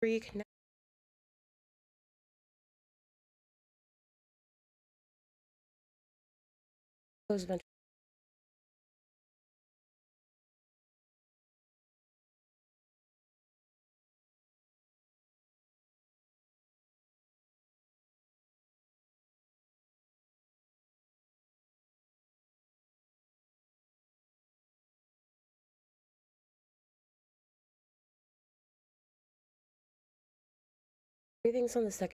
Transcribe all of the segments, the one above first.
reconnect. Close event. Everything's on the second.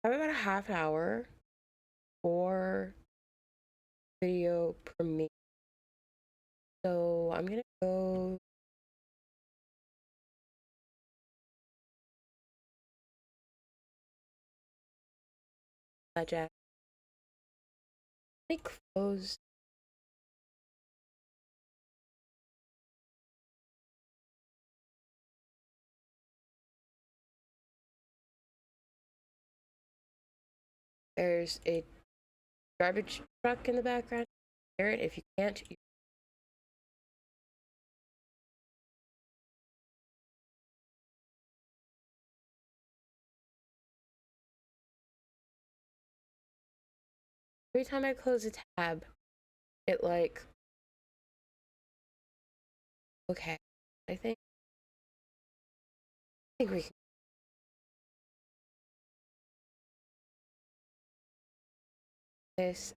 I have about a half hour for video premiere. So I'm gonna go. Jack. Let me close. There's a garbage truck in the background. Hear it. If you can't, every time I close a tab, it like. Okay, I think we can. This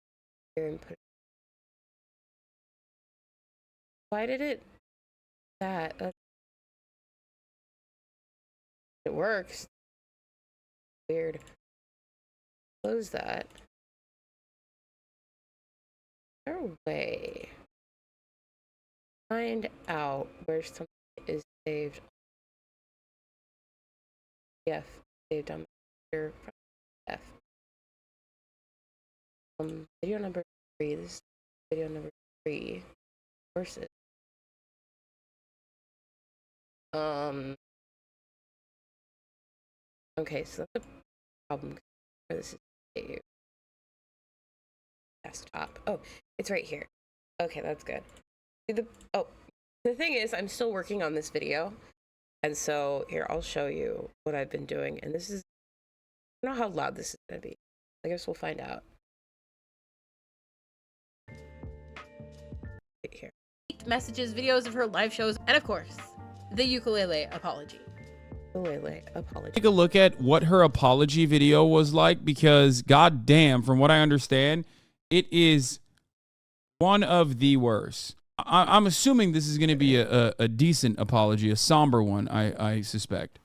here and put. Why did it? That it works. Weird. Close that. There a way. Find out where something is saved. F saved on here. F. Video number 3. This is video number 3. Courses. Okay, so that's a problem. This is a desktop. Oh, it's right here. Okay, that's good. The thing is, I'm still working on this video, and so here I'll show you what I've been doing. And this is, I don't know how loud this is gonna be. I guess we'll find out. Right here. Messages, videos of her live shows, and of course, the ukulele apology. Take a look at what her apology video was like, because goddamn, from what I understand, it is one of the worst. I'm assuming this is going to be a decent apology, a somber one, I suspect.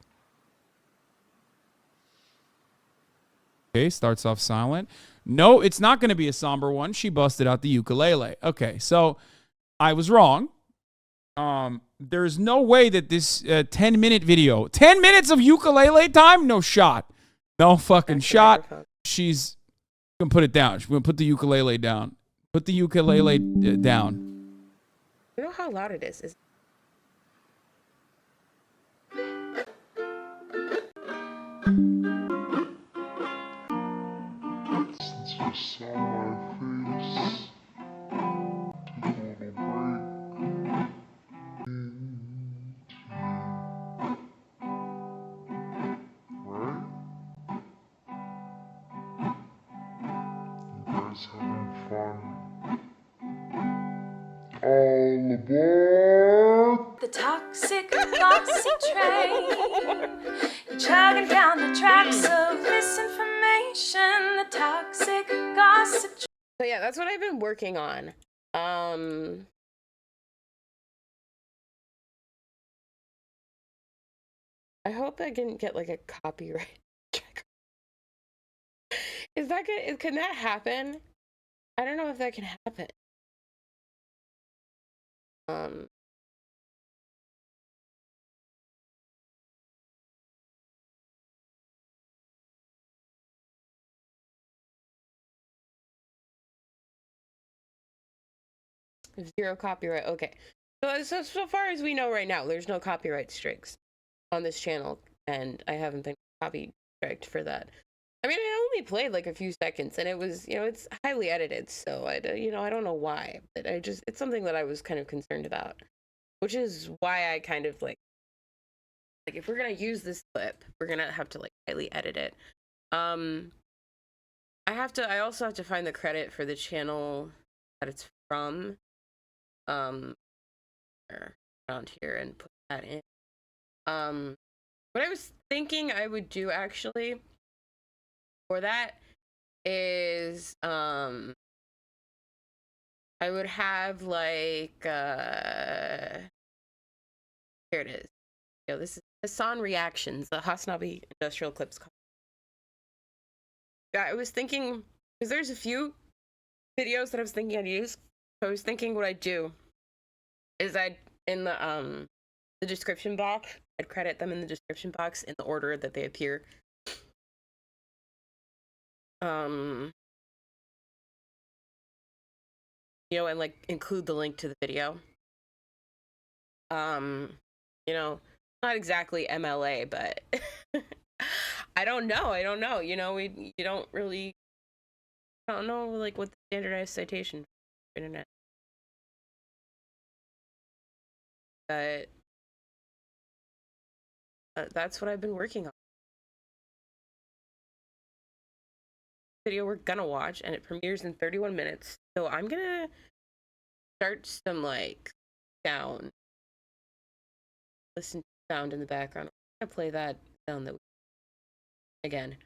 Okay, starts off silent. No, it's not going to be a somber one. She busted out the ukulele. Okay, so I was wrong. There's no way that this 10-minute video, 10 minutes of ukulele time, no shot. No fucking shot. She's gonna put it down. She's gonna put the ukulele down. Put the ukulele down. You know how loud it is? Just on my face. Take a little break. Right? You guys having fun? All aboard! The toxic gossip train, chugging down the tracks of misinformation. The toxic gossip train. So yeah, that's what I've been working on. I hope I didn't get like a copyright check. Is that good? Can that happen? I don't know if that can happen. Zero copyright. Okay. So far as we know right now, there's no copyright strikes on this channel, and I haven't been copy striked for that. I mean, I only played like a few seconds, and it was, it's highly edited, so I don't know why, but it's something that I was kind of concerned about, which is why I kind of like if we're gonna use this clip, we're gonna have to like highly edit it. I also have to find the credit for the channel that it's from, around here and put that in. What I was thinking I would do actually for that is I would have like here it is. This is Hassan Reactions, the Hasnabi Industrial Clips. Yeah, I was thinking, because there's a few videos that I was thinking I'd use. So I was thinking what I'd do is in the description box, I'd credit them in the description box in the order that they appear. And like include the link to the video. Not exactly MLA, but I don't know. You don't really, I don't know like what the standardized citation for internet. But that's what I've been working on. Video we're gonna watch, and it premieres in 31 minutes. So I'm gonna start some like sound. Listen to sound in the background. I'm gonna play that sound that again.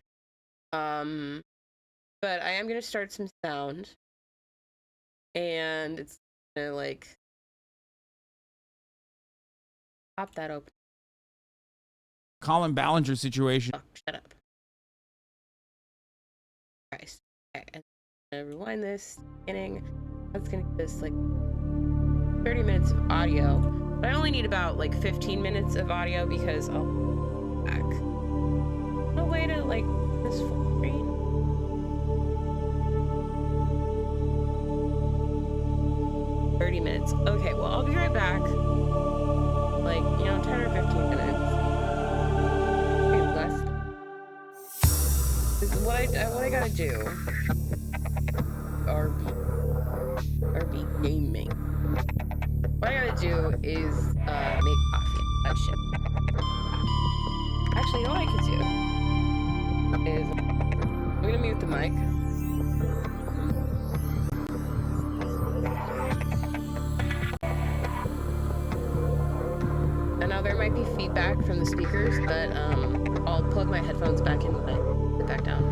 But I am gonna start some sound, and it's gonna like pop that open. Colin Ballinger situation. Oh, shut up. Christ. Okay, and I'm gonna rewind this beginning. That's gonna give us like 30 minutes of audio. But I only need about like 15 minutes of audio because I'll back. No way to like this full screen. Minutes. Okay, well, I'll be right back. Like, 10 or 15 minutes. Maybe less. This is what I gotta do. RB gaming. What I gotta do is make coffee. That shit. Actually, you know what I could do? Is I'm gonna mute the mic. And now there might be feedback from the speakers, but I'll plug my headphones back in when I sit back down.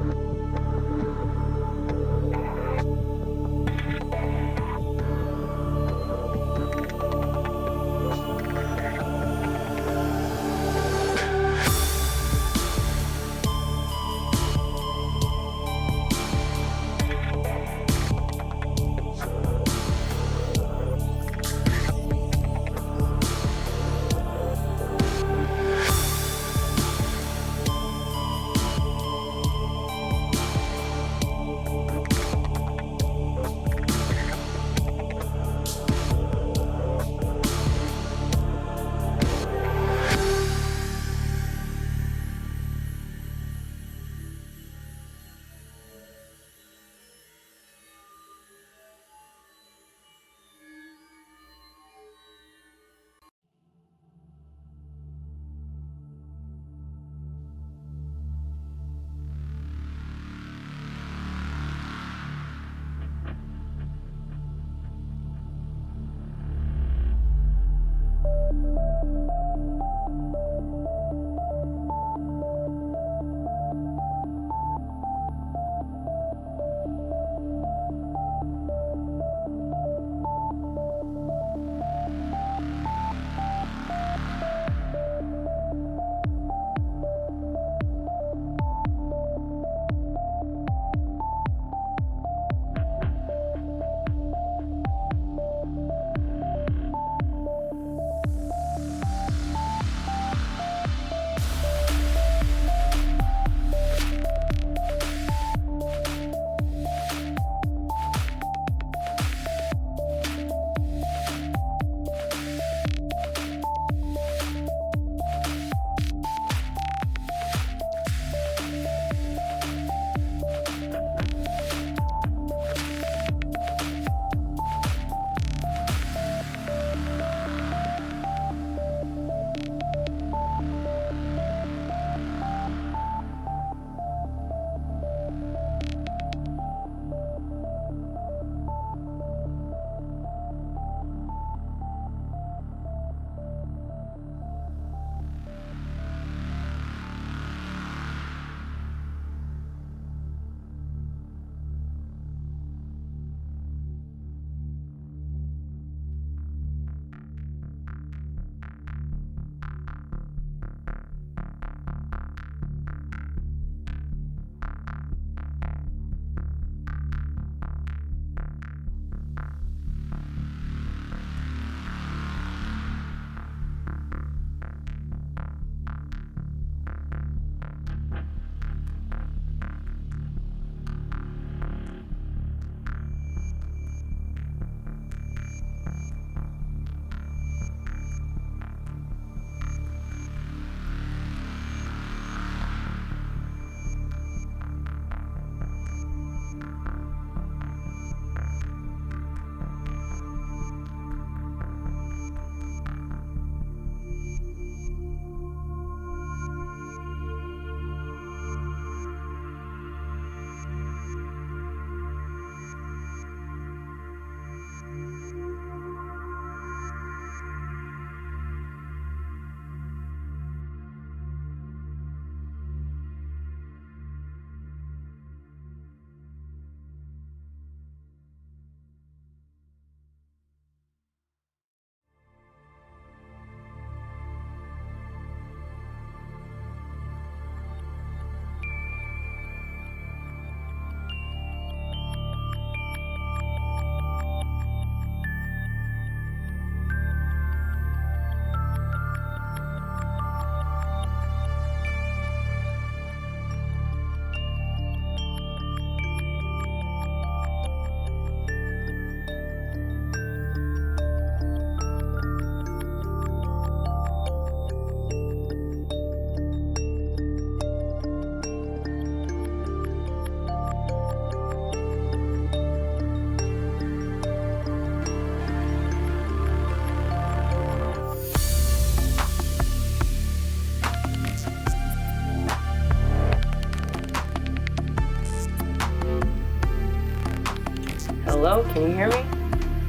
Hello, can you hear me?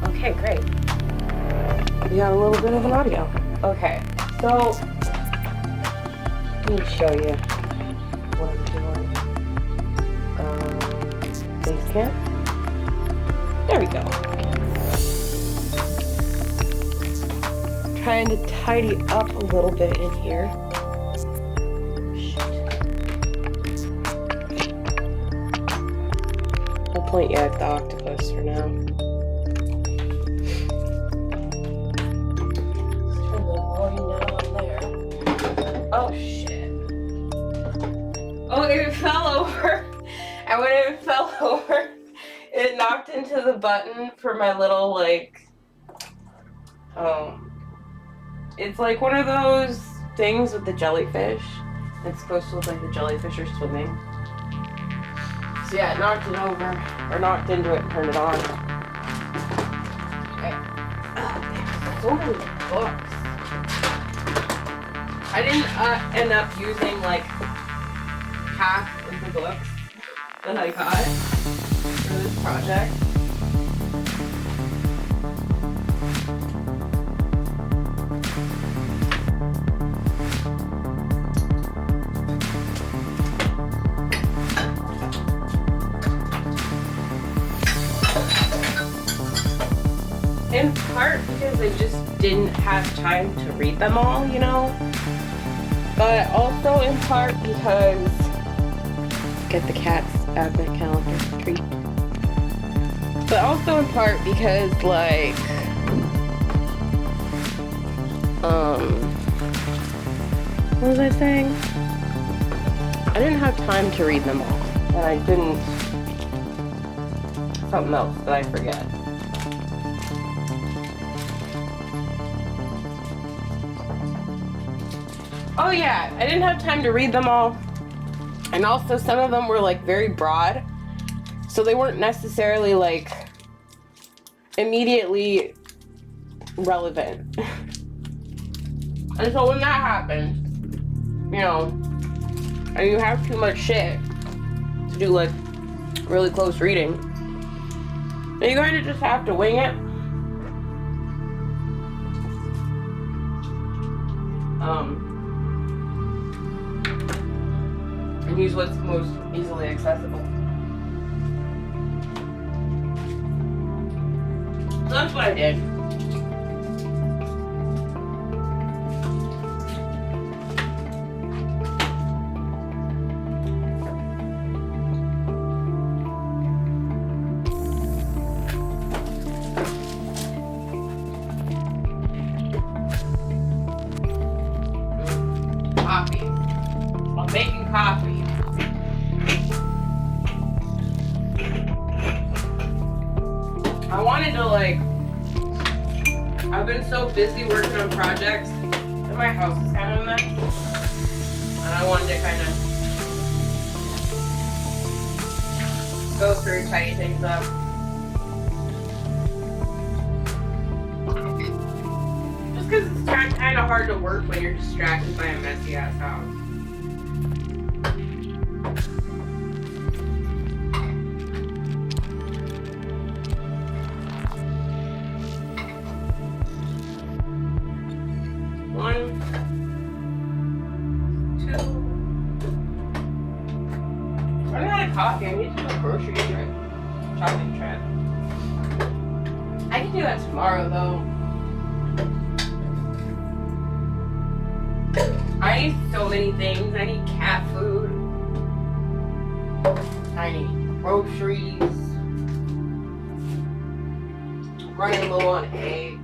Okay, great. We got a little bit of an audio. Okay, so let me show you what I'm doing. Base camp. There we go. Trying to tidy up a little bit in here. I'll point you at the octopus for now. Turn the volume down on there. Oh shit. Oh, it fell over. And when it fell over, it knocked into the button for my little, like, it's like one of those things with the jellyfish. It's supposed to look like the jellyfish are swimming. So yeah, it knocked it over, or knocked into it and turned it on. Okay. There's so many books. I didn't end up using like half of the books that I got for this project. In part because I just didn't have time to read them all, you know? But also in part because get the cat's advent calendar treat. But also in part because like what was I saying? I didn't have time to read them all. And I didn't something else that I forget. Oh yeah, I didn't have time to read them all. And also some of them were like very broad. So they weren't necessarily like immediately relevant. And so when that happens, you know, and you have too much shit to do like really close reading, then you kind of just have to wing it. And use what's most easily accessible. So that's what I did. Coffee. I'm making coffee. I wanted to like, I've been so busy working on projects that my house is kind of a mess. And I wanted to kind of go through, tidy things up. Just because it's kind of hard to work when you're distracted by a messy ass house. One, two. Running out of coffee. I need to do a grocery trip. Shopping trip. I can do that tomorrow though. I need so many things. I need cat food. I need groceries. Running low on eggs.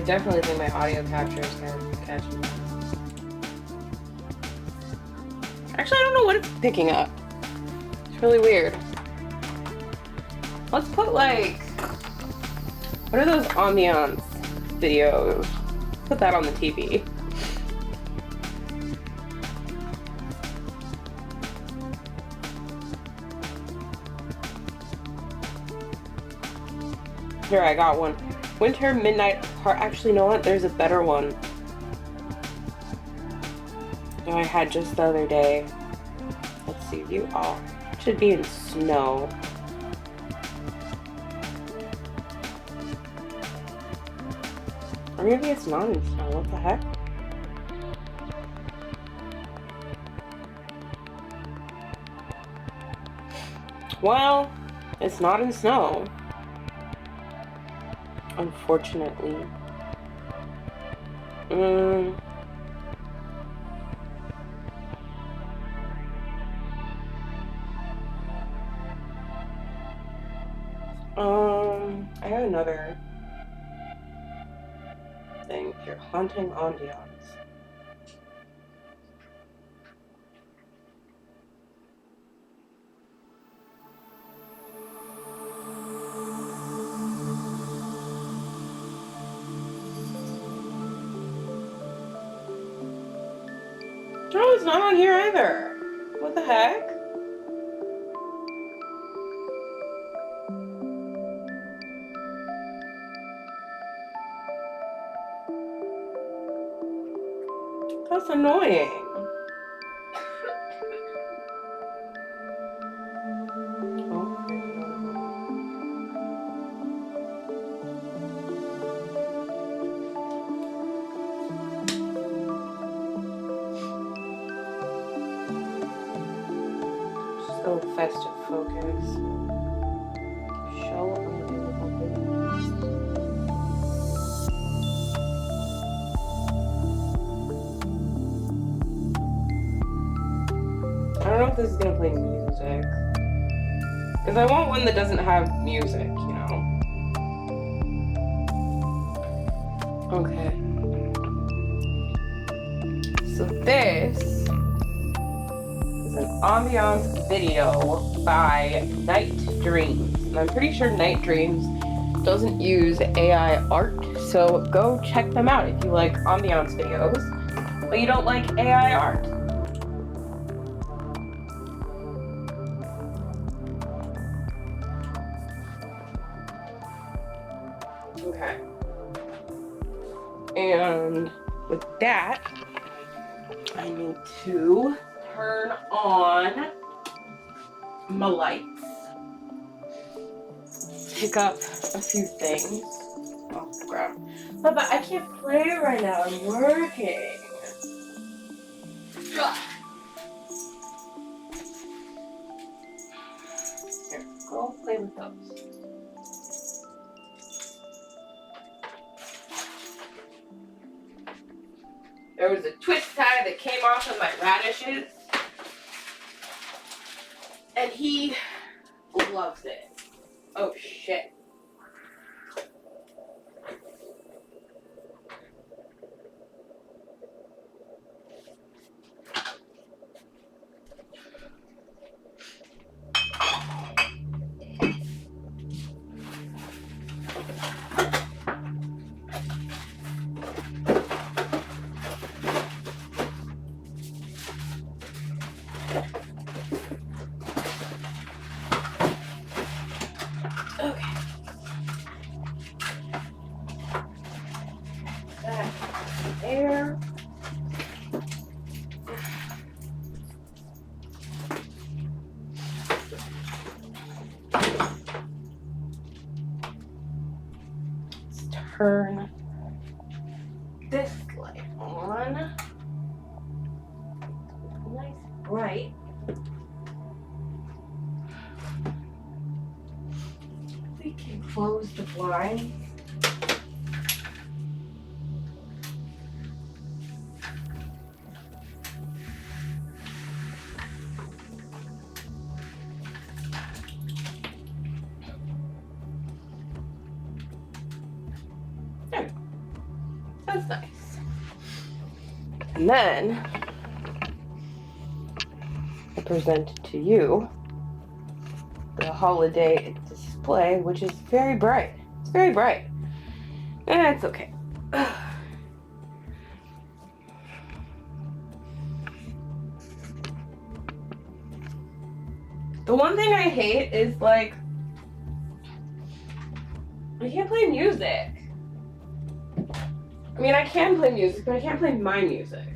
I definitely think my audio capture is catching. Actually, I don't know what it's picking up. It's really weird. Let's put like, what are those ambiance videos? Put that on the TV. Here, I got one. Winter Midnight Heart. Actually, you know what? There's a better one that I had just the other day. Let's see. View all. Should be in snow. Or maybe it's not in snow. What the heck? Well, it's not in snow. Unfortunately. I have another thing here. Haunting ambiance. No, it's not on here either. What the heck? That's annoying. Oh, there's another one. So festive focus. Show unavailable videos. I don't know if this is gonna play music. Because I want one that doesn't have music, you know? Okay. So this is an ambiance video by Night Dreams. And I'm pretty sure Night Dreams doesn't use AI art, so go check them out if you like ambiance videos, but you don't like AI art. Okay. And with that, I need to turn on my lights, pick up a few things off the ground. But I can't play right now, I'm working. Here, go play with those. There was a twist tie that came off of my radishes, and he loves it. Oh shit. Okay. That there. Let's turn this light on. Nice bright. We can close the blinds. There. That's nice. And then I present to you the holiday display, which is very bright. It's very bright. And it's okay. The one thing I hate is like I can't play music. I mean, I can play music, but I can't play my music.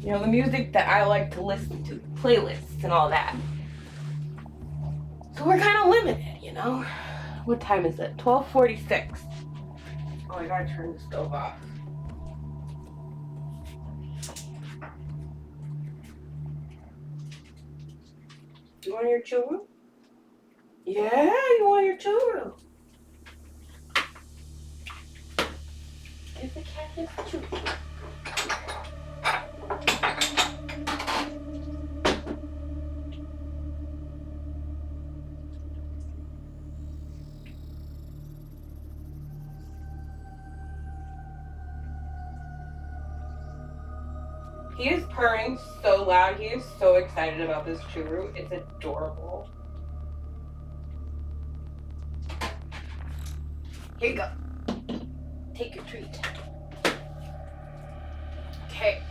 You know, the music that I like to listen to, playlists and all that. So we're kind of limited, you know? What time is it? 12:46. Oh, I gotta turn the stove off. You want your churro? Yeah, you want your churro. Give the cat his churro. He is purring so loud. He is so excited about this churro. It's adorable. Here you go. Take your treat. Okay.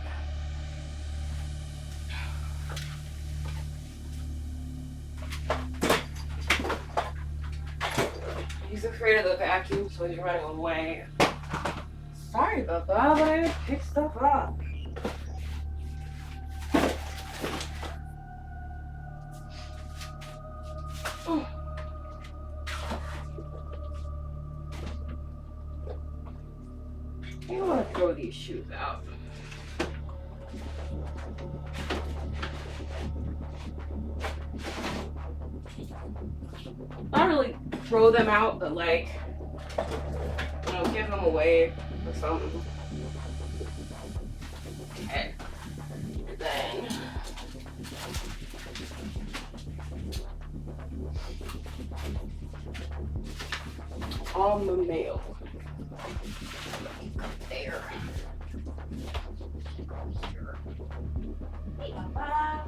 He's afraid of the vacuum, so he's running away. Sorry about that, but I had to pick stuff up. I don't want to throw these shoes out. Not really throw them out, but like, you know, give them away or something. Okay. And then on the mail. There. Hey, Papa.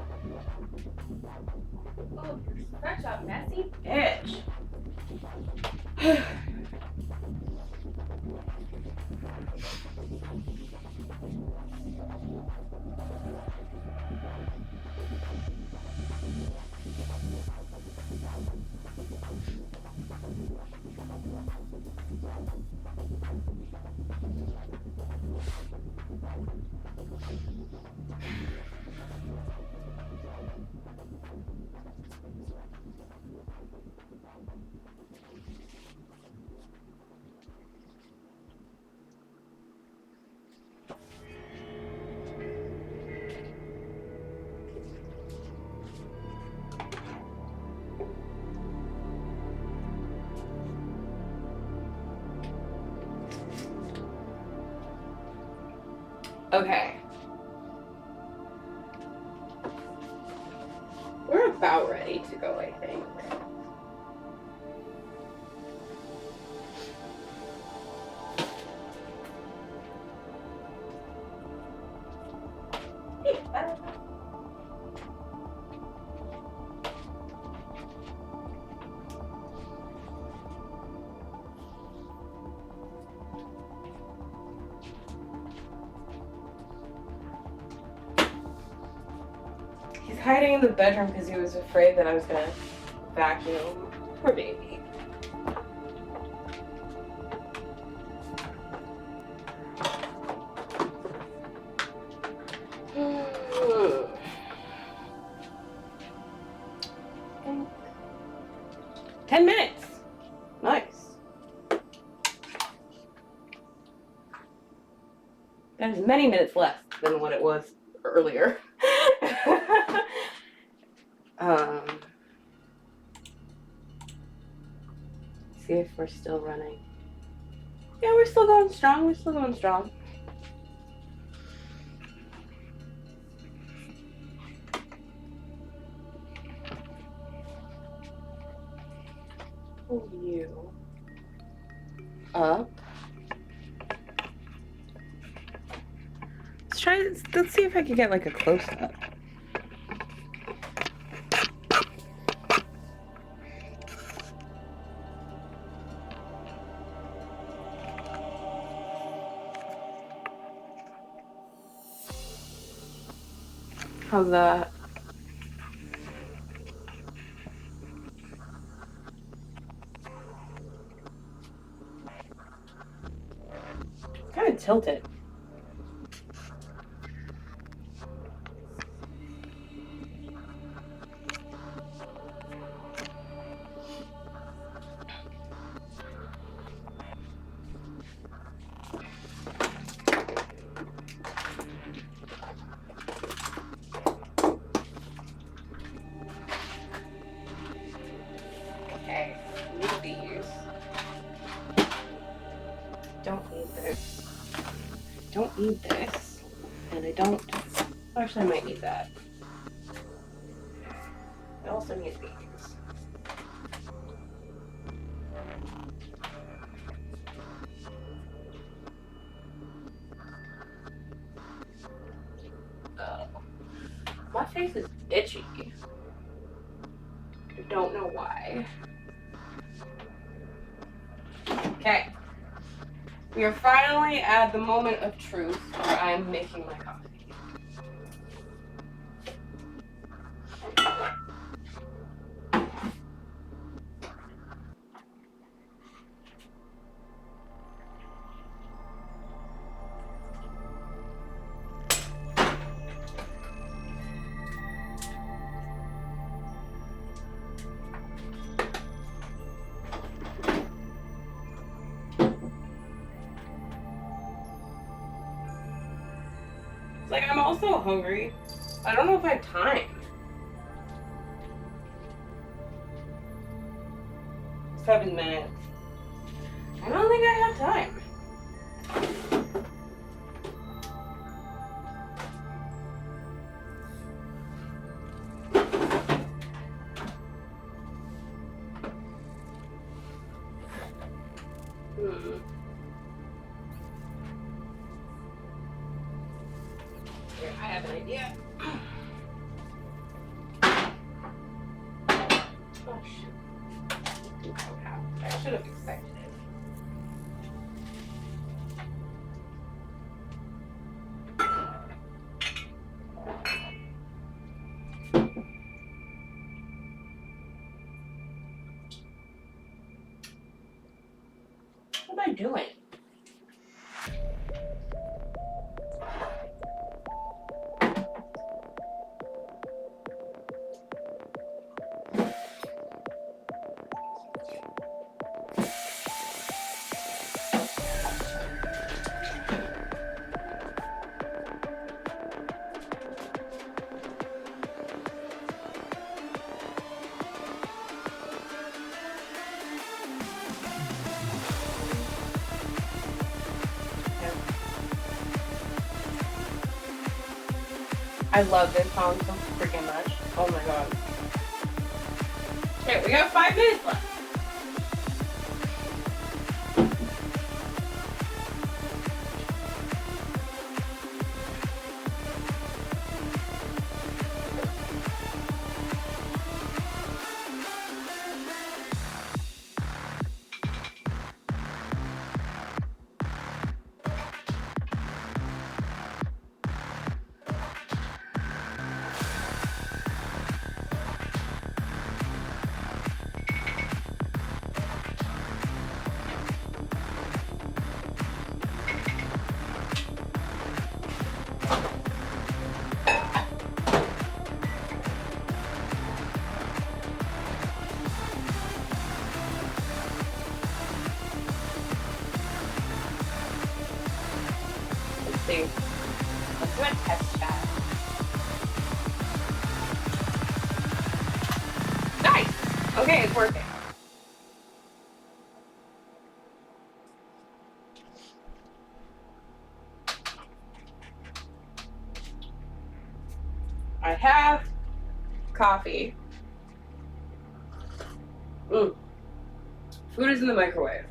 Oh, you're such a messy bitch. Okay. We're about ready to go, I think. He's hiding in the bedroom because he was afraid that I was gonna vacuum. Poor baby. Mm. 10 minutes. Nice. There's many minutes less than what it was earlier. See if we're still running. Yeah, we're still going strong. We're still going strong. pull you up. Let's see if I can get like a close up. How's that? Kind of tilted. Okay, need these. Don't need this. Don't need this. And I don't. Actually, I might need that. I also need these. My face is itchy. I don't know why. Okay. We are finally at the moment of truth where I am making my coffee. Like, I'm also hungry. I don't know if I have time. 7 minutes. I don't think I have time. Here, I have an idea. Oh, shoot. I should have expected it. What am I doing? I love this song so freaking much. Oh my god. Okay, we got 5 minutes left. See. Let's do a test chat. Nice! Okay, it's working. I have coffee. Food is in the microwave.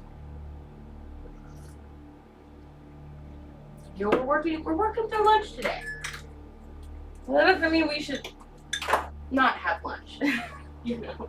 You know, we're working through lunch today. Well, that doesn't mean we should not have lunch. You know.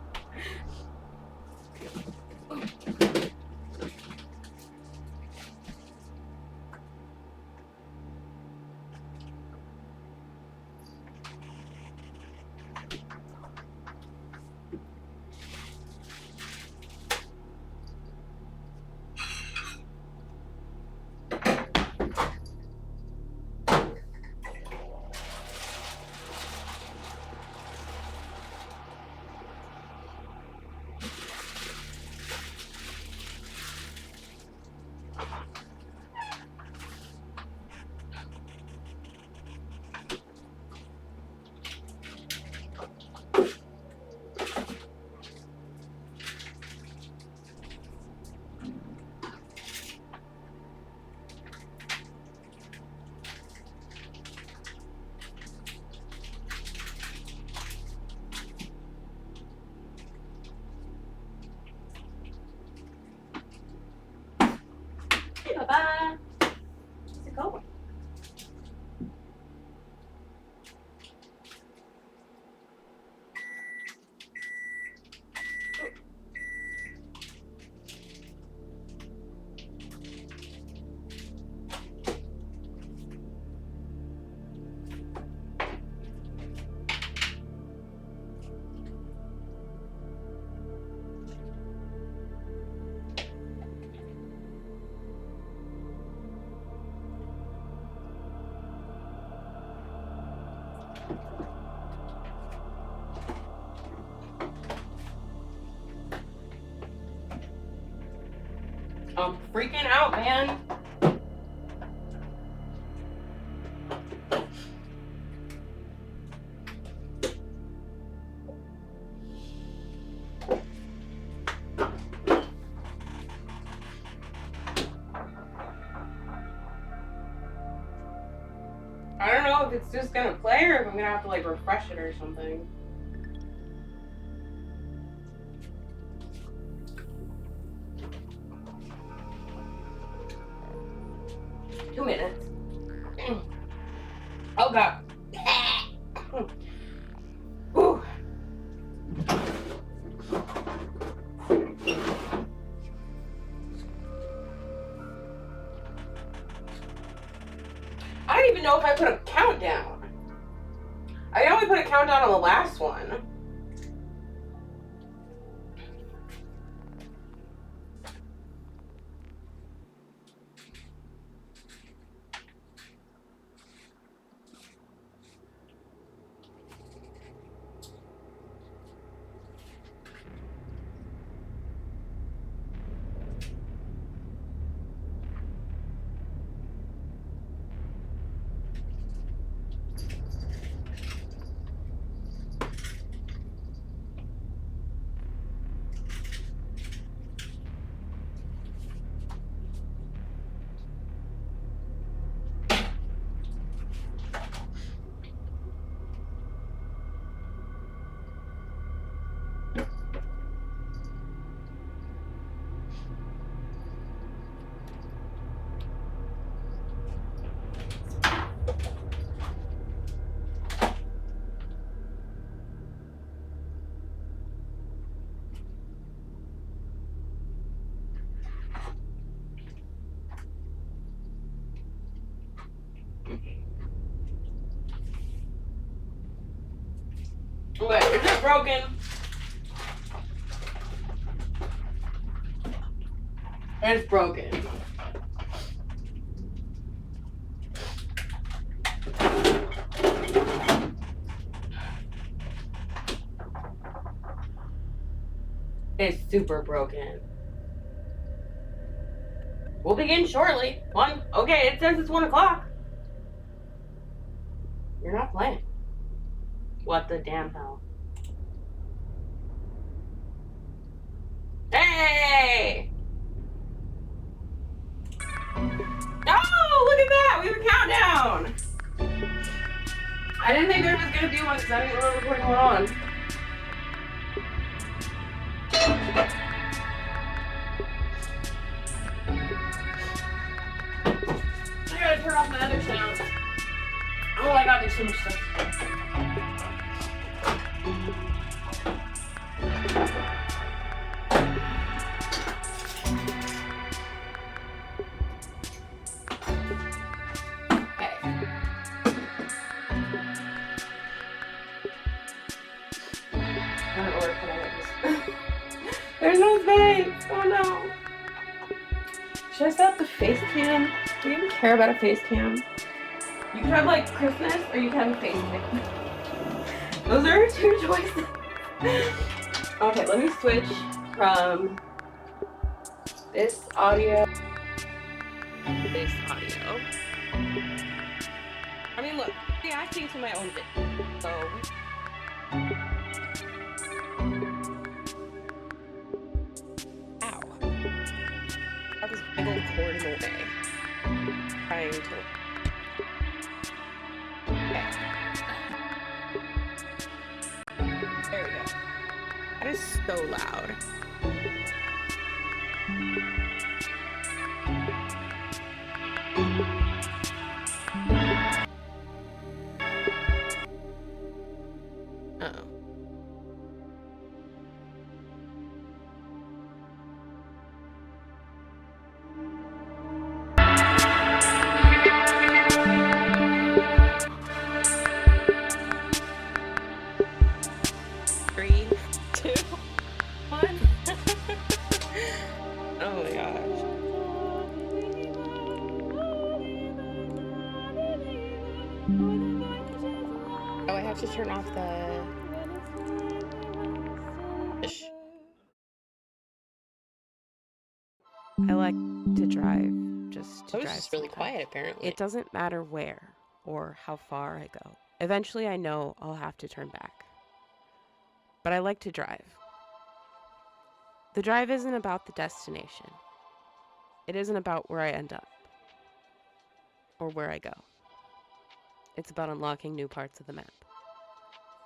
Bye-bye. How's it going? I'm freaking out, man. I don't know if it's just gonna play or if I'm gonna have to like refresh it or something. Two minutes. Oh god. Whew. I don't even know if I put a countdown. I only put a countdown on the last one. Wait, is it broken? It's broken. It's super broken. We'll begin shortly. Okay, it says it's 1 o'clock. You're not playing. What the damn hell? Hey! Oh, look at that! We have a countdown! I didn't think there was gonna be one because I didn't remember putting one on. god, there's so much stuff. There's no face! Oh no! Should I set up the face cam? Do you even care about a face cam? You can have like Christmas or you can have a face cam. Those are your two choices. Okay, let me switch from this audio. This audio. I mean, look, reacting to my own video. So. Ow. Got this big old cord in the way. Trying to. Okay. There we go. That is so loud. Uh-oh. Three, two, one. Oh my gosh. Oh, I have to turn off the. Shh. I like to drive just to That was drive. just really sometimes. quiet, apparently. It doesn't matter where or how far I go. Eventually, I know I'll have to turn back. But I like to drive. The drive isn't about the destination. It isn't about where I end up or where I go. It's about unlocking new parts of the map,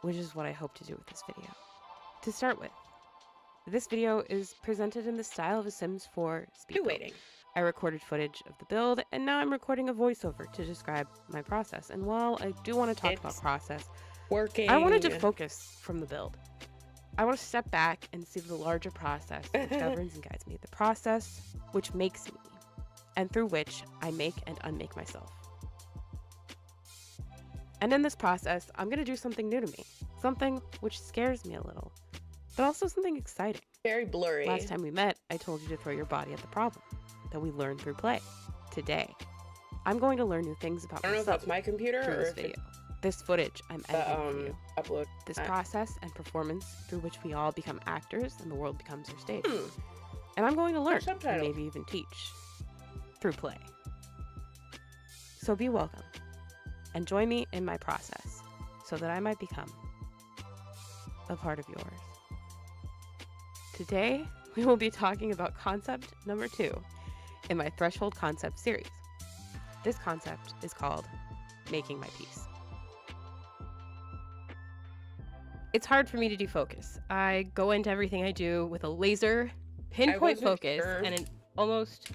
which is what I hope to do with this video. To start with, this video is presented in the style of a Sims 4 speed You're build. waiting. I recorded footage of the build, and now I'm recording a voiceover to describe my process. And while I do want to talk about It's process, Working. I wanted to focus from the build. I want to step back and see the larger process which governs and guides me. The process which makes me, and through which I make and unmake myself. And in this process, I'm going to do something new to me. Something which scares me a little, but also something exciting. Very blurry. Last time we met, I told you to throw your body at the problem that we learn through play. Today, I'm going to learn new things about I don't know if myself that's my computer through or this if video. it's This footage I'm editing for the you. upload. This Ah. process and performance through which we all become actors and the world becomes our stage. Hmm. And I'm going to learn and subtitles. maybe even teach through play. So be welcome and join me in my process so that I might become a part of yours. Today, we will be talking about concept number 2 in my Threshold Concept series. This concept is called making my peace. It's hard for me to defocus. I go into everything I do with a laser pinpoint wasn't focus sure. and an almost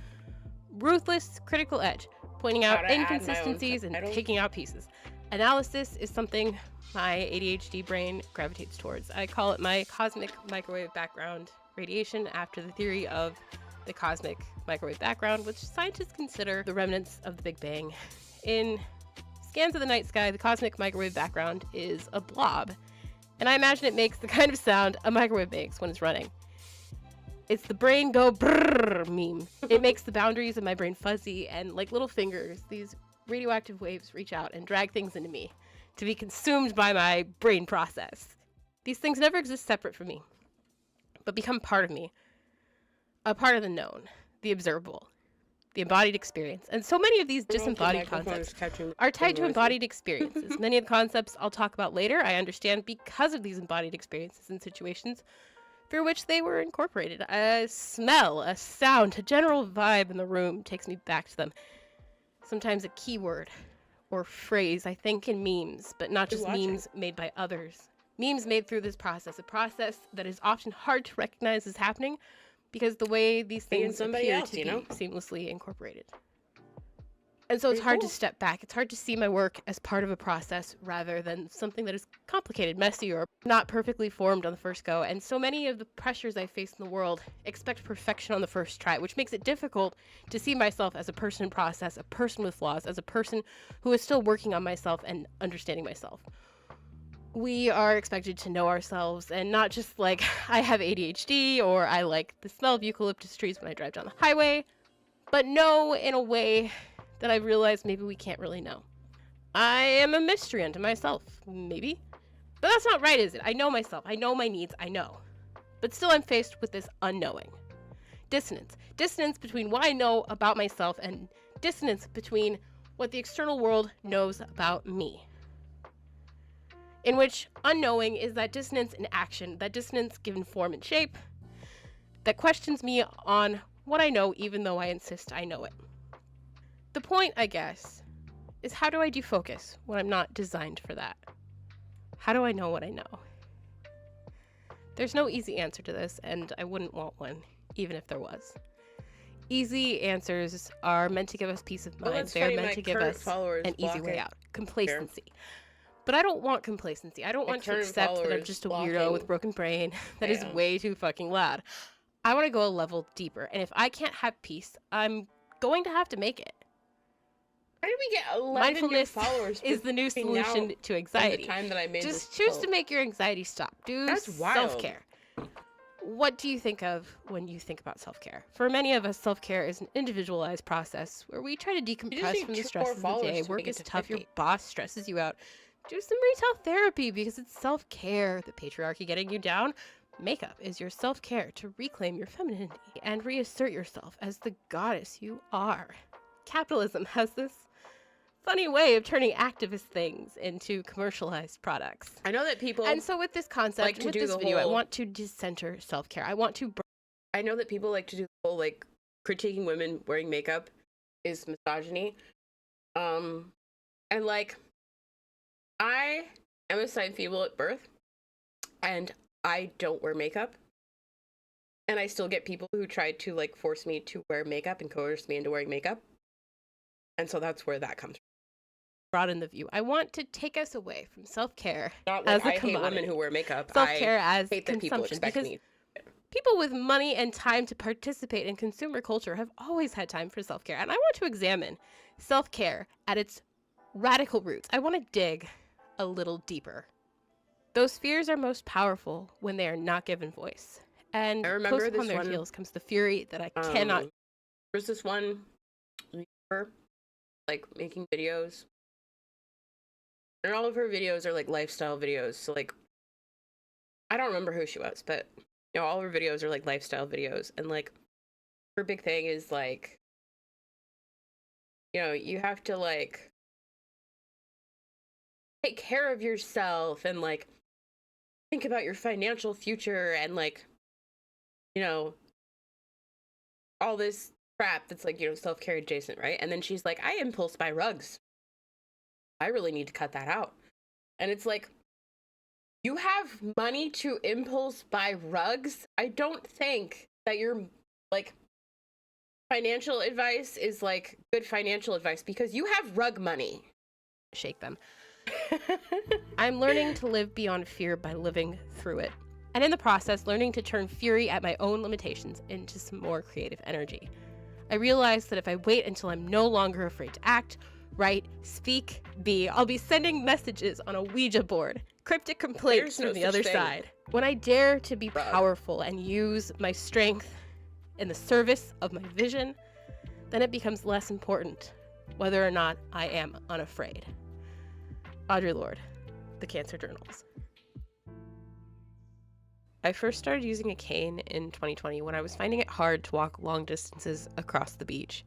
ruthless critical edge, pointing How out to add my own inconsistencies and subtitles. picking out pieces. Analysis is something my ADHD brain gravitates towards. I call it my cosmic microwave background radiation after the theory of the cosmic microwave background, which scientists consider the remnants of the Big Bang. In scans of the night sky, the cosmic microwave background is a blob, and I imagine it makes the kind of sound a microwave makes when it's running. It's the brain go brrrr meme. It makes the boundaries of my brain fuzzy, and like little fingers, these radioactive waves reach out and drag things into me to be consumed by my brain process. These things never exist separate from me, but become part of me. A part of the known, the observable, the embodied experience. And so many of these disembodied concepts are tied to embodied experiences. Many of the concepts I'll talk about later, I understand because of these embodied experiences and situations through which they were incorporated. A smell, a sound, a general vibe in the room takes me back to them. Sometimes a keyword or phrase I think in memes, but not just memes made by others. Memes made through this process, a process that is often hard to recognize as happening because the way these Thinking things somebody appear else, to you be know? seamlessly incorporated. And so it's Pretty hard to cool. step back. It's hard to see my work as part of a process rather than something that is complicated, messy, or not perfectly formed on the first go. And so many of the pressures I face in the world expect perfection on the first try, which makes it difficult to see myself as a person in process, a person with flaws, as a person who is still working on myself and understanding myself. We are expected to know ourselves and not just like, I have ADHD or I like the smell of eucalyptus trees when I drive down the highway, but know in a way that I've realized maybe we can't really know. I am a mystery unto myself, maybe. But that's not right, is it? I know myself. I know my needs. I know. But still I'm faced with this unknowing. Dissonance. Dissonance between what I know about myself and dissonance between what the external world knows about me. In which unknowing is that dissonance in action, that dissonance given form and shape, that questions me on what I know even though I insist I know it. The point, I guess, is how do I defocus when I'm not designed for that? How do I know what I know? There's no easy answer to this, and I wouldn't want one, even if there was. Easy answers are meant to give us peace of Well, mind. that's They're funny, meant my to give current us followers an easy block way it. out. Complacency. But I don't want complacency. I don't My want to current accept that I'm followers just a weirdo blocking with a broken brain that is spam. way too fucking loud. I want to go a level deeper, and if I can't have peace, I'm going to have to make it. How did we get 11 new Mindfulness followers is the new between now solution to and anxiety. the time that I made Just this choose post? to make your anxiety stop. Do That's wild. self-care. What do you think of when you think about self-care? For many of us, self-care is an individualized process where we try to decompress need from 2 the more stresses of the followers day. to Work make it is to tough. Your 50. boss stresses you out. Do some retail therapy because it's self-care. The patriarchy getting you down. Makeup is your self-care to reclaim your femininity and reassert yourself as the goddess you are. Capitalism has this funny way of turning activist things into commercialized products. I know that people And so with this concept, like to with do this the video, I whole- want to decenter self-care. I want to I know that people like to do the whole like critiquing women wearing makeup is misogyny. And like I am assigned female at birth and I don't wear makeup. And I still get people who try to like force me to wear makeup and coerce me into wearing makeup. And so that's where that comes from. broaden the view. I want to take us away from self-care Not as like a I hate women commodity. who wear makeup. Self-care I as hate that people consumption, expect because me. people with money and time to participate in consumer culture have always had time for self-care. And I want to examine self-care at its radical roots. I want to dig a little deeper. Those fears are most powerful when they are not given voice. And I remember close upon this their one, heels comes the fury that I cannot. There's this one YouTuber, like making videos, and all of her videos are like lifestyle videos. So like, I don't remember who she was, but you know, all her videos are like lifestyle videos, and like, her big thing is like, you know, you have to like take care of yourself and like think about your financial future and like, you know, all this crap that's like, you know, self-care adjacent, right? And then she's like, I impulse buy rugs. I really need to cut that out. And it's like, you have money to impulse buy rugs? I don't think that your like financial advice is like good financial advice because you have rug money. Shake them. I'm learning to live beyond fear by living through it. And in the process, learning to turn fury at my own limitations into some more creative energy. I realize that if I wait until I'm no longer afraid to act, write, speak, be, I'll be sending messages on a Ouija board, cryptic complaints There's no from the such other thing. side. When I dare to be Rug. powerful and use my strength in the service of my vision, then it becomes less important whether or not I am unafraid. Audre Lorde, The Cancer Journals. I first started using a cane in 2020 when I was finding it hard to walk long distances across the beach.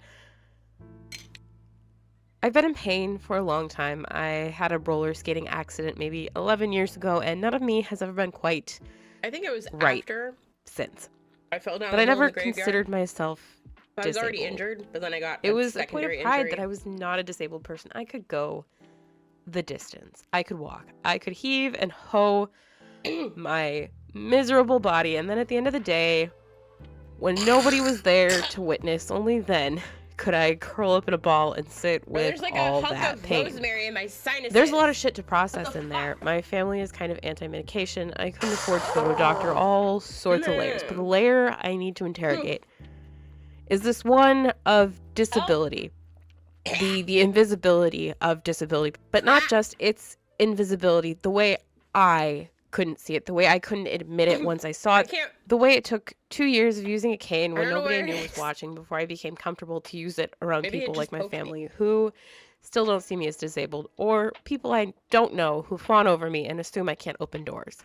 I've been in pain for a long time. I had a roller skating accident maybe 11 years ago, and none of me has ever been quite I think it was Right. after since. I fell down. But the I hill in never the graveyard. considered myself I was already disabled. injured, but then I got It was a point of secondary pride injury. that I was not a disabled person. I could go the distance. I could walk. I could heave and hoe my miserable body. And then at the end of the day, when nobody was there to witness, only then could I curl up in a ball and sit Or with there's like all a hunk that of pain. rosemary in my sinuses. There's a lot of shit to process What the in there. My family is kind of anti-medication. I couldn't afford to go to a doctor. All sorts of layers. But the layer I need to interrogate is this one of disability. The invisibility of disability. But not just its invisibility. The way I couldn't see it. The way I couldn't admit it once I saw I it. can't. The way it took 2 years of using a cane when don't know nobody I where it knew was is. watching before I became comfortable to use it around Maybe it people like just my poked me. family who still don't see me as disabled, or people I don't know who fawn over me and assume I can't open doors.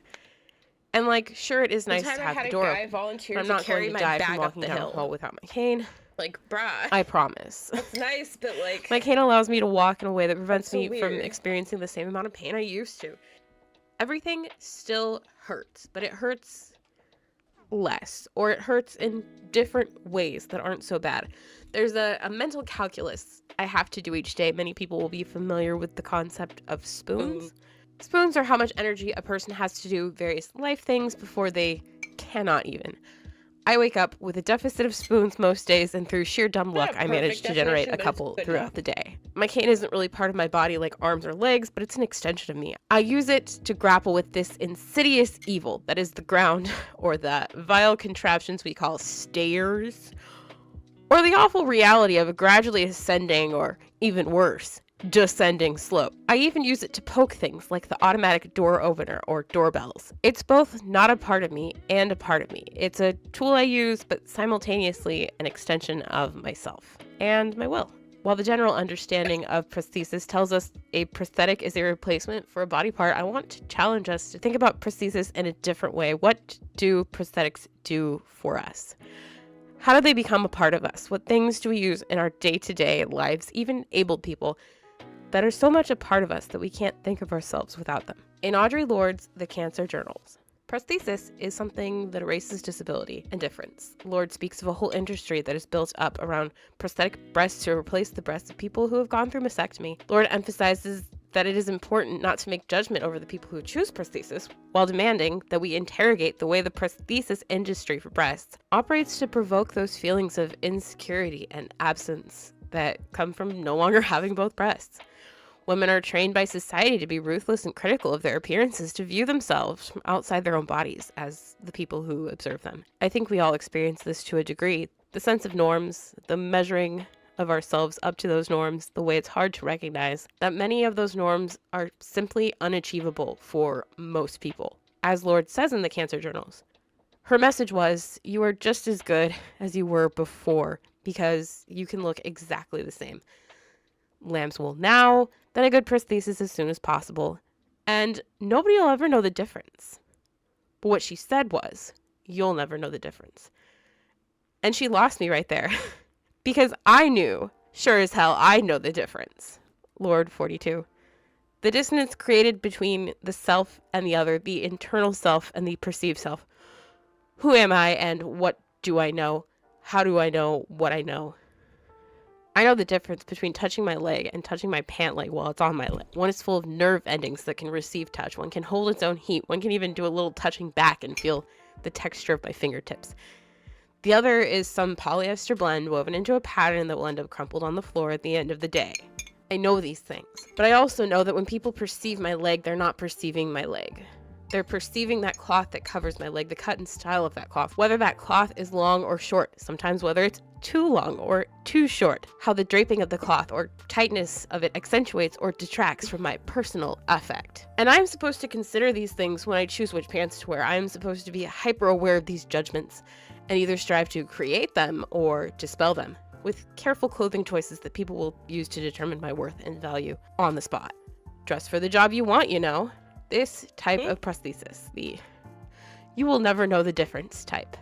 And like, sure, it is One nice time to I have had the a door guy open, volunteer but I'm to not carry going to my die bag from up walking the down hill. the hall without my cane. Like, bruh. I promise. It's nice, but like. My cane allows me to walk in a way that prevents so me from weird. experiencing the same amount of pain I used to. Everything still hurts, but it hurts less, or it hurts in different ways that aren't so bad. There's a mental calculus I have to do each day. Many people will be familiar with the concept of spoons. Spoons are how much energy a person has to do various life things before they cannot even. I wake up with a deficit of spoons most days, and through sheer dumb luck, Not a I manage perfect to generate definition, a but it's couple good throughout enough. the day. My cane isn't really part of my body like arms or legs, but it's an extension of me. I use it to grapple with this insidious evil that is the ground, or the vile contraptions we call stairs, or the awful reality of a gradually ascending, or even worse, descending slope. I even use it to poke things like the automatic door opener or doorbells. It's both not a part of me and a part of me. It's a tool I use, but simultaneously an extension of myself and my will. While the general understanding of prosthesis tells us a prosthetic is a replacement for a body part, I want to challenge us to think about prosthesis in a different way. What do prosthetics do for us? How do they become a part of us? What things do we use in our day-to-day lives, even abled people, that are so much a part of us that we can't think of ourselves without them? In Audre Lorde's The Cancer Journals, prosthesis is something that erases disability and difference. Lorde speaks of a whole industry that is built up around prosthetic breasts to replace the breasts of people who have gone through mastectomy. Lorde emphasizes that it is important not to make judgment over the people who choose prosthesis, while demanding that we interrogate the way the prosthesis industry for breasts operates to provoke those feelings of insecurity and absence that come from no longer having both breasts. Women are trained by society to be ruthless and critical of their appearances, to view themselves from outside their own bodies as the people who observe them. I think we all experience this to a degree. The sense of norms, the measuring of ourselves up to those norms, the way it's hard to recognize that many of those norms are simply unachievable for most people. As Lorde says in the Cancer Journals, her message was, you are just as good as you were before because you can look exactly the same. Lamb's wool now, then a good prosthesis as soon as possible, and nobody will ever know the difference. But what she said was, you'll never know the difference. And she lost me right there. Because I knew, sure as hell, I know the difference. Lorde 42. The dissonance created between the self and the other, the internal self and the perceived self. Who am I and what do I know? How do I know what I know? I know the difference between touching my leg and touching my pant leg while it's on my leg. One is full of nerve endings that can receive touch. One can hold its own heat. One can even do a little touching back and feel the texture of my fingertips. The other is some polyester blend woven into a pattern that will end up crumpled on the floor at the end of the day. I know these things, but I also know that when people perceive my leg, they're not perceiving my leg. They're perceiving that cloth that covers my leg, the cut and style of that cloth, whether that cloth is long or short, sometimes whether it's too long or too short, how the draping of the cloth or tightness of it accentuates or detracts from my personal affect. And I'm supposed to consider these things when I choose which pants to wear. I'm supposed to be hyper aware of these judgments and either strive to create them or dispel them with careful clothing choices that people will use to determine my worth and value on the spot. Dress for the job you want, you know. This type of prosthesis, the you will never know the difference type,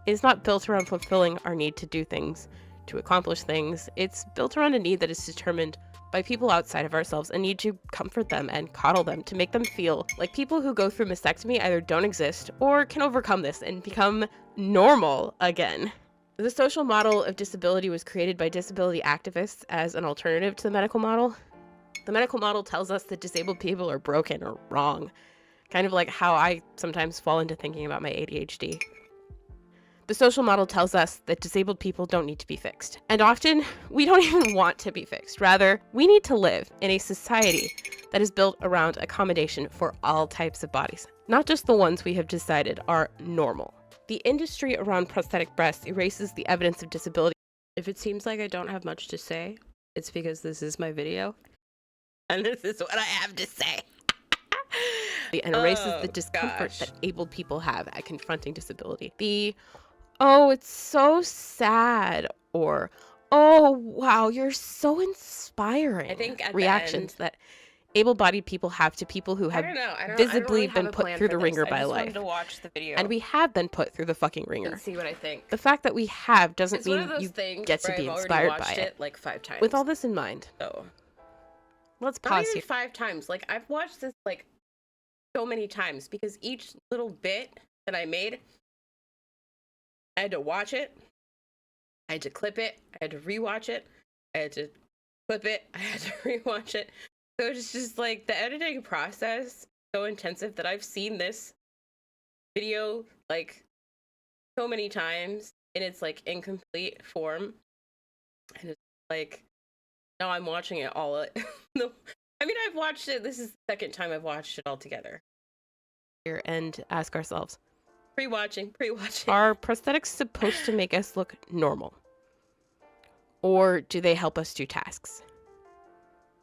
is not built around fulfilling our need to do things, to accomplish things. It's built around a need that is determined by people outside of ourselves, a need to comfort them and coddle them, to make them feel like people who go through mastectomy either don't exist or can overcome this and become normal again. The social model of disability was created by disability activists as an alternative to the medical model. The medical model tells us that disabled people are broken or wrong, kind of like how I sometimes fall into thinking about my ADHD. The social model tells us that disabled people don't need to be fixed. And often, we don't even want to be fixed. Rather, we need to live in a society that is built around accommodation for all types of bodies, not just the ones we have decided are normal. The industry around prosthetic breasts erases the evidence of disability. If it seems like I don't have much to say, it's because this is my video. And this is what I have to say. And erases the discomfort that abled people have at confronting disability. The, oh, it's so sad, or, oh, wow, you're so inspiring. I think at reactions the end, that able-bodied people have to people who have I don't visibly really been have a put plan through for the this. ringer I by just wanted life. to watch the video And we have been put through the fucking ringer. and see what I think. The fact that we have doesn't It's one mean of those you things get to where be I've already inspired by watched it. like 5 times. With all this in mind, so let's not pause even here. 5 times. Like I've watched this like so many times because each little bit that I made, I had to watch it, I had to clip it, I had to rewatch it, I had to clip it, I had to rewatch it. So it's just like the editing process so intensive that I've seen this video like so many times in its like incomplete form, and it's like now I'm watching it all. No, I mean I've watched it. This is the second time I've watched it all together. Here and ask ourselves, Pre-watching. are prosthetics supposed to make us look normal? Or do they help us do tasks?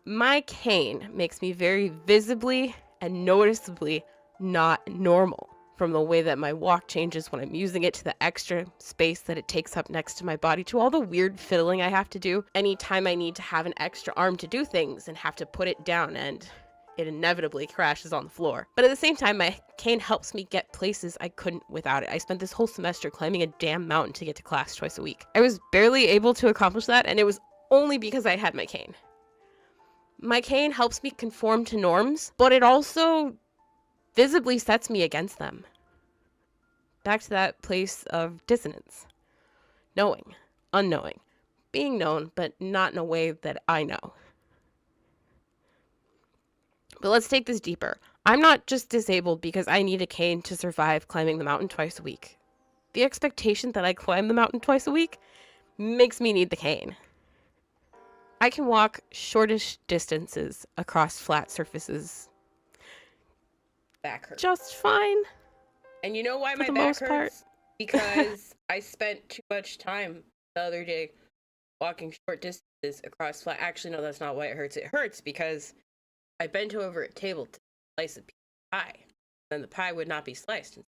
My cane makes me very visibly and noticeably not normal, from the way that my walk changes when I'm using it, to the extra space that it takes up next to my body, to all the weird fiddling I have to do anytime I need to have an extra arm to do things and have to put it down, and it inevitably crashes on the floor. But at the same time, my cane helps me get places I couldn't without it. I spent this whole semester climbing a damn mountain to get to class twice a week. I was barely able to accomplish that, and it was only because I had my cane. My cane helps me conform to norms, but it also visibly sets me against them. Back to that place of dissonance. Knowing, unknowing, being known, but not in a way that I know. But let's take this deeper. I'm not just disabled because I need a cane to survive climbing the mountain twice a week. The expectation that I climb the mountain twice a week makes me need the cane. I can walk shortish distances across flat surfaces Back hurts. just fine. And you know why for my the back most part. hurts? Because I spent too much time the other day walking short distances across flat. Actually, no, that's not why it hurts. It hurts because I bent over a table to slice a piece of pie. Then the pie would not be sliced. And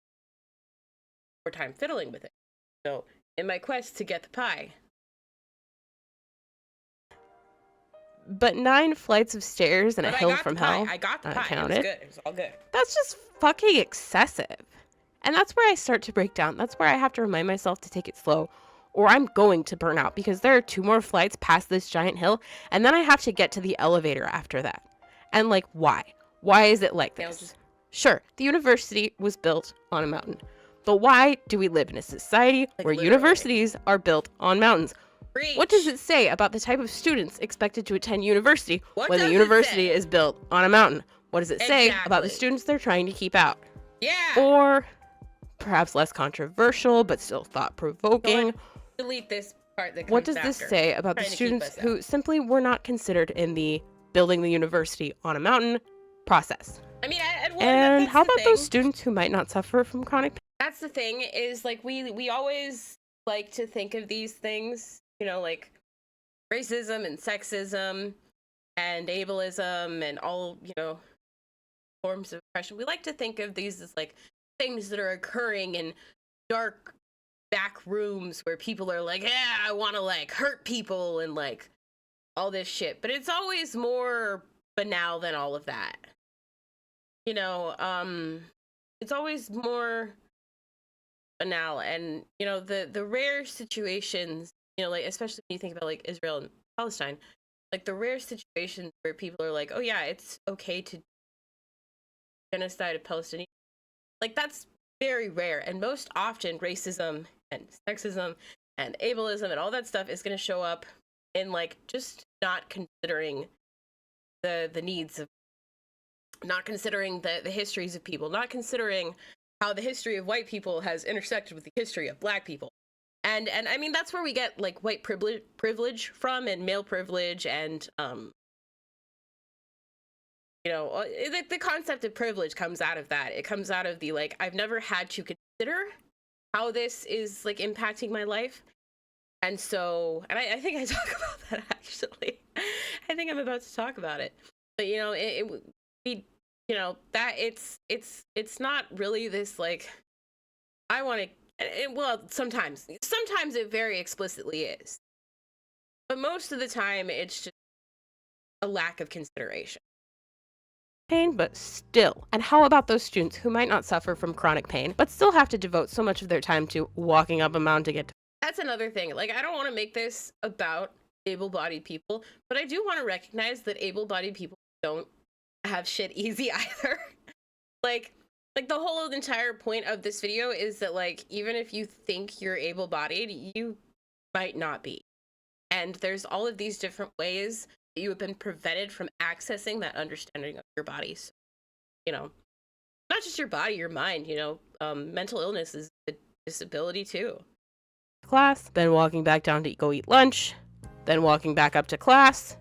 more time fiddling with it. So, in my quest to get the pie, But 9 flights of stairs and a but I hill got from the pie. hell, I got the I pie. count It was it. good. It was all good. That's just fucking excessive. And that's where I start to break down. That's where I have to remind myself to take it slow, or I'm going to burn out, because there are 2 more flights past this giant hill, and then I have to get to the elevator after that. And like, why? Why is it like Now this? just- Sure, the university was built on a mountain. But why do we live in a society where literally. universities are built on mountains? What does Preach. it say about the type of students expected to attend university What when the does it university say? is built on a mountain? What does it say about the Exactly. students they're trying to keep out? Yeah. Or perhaps less controversial but still thought-provoking, Delete this part that comes what does this after. say about the Trying to keep students us who simply were not considered in the building the university on a mountain process? I mean, And that's how the about those thing. students who might not suffer from chronic pain? That's the thing, is like we always like to think of these things, you know, like racism and sexism and ableism and all, you know, forms of oppression. We like to think of these as like things that are occurring in dark back rooms where people are like, yeah, I want to like hurt people and like all this shit. But it's always more banal than all of that. You know, it's always more banal, and you know, the rare situations, you know, like especially when you think about like Israel and Palestine, like the rare situations where people are like, oh yeah, it's okay to genocide of Palestinians, like that's very rare. And most often racism and sexism and ableism and all that stuff is going to show up in like just not considering the needs of, not considering the histories of people, not considering how the history of white people has intersected with the history of black people. And I mean, that's where we get like white privilege from, and male privilege, and the concept of privilege comes out of that. It comes out of the, like, I've never had to consider how this is like impacting my life. And so, and I think I talk about that actually. I think I'm about to talk about it. But it would be, that it's not really this like, I want to, well, sometimes it very explicitly is. But most of the time it's just a lack of consideration. Pain, but still. And how about those students who might not suffer from chronic pain, but still have to devote so much of their time to walking up a mountain to get to? That's another thing. Like, I don't want to make this about able-bodied people, but I do want to recognize that able-bodied people don't have shit easy either. like the whole entire point of this video is that, like, even if you think you're able-bodied, you might not be. And there's all of these different ways that you have been prevented from accessing that understanding of your body. So, not just your body, your mind, mental illness is a disability too. Class, then walking back down to go eat lunch, then walking back up to class,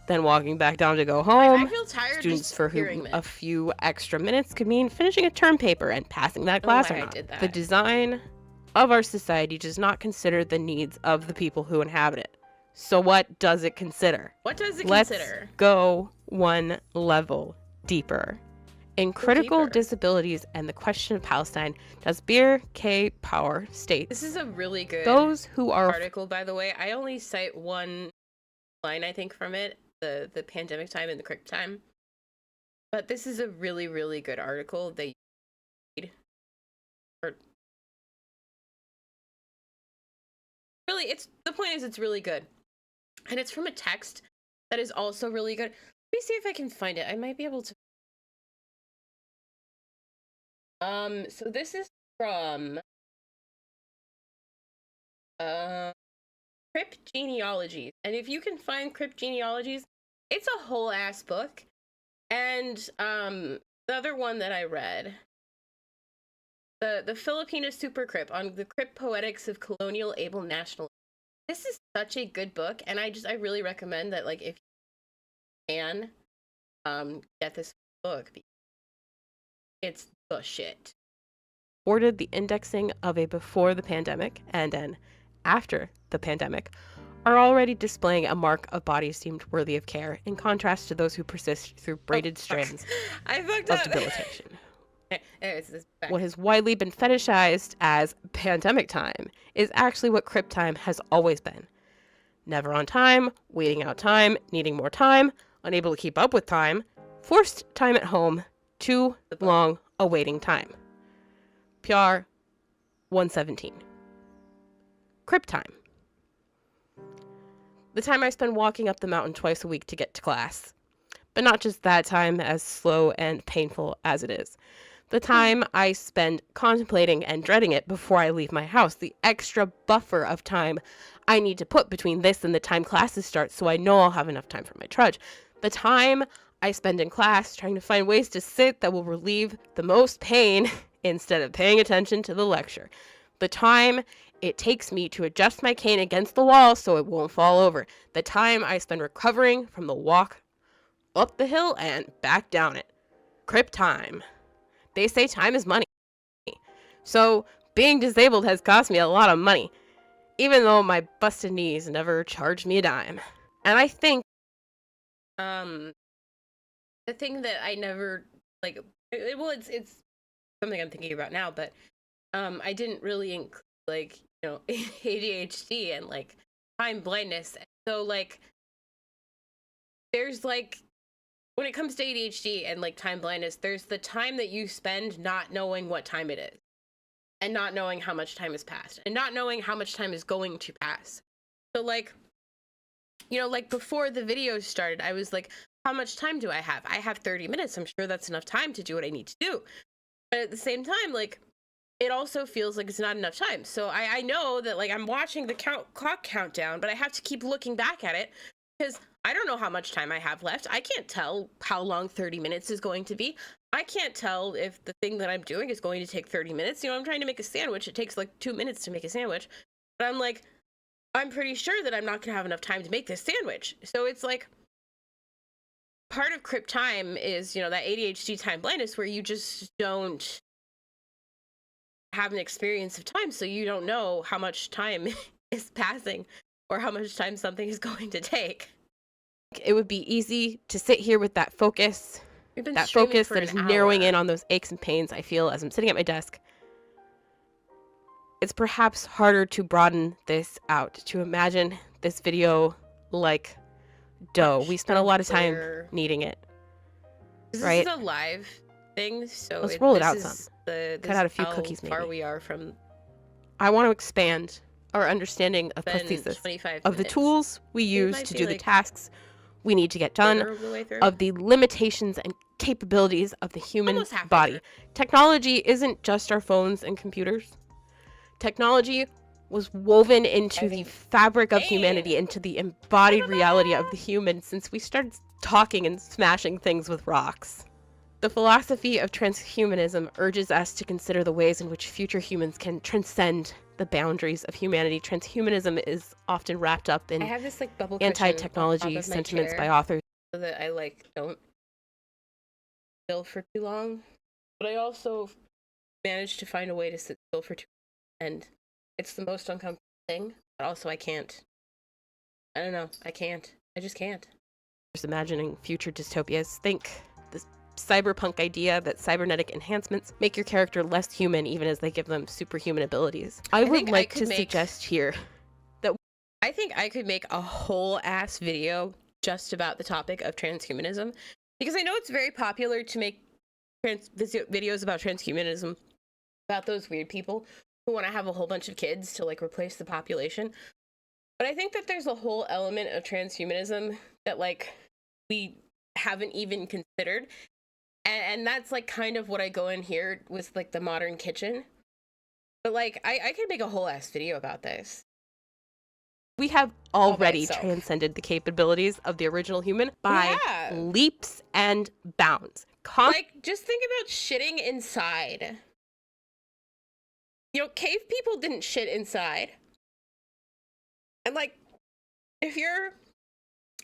then walking back down to go home. I feel tired Students just for hearing whom this. a few extra minutes could mean finishing a term paper and passing that class why or I not. did that. The design of our society does not consider the needs of the people who inhabit it. So what does it consider? What does it Let's consider? go one level deeper. In critical deeper. disabilities and the question of Palestine, does Beer K. Power state This is a really good those who are article, by the way. I only cite one line, I think, from it, the pandemic time and the crip time. But this is a really, really good article that you read. Really, the point is it's really good. And it's from a text that is also really good. Let me see if I can find it. I might be able to. So this is from Crip Genealogies. And if you can find Crip Genealogies, it's a whole ass book. And the other one that I read, the Filipina Super Crip on the Crip Poetics of Colonial Able Nationalism. This is such a good book, and I really recommend that, like, if you can get this book, it's the shit. ordered the indexing of a before the pandemic and an after the pandemic are already displaying a mark of bodies deemed worthy of care, in contrast to those who persist through braided strands I fucked of up. debilitation. Anyways, this is back. What has widely been fetishized as pandemic time is actually what crip time has always been. Never on time, waiting out time, needing more time, unable to keep up with time, forced time at home, too long awaiting time. PR 117. Crip time. The time I spend walking up the mountain twice a week to get to class. But not just that time, as slow and painful as it is. The time I spend contemplating and dreading it before I leave my house. The extra buffer of time I need to put between this and the time classes start so I know I'll have enough time for my trudge. The time I spend in class trying to find ways to sit that will relieve the most pain instead of paying attention to the lecture. The time it takes me to adjust my cane against the wall so it won't fall over. The time I spend recovering from the walk up the hill and back down it. Crip time. They say time is money. So being disabled has cost me a lot of money, even though my busted knees never charged me a dime. And I think The thing that I never like, it's something I'm thinking about now, but I didn't really include, like, ADHD and like time blindness. So like, there's like, when it comes to ADHD and like time blindness, there's the time that you spend not knowing what time it is, and not knowing how much time has passed, and not knowing how much time is going to pass. So like, like before the video started, I was like, how much time do I have? I have 30 minutes. I'm sure that's enough time to do what I need to do. But at the same time, like, it also feels like it's not enough time. So I know that, like, I'm watching the clock countdown, but I have to keep looking back at it because I don't know how much time I have left. I can't tell how long 30 minutes is going to be. I can't tell if the thing that I'm doing is going to take 30 minutes. You know, I'm trying to make a sandwich. It takes like 2 minutes to make a sandwich. But I'm like, I'm pretty sure that I'm not going to have enough time to make this sandwich. So it's like, part of crypt time is, you know, that ADHD time blindness where you just don't have an experience of time. So you don't know how much time is passing or how much time something is going to take. It would be easy to sit here with that focus, We've been that streaming focus for that an is narrowing hour. in on those aches and pains I feel as I'm sitting at my desk. It's perhaps harder to broaden this out, to imagine this video like dough. We spent a lot of time Clear. kneading it. This right? is a live thing, so Let's roll it this out is some. This Cut out a is few how cookies, far maybe. we are from I want to expand our understanding of been prosthesis, 25 of the minutes. tools we use might to be do the like tasks we need to get done, quarter of the way through. of the limitations and capabilities of the human Almost halfway body. through. Technology isn't just our phones and computers. Technology was woven into I the think- fabric of Dang. humanity, into the embodied reality of the human since we started talking and smashing things with rocks. The philosophy of transhumanism urges us to consider the ways in which future humans can transcend the boundaries of humanity. Transhumanism is often wrapped up I in have this like bubble cushion on top anti-technology of my sentiments chair by authors. so that I like don't still for too long. But I also managed to find a way to sit still for too long, and it's the most uncomfortable thing. But also I can't. I don't know. I can't. I just can't. Imagining future dystopias. Think this cyberpunk idea that cybernetic enhancements make your character less human even as they give them superhuman abilities. I would think I like could to make- suggest here. I think I could make a whole ass video just about the topic of transhumanism because I know it's very popular to make videos about transhumanism, about those weird people who want to have a whole bunch of kids to like replace the population. But I think that there's a whole element of transhumanism that like we haven't even considered. And that's like kind of what I go in here with like the modern kitchen. But like I could make a whole ass video about this. We have by already itself. transcended the capabilities of the original human by have. leaps and bounds. Like, just think about shitting inside. You know, cave people didn't shit inside. And, like, if you're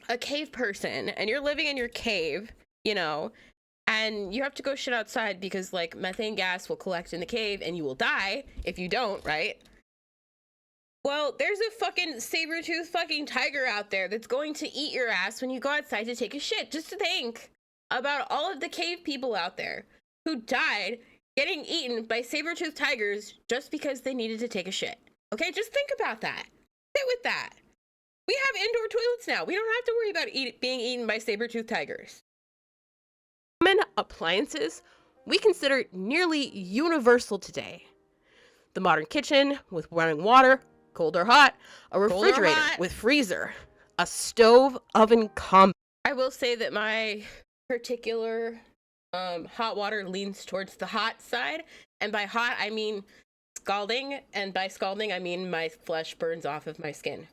a cave person and you're living in your cave, you know, and you have to go shit outside because, like, methane gas will collect in the cave and you will die if you don't, right? Well, there's a fucking saber-toothed fucking tiger out there that's going to eat your ass when you go outside to take a shit. Just to think about all of the cave people out there who died getting eaten by saber-toothed tigers just because they needed to take a shit. Okay, just think about that. Sit with that. We have indoor toilets now. We don't have to worry about being eaten by saber-toothed tigers. Common appliances we consider nearly universal today. The modern kitchen with running water, cold or hot, a or refrigerator hot. with freezer, a stove oven combo. I will say that my particular hot water leans towards the hot side. And by hot, I mean scalding. And by scalding, I mean my flesh burns off of my skin.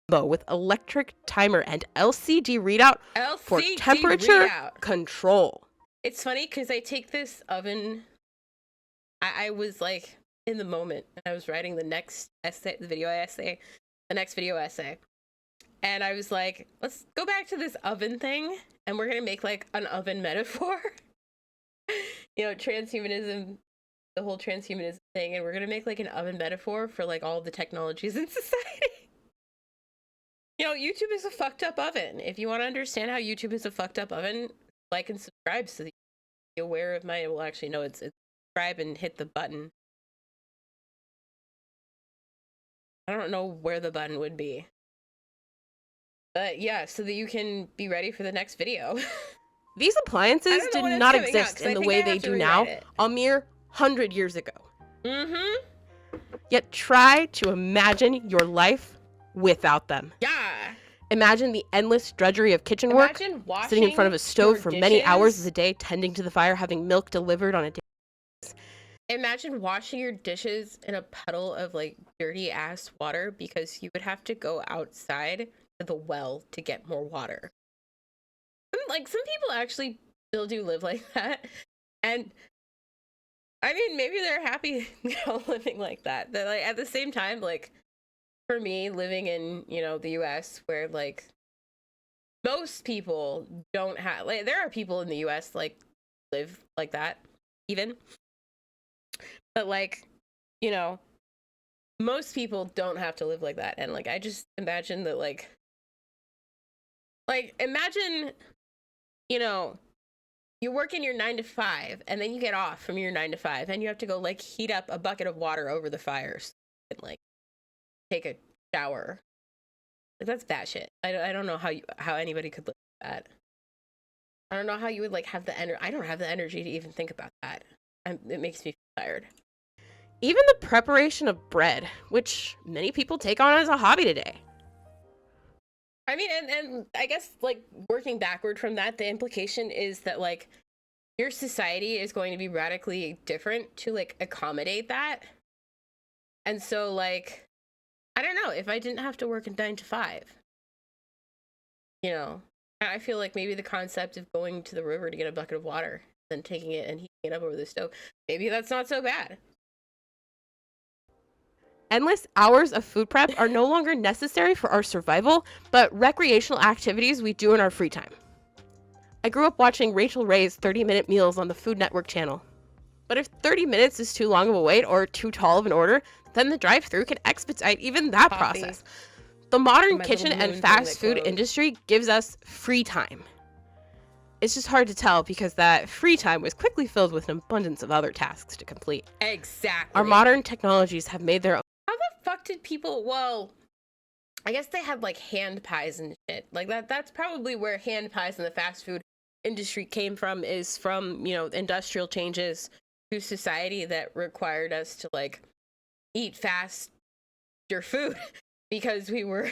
With electric timer and LCD readout for LCD temperature readout. control. It's funny because I take this oven. I was like in the moment. I was writing the next essay, the next video essay. And I was like, let's go back to this oven thing. And we're going to make like an oven metaphor. You know, transhumanism, the whole transhumanism thing. And we're going to make like an oven metaphor for like all the technologies in society. You know, YouTube is a fucked up oven. If you want to understand how YouTube is a fucked up oven, like and subscribe so that you're aware of my, well, actually, no, it's subscribe and hit the button. I don't know where the button would be. But yeah, so that you can be ready for the next video. These appliances I don't know did when it's not coming out, exist 'cause in I the think way I they have to do now rewrite it. a mere 100 years ago. Mm-hmm. Yet try to imagine your life without them. Yeah. Imagine the endless drudgery of kitchen work, Imagine washing sitting in front of a stove your for many hours dishes. of the day, tending to the fire, having milk delivered on a day. Imagine washing your dishes in a puddle of like dirty ass water because you would have to go outside to the well to get more water. Like, some people actually still do live like that. And I mean, maybe they're happy, living like that. That, like, at the same time, like, for me, living in, the US, where, like, most people don't have, like, there are people in the US, like, live like that, even. But, like, most people don't have to live like that. And, like, I just imagine that, like, imagine, you work in your 9 to 5, and then you get off from your 9 to 5, and you have to go, like, heat up a bucket of water over the fires and, like, take a shower. Like, that's batshit. I don't know how anybody could live like that. I don't know how you would, like, have the energy. I don't have the energy to even think about that. It makes me feel tired. Even the preparation of bread, which many people take on as a hobby today. I mean, and I guess, like, working backward from that, the implication is that, like, your society is going to be radically different to, like, accommodate that. And so, like, I don't know, if I didn't have to work in 9 to 5, I feel like maybe the concept of going to the river to get a bucket of water, then taking it and heating it up over the stove, maybe that's not so bad. Endless hours of food prep are no longer necessary for our survival, but recreational activities we do in our free time. I grew up watching Rachel Ray's 30-minute meals on the Food Network channel. But if 30 minutes is too long of a wait or too tall of an order, then the drive-thru can expedite even that Coffee. process. The modern My kitchen little and moon fast thing food that glows. industry gives us free time. It's just hard to tell because that free time was quickly filled with an abundance of other tasks to complete. Exactly. Our modern technologies have made their own. How the fuck did people, well, I guess they had, like, hand pies and shit. Like, that's probably where hand pies in the fast food industry came from, is from, industrial changes to society that required us to, like, eat faster food because we were,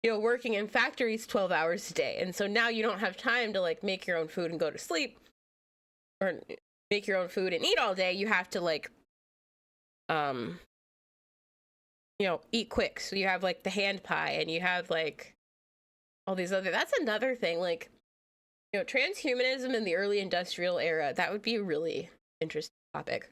working in factories 12 hours a day. And so now you don't have time to, like, make your own food and go to sleep, or make your own food and eat all day. You have to, like, eat quick. So you have, like, the hand pie, and you have, like, all these other, that's another thing, like, transhumanism in the early industrial era. That would be a really interesting topic.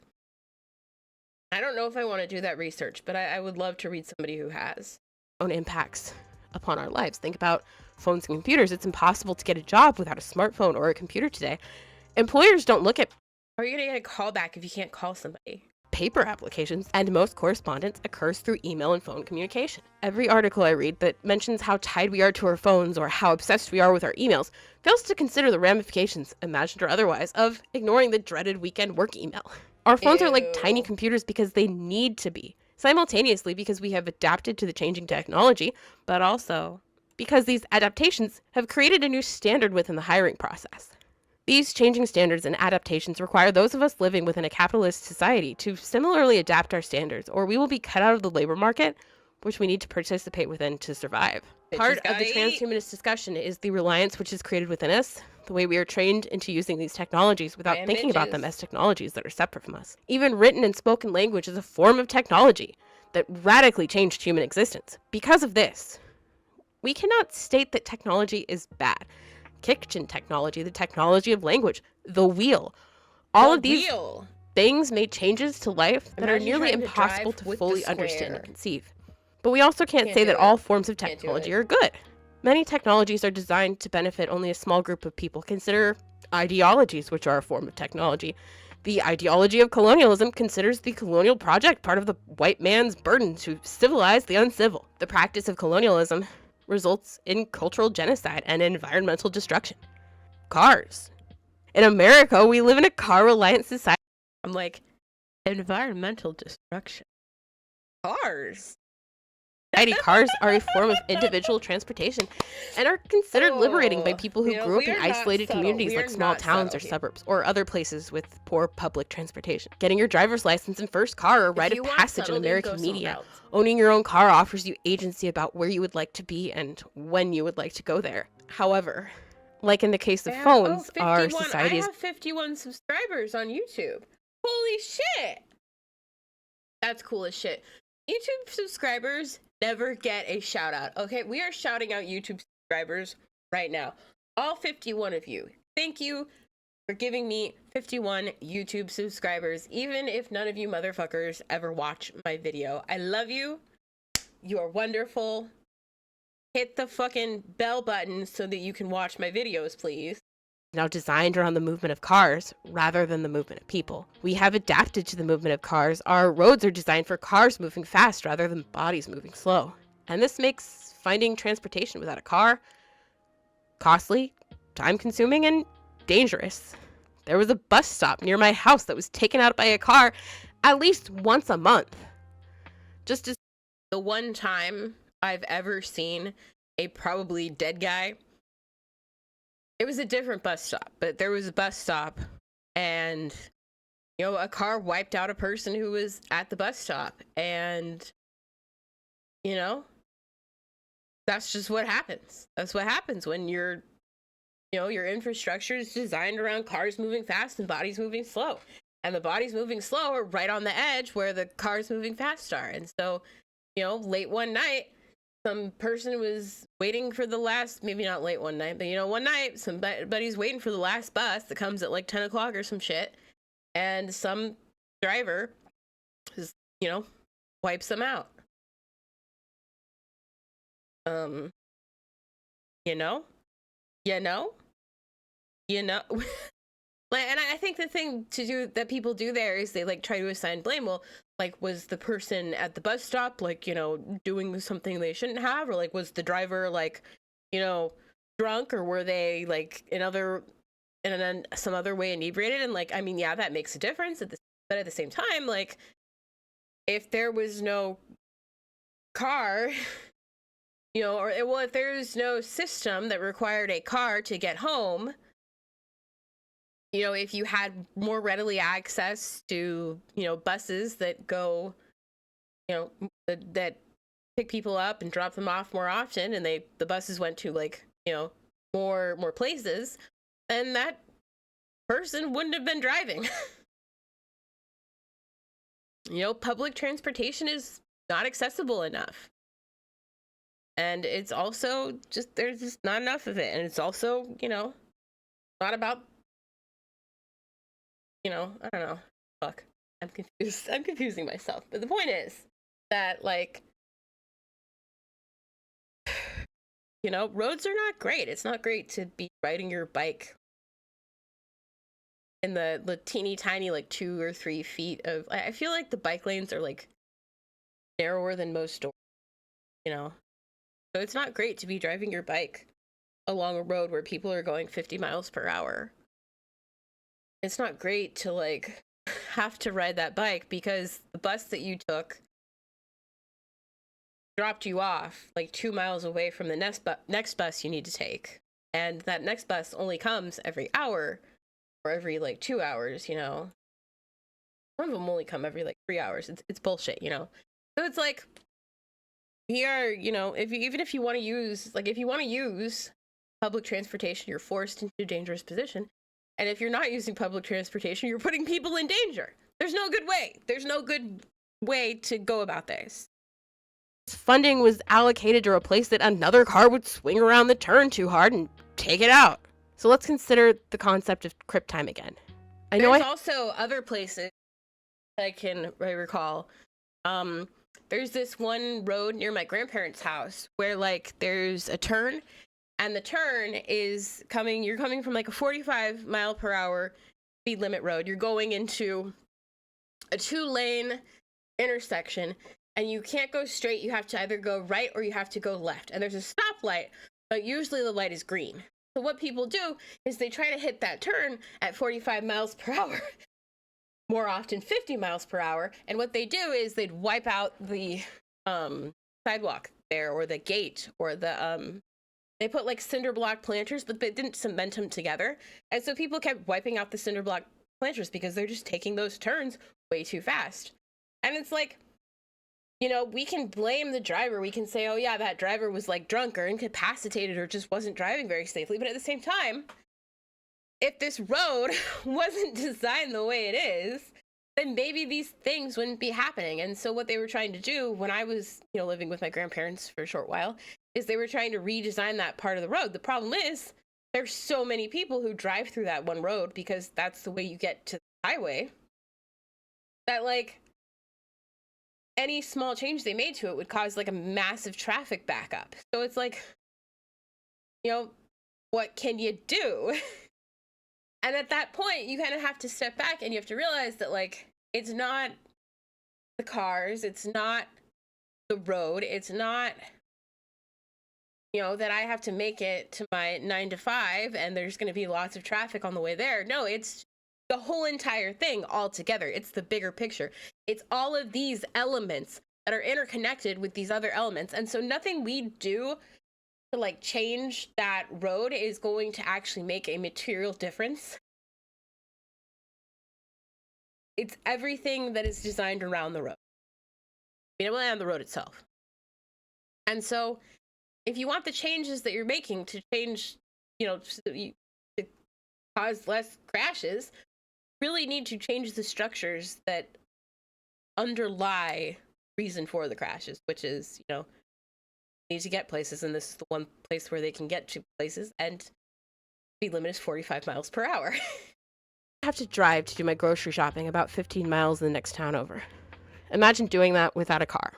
I don't know if I want to do that research, but I would love to read somebody who has. Own impacts upon our lives. Think about phones and computers. It's impossible to get a job without a smartphone or a computer today. Employers don't look at How are you going to get a call back if you can't call somebody? paper applications, and most correspondence occurs through email and phone communication. Every article I read that mentions how tied we are to our phones or how obsessed we are with our emails fails to consider the ramifications, imagined or otherwise, of ignoring the dreaded weekend work email. Our phones are like tiny Ew. computers because they need to be, simultaneously because we have adapted to the changing technology, but also because these adaptations have created a new standard within the hiring process. These changing standards and adaptations require those of us living within a capitalist society to similarly adapt our standards, or we will be cut out of the labor market, which we need to participate within to survive. Bitches Part of the gotta eat. transhumanist discussion is the reliance which is created within us, the way we are trained into using these technologies without Damn thinking about them bitches. as technologies that are separate from us. Even written and spoken language is a form of technology that radically changed human existence. Because of this, we cannot state that technology is bad. Kitchen technology, the technology of language, the wheel. All The of these wheel. things made changes to life that are Imagine nearly trying to impossible drive to with the fully understand square. and conceive. But we also can't Can't say do that it. all forms of Can't do technology it. are good. Many technologies are designed to benefit only a small group of people. Consider ideologies, which are a form of technology. The ideology of colonialism considers the colonial project part of the white man's burden to civilize the uncivil. The practice of colonialism results in cultural genocide and environmental destruction. Cars. In America, we live in a car-reliant society. I'm like, environmental destruction. Cars. Cars are a form of individual transportation and are considered liberating by people who grew up we in are not isolated subtle. communities We like are small not towns or subtle here. suburbs or other places with poor public transportation. Getting your driver's license and first car are a rite If you of want passage in subtlety, American go somewhere media. else. Owning your own car offers you agency about where you would like to be and when you would like to go there. However, like in the case of phones, our 51. society I is have 51 subscribers on YouTube. Holy shit. That's cool as shit. YouTube subscribers never get a shout out. Okay, we are shouting out YouTube subscribers right now. All 51 of you. Thank you for giving me 51 YouTube subscribers, even if none of you motherfuckers ever watch my video. I love you. You are wonderful. Hit the fucking bell button so that you can watch my videos, please. Now designed around the movement of cars rather than the movement of people. We have adapted to the movement of cars. Our roads are designed for cars moving fast rather than bodies moving slow. And this makes finding transportation without a car costly, time-consuming, and dangerous. There was a bus stop near my house that was taken out by a car at least once a month. Just as The one time I've ever seen a probably dead guy, it was a different bus stop, but there was a bus stop and, you know, a car wiped out a person who was at the bus stop. And, you know, that's just what happens. That's what happens when your infrastructure is designed around cars moving fast and bodies moving slow. And the bodies moving slow are right on the edge where the cars moving fast are. And so, you know, late one night, some person was waiting for the last, maybe not late one night, but, you know, one night, somebody's waiting for the last bus that comes at like 10 o'clock or some shit. And some driver, just, you know, wipes them out. You know? And I think the thing to do that people do there is they like try to assign blame. Well, like, was the person at the bus stop, like, you know, doing something they shouldn't have? Or like, was the driver like, you know, drunk, or were they like in some other way inebriated? And like, I mean, yeah, that makes a difference but at the same time, like, if there was no car, you know, or well, if there's no system that required a car to get home, you know, if you had more readily access to, you know, buses that go, you know, that pick people up and drop them off more often, and the buses went to like, you know, more places, then that person wouldn't have been driving. You know, public transportation is not accessible enough. And it's also just, there's just not enough of it. And it's also, you know, not about, you know, I don't know. Fuck. I'm confused. I'm confusing myself. But the point is that, like, you know, roads are not great. It's not great to be riding your bike in the teeny tiny, like, 2 or 3 feet of, I feel like the bike lanes are, like, narrower than most doors, you know? So it's not great to be driving your bike along a road where people are going 50 miles per hour. It's not great to, like, have to ride that bike because the bus that you took dropped you off like 2 miles away from the next bus you need to take. And that next bus only comes every hour or every like 2 hours, you know. Some of them only come every like 3 hours. It's bullshit, you know. So it's like, we are, you know, even if you want to use, like, if you want to use public transportation, you're forced into a dangerous position. And if you're not using public transportation, you're putting people in danger. There's no good way. There's no good way to go about this. funding was allocated to replace it, another car would swing around the turn too hard and take it out. So let's consider the concept of crip time again. There's also other places I recall. There's this one road near my grandparents' house where, like, there's a turn, and the turn is you're coming from like a 45 mile per hour speed limit road. You're going into a 2-lane intersection, and you can't go straight. You have to either go right or you have to go left. And there's a stoplight, but usually the light is green. So what people do is they try to hit that turn at 45 miles per hour. More often 50 miles per hour. And what they do is they'd wipe out the sidewalk there, or the gate, or the they put like cinder block planters, but they didn't cement them together. And so people kept wiping out the cinder block planters because they're just taking those turns way too fast. And it's like, you know, we can blame the driver. We can say, oh yeah, that driver was like drunk or incapacitated or just wasn't driving very safely. But at the same time, if this road wasn't designed the way it is, then maybe these things wouldn't be happening. And so what they were trying to do when I was, living with my grandparents for a short while, is they were trying to redesign that part of the road. The problem is there's so many people who drive through that one road because that's the way you get to the highway, that like any small change they made to it would cause like a massive traffic backup. So it's like, what can you do? And at that point, you kind of have to step back and you have to realize that, like, it's not the cars, it's not the road, it's not, that I have to make it to my 9 to 5 and there's going to be lots of traffic on the way there. No, it's the whole entire thing all together. It's the bigger picture. It's all of these elements that are interconnected with these other elements. And so nothing we do to like change that road is going to actually make a material difference. It's everything that is designed around the road, and the road itself. And so if you want the changes that you're making to change, to cause less crashes, you really need to change the structures that underlie reason for the crashes, which is, need to get places, and this is the one place where they can get to places, and speed limit is 45 miles per hour. I have to drive to do my grocery shopping about 15 miles in the next town over. Imagine doing that without a car.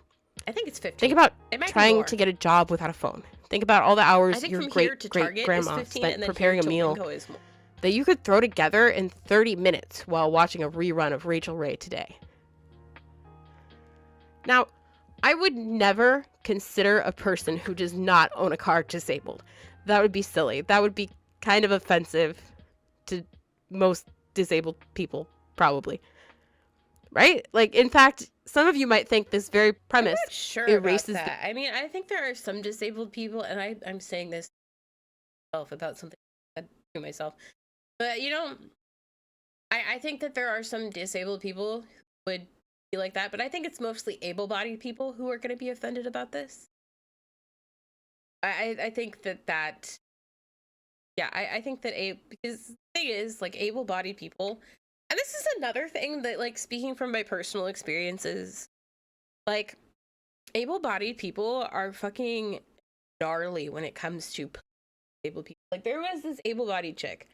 I think it's 15. Think about It might be trying more. to get a job without a phone. Think about all the hours I think your from here to great Target grandma is 15, spent and then preparing here a to meal Winco is more. that you could throw together in 30 minutes while watching a rerun of Rachel Ray Today. Now, I would never consider a person who does not own a car disabled. That would be silly. That would be kind of offensive to most disabled people, probably. Right? Like, in fact, some of you might think this very premise I'm not sure erases about that. I mean, I think there are some disabled people, and I'm saying this about something I said to myself. But, I think that there are some disabled people who would be like that, but I think it's mostly able-bodied people who are going to be offended about this. I think that I think that because the thing is, like, able-bodied people, and this is another thing that, like, speaking from my personal experiences, like, able-bodied people are fucking gnarly when it comes to able people. Like, there was this able-bodied chick,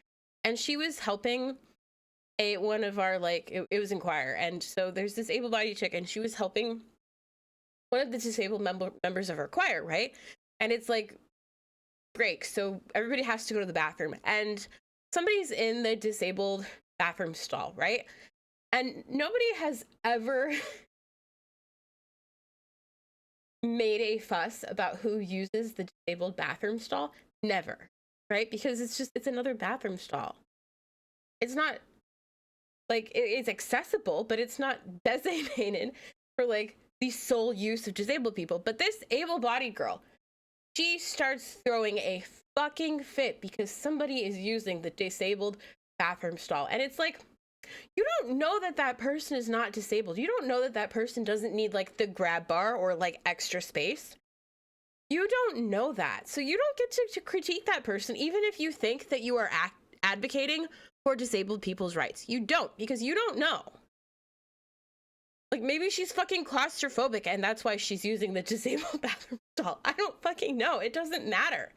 and she was helping one of our, like, it was in choir, and so there's this able-bodied chick, and she was helping one of the disabled members of her choir, right? And it's like break, so everybody has to go to the bathroom, and somebody's in the disabled bathroom stall, right? And nobody has ever made a fuss about who uses the disabled bathroom stall. Never, right? Because it's another bathroom stall. It's not like it's accessible, but it's not designated for like the sole use of disabled people. But this able-bodied girl, she starts throwing a fucking fit because somebody is using the disabled bathroom stall. And it's like, you don't know that person is not disabled. You don't know that person doesn't need like the grab bar or like extra space. You don't know that. So you don't get to critique that person, even if you think that you are advocating for disabled people's rights. You don't, because you don't know. Like, maybe she's fucking claustrophobic and that's why she's using the disabled bathroom stall. I don't fucking know. It doesn't matter.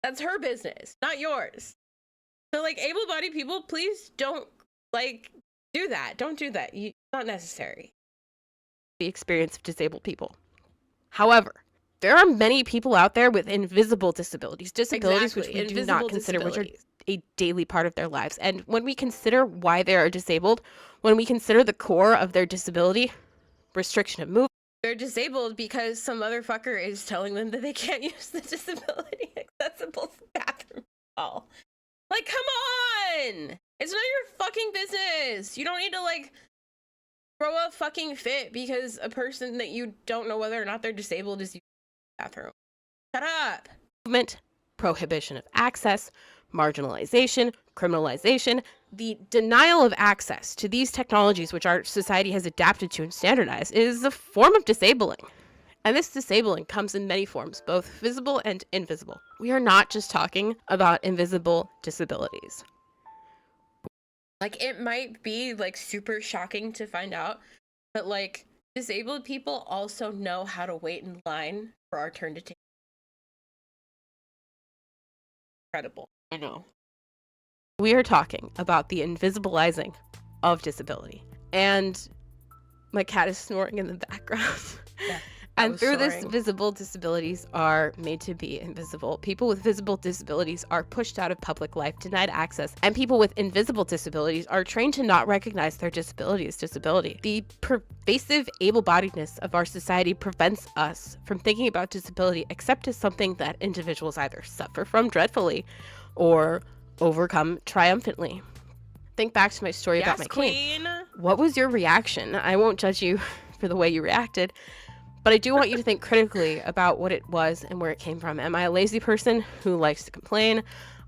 That's her business, not yours. So, like, able-bodied people, please don't, like, do that. Don't do that. It's not necessary. the experience of disabled people. However, there are many people out there with invisible disabilities, disabilities which we do not consider, which are a daily part of their lives. And when we consider why they are disabled, when we consider the core of their disability, restriction of movement, They're disabled because some motherfucker is telling them that they can't use the disability accessible bathroom stall. Like, come on! It's not your fucking business. You don't need to, like, throw a fucking fit because a person that you don't know whether or not they're disabled is using the bathroom. Shut up! prohibition of access, marginalization, criminalization, the denial of access to these technologies which our society has adapted to and standardized is a form of disabling. And this disabling comes in many forms, both visible and invisible. We are not just talking about invisible disabilities. Like, it might be like super shocking to find out, but like disabled people also know how to wait in line for our turn to take. Incredible. I know. We are talking about the invisibilizing of disability. And my cat is snoring in the background. Yeah, and was through this, snoring. visible disabilities are made to be invisible. People with visible disabilities are pushed out of public life, denied access, and people with invisible disabilities are trained to not recognize their disability as disability. The pervasive able-bodiedness of our society prevents us from thinking about disability except as something that individuals either suffer from dreadfully or overcome triumphantly. Think back to my story about my cane. queen. What was your reaction? I won't judge you for the way you reacted, but I do want you to think critically about what it was and where it came from. Am I a lazy person who likes to complain?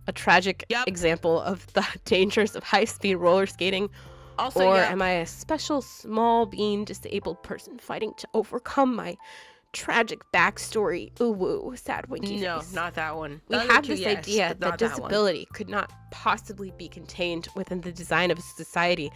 A tragic example of the dangers of high-speed roller skating? Also, Or am I a special small being disabled person fighting to overcome my tragic backstory? Ooh woo, sad winky no, face. not that one. We The other have two, this yes, idea but that not that one. disability could not possibly be contained within the design of a society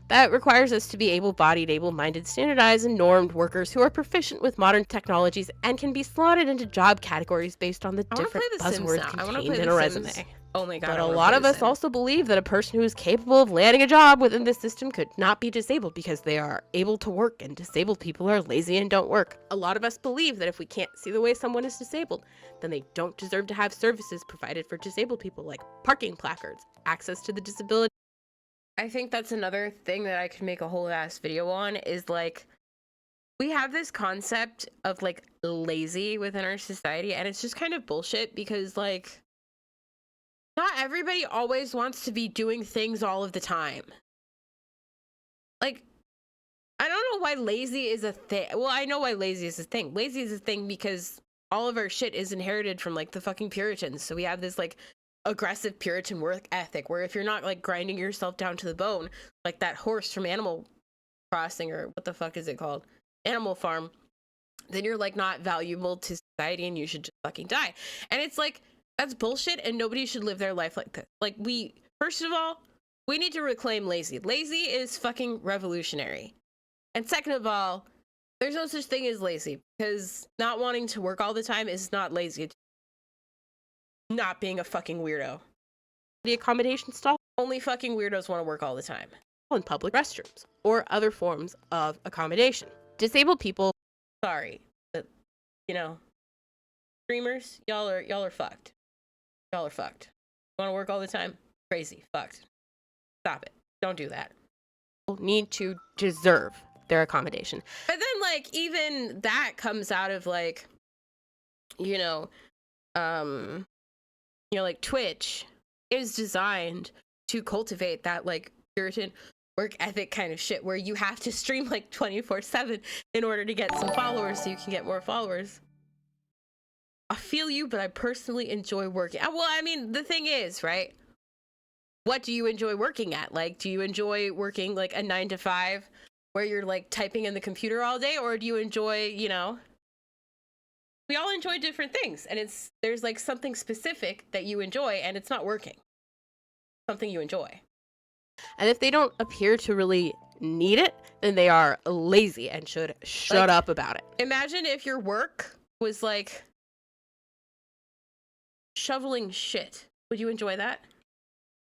that requires us to be able-bodied, able-minded, standardized, and normed workers who are proficient with modern technologies and can be slotted into job categories based on the I wanna different play The Sims buzzwords now. I wanna contained play in The a Sims. resume. Oh my god. But I a wanna lot play of The us Sims. also believe that a person who is capable of landing a job within this system could not be disabled because they are able to work, and disabled people are lazy and don't work. A lot of us believe that if we can't see the way someone is disabled, then they don't deserve to have services provided for disabled people like parking placards, access to the disability. I think that's another thing that I could make a whole ass video on is like we have this concept of like lazy within our society, and it's just kind of bullshit because like not everybody always wants to be doing things all of the time. Like, I don't know why lazy is a thing. Well, I know why lazy is a thing. Lazy is a thing because all of our shit is inherited from like the fucking Puritans. So we have this like aggressive Puritan work ethic where if you're not like grinding yourself down to the bone, like that horse from Animal Crossing, or what the fuck is it called? Animal Farm, then you're like not valuable to society and you should just fucking die. And it's like, that's bullshit, and nobody should live their life like this. Like, first of all, we need to reclaim lazy. Lazy is fucking revolutionary. And second of all, there's no such thing as lazy, because not wanting to work all the time is not lazy. It's not being a fucking weirdo. The accommodation stall Only fucking weirdos want to work all the time. in public restrooms or other forms of accommodation. Disabled people Sorry, but you know, streamers, y'all are fucked. Y'all are fucked. Want to work all the time? Crazy, fucked. Stop it. Don't do that. need to deserve their accommodation. But then, like, even that comes out of like, like Twitch is designed to cultivate that like Puritan work ethic kind of shit where you have to stream like 24/7 in order to get some followers so you can get more followers. I feel you, but I personally enjoy working. Well, I mean, the thing is, right? What do you enjoy working at? Like, do you enjoy working like a 9 to 5 where you're like typing in the computer all day, or do you enjoy, we all enjoy different things, and there's like something specific that you enjoy and it's not working. Something you enjoy. And if they don't appear to really need it, then they are lazy and should shut up about it. Imagine if your work was like shoveling shit. Would you enjoy that?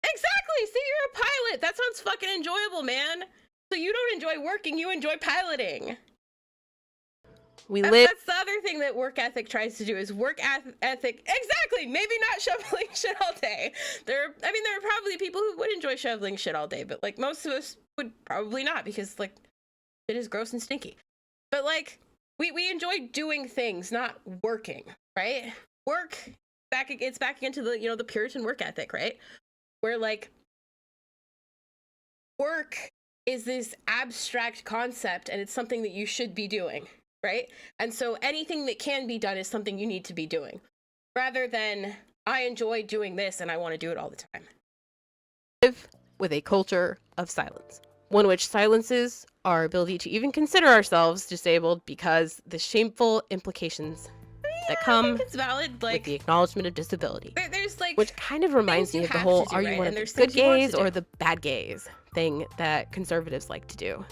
Exactly. See, you're a pilot. That sounds fucking enjoyable, man. So you don't enjoy working, you enjoy piloting. That's the other thing that work ethic tries to do is work ethic. Exactly. Maybe not shoveling shit all day. There are probably people who would enjoy shoveling shit all day, but like most of us would probably not, because like it is gross and stinky. But like we enjoy doing things, not working, right? It's back into the the Puritan work ethic, right? Where like work is this abstract concept and it's something that you should be doing. Right? And so anything that can be done is something you need to be doing, rather than I enjoy doing this and I want to do it all the time. Live with a culture of silence, one which silences our ability to even consider ourselves disabled because the shameful implications that come it's valid. with Like, the acknowledgement of disability. there's like, Which kind of reminds things me you of the have to whole do, are you right? one of And the there's good things you want gays to or do. the bad gays thing that conservatives like to do.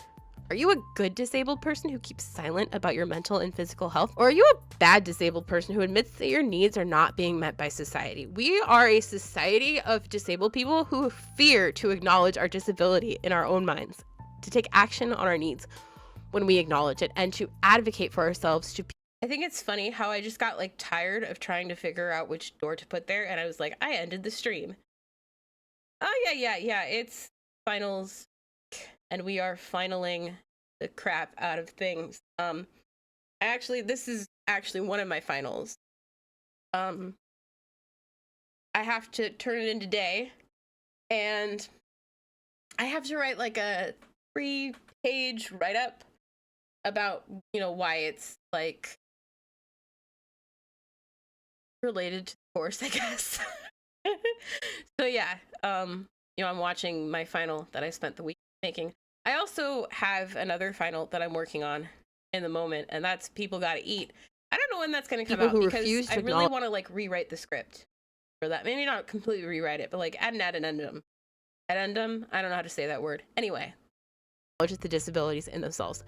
Are you a good disabled person who keeps silent about your mental and physical health? Or are you a bad disabled person who admits that your needs are not being met by society? We are a society of disabled people who fear to acknowledge our disability in our own minds, to take action on our needs when we acknowledge it, and to advocate for ourselves to I think it's funny how I just got like tired of trying to figure out which door to put there, and I was like, I ended the stream. Oh yeah. It's finals, and we are finaling the crap out of things. This is actually one of my finals. I have to turn it in today, and I have to write like a 3-page write-up about, why it's like related to the course, I guess. So yeah, I'm watching my final that I spent the week making. I also have another final that I'm working on in the moment, and that's People Gotta Eat. I don't know when that's going to come People out who because refuse to I really acknowledge- want to like rewrite the script for that. Maybe not completely rewrite it, but like add an addendum. Addendum? I don't know how to say that word. Anyway. acknowledge the disabilities in themselves,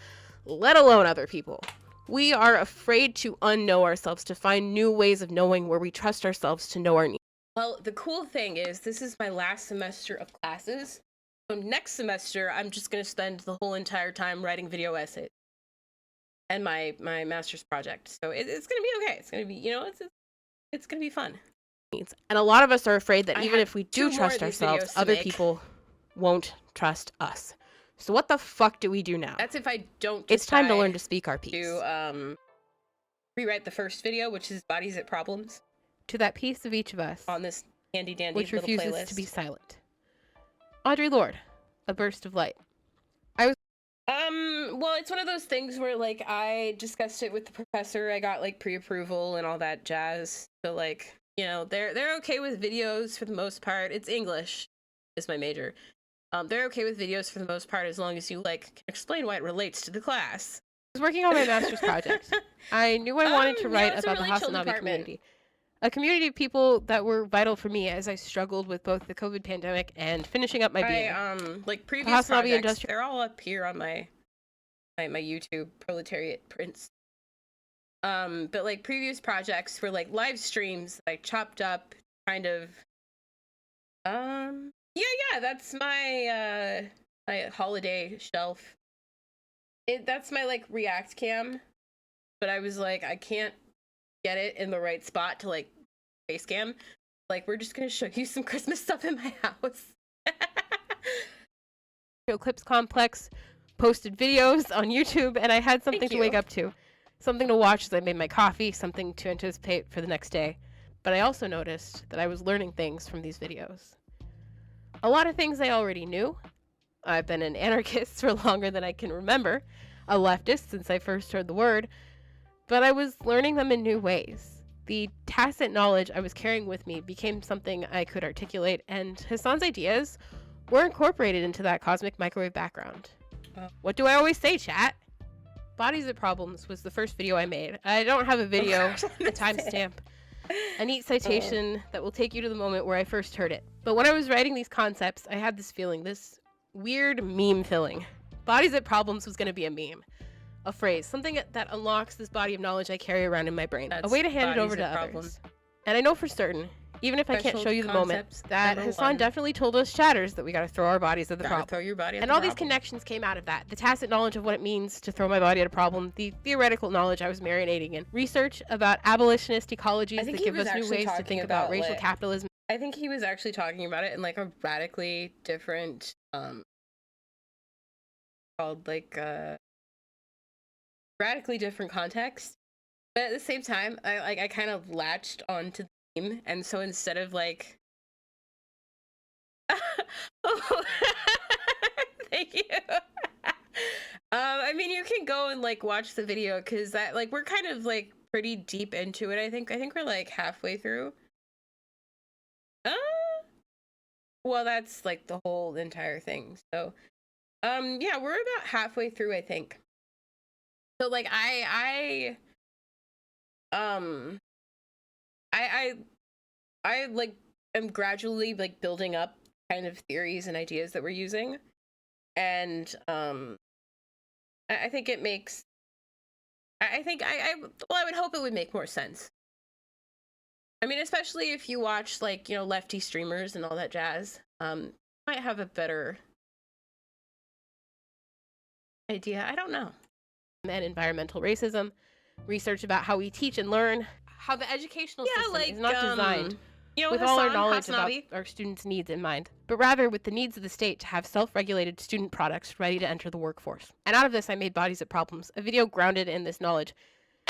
let alone other people. We are afraid to unknow ourselves, to find new ways of knowing where we trust ourselves to know our needs. Well, the cool thing is this is my last semester of classes. So next semester, I'm just going to spend the whole entire time writing video essays and my master's project. So it's going to be okay. It's going to be, it's going to be fun. And a lot of us are afraid that I even have if we 2 do more of trust these ourselves, videos to other make. people won't trust us. So what the fuck do we do now? That's if I don't It's time to decide learn to speak our piece. to rewrite the first video, which is Bodies at Problems, To that piece of each of us, on this handy dandy which little refuses playlist. to be silent. Audre Lorde, A Burst of Light. Well, it's one of those things where like I discussed it with the professor. I got like pre-approval and all that jazz. So like, they're okay with videos for the most part. It's English is my major. They're okay with videos for the most part as long as you like can explain why it relates to the class. I was working on my master's project. I knew I wanted to write it's a about really the chill Hasanabi department. community. A community of people that were vital for me as I struggled with both the COVID pandemic and finishing up my BA. Like previous Hasanabi projects, they're all up here on my YouTube Proletariat Prince. But like previous projects were like live streams that I chopped up kind of. Yeah, that's my my holiday shelf. That's my like React cam, but I was like, I can't get it in the right spot to like face cam. Like, we're just gonna show you some Christmas stuff in my house. Clips Complex posted videos on YouTube, and I had something Thank to wake you. up to. Something to watch as I made my coffee, something to anticipate for the next day. But I also noticed that I was learning things from these videos. A lot of things I already knew. I've been an anarchist for longer than I can remember, a leftist since I first heard the word, but I was learning them in new ways. The tacit knowledge I was carrying with me became something I could articulate, and Hassan's ideas were incorporated into that cosmic microwave background. Oh. What do I always say, chat? Bodies at Problems was the first video I made. I don't have a video, a timestamp, a neat citation that will take you to the moment where I first heard it. But when I was writing these concepts, I had this feeling, this weird meme feeling. Bodies at Problems was going to be a meme. A phrase, something that unlocks this body of knowledge I carry around in my brain. A That's way to hand it Bodies over to at others. Problems. And I know for certain, even if I can't Special show you the moment, concepts, that number Hassan one. definitely told us chatters that we got to throw our bodies at the Gotta problem. throw your body at And the all these problem. connections came out of that. The tacit knowledge of what it means to throw my body at a problem, the theoretical knowledge I was marinating in, research about abolitionist ecologies I think that he give was us new actually ways to talking think about about, racial like- capitalism. I think he was actually talking about it in like a radically different called like radically different context. But at the same time, I kind of latched onto the theme, and so instead of like thank you. I mean, you can go and like watch the video because that like we're kind of like pretty deep into it. I think we're like halfway through. Well, that's like the whole entire thing. So, yeah, we're about halfway through, I think. So like I I like am gradually like building up kind of theories and ideas that we're using, and I think it makes. I think well, I would hope it would make more sense. I mean, especially if you watch like, you know, lefty streamers and all that jazz, might have a better idea. I don't know. And environmental racism, research about how we teach and learn, how the educational system is not designed you know, with all our Hassan knowledge about Hasnavi. our students' needs in mind, but rather with the needs of the state to have self-regulated student products ready to enter the workforce. And out of this, I made Bodies of Problems, a video grounded in this knowledge,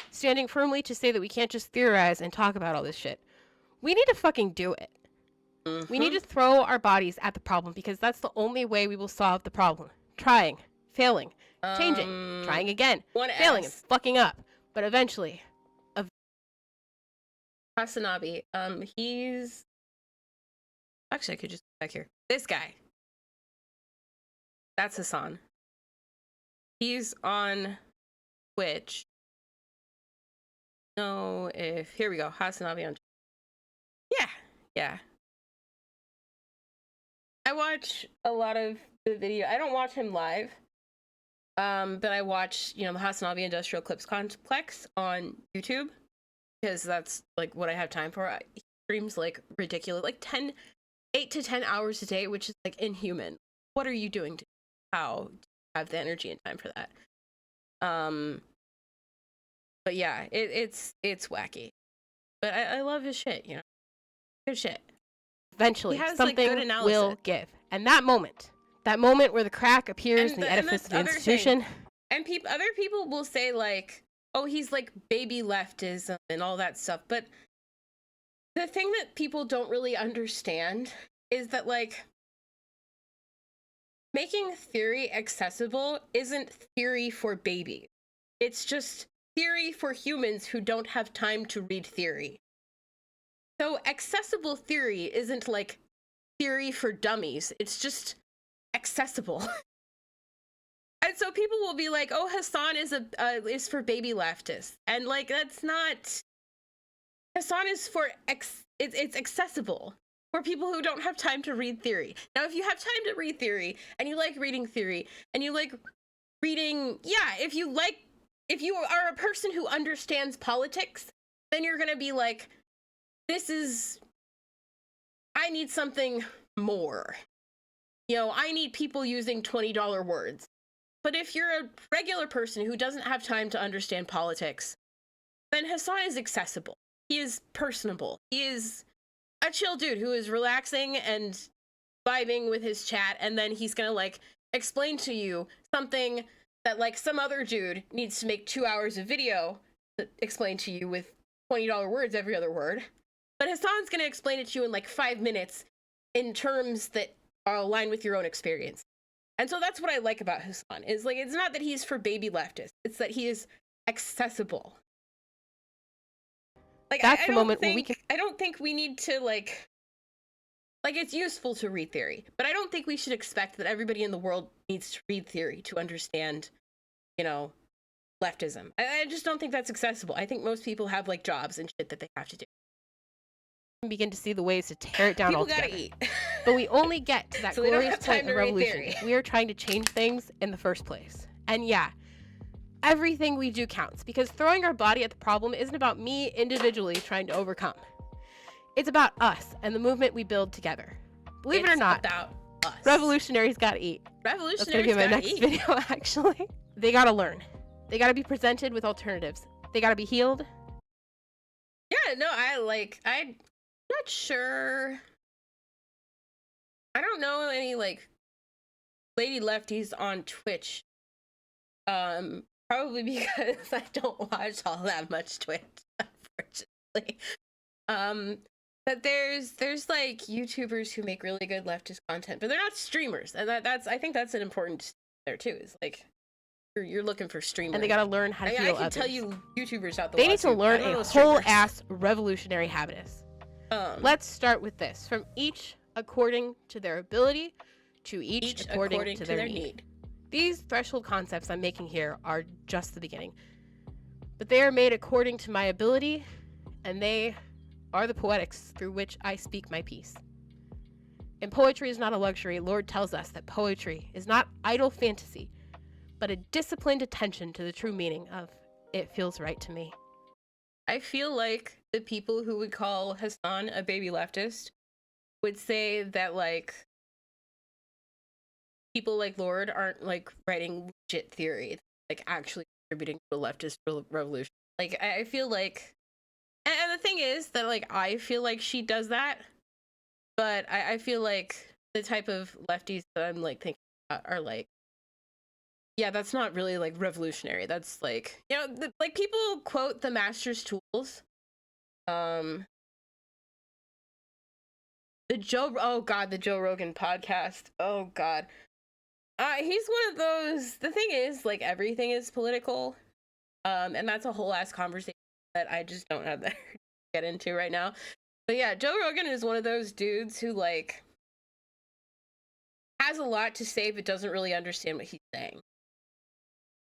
standing firmly to say that we can't just theorize and talk about all this shit. We need to fucking do it. We need to throw our bodies at the problem because that's the only way we will solve the problem. Trying, failing, changing, trying again, One failing and S. fucking up. But eventually, Hasanabi. He's actually I could just go back here. This guy. That's Hassan. He's on Twitch. No, if here we go. Hasanabi on. Yeah. I watch a lot of the video. I don't watch him live. But I watch, you know, the Hasanabi Industrial Clips Complex on YouTube because that's like what I have time for. He streams like ridiculous, like 8 to 10 hours a day, which is like inhuman. What are you doing to how to have the energy and time for that? But yeah, it's wacky. But I love his shit, you know. Good shit. eventually He has, like, something good analysis. will give. And that moment where the crack appears in the edifice of the other thing. institution, And other people will say like, oh, he's like baby leftism and all that stuff. But the thing that people don't really understand is that like making theory accessible isn't theory for babies. It's just theory for humans who don't have time to read theory. So accessible theory isn't like theory for dummies. It's just accessible. And so people will be like, "Oh, Hassan is for baby leftists," and like that's not. Hassan is for it's accessible for people who don't have time to read theory. Now, if you have time to read theory and you like reading theory and you like reading, if you are a person who understands politics, then you're gonna be like, I need something more. You know, I need people using $20 words. But if you're a regular person who doesn't have time to understand politics, then Hassan is accessible. He is personable. He is a chill dude who is relaxing and vibing with his chat, and then he's gonna like explain to you something that like some other dude needs to make 2 hours of video to explain to you with $20 words every other word. But Hassan's gonna explain it to you in like 5 minutes in terms that are aligned with your own experience. And so that's what I like about Hassan, is like, it's not that he's for baby leftists, it's that he is accessible. Like, That's I the don't moment where we think, I don't think we need to like it's useful to read theory, but I don't think we should expect that everybody in the world needs to read theory to understand, you know, leftism. I just don't think that's accessible. I think most people have like jobs and shit that they have to do. begin to see the ways to tear it down People altogether. gotta eat. But we only get to that So they don't glorious have time point to of read revolution theory. if we are trying to change things in the first place. And yeah, everything we do counts, because throwing our body at the problem isn't about me individually trying to overcome. It's about us and the movement we build together. Believe it or It's not, about us. revolutionaries gotta eat. That's gonna Revolutionaries be my gotta next eat. video, actually. They gotta learn. They gotta be presented with alternatives. They gotta be healed. Yeah, no, I'm not sure. I don't know any like lady lefties on Twitch. Probably because I don't watch all that much Twitch, unfortunately. But there's like YouTubers who make really good leftist content, but they're not streamers, and I think that's an important there too. Is like you're looking for streamers, And they gotta learn how to I heal can others. tell you YouTubers out there. They need to learn a whole ass revolutionary habitus. Let's start with this. From each according to their ability, to each according to their need. These threshold concepts I'm making here are just the beginning. but they are made according to my ability, and they are the poetics through which I speak my piece. And poetry is not a luxury. Lorde tells us that poetry is not idle fantasy, but a disciplined attention to the true meaning of "it feels right to me." I feel like the people who would call Hassan a baby leftist would say that, like, people like Lorde aren't, like, writing legit theory, like, actually contributing to a leftist revolution. Like, I feel like... And the thing is that, like, I feel like she does that, but I feel like the type of lefties that I'm, like, thinking about are, like, yeah, that's not really, like, revolutionary. That's, like, you know, like, people quote the master's tools. The Joe Rogan podcast. Oh, God. He's one of those... The thing is, like, everything is political. And that's a whole ass conversation that I just don't have that to get into right now. But yeah, Joe Rogan is one of those dudes who, like, has a lot to say but doesn't really understand what he's saying.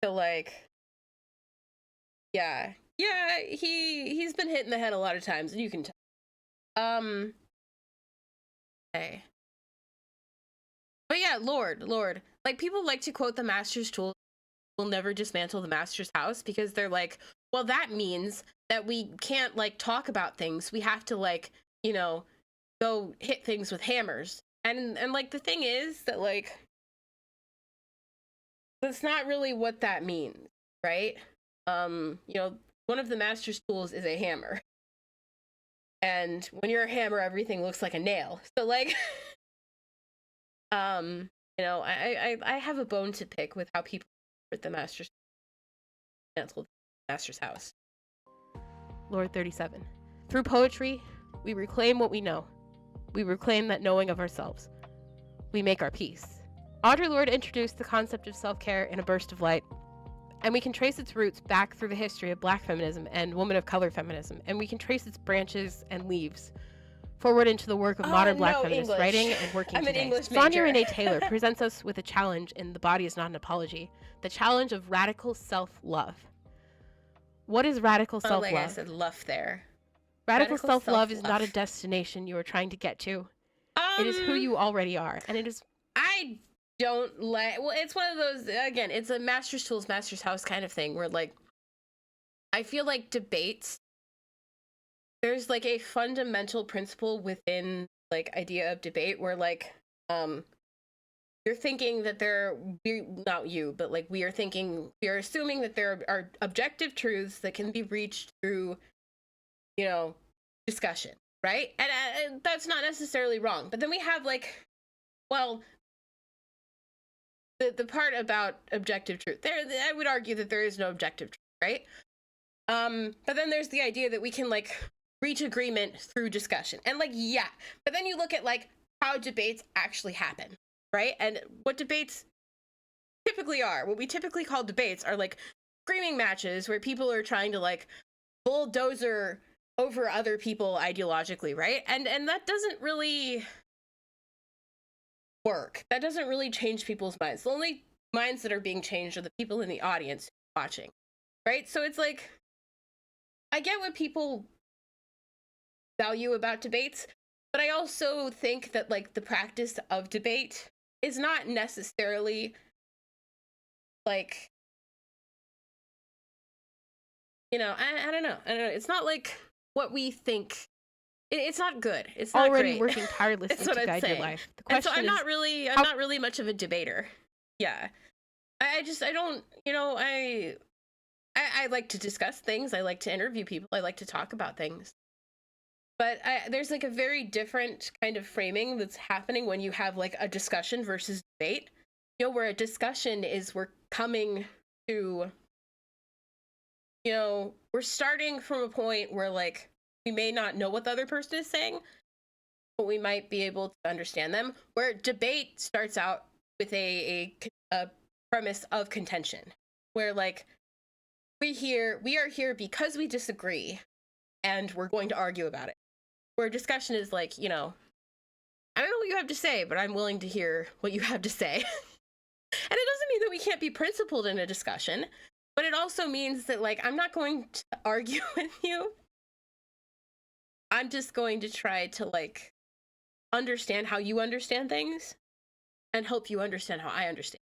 So, like, yeah, he's been hit in the head a lot of times, and you can tell. Okay. But yeah, Lorde. Like, people like to quote the master's tool will never dismantle the master's house, because they're like, well, that means that we can't, like, talk about things. We have to, like, you know, go hit things with hammers. And like, the thing is that, like, that's not really what that means, right? You know, one of the master's tools is a hammer. And when you're a hammer, everything looks like a nail. So, like, you know, I have a bone to pick with how people with the master's house. Lorde 37. Through poetry, we reclaim what we know. We reclaim that knowing of ourselves. We make our peace. Audre Lorde introduced the concept of self-care in a burst of light, and we can trace its roots back through the history of Black feminism and woman of color feminism, and we can trace its branches and leaves forward into the work of modern Black feminists English. writing and working I'm today. an English Sonia major. Renee Taylor presents us with a challenge in The Body Is Not an Apology, the challenge of radical self-love. What is radical self-love? Like I said, love there. Radical Radical self-love is not a self-love. destination you are trying to get to. It is who you already are, and it is... I don't like... Well, it's one of those... Again, it's a master's tools, master's house kind of thing, where, like, I feel like debates... There's, like, a fundamental principle within, like, idea of debate where, like, you're thinking that not you, but, like, we are assuming that there are objective truths that can be reached through, you know, discussion, right? And that's not necessarily wrong. But then we have, like, well, the part about objective truth. I would argue that there is no objective truth, right? But then there's the idea that we can, like, reach agreement through discussion. And, like, yeah. But then you look at, like, how debates actually happen, right? And what debates typically are, what we typically call debates, are, like, screaming matches where people are trying to, like, bulldozer over other people ideologically, right? And that doesn't really work. That doesn't really change people's minds. The only minds that are being changed are the people in the audience watching, right? So it's like, I get what people value about debates, but I also think that, like, the practice of debate is not necessarily, like, you know, I don't know. It's not like what we think. It's not good. It's not already great. working tirelessly That's what to I'm guide your saying. life. The And so question I'm is, not really much of a debater. Yeah. I don't, you know, I like to discuss things. I like to interview people. I like to talk about things. But there's, like, a very different kind of framing that's happening when you have, like, a discussion versus debate. You know, where a discussion is we're coming to, you know, we're starting from a point where, like, we may not know what the other person is saying, but we might be able to understand them. Where debate starts out with a premise of contention, where, like, we are here because we disagree, and we're going to argue about it. Where discussion is like, you know, I don't know what you have to say, but I'm willing to hear what you have to say. And it doesn't mean that we can't be principled in a discussion. But it also means that, like, I'm not going to argue with you. I'm just going to try to, like, understand how you understand things and help you understand how I understand.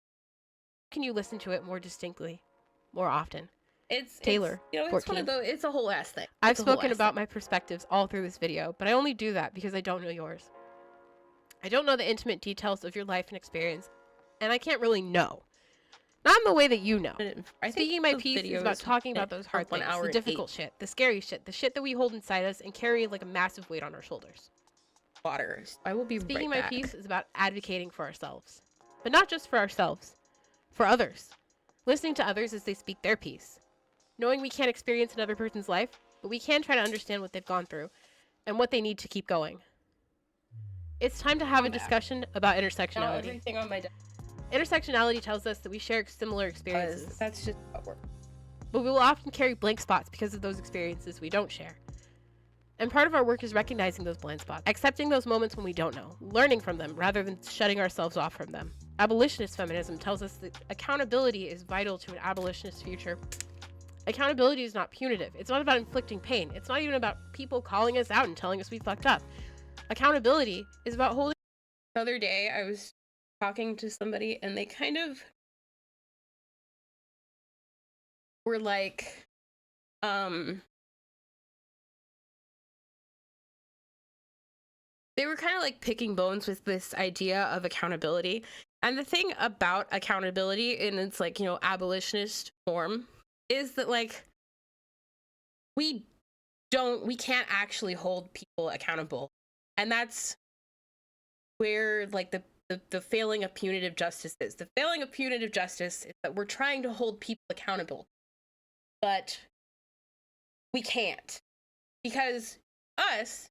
Can you listen to it more distinctly, more often? It's Taylor, you know, it's one of 14. those. It's a whole ass thing. I've It's a whole spoken ass about thing. my perspectives all through this video, but I only do that because I don't know yours. I don't know the intimate details of your life and experience, and I can't really know. Not in the way that you know. I think Speaking my the piece video is about is talking about those hard 1 things, hour the and difficult shit, the scary shit, the shit that we hold inside us and carry like a massive weight on our shoulders. waters. I will be Speaking right my back. piece is about advocating for ourselves, but not just for ourselves, for others. Listening to others as they speak their piece. Knowing we can't experience another person's life, but we can try to understand what they've gone through and what they need to keep going. It's time to have a discussion about Now intersectionality. everything on my desk. Intersectionality tells us that we share similar experiences, That's just how it works. but we will often carry blank spots because of those experiences we don't share. And part of our work is recognizing those blind spots, accepting those moments when we don't know, learning from them rather than shutting ourselves off from them. Abolitionist feminism tells us that accountability is vital to an abolitionist future. Accountability is not punitive. It's not about inflicting pain. It's not even about people calling us out and telling us we fucked up. Accountability is about holding. The other day, I was talking to somebody, and they kind of were like, they were kind of like picking bones with this idea of accountability. And the thing about accountability in its, like, you know, abolitionist form is that, like, we can't actually hold people accountable. And that's where, like, the failing of punitive justice is. The failing of punitive justice is that we're trying to hold people accountable, but we can't. Because us,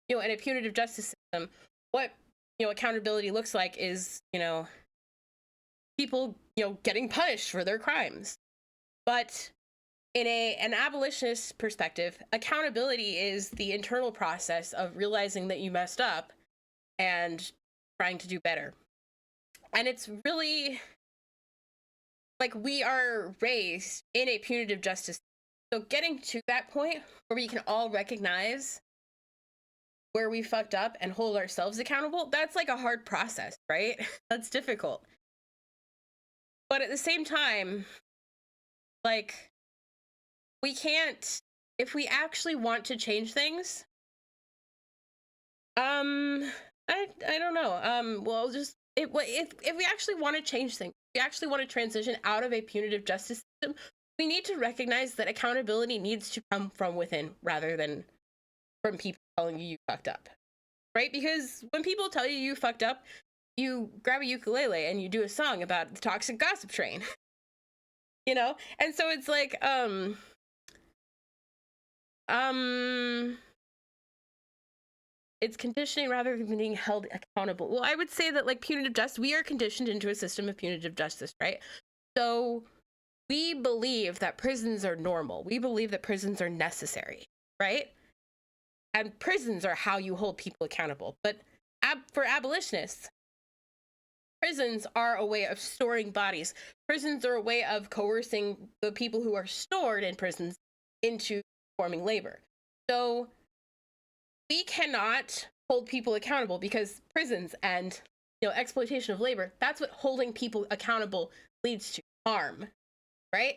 you know, in a punitive justice system, what, you know, accountability looks like is, you know, people, you know, getting punished for their crimes. But in an abolitionist perspective, accountability is the internal process of realizing that you messed up and trying to do better. And it's really, like, we are raised in a punitive justice. So getting to that point where we can all recognize where we fucked up and hold ourselves accountable, that's like a hard process, right? That's difficult. But at the same time, like, we can't, if we actually want to change things, I don't know. Well, just if we actually want to change things, if we actually want to transition out of a punitive justice system, we need to recognize that accountability needs to come from within rather than from people telling you fucked up, right? Because when people tell you fucked up, you grab a ukulele and you do a song about the toxic gossip train, you know? And so it's like, it's conditioning rather than being held accountable. Well, I would say that, like, punitive justice, we are conditioned into a system of punitive justice, right? So we believe that prisons are normal. We believe that prisons are necessary, right? And prisons are how you hold people accountable. But for abolitionists, prisons are a way of storing bodies. Prisons are a way of coercing the people who are stored in prisons into performing labor. So we cannot hold people accountable because prisons and, you know, exploitation of labor, that's what holding people accountable leads to: harm, right?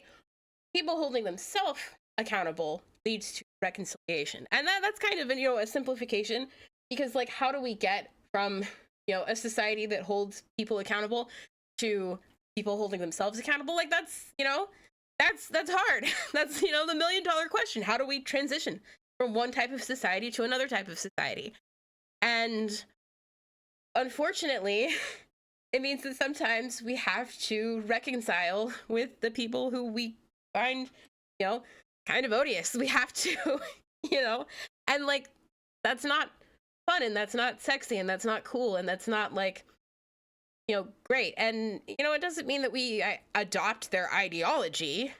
People holding themselves accountable leads to reconciliation. And that's kind of, you know, a simplification, because, like, how do we get from, you know, a society that holds people accountable to people holding themselves accountable? Like, that's, you know, that's hard. That's, you know, the $1 million question. How do we transition from one type of society to another type of society? And unfortunately, it means that sometimes we have to reconcile with the people who we find, you know, kind of odious. We have to, you know, and, like, that's not fun, and that's not sexy, and that's not cool, and that's not, like, you know, great. And, you know, it doesn't mean that we adopt their ideology,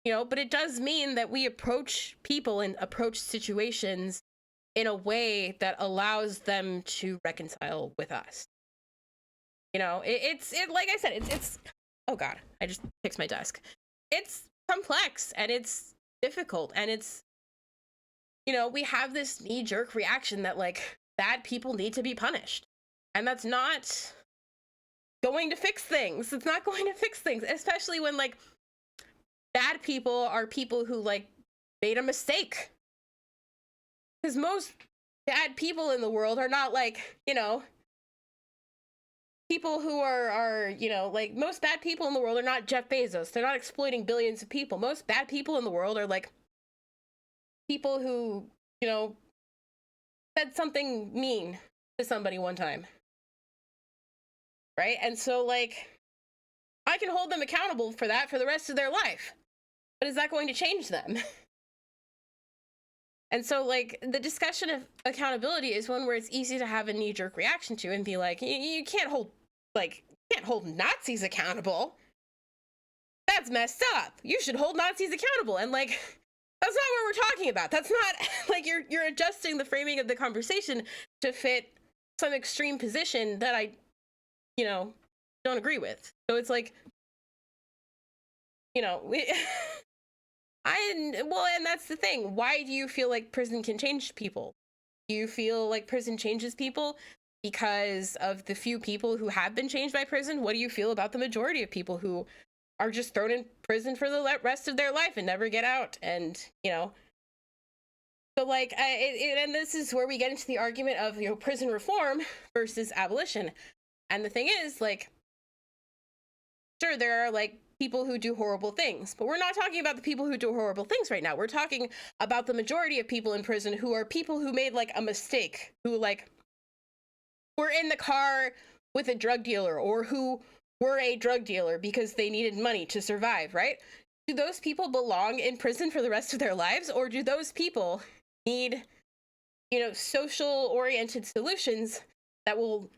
you know, but it does mean that we approach people and approach situations in a way that allows them to reconcile with us. You know, it's like I said, it's oh God, I just fixed my desk. It's complex and it's difficult and it's, you know, we have this knee-jerk reaction that like bad people need to be punished. And that's not going to fix things. It's not going to fix things, especially when like bad people are people who like made a mistake. Because most bad people in the world are not like, you know, people who are, you know, like most bad people in the world are not Jeff Bezos. They're not exploiting billions of people. Most bad people in the world are like people who, you know, said something mean to somebody one time. Right? And so like, I can hold them accountable for that for the rest of their life. But is that going to change them? And so like the discussion of accountability is one where it's easy to have a knee-jerk reaction to and be like, you can't hold Nazis accountable. That's messed up. You should hold Nazis accountable. And like, that's not what we're talking about. That's not like you're adjusting the framing of the conversation to fit some extreme position that I, you know, don't agree with. So it's like, you know, and that's the thing. Why do you feel like prison can change people? Do you feel like prison changes people because of the few people who have been changed by prison? What do you feel about the majority of people who are just thrown in prison for the rest of their life and never get out? And, you know, so like, and this is where we get into the argument of, you know, prison reform versus abolition. And the thing is, like, sure, there are like people who do horrible things, but we're not talking about the people who do horrible things right now. We're talking about the majority of people in prison who are people who made like a mistake, who like were in the car with a drug dealer or who were a drug dealer because they needed money to survive, right? Do those people belong in prison for the rest of their lives, or do those people need, you know, social oriented solutions that will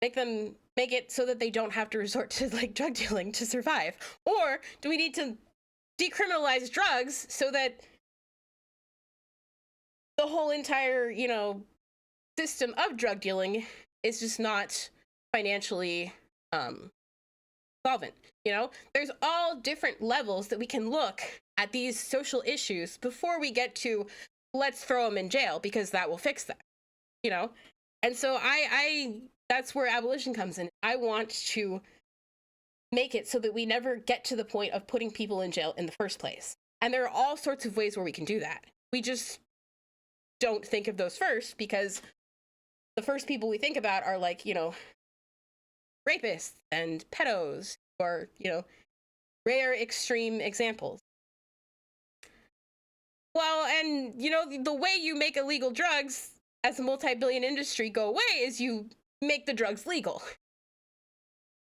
make it so that they don't have to resort to like drug dealing to survive? Or do we need to decriminalize drugs so that the whole entire, you know, system of drug dealing is just not financially solvent? You know, there's all different levels that we can look at these social issues before we get to let's throw them in jail because that will fix them, you know? And so I that's where abolition comes in. I want to make it so that we never get to the point of putting people in jail in the first place. And there are all sorts of ways where we can do that. We just don't think of those first because the first people we think about are like, you know, rapists and pedos, or, you know, rare extreme examples. Well, and, you know, the way you make illegal drugs as a multi-billion industry go away is you make the drugs legal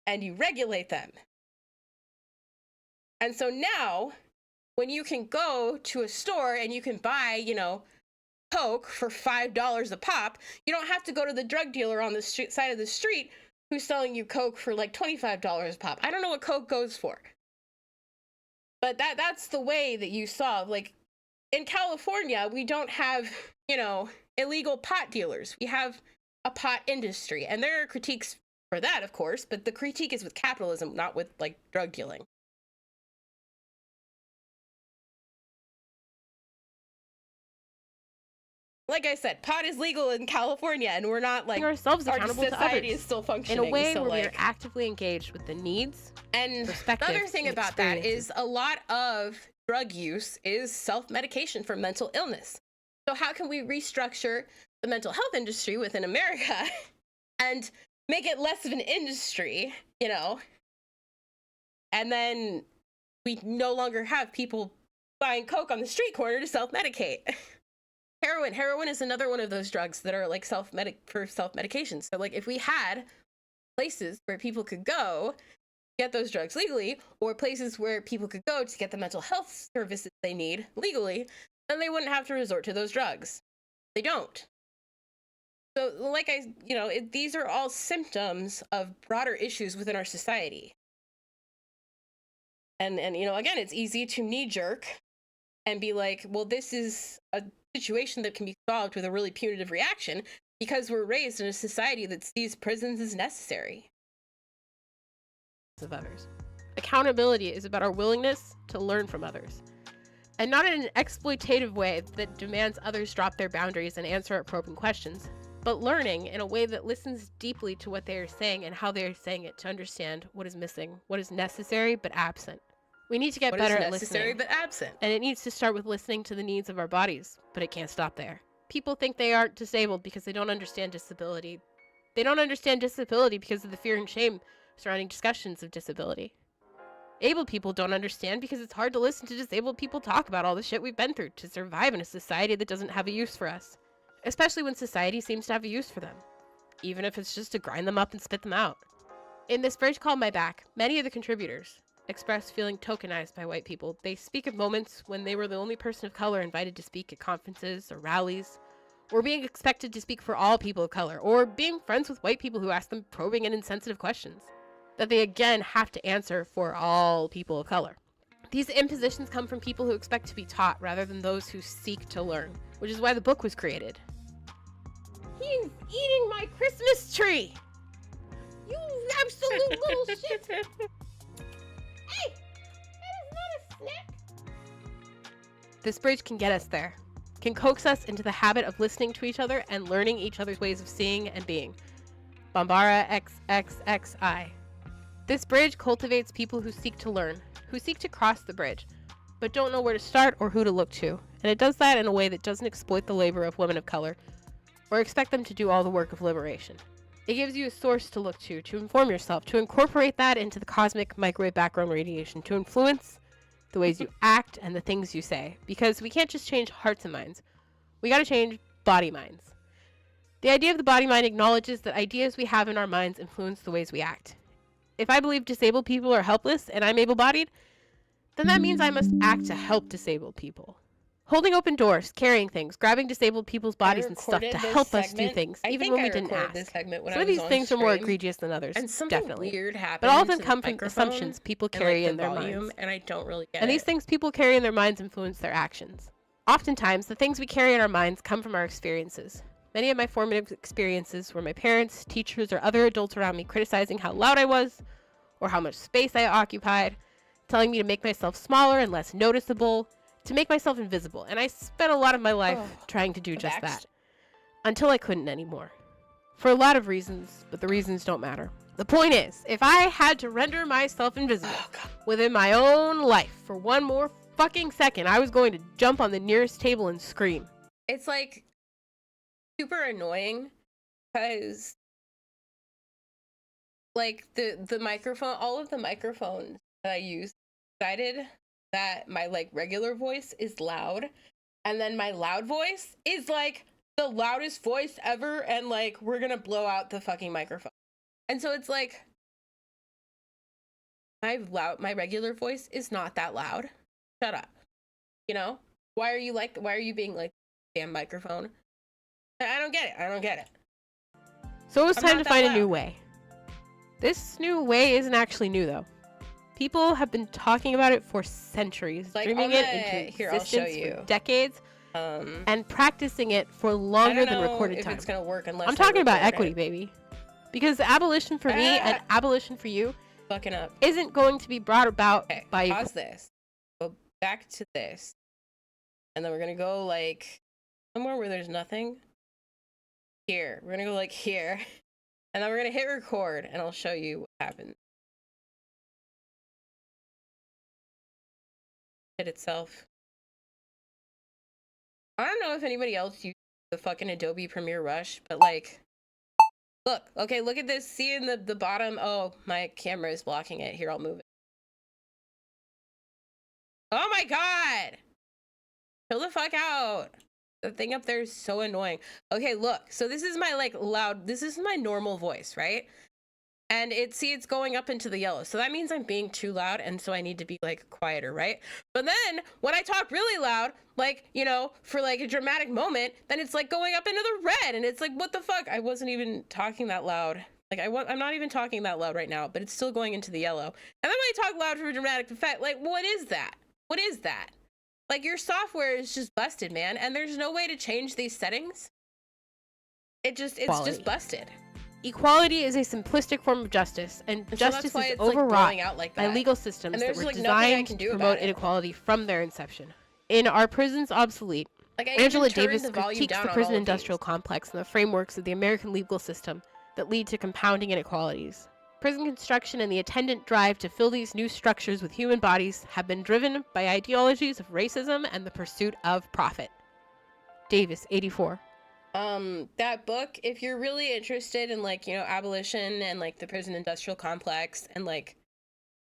and you regulate them. And so now when you can go to a store and you can buy, you know, Coke for $5 a pop, you don't have to go to the drug dealer on the side of the street who's selling you Coke for like $25 a pop. I don't know what Coke goes for, but that's the way that you solve. Like in California, we don't have, you know, illegal pot dealers. We have a pot industry, and there are critiques for that, of course, but the critique is with capitalism, not with like drug dealing. Like I said, pot is legal in California, and we're not like ourselves our accountable to society others is still functioning in a way so, where like, we're actively engaged with the needs and the perspectives other thing and about that experiences. is a lot of drug use is self-medication for mental illness. So how can we restructure the mental health industry within America and make it less of an industry, you know? And then we no longer have people buying Coke on the street corner to self-medicate. Heroin is another one of those drugs that are like self-medication. So like if we had places where people could go get those drugs legally, or places where people could go to get the mental health services they need legally, then they wouldn't have to resort to those drugs. They don't. So like these are all symptoms of broader issues within our society. And you know, again, it's easy to knee-jerk and be like, well, this is a situation that can be solved with a really punitive reaction because we're raised in a society that sees prisons as necessary. Of others. Accountability is about our willingness to learn from others. And not in an exploitative way that demands others drop their boundaries and answer our probing questions, but learning in a way that listens deeply to what they are saying and how they are saying it to understand what is missing, what is necessary but absent. We need to get What better is at necessary listening. but absent. And it needs to start with listening to the needs of our bodies, but it can't stop there. People think they aren't disabled because they don't understand disability. They don't understand disability because of the fear and shame surrounding discussions of disability. Able people don't understand because it's hard to listen to disabled people talk about all the shit we've been through to survive in a society that doesn't have a use for us. Especially when society seems to have a use for them. Even if it's just to grind them up and spit them out. In this bridge called My Back, many of the contributors express feeling tokenized by white people. They speak of moments when they were the only person of color invited to speak at conferences or rallies, or being expected to speak for all people of color, or being friends with white people who ask them probing and insensitive questions that they again have to answer for all people of color. These impositions come from people who expect to be taught rather than those who seek to learn, which is why the book was created. He's eating my Christmas tree! You absolute little shit! Hey! That is not a snack! This bridge can get us there. Can coax us into the habit of listening to each other and learning each other's ways of seeing and being. Bambara XXXI. This bridge cultivates people who seek to learn, who seek to cross the bridge, but don't know where to start or who to look to. And it does that in a way that doesn't exploit the labor of women of color, or expect them to do all the work of liberation. It gives you a source to look to inform yourself, to incorporate that into the cosmic microwave background radiation, to influence the ways you act and the things you say. Because we can't just change hearts and minds. We gotta change body minds. The idea of the body mind acknowledges that ideas we have in our minds influence the ways we act. If I believe disabled people are helpless and I'm able-bodied, then that means I must act to help disabled people. Holding open doors, carrying things, grabbing disabled people's bodies and stuff to help us do things, even when we didn't ask. Some of these things are more egregious than others, and something definitely. weird happened. But all of them to the come from microphone assumptions people and, carry like, in the their volume, minds. and I don't really get And it. these things people carry in their minds influence their actions. Oftentimes, the things we carry in our minds come from our experiences. Many of my formative experiences were my parents, teachers, or other adults around me criticizing how loud I was, or how much space I occupied, telling me to make myself smaller and less noticeable, to make myself invisible. And I spent a lot of my life trying to do just that. Until I couldn't anymore. For a lot of reasons, but the reasons don't matter. The point is, if I had to render myself invisible within my own life for one more fucking second, I was going to jump on the nearest table and scream. It's like super annoying because like the microphone, all of the microphones that I use decided that my like regular voice is loud, and then my loud voice is like the loudest voice ever, and like we're gonna blow out the fucking microphone. And so it's like my regular voice is not that loud. Shut up. You know? Why are you being like damn microphone? I don't get it. So it was I'm time not to that find a loud. new way. This new way isn't actually new though. People have been talking about it for centuries, Like, dreaming on it the- into here, I'll show existence you. for decades, and practicing it for I longer don't than know recorded if time. it's gonna work unless I'm I talking about record equity, it. baby. Because abolition for me and abolition for you Fucking up. isn't going to be brought about Okay, by pause this. Go back to this. And then we're gonna go like somewhere where there's nothing. Here. We're gonna go like here. And then we're gonna hit record and I'll show you what happens. It itself. I don't know if anybody else uses the fucking Adobe Premiere Rush, but like look, okay, look at this. See in the bottom. Oh, my camera is blocking it. Here, I'll move it. Oh my god! Chill the fuck out. The thing up there is so annoying. Okay, look. So this is my like loud, this is my normal voice, right? And it's going up into the yellow. So that means I'm being too loud, and so I need to be like quieter, right? But then when I talk really loud, like, you know, for like a dramatic moment, then it's like going up into the red, and it's like, what the fuck? I wasn't even talking that loud. Like I'm not even talking that loud right now, but it's still going into the yellow. And then when I talk loud for a dramatic effect, like, what is that? What is that? Like, your software is just busted, man, and there's no way to change these settings. It's Quality. just busted. Equality is a simplistic form of justice, and And so justice that's why is it's like overwrought blowing out like by that. legal systems And that there's, were like, nothing I designed can to do promote about it. inequality from their inception. In Are Prisons Obsolete? Like, I Angela even turned Davis the volume critiques down the on prison all of industrial these. complex and the frameworks of the American legal system that lead to compounding inequalities. Prison construction and the attendant drive to fill these new structures with human bodies have been driven by ideologies of racism and the pursuit of profit. Davis, 84. That book, if you're really interested in, like, you know, abolition and, like, the prison industrial complex and, like,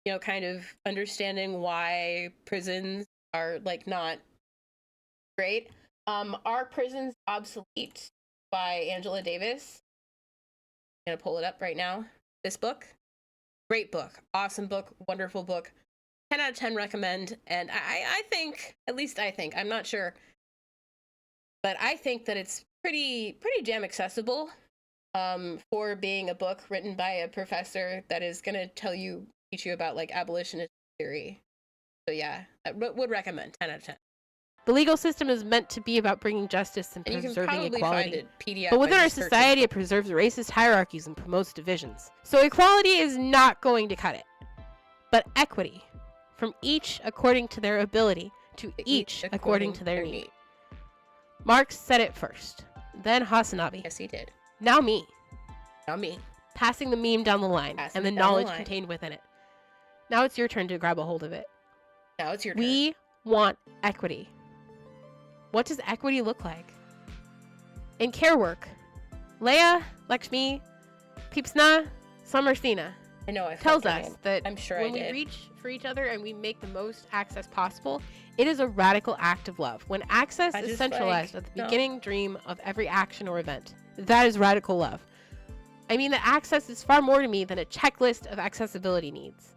you know, kind of understanding why prisons are, like, not great, Are Prisons Obsolete by Angela Davis. I'm gonna pull it up right now. This book, great book, awesome book, wonderful book, 10 out of 10 recommend. And I think, at least I think, I'm not sure, but I think that it's pretty damn accessible, for being a book written by a professor that is gonna teach you about, like, abolitionist theory. So yeah, I would recommend 10 out of 10. The legal system is meant to be about bringing justice and And you can preserving probably equality. find it PDF. But by within our just searching society, for- it preserves racist hierarchies and promotes divisions. So equality is not going to cut it. But equity, from each according to their ability, to each according to their need. Marx said it first, then Hasanabi, Yes, he did. now me, Not me. passing the meme down the line Passing and the it down the knowledge line. contained within it. Now it's your turn to grab a hold of it. Now it's your turn. We want equity. What does equity look like? In care work, Leah, Lakshmi, Peepsna, Samarthina I know. I tells fucking us am. that I'm sure when I we did. reach for each other and we make the most access possible, it is a radical act of love. When access I is just, centralized like, at the no. beginning dream of every action or event, that is radical love. I mean that access is far more to me than a checklist of accessibility needs.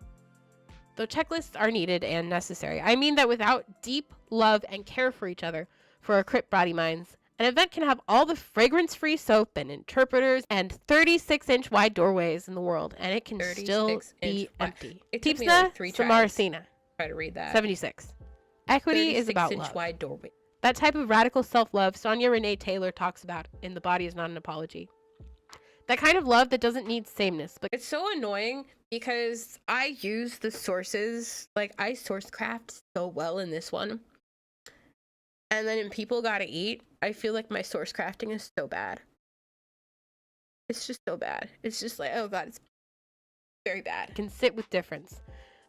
Though checklists are needed and necessary, I mean that without deep love and care for each other, for our crip body minds, an event can have all the fragrance-free soap and interpreters and 36-inch wide doorways in the world, and it can still 36 be inch wide. empty. It took me, Peepsna, like, 3 tries. Samarthina, Try to read that. 76. Equity is about 36-inch love. wide doorway. That type of radical self-love Sonia Renee Taylor talks about in The Body is Not an Apology. That kind of love that doesn't need sameness, but It's so annoying because I use the sources, like, I source craft so well in this one. And then in People Gotta Eat, I feel like my source crafting is so bad. It's just so bad. It's just like, oh god, it's very bad. can sit with difference.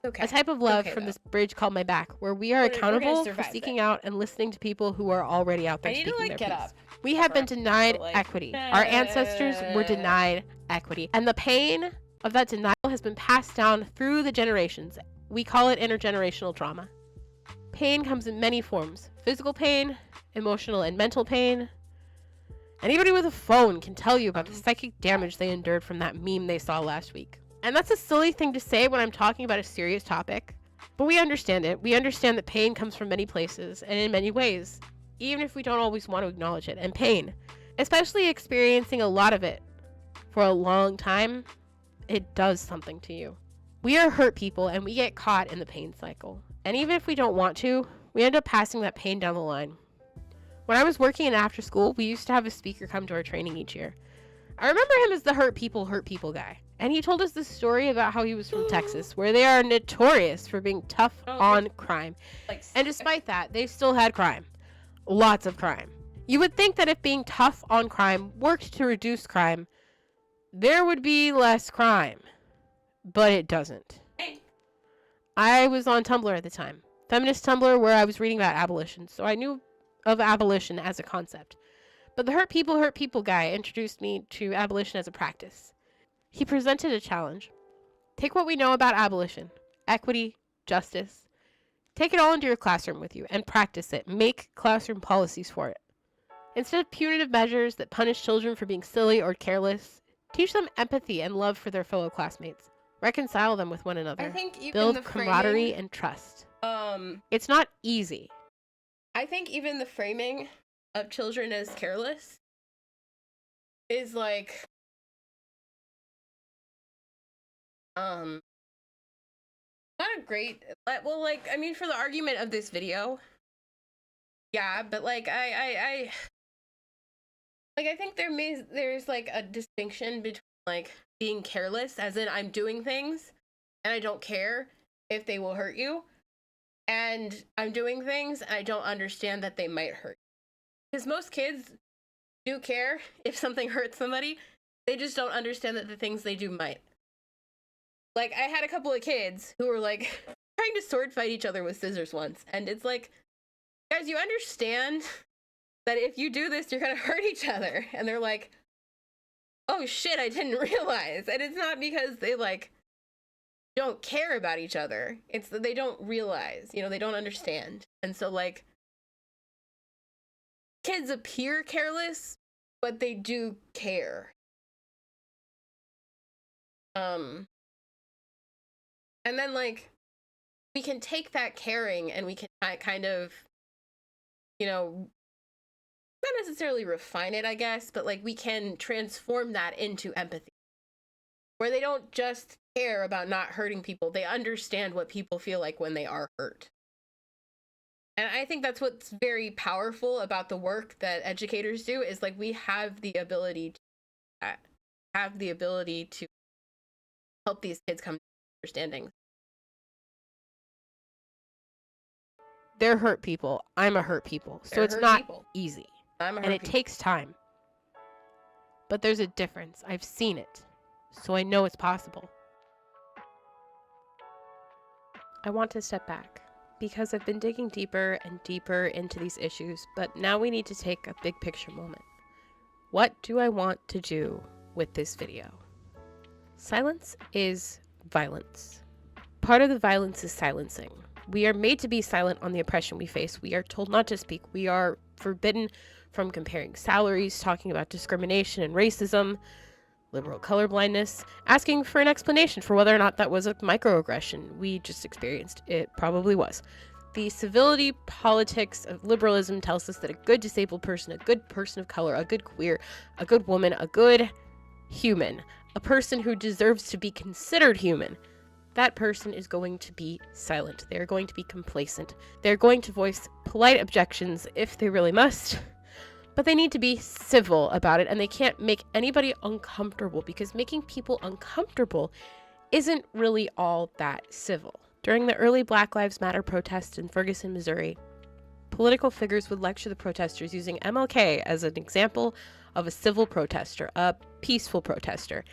Okay. A type of love Okay, from though. this bridge called My Back, where we are We're gonna accountable for survive seeking this. out and listening to people who are already out there I need to, speaking like, their get piece. up. We have been for- denied like, equity. Our ancestors were denied equity. And the pain of that denial has been passed down through the generations. We call it intergenerational trauma. Pain comes in many forms. Physical pain, emotional and mental pain. Anybody with a phone can tell you about the psychic damage they endured from that meme they saw last week. And that's a silly thing to say when I'm talking about a serious topic. But we understand it. We understand that pain comes from many places and in many ways, even if we don't always want to acknowledge it. And pain, especially experiencing a lot of it for a long time, it does something to you. We are hurt people and we get caught in the pain cycle. And even if we don't want to, we end up passing that pain down the line. When I was working in after school, we used to have a speaker come to our training each year. I remember him as the hurt people guy. And he told us this story about how he was from Texas, where they are notorious for being tough on crime. Like, And despite that, they still had crime. Lots of crime. You would think that if being tough on crime worked to reduce crime, there would be less crime. But it doesn't. I was on Tumblr at the time. Feminist Tumblr, where I was reading about abolition, so I knew of abolition as a concept. But the hurt people guy introduced me to abolition as a practice. He presented a challenge. Take what we know about abolition, equity, justice. Take it all into your classroom with you and practice it. Make classroom policies for it. Instead of punitive measures that punish children for being silly or careless, teach them empathy and love for their fellow classmates. Reconcile them with one another. I think even Build the camaraderie framing, and trust. um, It's not easy. I think even the framing of children as careless is like, not a great, well, like, I mean, for the argument of this video, yeah, but like, I think there's like a distinction between like being careless, as in I'm doing things and I don't care if they will hurt you. And I'm doing things and I don't understand that they might hurt you. Because most kids do care if something hurts somebody. They just don't understand that the things they do might. Like, I had a couple of kids who were like trying to sword fight each other with scissors once. And it's like, guys, you understand that if you do this, you're going to hurt each other. And they're like, oh shit, I didn't realize. And it's not because they like don't care about each other. It's that they don't realize, you know, they don't understand. And so like kids appear careless, but they do care. And then like we can take that caring and we can kind of, you know, not necessarily refine it, I guess, but like we can transform that into empathy, where they don't just care about not hurting people, they understand what people feel like when they are hurt. And I think that's what's very powerful about the work that educators do, is like we have the ability to help these kids come to understanding. They're hurt people. I'm a hurt people. So They're it's hurt not people. easy. I'm a And hurt it people. takes time. But there's a difference. I've seen it. So I know it's possible. I want to step back because I've been digging deeper and deeper into these issues, but now we need to take a big picture moment. What do I want to do with this video? Silence is violence. Part of the violence is silencing. We are made to be silent on the oppression we face. We are told not to speak. We are forbidden from comparing salaries, talking about discrimination and racism, liberal colorblindness, asking for an explanation for whether or not that was a microaggression we just experienced. It probably was. The civility politics of liberalism tells us that a good disabled person, a good person of color, a good queer, a good woman, a good human, a person who deserves to be considered human, that person is going to be silent. They're going to be complacent. They're going to voice polite objections if they really must, but they need to be civil about it, and they can't make anybody uncomfortable, because making people uncomfortable isn't really all that civil. During the early Black Lives Matter protests in Ferguson, Missouri, political figures would lecture the protesters using MLK as an example of a civil protester, a peaceful protester.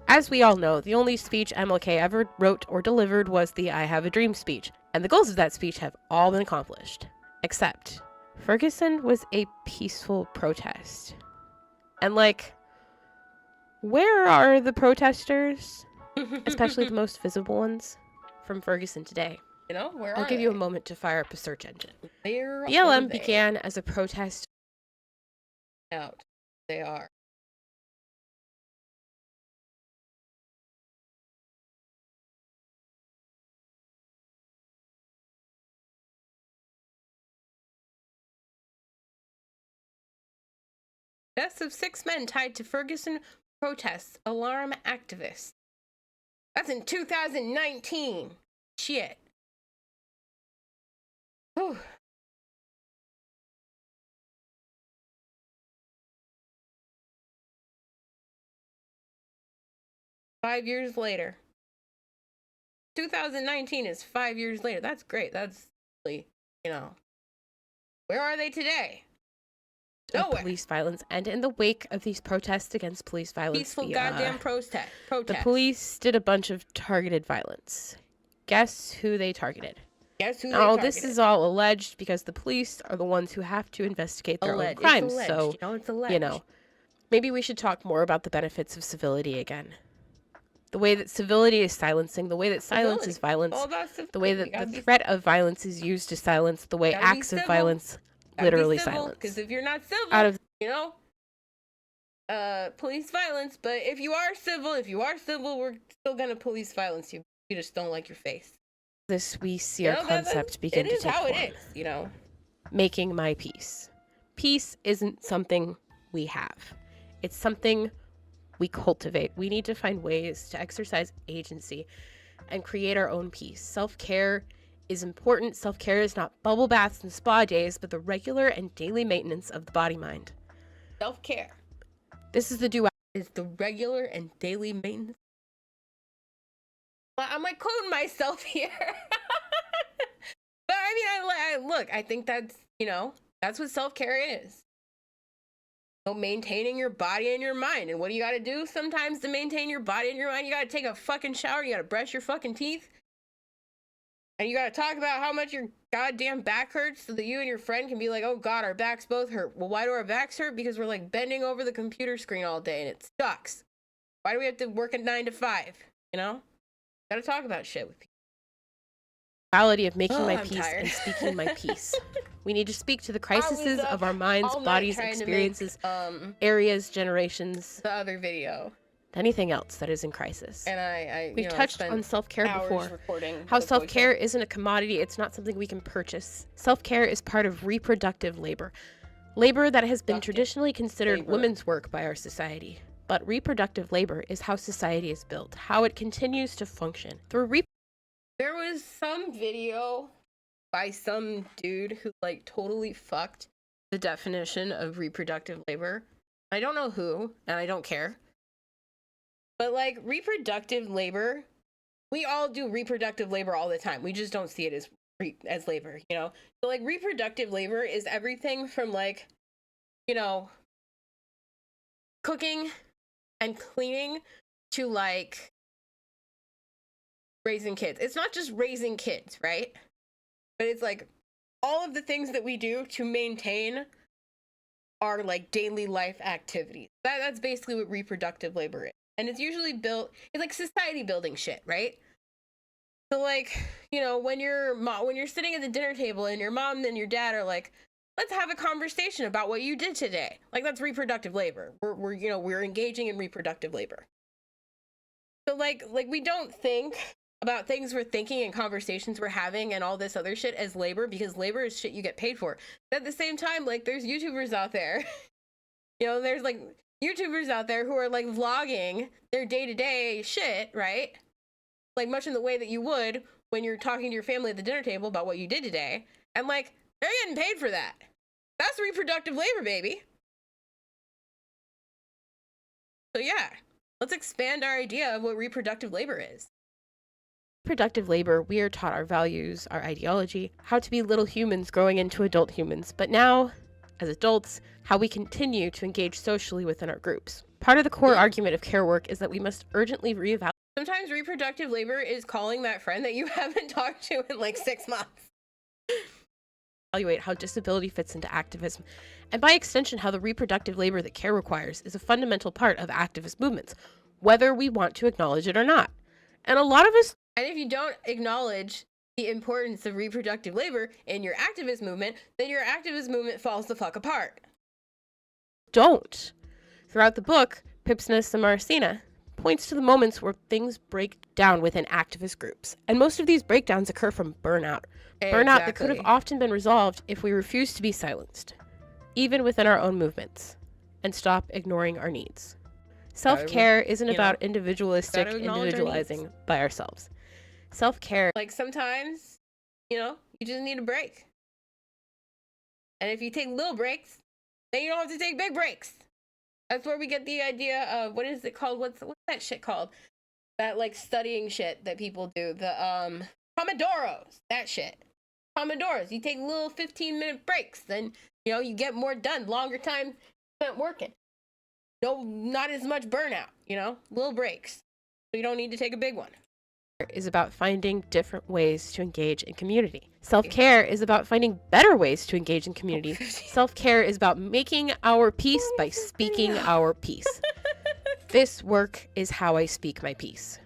As we all know, the only speech MLK ever wrote or delivered was the I Have a Dream speech, and the goals of that speech have all been accomplished. Except, Ferguson was a peaceful protest. And like, where are the protesters? Especially the most visible ones from Ferguson today. You know, where I'll are give you a they? moment to fire up a search engine. Where are BLM they? began as a protest. Out. They are. Deaths of 6 men tied to Ferguson protests alarm activists. That's in 2019. Shit. Whew. Five years later. 2019 is 5 years later. That's great. That's really, you know. Where are they today? Of Nowhere. police violence, and in the wake of these protests against police violence, Peaceful the goddamn protest. the police did a bunch of targeted violence. Guess who they targeted? Guess who they Now, this targeted? is all alleged because the police are the ones who have to investigate their own crimes. It's alleged. So, You know, it's alleged. you know, maybe we should talk more about the benefits of civility again. The way that civility is silencing, the way that silence is violence, All about civility. the way You that gotta the be- threat of violence is used to silence, the way Gotta be acts of civil. violence gotta be literally civil, silence. Because if you're not civil, Out of you know, police violence. But if you are civil, we're still gonna police violence you. You just don't like your face. this, we see You our know, that- concept begin It to is take how form. it is. You know. Making my peace. Peace isn't something we have. It's something we cultivate. We need to find ways to exercise agency and create our own peace. Self-care is important. Self-care is not bubble baths and spa days, but the regular and daily maintenance of the body-mind. Self-care. This is the Do is the regular and daily maintenance. Well, I'm like quoting myself here. But I mean, I think that's, that's what self-care is. Maintaining your body and your mind. And what do you got to do sometimes to maintain your body and your mind? You got to take a fucking shower. You got to brush your fucking teeth. And you got to talk about how much your goddamn back hurts so that you and your friend can be like, oh God, our backs both hurt. Well, why do our backs hurt? Because we're like bending over the computer screen all day and it sucks. Why do we have to work at 9 to 5? Got to talk about shit with people. Reality of making my I'm peace tired. and speaking my peace. We need to speak to the crises of our minds, all night bodies, trying to experiences, make, areas, generations, the other video. anything else that is in crisis. And We've touched on self-care before. Recording How the self-care isn't a commodity, it's not something we can purchase. Self-care is part of reproductive labor. Labor that has been traditionally considered labor. women's work by our society. But reproductive labor is how society is built, how it continues to function. Through There was some video by some dude who like totally fucked the definition of reproductive labor. I don't know who, and I don't care. But like reproductive labor, we all do reproductive labor all the time. We just don't see it as labor, So like reproductive labor is everything from like, cooking and cleaning to like raising kids. It's not just raising kids, right? But it's like all of the things that we do to maintain our like daily life activities. That's basically what reproductive labor is. And it's usually it's like society building shit, right? So like, when you're sitting at the dinner table and your mom and your dad are like, let's have a conversation about what you did today. Like that's reproductive labor. We're engaging in reproductive labor. So like we don't think about things we're thinking and conversations we're having and all this other shit as labor, because labor is shit you get paid for. But at the same time, like there's YouTubers out there, there's like YouTubers out there who are like vlogging their day-to-day shit, right? Like much in the way that you would when you're talking to your family at the dinner table about what you did today. And like, they're getting paid for that. That's reproductive labor, baby. So yeah, let's expand our idea of what reproductive labor is. Productive labor, we are taught our values, our ideology, how to be little humans growing into adult humans. But now, as adults, how we continue to engage socially within our groups. Part of the core argument of care work is that we must urgently reevaluate. Sometimes reproductive labor is calling that friend that you haven't talked to in like 6 months. Evaluate how disability fits into activism, and by extension, how the reproductive labor that care requires is a fundamental part of activist movements, whether we want to acknowledge it or not. And a lot of us And if you don't acknowledge the importance of reproductive labor in your activist movement, then your activist movement falls the fuck apart. don't. Throughout the book, Pipsness and Marcina points to the moments where things break down within activist groups. And most of these breakdowns occur from burnout. Burnout that could have often been resolved if we refused to be silenced, even within our own movements, and stop ignoring our needs. Self-care isn't about individualistic gotta acknowledge our individualizing by ourselves. Self-care, Like sometimes, you just need a break. And if you take little breaks, then you don't have to take big breaks. That's where we get the idea of, what is it called? What's that shit called? That like studying shit that people do. The Pomodoros, that shit. Pomodoros. You take little 15-minute breaks, then you get more done, longer time spent working. No, not as much burnout, little breaks. So you don't need to take a big one. is about finding different ways to engage in community. Self-care is about finding better ways to engage in community. Self-care is about making our peace by speaking our peace. This work is how I speak my peace.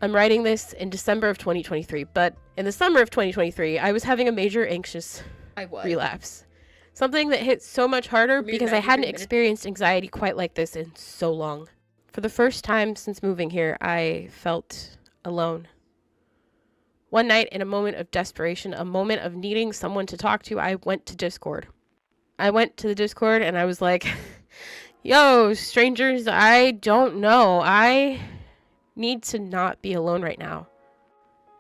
I'm writing this in December of 2023, but in the summer of 2023, I was having a major anxious relapse. Something that hit so much harder because I hadn't experienced anxiety quite like this in so long. For the first time since moving here, I felt alone. One night, in a moment of desperation, a moment of needing someone to talk to, I went to Discord. I went to the Discord and I was like, yo, strangers, I don't know. I need to not be alone right now.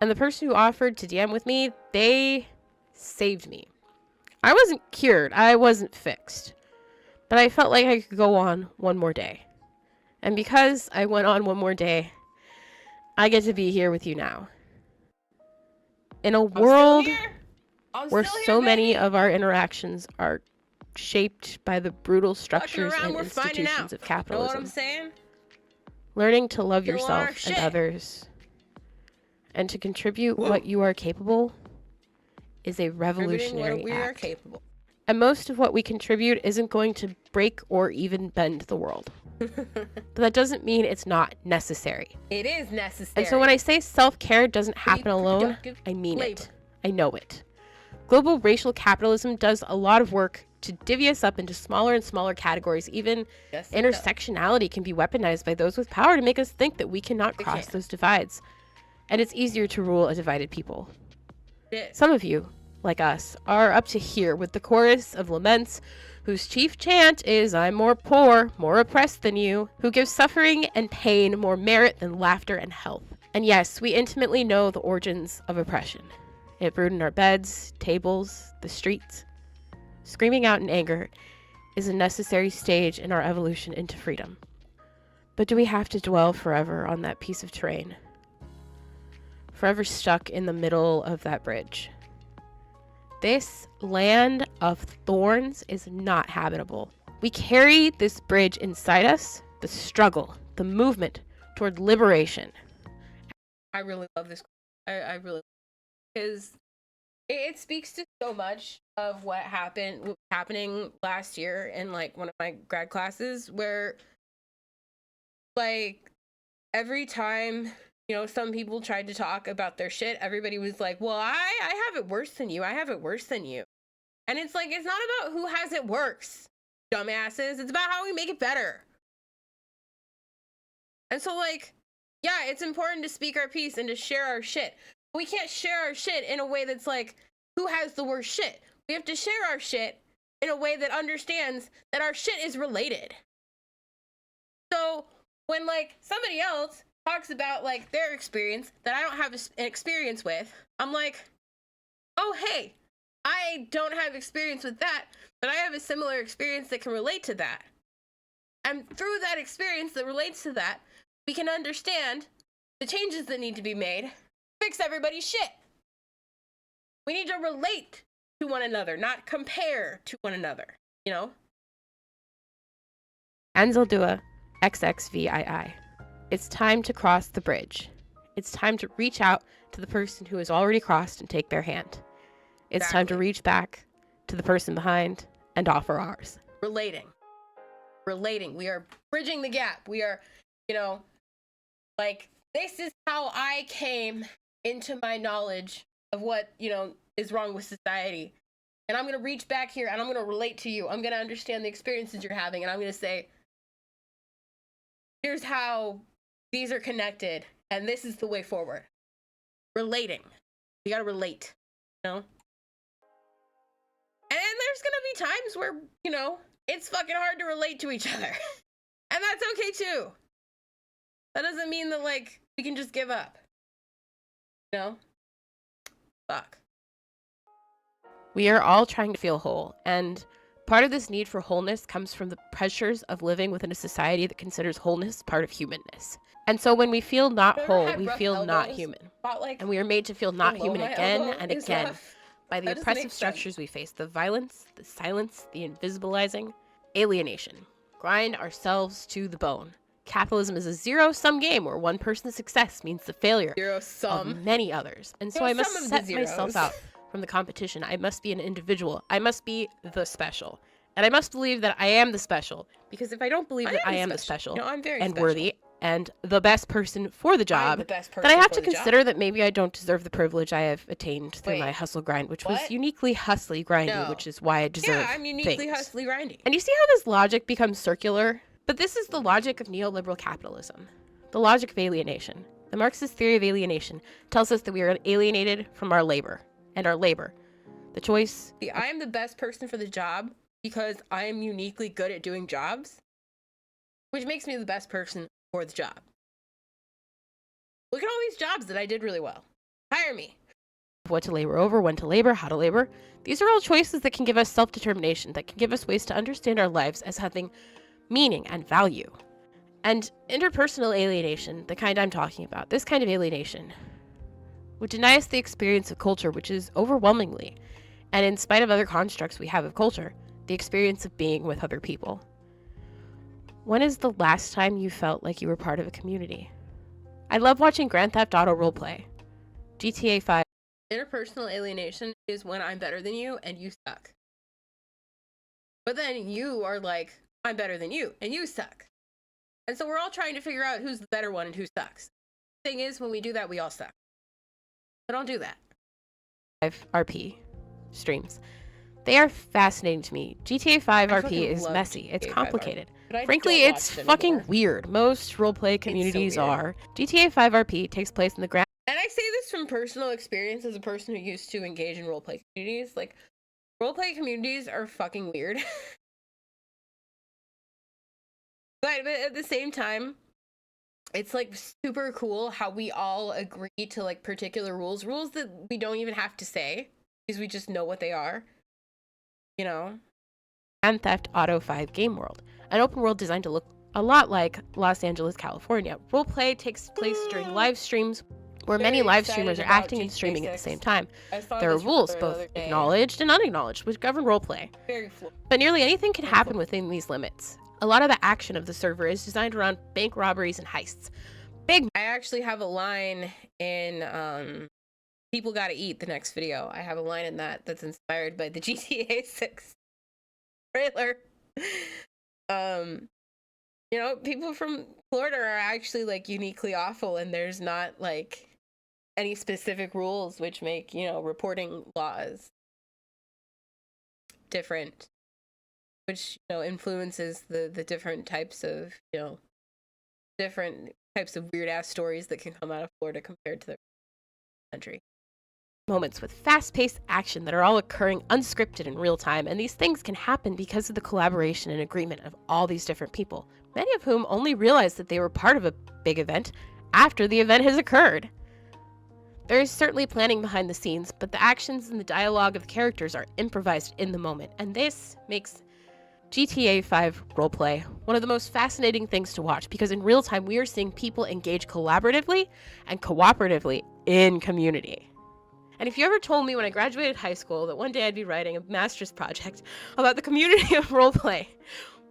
And the person who offered to DM with me, they saved me. I wasn't cured. I wasn't fixed. But I felt like I could go on one more day. And because I went on one more day, I get to be here with you now. In a world where so many of our interactions are shaped by the brutal structures and institutions of Know what I'm capitalism, saying? learning to love You want our yourself and shit. others and to contribute what you are capable is a Contributing revolutionary what we are act. capable. And most of what we contribute isn't going to break or even bend the world. But that doesn't mean it's not necessary. It is necessary. And so when I say self-care doesn't happen alone, Reproductive I mean labor. it. I know it. Global racial capitalism does a lot of work to divvy us up into smaller and smaller categories. Even Yes, it does. intersectionality can be weaponized by those with power to make us think that we cannot cross can. those divides. And it's easier to rule a divided people. It is. Some of you, like us, are up to here with the chorus of laments whose chief chant is, I'm more poor, more oppressed than you, who gives suffering and pain more merit than laughter and health. And yes, we intimately know the origins of oppression. It brewed in our beds, tables, the streets. Screaming out in anger is a necessary stage in our evolution into freedom. But do we have to dwell forever on that piece of terrain? Forever stuck in the middle of that bridge? This land of thorns is not habitable. We carry this bridge inside us, the struggle, the movement toward liberation. I really love this. I really, because it speaks to so much of what happening last year in like one of my grad classes, where like every time, you know, some people tried to talk about their shit, everybody was like, well, I have it worse than you. I have it worse than you. And it's like, it's not about who has it worse, dumbasses. It's about how we make it better. And so, like, yeah, it's important to speak our piece and to share our shit. But we can't share our shit in a way that's like, who has the worst shit? We have to share our shit in a way that understands that our shit is related. So when like somebody else talks about like their experience that I don't have an experience with, I'm like, oh, hey, I don't have experience with that, but I have a similar experience that can relate to that. And through that experience that relates to that, we can understand the changes that need to be made, fix everybody's shit. We need to relate to one another, not compare to one another, you know? Anzaldua, XXVII. It's time to cross the bridge. It's time to reach out to the person who has already crossed and take their hand. It's time to Exactly. reach back to the person behind and offer ours. Relating. We are bridging the gap. We are, you know, like, this is how I came into my knowledge of what, you know, is wrong with society. And I'm going to reach back here and I'm going to relate to you. I'm going to understand the experiences you're having. And I'm going to say, here's how these are connected. And this is the way forward. Relating. You got to relate, you know? And there's going to be times where, you know, it's fucking hard to relate to each other. And that's okay too. That doesn't mean that, like, we can just give up. You know? Fuck. We are all trying to feel whole, and part of this need for wholeness comes from the pressures of living within a society that considers wholeness part of humanness. And so when we feel not Ever whole, had we rough feel not elbows? human. About, like, And we are made to feel not below human my again elbow and is again rough. by the That doesn't oppressive make sense. structures we face, the violence, the silence, the invisibilizing, alienation. Grind ourselves to the bone. Capitalism is a zero-sum game where one person's success means the failure Zero of sum. many others. And so Zero I must sum of the set myself zeros. out from the competition. I must be an individual. I must be the special. And I must believe that I am the special. Because if I don't believe that I am the special No, I'm very and special. worthy and the best person for the I'm job, the best then person I have for to the job. consider that maybe I don't deserve the privilege I have attained through my Wait, hustle grind, which was what? uniquely hustly grindy, No. which is why I deserve Yeah, I'm uniquely things. hustly grindy. And you see how this logic becomes circular? But this is the logic of neoliberal capitalism, the logic of alienation. The Marxist theory of alienation tells us that we are alienated from our labor, and our labor, the choice. See, I am the best person for the job because I am uniquely good at doing jobs, which makes me the best person for the job. Look at all these jobs that I did really well. Hire me. What to labor over, when to labor, how to labor. These are all choices that can give us self-determination, that can give us ways to understand our lives as having meaning and value. And interpersonal alienation, the kind I'm talking about, this kind of alienation, would deny us the experience of culture, which is overwhelmingly, and in spite of other constructs we have of culture, the experience of being with other people. When is the last time you felt like you were part of a community? I love watching Grand Theft Auto roleplay. GTA 5. Interpersonal alienation is when I'm better than you and you suck. But then you are like, I'm better than you and you suck. And so we're all trying to figure out who's the better one and who sucks. Thing is, when we do that, we all suck. So don't do that. RP streams. They are fascinating to me. GTA 5 I RP fucking is love messy. It's GTA 5 complicated. But I Frankly, don't it's watch it fucking anymore. weird. Most roleplay communities weird. are. GTA 5 RP takes place in the Grand And I say this from personal experience as a person who used to engage in roleplay communities. Like, roleplay communities are fucking weird. But at the same time, it's like super cool how we all agree to like particular rules that we don't even have to say because we just know what they are. You know? Grand Theft Auto 5 game world, an open world designed to look a lot like Los Angeles, California. Roleplay takes place during live streams where many Very live excited streamers are about acting and GTA streaming at the 6. same time. I saw There are this rules, trailer the both other day. acknowledged and unacknowledged, which govern roleplay. Very fluid. But nearly anything can happen within these limits. A lot of the action of the server is designed around bank robberies and heists. I actually have a line in People Gotta Eat, the next video. I have a line in that's inspired by the GTA 6 trailer. You know, people from Florida are actually like uniquely awful, and there's not like any specific rules which make, you know, reporting laws different, which, you know, influences the different types of, you know, different types of weird ass stories that can come out of Florida compared to the country. Moments with fast-paced action that are all occurring unscripted in real time, and these things can happen because of the collaboration and agreement of all these different people, many of whom only realize that they were part of a big event after the event has occurred. There is certainly planning behind the scenes, but the actions and the dialogue of the characters are improvised in the moment, and this makes GTA 5 roleplay one of the most fascinating things to watch, because in real time we are seeing people engage collaboratively and cooperatively in community. And if you ever told me when I graduated high school that one day I'd be writing a master's project about the community of roleplay,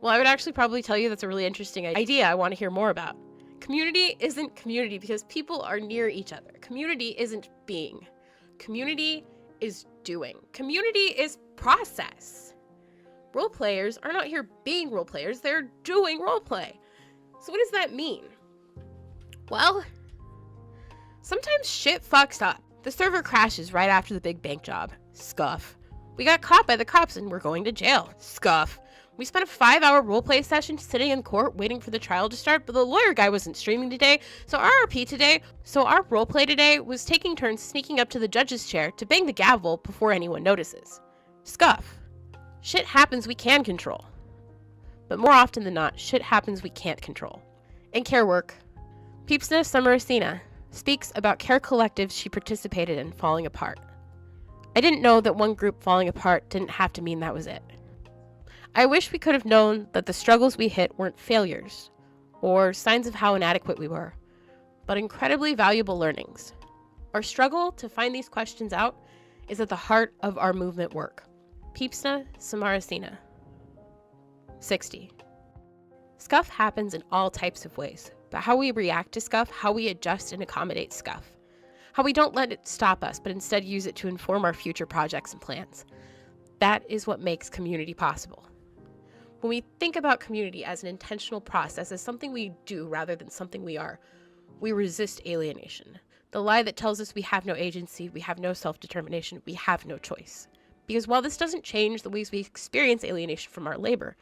well, I would actually probably tell you that's a really interesting idea I want to hear more about. Community isn't community because people are near each other. Community isn't being. Community is doing. Community is process. Role players are not here being role players, they're doing roleplay. So what does that mean? Well, sometimes shit fucks up. The server crashes right after the big bank job. Scuff. We got caught by the cops and we're going to jail. Scuff. We spent a 5-hour roleplay session sitting in court waiting for the trial to start, but the lawyer guy wasn't streaming today, so our roleplay today was taking turns sneaking up to the judge's chair to bang the gavel before anyone notices. Scuff. Shit happens we can control. But more often than not, shit happens we can't control. In care work, Peepsna Samarasina speaks about care collectives she participated in falling apart. I didn't know that one group falling apart didn't have to mean that was it. I wish we could have known that the struggles we hit weren't failures, or signs of how inadequate we were, but incredibly valuable learnings. Our struggle to find these questions out is at the heart of our movement work. Peepsna Samarasina. 60. Scuff happens in all types of ways, but how we react to scuff, how we adjust and accommodate scuff, how we don't let it stop us, but instead use it to inform our future projects and plans. That is what makes community possible. When we think about community as an intentional process, as something we do rather than something we are, we resist alienation. The lie that tells us we have no agency, we have no self-determination, we have no choice. Because while this doesn't change the ways we experience alienation from our labor,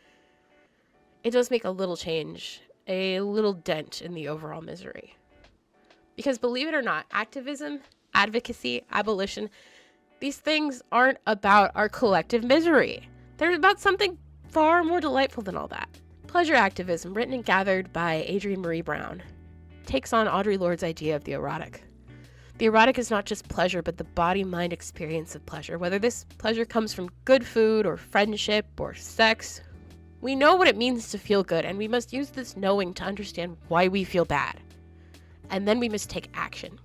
it does make a little change, a little dent in the overall misery. Because believe it or not, activism, advocacy, abolition, these things aren't about our collective misery. They're about something far more delightful than all that. Pleasure activism, written and gathered by Adrienne Marie Brown, takes on Audre Lorde's idea of the erotic. The erotic is not just pleasure, but the body-mind experience of pleasure, whether this pleasure comes from good food or friendship or sex We know what it means to feel good, and we must use this knowing to understand why we feel bad. And then we must take action.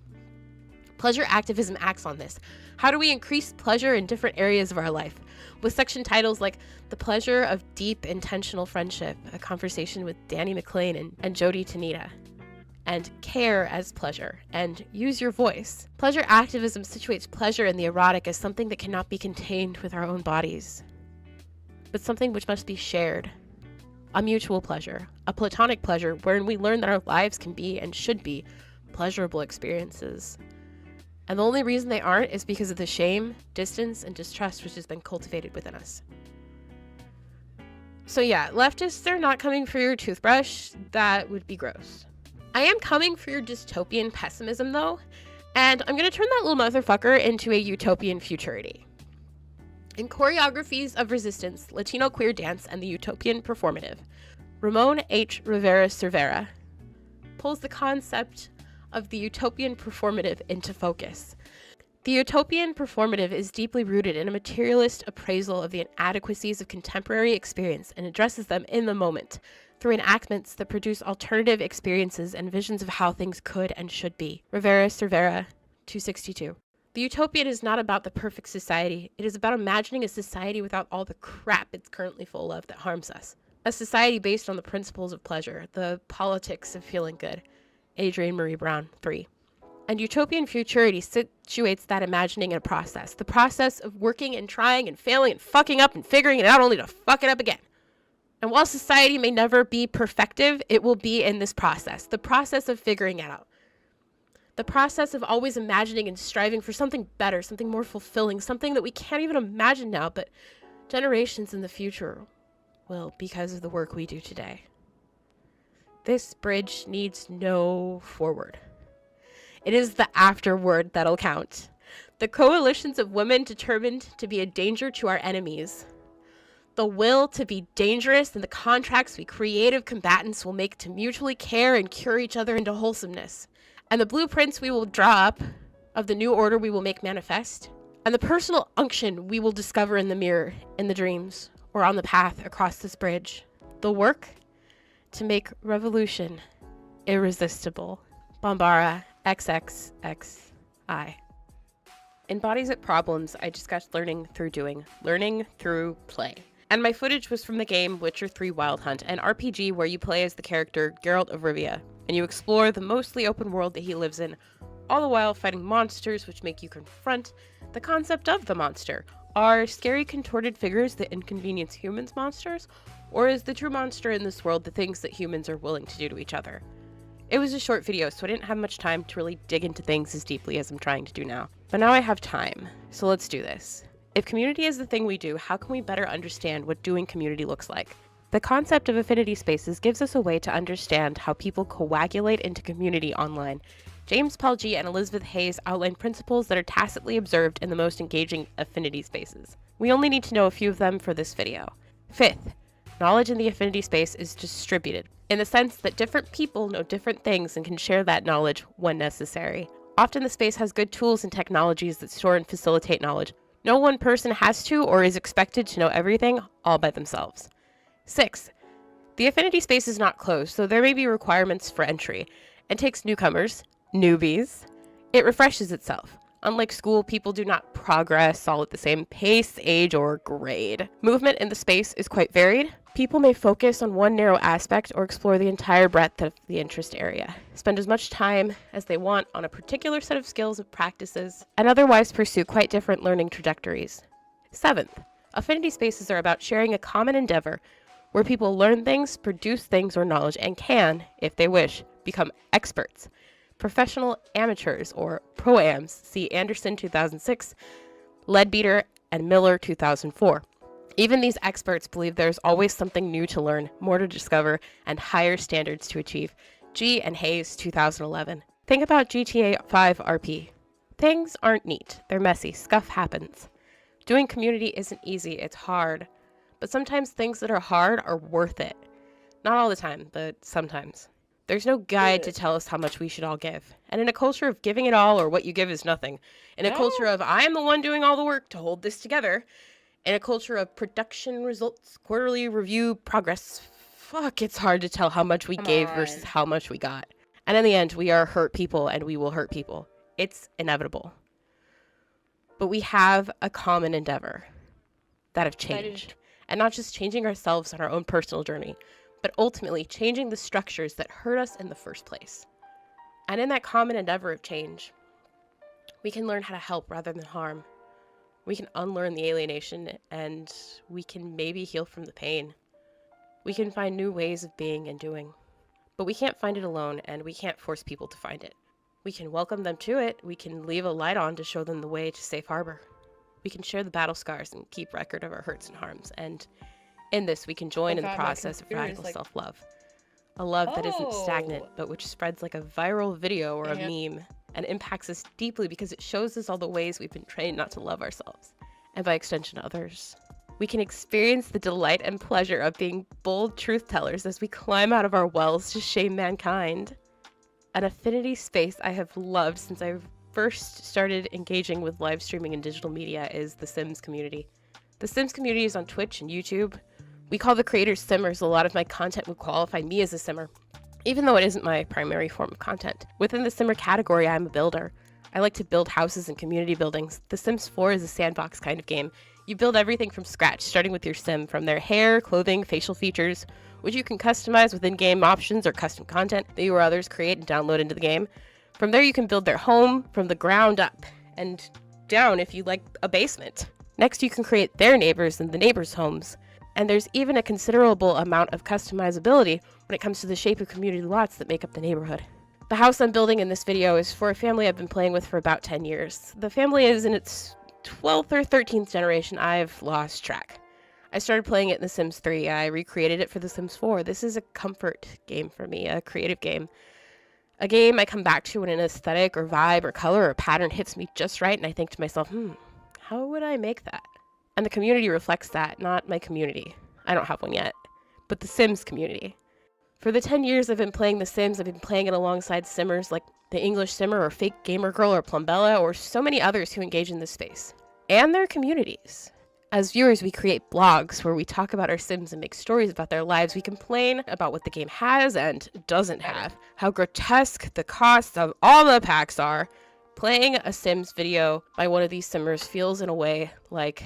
Pleasure activism acts on this. How do we increase pleasure in different areas of our life? With section titles like The Pleasure of Deep Intentional Friendship, a conversation with Danny McLean and Jody Tanita, and Care as Pleasure, and Use Your Voice. Pleasure activism situates pleasure in the erotic as something that cannot be contained with our own bodies, but something which must be shared. A mutual pleasure, a platonic pleasure wherein we learn that our lives can be and should be pleasurable experiences. And the only reason they aren't is because of the shame, distance, and distrust which has been cultivated within us. So yeah, leftists, they're not coming for your toothbrush. That would be gross. I am coming for your dystopian pessimism though, and I'm gonna turn that little motherfucker into a utopian futurity. In Choreographies of Resistance, Latino Queer Dance and the Utopian Performative, Ramon H. Rivera Cervera pulls the concept of the utopian performative into focus. The utopian performative is deeply rooted in a materialist appraisal of the inadequacies of contemporary experience and addresses them in the moment through enactments that produce alternative experiences and visions of how things could and should be. Rivera Cervera, 262. The utopian is not about the perfect society. It is about imagining a society without all the crap it's currently full of that harms us. A society based on the principles of pleasure, the politics of feeling good. Adrienne Marie Brown, 3. And utopian futurity situates that imagining in a process. The process of working and trying and failing and fucking up and figuring it out only to fuck it up again. And while society may never be perfective, it will be in this process. The process of figuring it out. The process of always imagining and striving for something better, something more fulfilling, something that we can't even imagine now, but generations in the future will because of the work we do today. This bridge needs no forward. It is the afterward that'll count. The coalitions of women determined to be a danger to our enemies. The will to be dangerous and the contracts we creative combatants will make to mutually care and cure each other into wholesomeness. And the blueprints we will draw up of the new order we will make manifest. And the personal unction we will discover in the mirror, in the dreams, or on the path across this bridge. The work to make revolution irresistible. Bombara, XXXI. In Bodies at Problems, I discussed learning through doing, learning through play. And my footage was from the game Witcher 3 Wild Hunt, an RPG where you play as the character Geralt of Rivia, and you explore the mostly open world that he lives in, all the while fighting monsters which make you confront the concept of the monster. Are scary contorted figures that inconvenience humans monsters? Or is the true monster in this world the things that humans are willing to do to each other? It was a short video, so I didn't have much time to really dig into things as deeply as I'm trying to do now. But now I have time, so let's do this. If community is the thing we do, how can we better understand what doing community looks like? The concept of affinity spaces gives us a way to understand how people coagulate into community online. James Paul G. and Elizabeth Hayes outline principles that are tacitly observed in the most engaging affinity spaces. We only need to know a few of them for this video. Fifth, knowledge in the affinity space is distributed, in the sense that different people know different things and can share that knowledge when necessary. Often the space has good tools and technologies that store and facilitate knowledge. No one person has to or is expected to know everything all by themselves. 6. The affinity space is not closed, so there may be requirements for entry, and takes newcomers, newbies. It refreshes itself. Unlike school, people do not progress all at the same pace, age, or grade. Movement in the space is quite varied. People may focus on one narrow aspect or explore the entire breadth of the interest area, spend as much time as they want on a particular set of skills or practices, and otherwise pursue quite different learning trajectories. 7th, affinity spaces are about sharing a common endeavor where people learn things, produce things or knowledge, and can, if they wish, become experts. Professional amateurs, or pro-ams, see Anderson 2006, Leadbeater, and Miller 2004. Even these experts believe there's always something new to learn, more to discover, and higher standards to achieve. G. and Hayes 2011. Think about GTA 5 RP. Things aren't neat, they're messy, scuff happens. Doing community isn't easy, it's hard. But sometimes things that are hard are worth it. Not all the time, but sometimes. There's no guide to tell us how much we should all give. And in a culture of giving it all or what you give is nothing, in a culture of I am the one doing all the work to hold this together, In a culture of production results, quarterly review, progress, fuck, it's hard to tell how much we gave versus how much we got. And in the end, we are hurt people and we will hurt people. It's inevitable. But we have a common endeavor that have changed. And not just changing ourselves on our own personal journey, but ultimately changing the structures that hurt us in the first place. And in that common endeavor of change, we can learn how to help rather than harm. We can unlearn the alienation, and we can maybe heal from the pain. We can find new ways of being and doing. But we can't find it alone, and we can't force people to find it. We can welcome them to it. We can leave a light on to show them the way to safe harbor. We can share the battle scars and keep record of our hurts and harms. And in this, we can join in the process of radical self-love. A love that isn't stagnant, but which spreads like a viral video or a meme and impacts us deeply because it shows us all the ways we've been trained not to love ourselves, and by extension, others. We can experience the delight and pleasure of being bold truth tellers as we climb out of our wells to shame mankind. An affinity space I have loved since I first started engaging with live streaming and digital media is the Sims community. The Sims community is on Twitch and YouTube. We call the creators Simmers. A lot of my content would qualify me as a Simmer, even though it isn't my primary form of content. Within the Simmer category, I'm a builder. I like to build houses and community buildings. The Sims 4 is a sandbox kind of game. You build everything from scratch, starting with your sim, from their hair, clothing, facial features, which you can customize with in-game options or custom content that you or others create and download into the game. From there, you can build their home from the ground up and down if you like a basement. Next, you can create their neighbors and the neighbors' homes. And there's even a considerable amount of customizability when it comes to the shape of community lots that make up the neighborhood. The house I'm building in this video is for a family I've been playing with for about 10 years. The family is in its 12th or 13th generation. I've lost track. I started playing it in The Sims 3. I recreated it for The Sims 4. This is a comfort game for me, a creative game. A game I come back to when an aesthetic or vibe or color or pattern hits me just right, and I think to myself, how would I make that? And the community reflects that, not my community. I don't have one yet, but the Sims community. For the 10 years I've been playing The Sims, I've been playing it alongside Simmers like the English Simmer or Fake Gamer Girl or Plumbella or so many others who engage in this space. And their communities. As viewers, we create blogs where we talk about our Sims and make stories about their lives. We complain about what the game has and doesn't have, how grotesque the costs of all the packs are. Playing a Sims video by one of these Simmers feels in a way like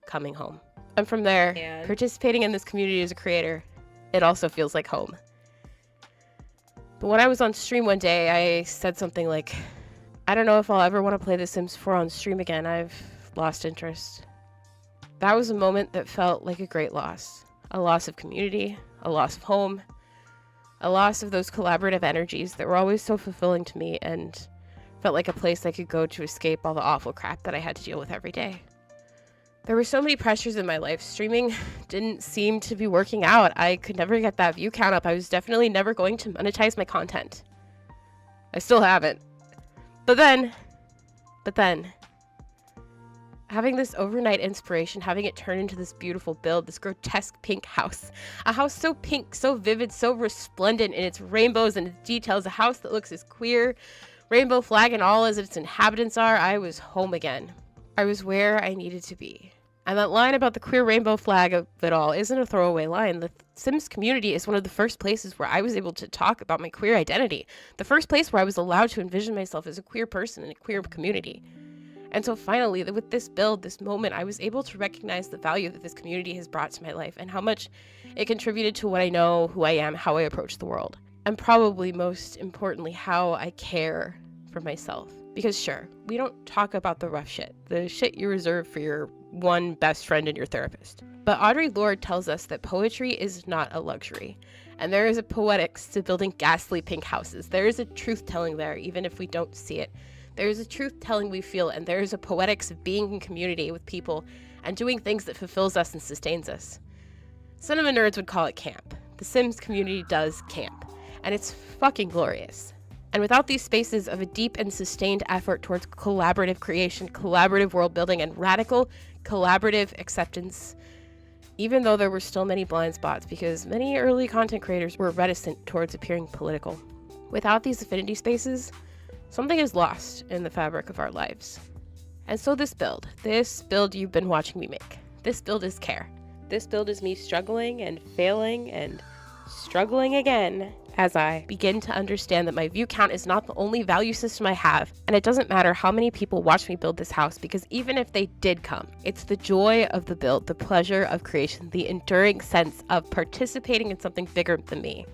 coming home. And from there, participating in this community as a creator, it also feels like home. But when I was on stream one day, I said something like, I don't know if I'll ever want to play The Sims 4 on stream again. I've lost interest. That was a moment that felt like a great loss. A loss of community, a loss of home, a loss of those collaborative energies that were always so fulfilling to me and felt like a place I could go to escape all the awful crap that I had to deal with every day. There were so many pressures in my life. Streaming didn't seem to be working out. I could never get that view count up. I was definitely never going to monetize my content. I still haven't. But then, having this overnight inspiration, having it turn into this beautiful build, this grotesque pink house. A house so pink, so vivid, so resplendent in its rainbows and its details. A house that looks as queer, rainbow flag and all as its inhabitants are. I was home again. I was where I needed to be. And that line about the queer rainbow flag of it all isn't a throwaway line. The Sims community is one of the first places where I was able to talk about my queer identity. The first place where I was allowed to envision myself as a queer person in a queer community. And so finally, with this build, this moment, I was able to recognize the value that this community has brought to my life and how much it contributed to what I know, who I am, how I approach the world. And probably most importantly, how I care for myself. Because sure, we don't talk about the rough shit, the shit you reserve for your one best friend and your therapist. But Audre Lorde tells us that poetry is not a luxury. And there is a poetics to building ghastly pink houses. There is a truth-telling there, even if we don't see it. There is a truth-telling we feel, and there is a poetics of being in community with people and doing things that fulfills us and sustains us. Cinema nerds would call it camp. The Sims community does camp, and it's fucking glorious. And without these spaces of a deep and sustained effort towards collaborative creation, collaborative world building, and radical collaborative acceptance, even though there were still many blind spots because many early content creators were reticent towards appearing political. Without these affinity spaces, something is lost in the fabric of our lives. And so this build you've been watching me make, This build is care. This build is me struggling and failing and struggling again as I begin to understand that my view count is not the only value system I have, and it doesn't matter how many people watch me build this house, because even if they did come, it's the joy of the build, the pleasure of creation, the enduring sense of participating in something bigger than me.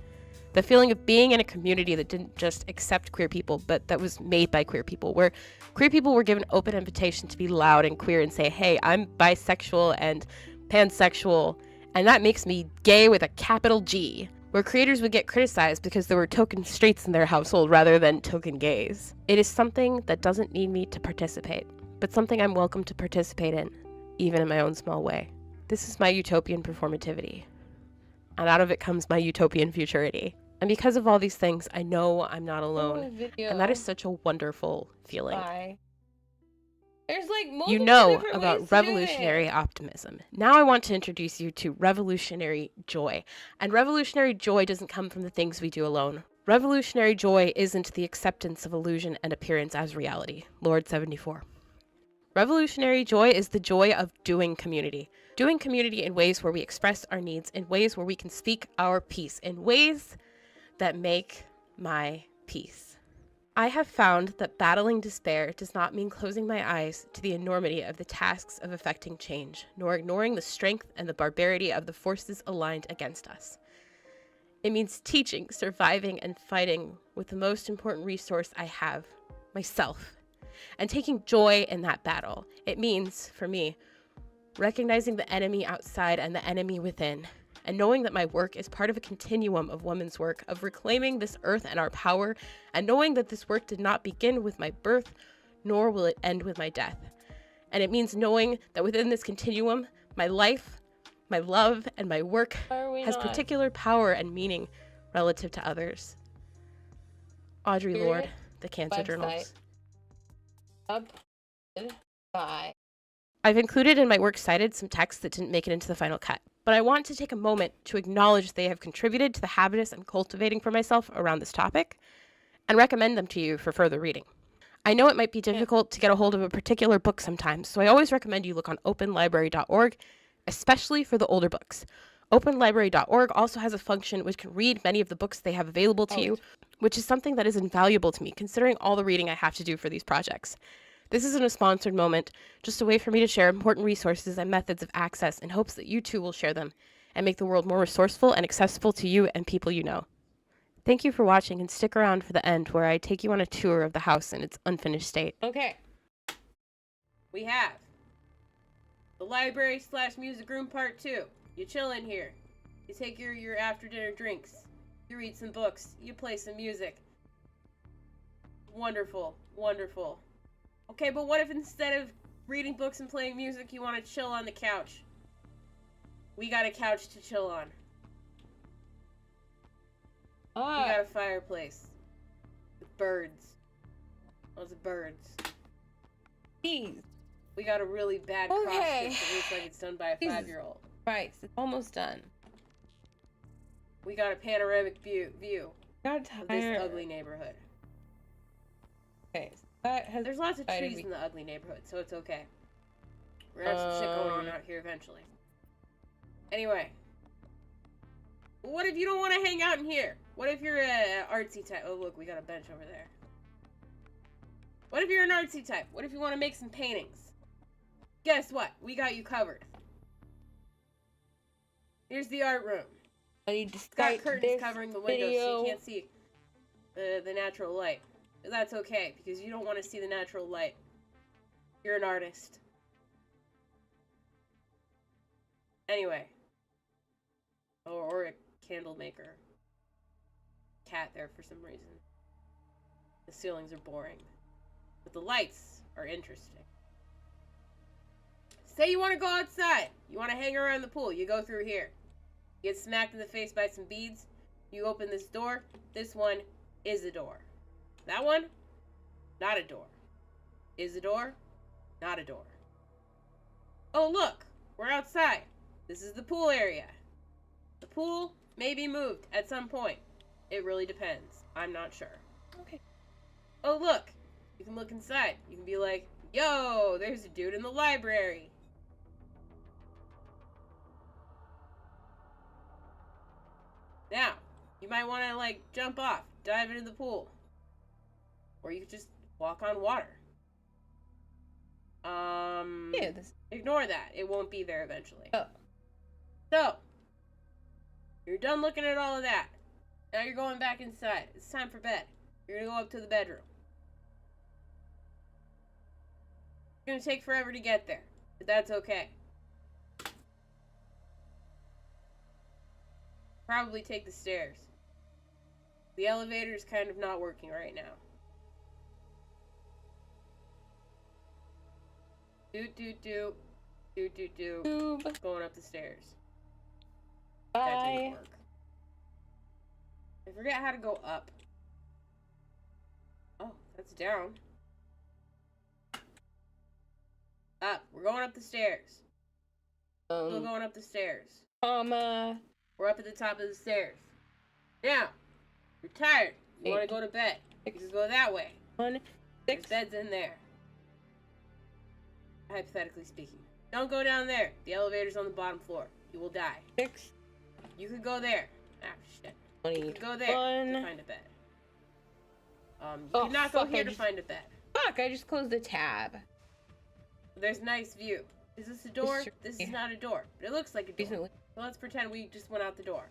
The feeling of being in a community that didn't just accept queer people, but that was made by queer people, where queer people were given open invitation to be loud and queer and say, hey, I'm bisexual and pansexual, and that makes me gay with a capital G. Where creators would get criticized because there were token straights in their household rather than token gays. It is something that doesn't need me to participate, but something I'm welcome to participate in, even in my own small way. This is my utopian performativity, and out of it comes my utopian futurity. And because of all these things, I know I'm not alone, and that is such a wonderful feeling. Bye. There's like multiple You know different ways about to do revolutionary it. optimism. Now I want to introduce you to revolutionary joy. And revolutionary joy doesn't come from the things we do alone. Revolutionary joy isn't the acceptance of illusion and appearance as reality. Lord 74. Revolutionary joy is the joy of doing community. Doing community in ways where we express our needs, in ways where we can speak our piece, in ways that make my peace. I have found that battling despair does not mean closing my eyes to the enormity of the tasks of effecting change, nor ignoring the strength and the barbarity of the forces aligned against us. It means teaching, surviving, and fighting with the most important resource I have, myself, and taking joy in that battle. It means, for me, recognizing the enemy outside and the enemy within, and knowing that my work is part of a continuum of women's work, of reclaiming this earth and our power, and knowing that this work did not begin with my birth, nor will it end with my death. And it means knowing that within this continuum, my life, my love, and my work has particular power and meaning relative to others. Audre Period. Lorde, The Cancer Website. Journals. Bye. I've included in my works cited some texts that didn't make it into the final cut, but I want to take a moment to acknowledge they have contributed to the habitus I'm cultivating for myself around this topic, and recommend them to you for further reading. I know it might be difficult to get a hold of a particular book sometimes, so I always recommend you look on openlibrary.org, especially for the older books. Openlibrary.org also has a function which can read many of the books they have available to you, which is something that is invaluable to me, considering all the reading I have to do for these projects. This isn't a sponsored moment, just a way for me to share important resources and methods of access in hopes that you too will share them and make the world more resourceful and accessible to you and people you know. Thank you for watching, and stick around for the end where I take you on a tour of the house in its unfinished state. Okay. We have the library/music room part 2. You chill in here. You take your after dinner drinks. You read some books. You play some music. Wonderful. Wonderful. Okay, but what if instead of reading books and playing music, you want to chill on the couch? We got a couch to chill on. We got a fireplace. With birds. Lots of birds. Jeez. We got a really bad Okay. cross stitch that looks like it's done by a 5-year-old. Right, it's almost done. We got a panoramic view Got of this ugly neighborhood. Okay, that has There's lots of Tired of trees me. in the ugly neighborhood, so it's okay. We're gonna have some shit going on out here eventually. Anyway. What if you don't want to hang out in here? What if you're an artsy type? Oh, look, we got a bench over there. What if you're an artsy type? What if you want to make some paintings? Guess what? We got you covered. Here's the art room. I need to It's got start curtains this covering the windows so you can't see the natural light. But that's okay, because you don't want to see the natural light. You're an artist. Anyway. Or a candle maker. Cat there for some reason. The ceilings are boring. But the lights are interesting. Say you want to go outside. You want to hang around the pool. You go through here. You get smacked in the face by some beads. You open this door. This one is a door. That one, not a door. Is a door, not a door. Oh, look. We're outside. This is the pool area. The pool may be moved at some point. It really depends. I'm not sure. Okay. Oh, look. You can look inside. You can be like, yo, there's a dude in the library. Now, you might want to, like, jump off, dive into the pool. Or you could just walk on water. Yeah, this. Ignore that. It won't be there eventually. Oh. So, you're done looking at all of that. Now you're going back inside. It's time for bed. You're gonna go up to the bedroom. It's gonna take forever to get there, but that's okay. Probably take the stairs. The elevator's kind of not working right now. Do. Tube. Going up the stairs. That didn't Bye. work. I forget how to go up. Oh, that's down. Up. We're going up the stairs. Still going up the stairs. Comma. We're up at the top of the stairs. Now, you're tired. You want to 8, go to bed. You 6, can go that way. 1, There's 6. bed's in there. Hypothetically speaking. Don't go down there. The elevator's on the bottom floor. You will die. 6. You could go there. Ah, shit. 20. You could go there to 1. find a bed. You Oh, cannot go fuck, I here to just- find a bed. Fuck! I just closed the tab. There's nice view. Is this a door? Sure. This is not a door, but it looks like a door. Recently. So let's pretend we just went out the door.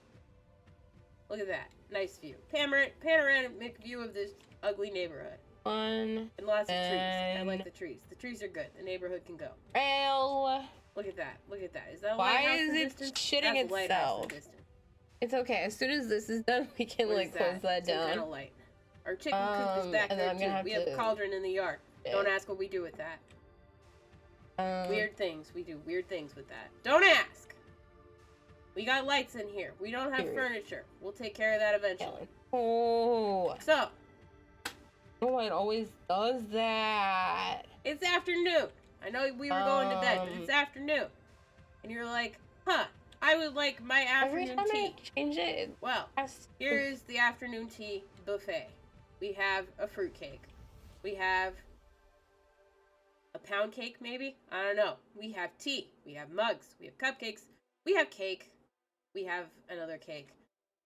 Look at that. Nice view. Panoramic view of this ugly neighborhood. 1. And lots of trees. I like And- the trees. The trees are good. The neighborhood can go. Rail. Look at that. Look at that. Is that a Why lighthouse is in the it distance? shitting That's a lighthouse in the itself? distance. It's okay. As soon as this is done, we can What like is close that Some kind down. of light. Our chicken coop is back and then there I'm gonna too. have We have a to- cauldron in the yard. Don't ask what we do with that. Weird things. We do weird things with that. Don't ask. We got lights in here. We don't have Period. furniture. We'll take care of that eventually. Oh, So, no one always does that. it's afternoon. I know we were going to bed, but it's Um, afternoon. And you're like, huh, I would like my Every afternoon time tea. I change it, it Well, has here's the afternoon tea buffet. We have a fruitcake. We have a pound cake, maybe? I don't know. We have tea. We have mugs. We have cupcakes. We have cake. We have another cake.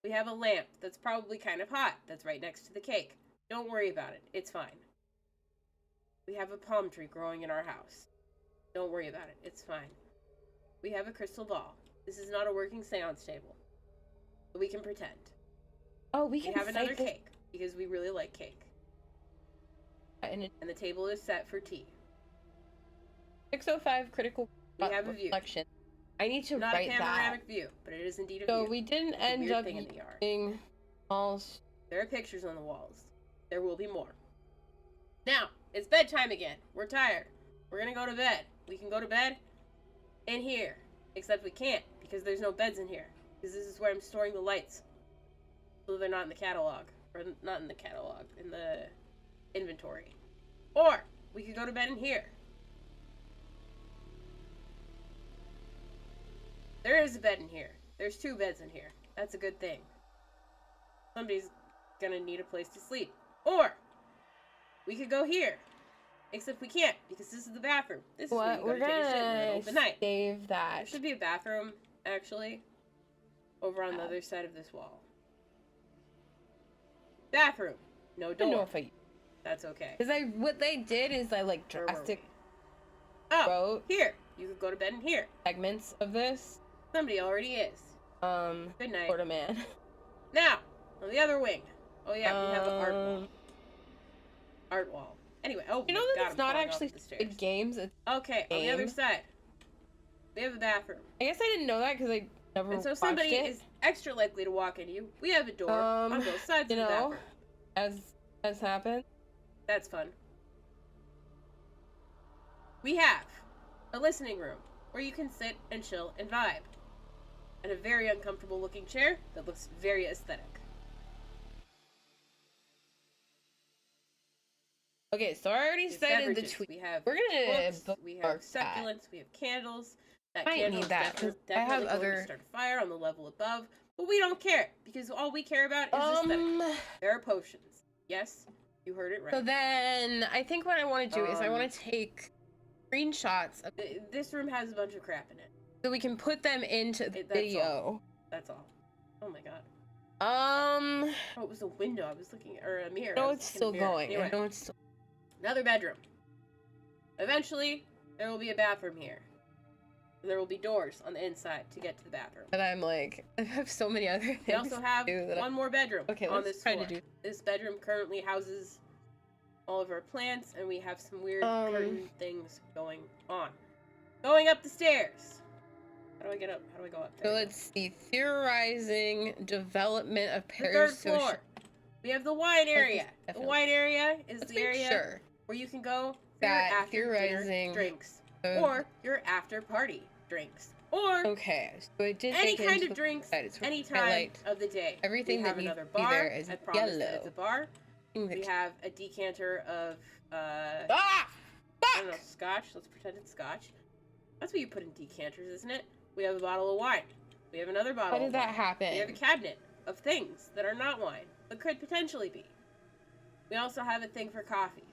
We have a lamp that's probably kind of hot that's right next to the cake. Don't worry about it. It's fine. We have a palm tree growing in our house. Don't worry about it. It's fine. We have a crystal ball. This is not a working seance table. But we can pretend. Oh, we We can have another cite this- cake because we really like cake. And And the table is set for tea. 605 critical We have a view. reflection. I need to Not a write that. panoramic view, but it is indeed a So view. we didn't It's a end weird up thing in the yard. using all. There are pictures on the walls. There will be more. Now, it's bedtime again. We're tired. We're gonna go to bed. We can go to bed in here. Except we can't, because there's no beds in here. Because this is where I'm storing the lights. So they're not in the catalog. Or not in the catalog, in the inventory. Or, we could go to bed in here. There is a bed in here. There's 2 beds in here. That's a good thing. Somebody's gonna need a place to sleep. Or, we could go here. Except we can't, because this is the bathroom. This is where What? you We're gotta take a shit in the middle gonna of the night. save There that. should be a bathroom, actually, over on the Yeah. other side of this wall. Bathroom. No I don't know door. if I. That's okay. Because what they did is I like Where were drastic we? Oh, wrote here. You could go to bed in here. segments of this. Somebody already is. Good night. Florida man. Now, on the other wing. Oh yeah, we have an art wall. Um, Art wall. Anyway, oh You know my that God, it's I'm not falling off actually the Squid stairs. Games. It's, Okay, on the other game. side, we have a bathroom. I guess I didn't know that because I never And so watched somebody it. is extra likely to walk into you. We have a door on both sides you of the know, bathroom. as happened. That's fun. We have a listening room where you can sit and chill and vibe. And a very uncomfortable looking chair that looks very aesthetic. Okay, so I already We have cited the beverages, tweet. We have We're gonna books, we have bookmark that. succulents, we have candles. That Might candle need is that, 'cause definitely I have going to other- start a fire on the level above. But we don't care because all we care about is aesthetic. There are potions. Yes, you heard it right. So then I think what I want to do is I want Um, to take screenshots of, This room has a bunch of crap in it. so we can put them into the That's all. video. That's all. Oh my god. Um, Oh, it was a window. I was looking, or a mirror. no, I was it's looking still at a mirror. going. Anyway, I know it's still. another bedroom. Eventually, there will be a bathroom here. There will be doors on the inside to get to the bathroom. But I'm like, I have so many other things. We also have to do that one more bedroom Okay, on let's this try floor. to do. This bedroom currently houses all of our plants, and we have some weird Um, curtain things going on. Going up the stairs. How do I get up? How do I go up there? So let's see. Theorizing development of The third parasocial. floor. We have the wine area. The definitely. wine area is Let's the make area sure where you can go for your that after dinner theorizing. drinks, of- or your after party drinks, or Okay, so I did any make it kind into of drinks, that. It's any time highlight of the day. everything we that have needs another to be bar. there is I promise that it's yellow. a bar. thing We that- have a decanter of Ah! I don't know, scotch. Let's pretend it's scotch. That's what you put in decanters, isn't it? We have a bottle of wine. We have another bottle. How of did that wine. happen? We have a cabinet of things that are not wine, but could potentially be. We also have a thing for coffee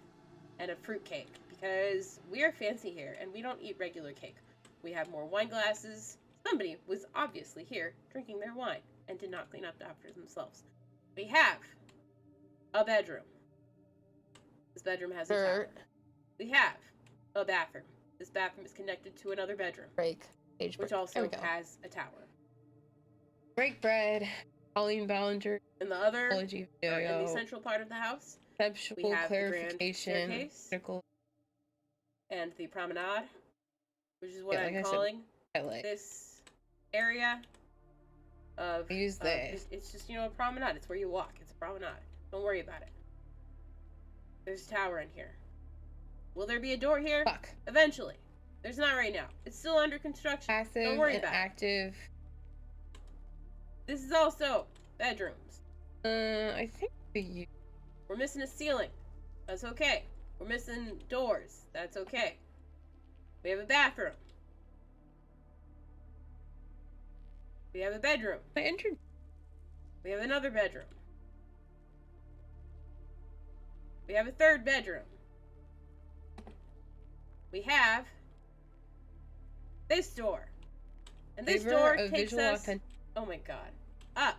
and a fruit cake because we are fancy here and we don't eat regular cake. We have more wine glasses. Somebody was obviously here drinking their wine and did not clean up after themselves. We have a bedroom. This bedroom has a tower. Dirt. We have a bathroom. This bathroom is connected to another bedroom, Break. Page which break. There also we go. has a tower. Break bread. Colleen Ballinger. In the other, Apology in the video. central part of the house, Conceptual we have the grand clarification. staircase. Critical and the promenade, which is what Yeah, like I I'm said, calling highlight. this area of. I use this. It's just, a promenade. It's where you walk. It's a promenade. Don't worry about it. There's a tower in here. Will there be a door here? Fuck. Eventually. There's not right now. It's still under construction. Passive Don't worry and about it. active. This is also bedrooms. I think We're missing a ceiling. That's okay. We're missing doors. That's okay. We have a bathroom. We have a bedroom. I entered. We have another bedroom. We have a third bedroom. We have this door. And this Flavor door of takes visual us, authentic. oh my god, up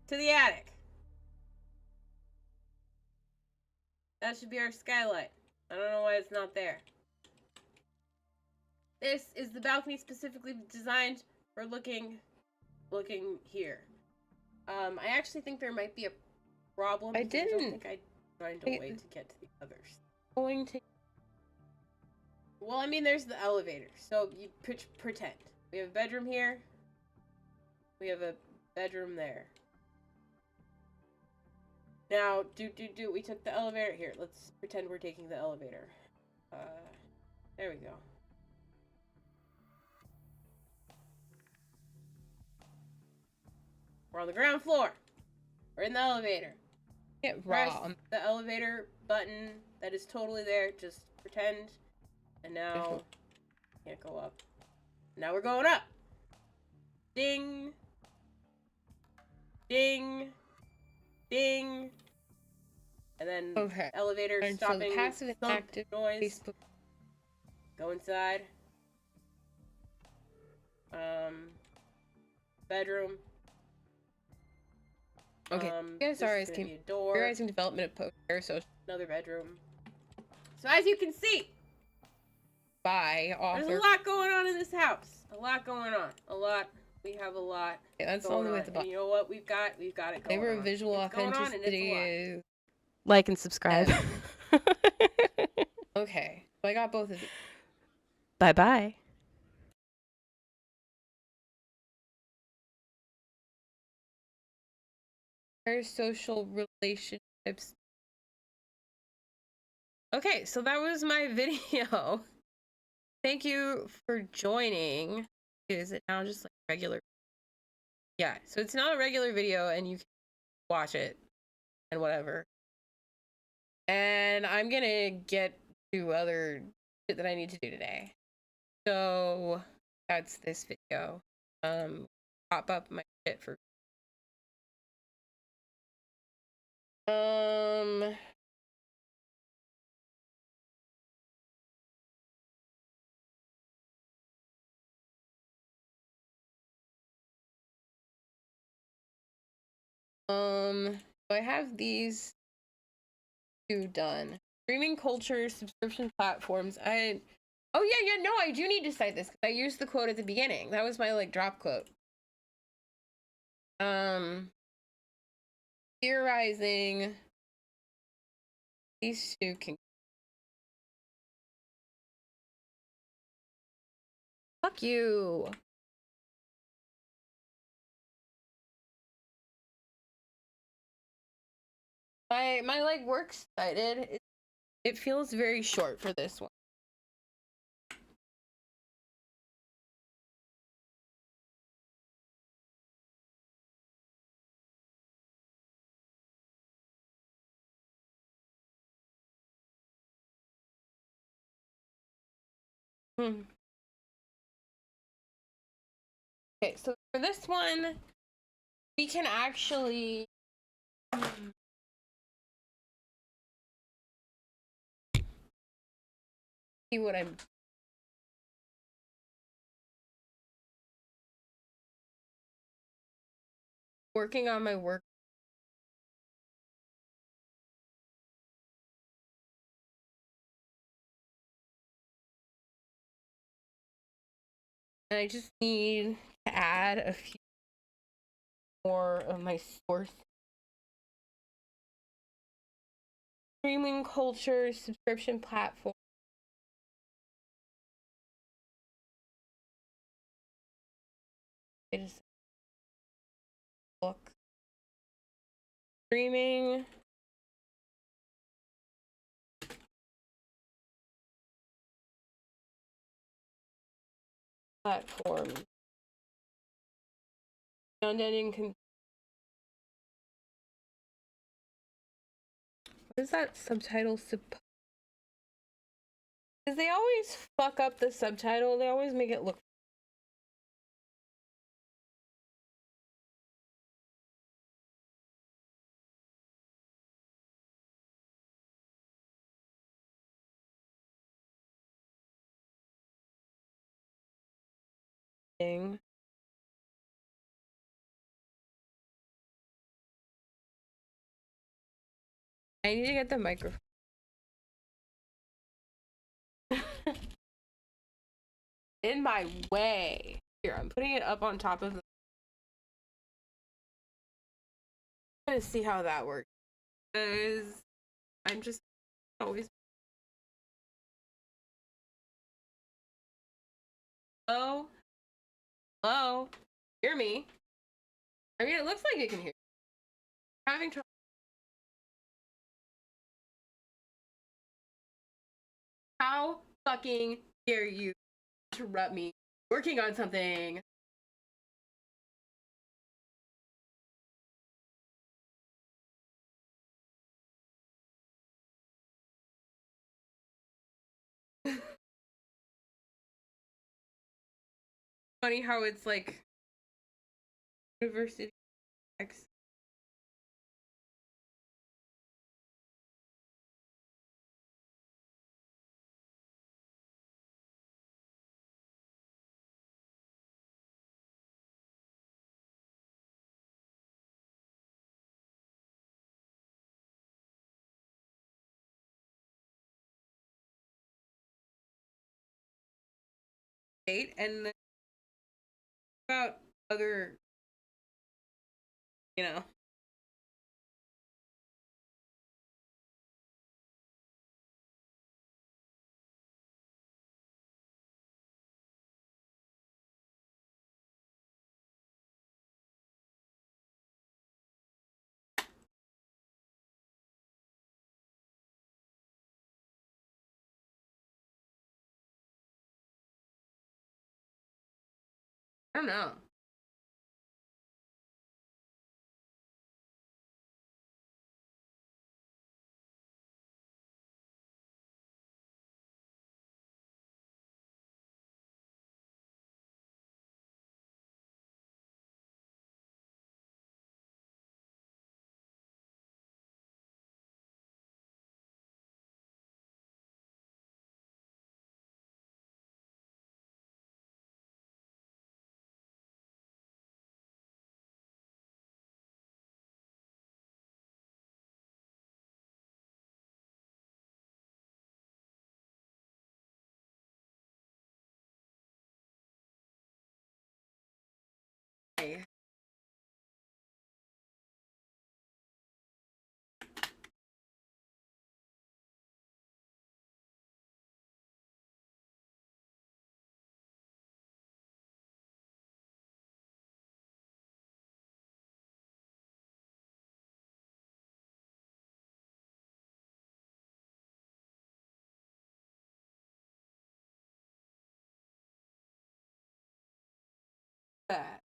to the attic. That should be our skylight. I don't know why it's not there. This is the balcony specifically designed for looking here. I actually think there might be a problem. I because I didn't- don't think I find a Wait, way to get to the others. Going to. Well, I mean, there's the elevator. So you pretend. We have a bedroom here. We have a bedroom there. Now, we took the elevator. Here, let's pretend we're taking the elevator. There we go. We're on the ground floor. We're in the elevator. Get Press raw. the elevator button that is totally there. Just pretend. And now, can't go up. Now we're going up. Ding. Ding. Ding. And then Okay. elevator And so stopping the passive and thump active noise. Facebook. Go inside. Bedroom. Okay. This Yeah, sorry, is I gonna came. be a door. Theorizing development of parasocial Another bedroom. So as you can see, by there's author. a lot going on in this house. A lot going on. A lot. We have a lot Okay, that's the going only way on. at the And bottom. you know what? We've got it going Flavor on. of visual It's going on and it's a authenticity lot. is Like and subscribe. okay. So I got both of these. Bye bye. Parasocial relationships. Okay, so that was my video. Thank you for joining. Is it now just like regular? Yeah, so it's not a regular video and you can watch it and whatever. And I'm gonna get to other shit that I need to do today. So that's this video. Pop up my shit for So I have these two done. Streaming culture, subscription platforms. Oh yeah, no, I do need to cite this because I used the quote at the beginning. That was my like drop quote. Theorizing. These two can. Fuck you. My like work cited. It feels very short for this one. Okay, so for this one, we can actually see what I'm working on my work. And I just need to add a few more of my source. Streaming culture, subscription platform. I just look. Streaming. Platform. What is that subtitle supposed? Because they always fuck up the subtitle. They always make it look. Thing. I need to get the microphone. In my way. Here, I'm putting it up on top of the. I'm gonna see how that works. Because I'm just always. Hello? Hello? Hear me? I mean, it looks like you can hear. I'm having trouble. How fucking dare you interrupt me working on something? Funny how it's like University X. And then about other, you know. I don't know. Okay. That.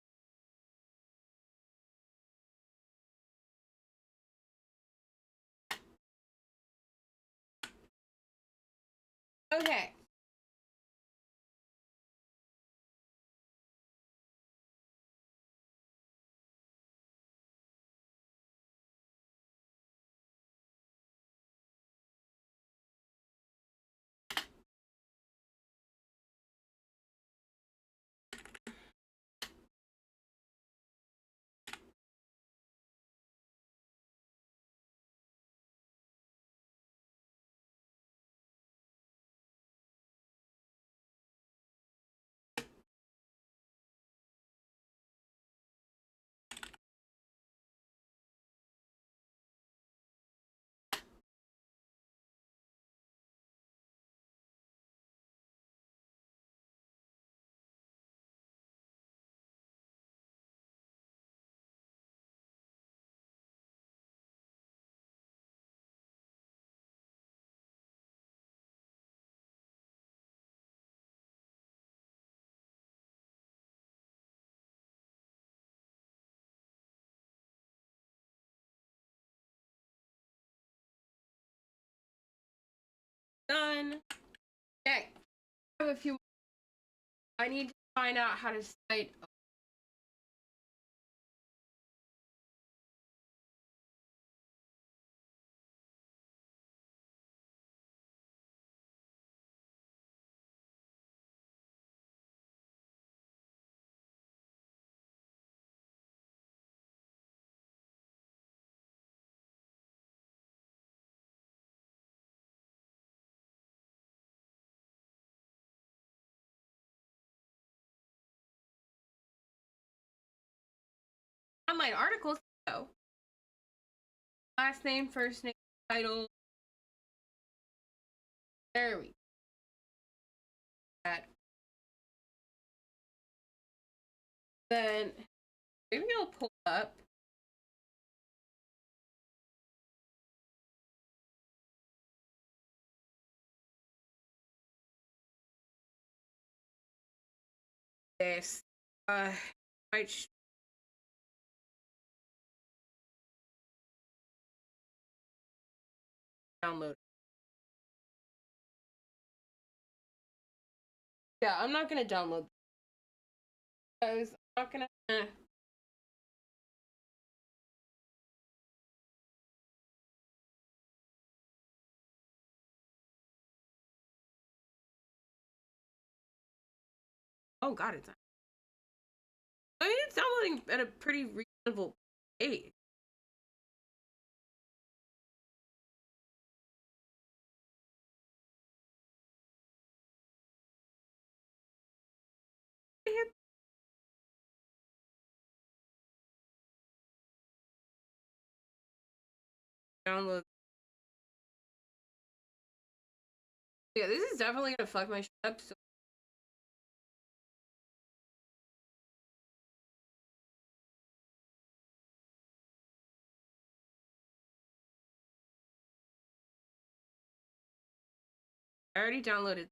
Okay. Done. Okay. I have a few. I need to find out how to cite. Online articles though. Last name, first name, title. There we go. Then maybe I'll pull up. This. Might download. Yeah, I'm not gonna download those. I'm not gonna. Oh god, it's. I mean, it's downloading at a pretty reasonable pace. Download. Yeah, this is definitely gonna fuck my shit up. So I already downloaded.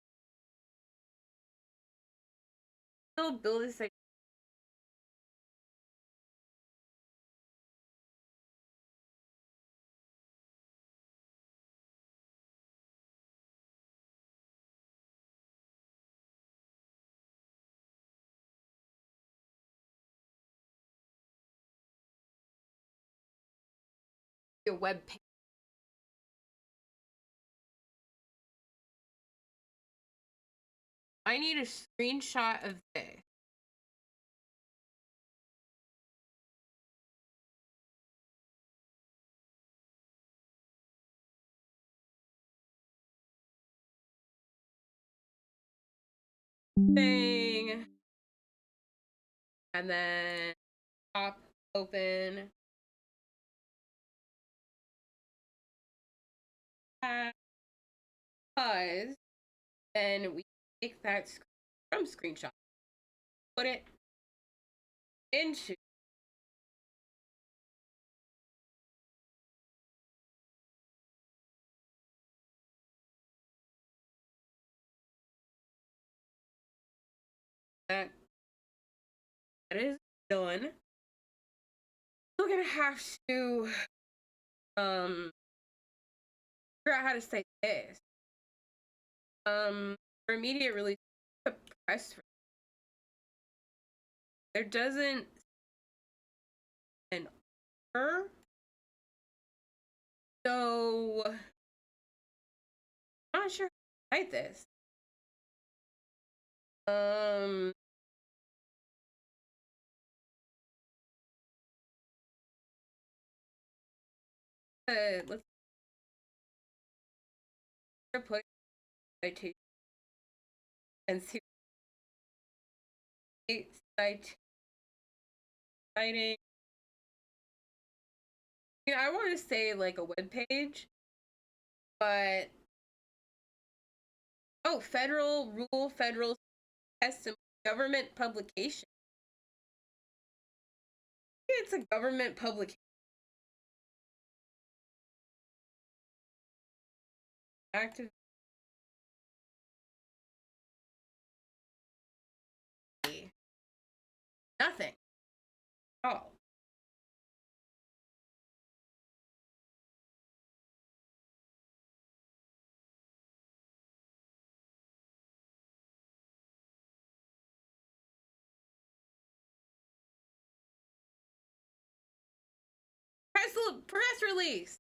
Still build this like. A web page. I need a screenshot of this. Thing. And then pop open. Because then we take that from screenshot, put it into that. That is done. Still gonna have to figure out how to say this. For immediate release, press. There doesn't an R. So I'm not sure how to write this. Let's put citation and see citing. Yeah, I want to say like a web page, but oh, federal rule, federal testimony, government publication. It's a government publication. Active. Nothing. Oh. Press release.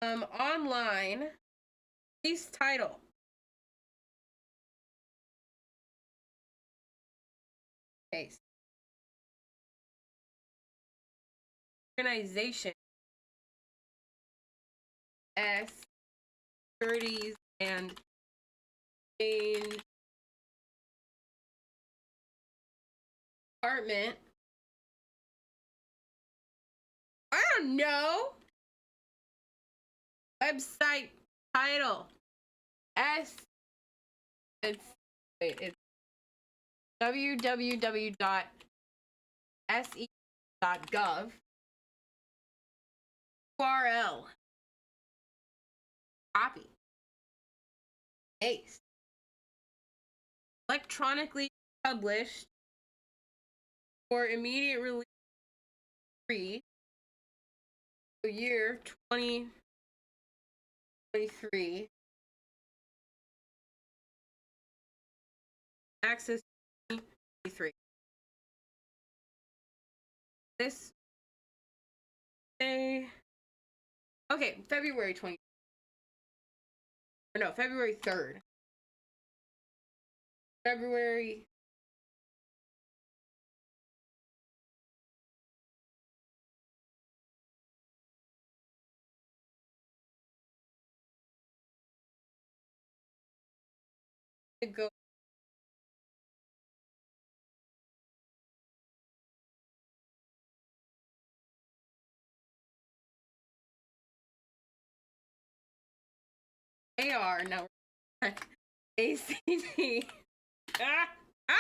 Online. Release title. Case. Organization. S. Securities and Exchange Department. I don't know. Website title. It's www.se.gov. URL. Copy. Paste. Electronically published for immediate release free. Year 2023. Access 2023. This day. Okay, February 20. Or no, February 3rd. February. To go. AR now. ACT. Ah! Ah!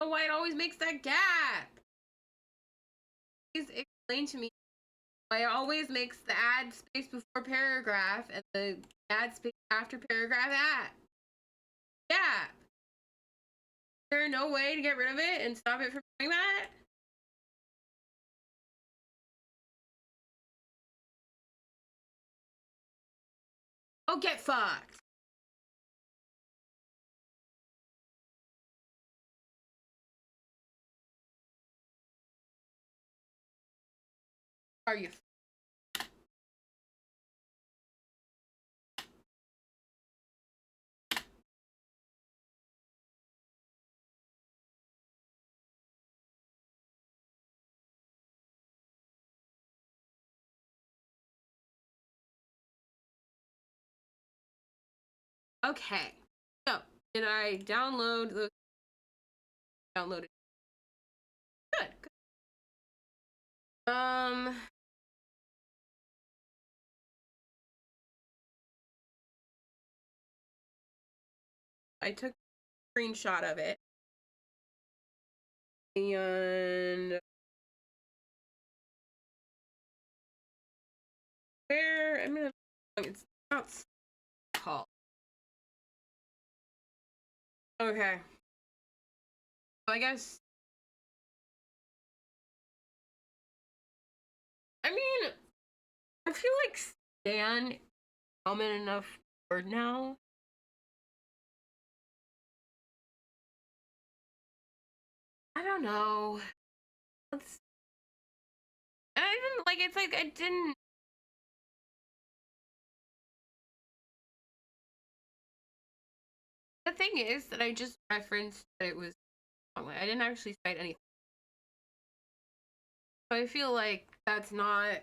Oh, why it always makes that gap? Please explain to me why it always makes the ad space before paragraph and the ad space after paragraph at. Yeah. Is there no way to get rid of it and stop it from doing that? Oh, get fucked. Are you? Okay. So, did I download the downloaded? Good. Good. I took a screenshot of it. And where I'm gonna it's not called. Okay. I guess I mean I feel like Stan is a common enough word now. I don't know. Let's I didn't like it's like I didn't the thing is that I just referenced that it was I didn't actually cite anything. So I feel like that's not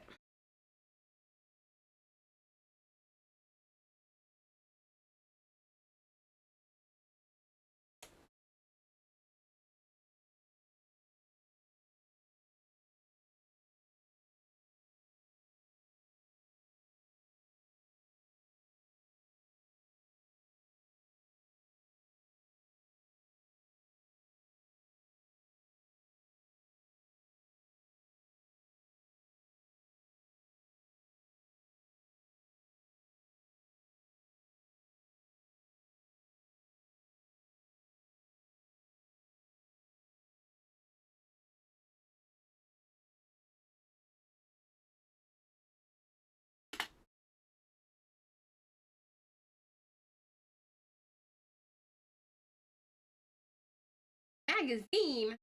magazine.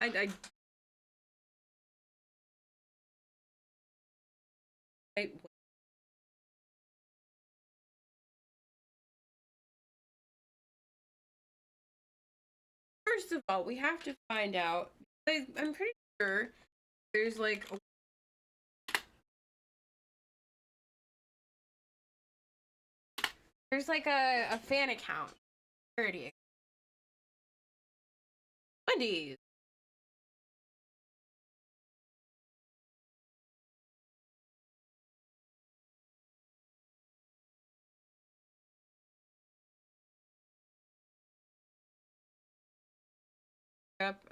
I I first of all, we have to find out. I'm pretty sure there's like a fan account. Charity. Wendy's. Up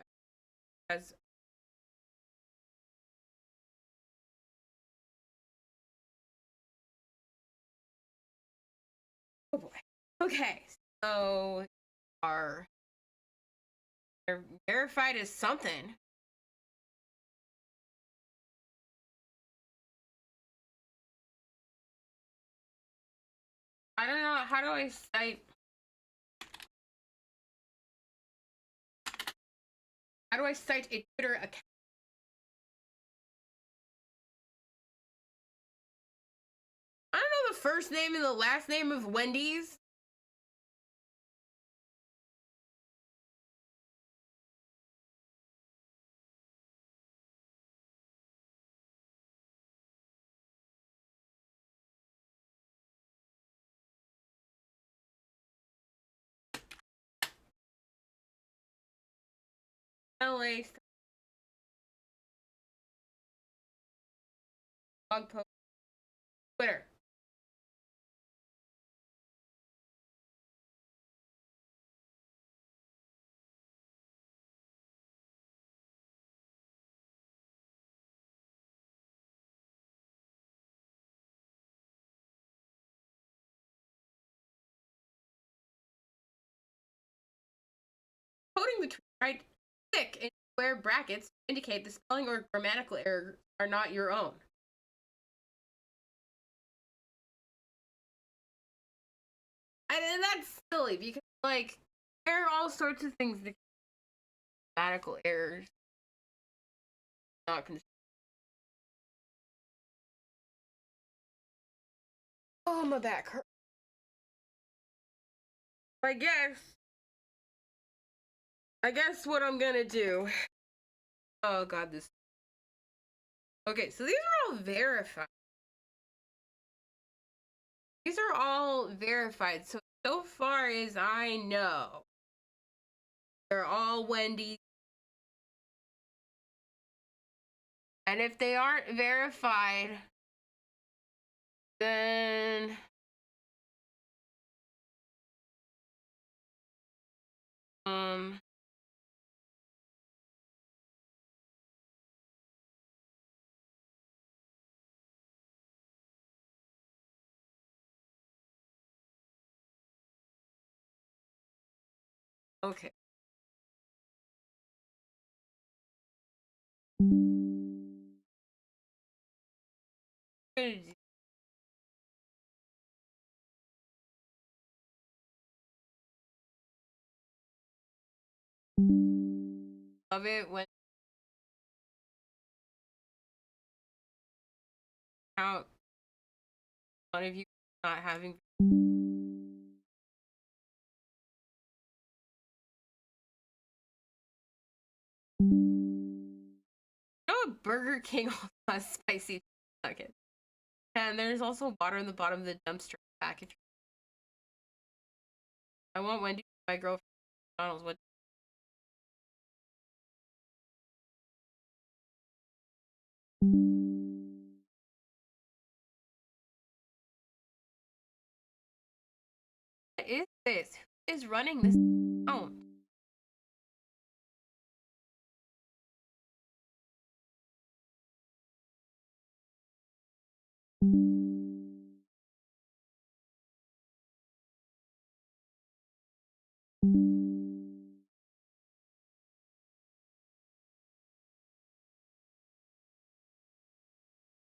as oh boy. Okay, so are they're verified as something. I don't know. How do I cite? How do I cite a Twitter account? I don't know the first name and the last name of Wendy's. LA blog post. Twitter. Quoting the tweet, right? Thick in square brackets indicate the spelling or grammatical errors are not your own. And that's silly because, like, there are all sorts of things that grammatical errors not considered. Oh, my back hurts. I guess what I'm gonna do. Oh god, this. Okay, so these are all verified. These are all verified. So far as I know, they're all Wendy's. And if they aren't verified, then okay. Love it when out one of you not having. You know, Burger King also has spicy nuggets, and there's also water in the bottom of the dumpster back. If I want Wendy's, my girlfriend, McDonald's. What? What is this? Who is running this account?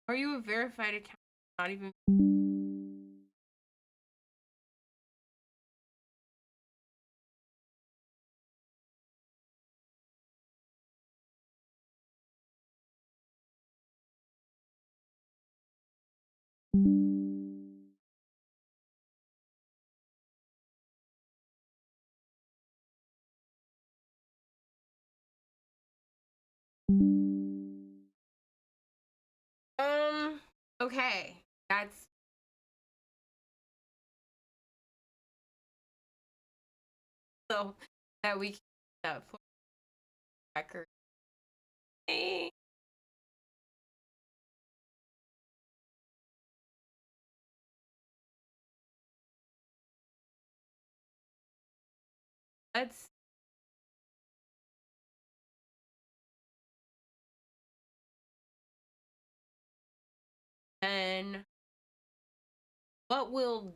Are you a verified account? Not even. Okay, that's so that we can put record. Let's. And what will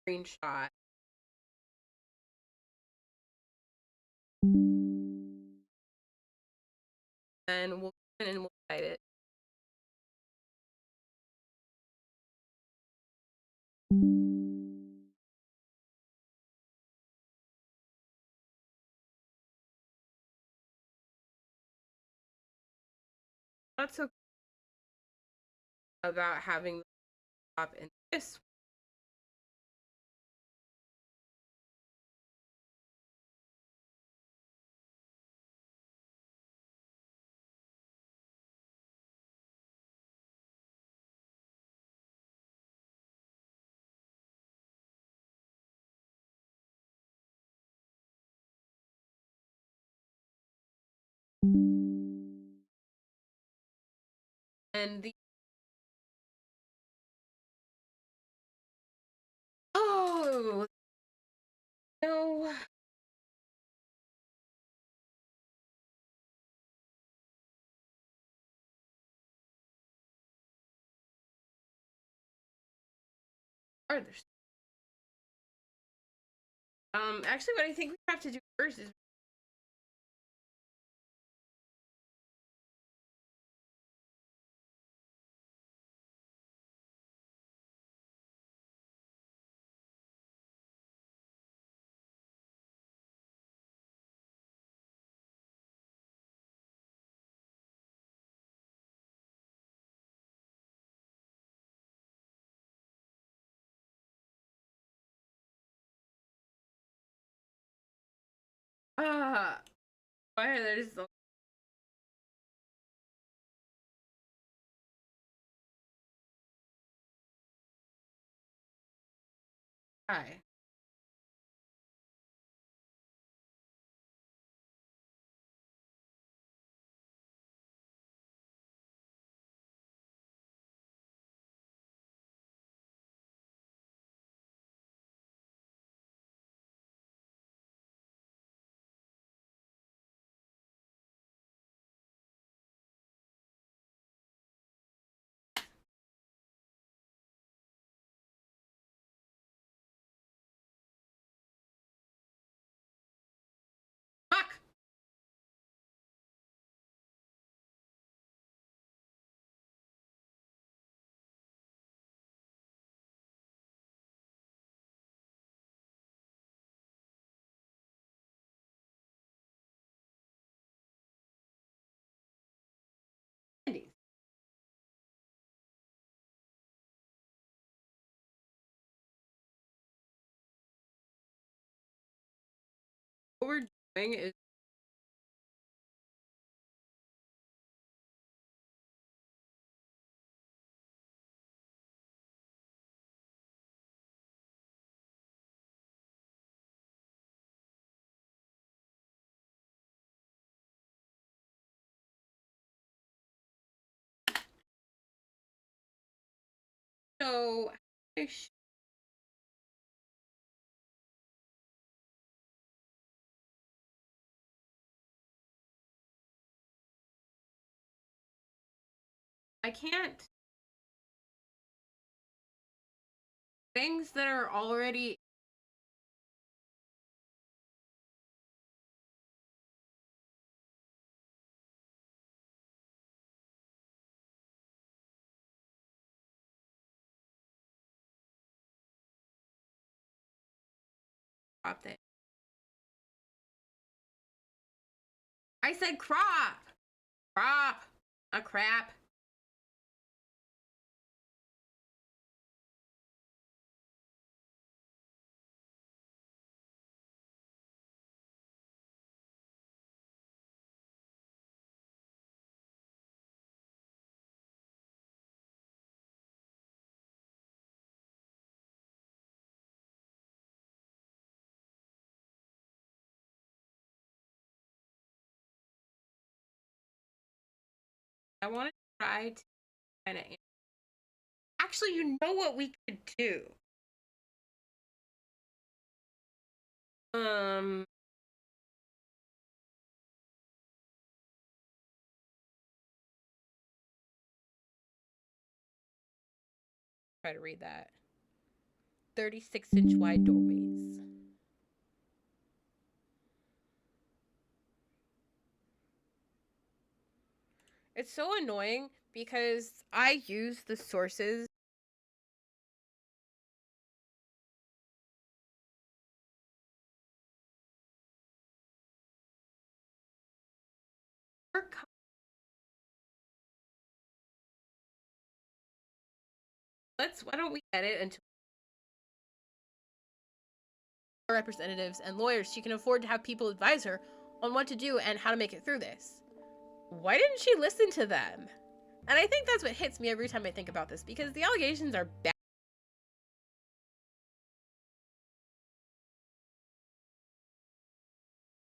screenshot? And we'll cite it. Not so about having the top in this. And the oh no. Others. Actually, what I think we have to do first is why are there so high? Fuck! Candies. What we're doing is so I can't things that are already crop that. I said crop. Crop. A crap. I want to try to kind of. Actually, you know what we could do? Um. Try to read that. 36-inch wide doorways. It's so annoying because I use the sources why don't we edit until representatives and lawyers. She can afford to have people advise her on what to do and how to make it through this. Why didn't she listen to them? And I think that's what hits me every time I think about this, because the allegations are bad.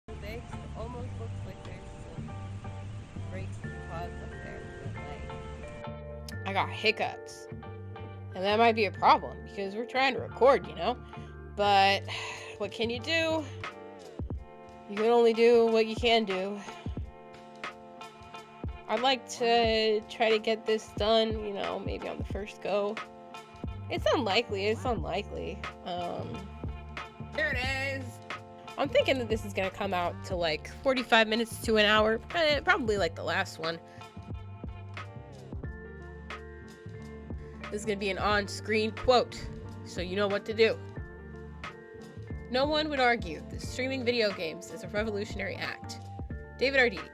it almost looks like there's some breaks and pause up there, but like I got hiccups. And that might be a problem because we're trying to record, you know? But what can you do? You can only do what you can do. I'd like to try to get this done, you know, maybe on the first go. It's unlikely. there it is. I'm thinking that this is going to come out to like 45 minutes to an hour, probably like the last one. This is going to be an on-screen quote, so you know what to do. No one would argue that streaming video games is a revolutionary act. David Arditi.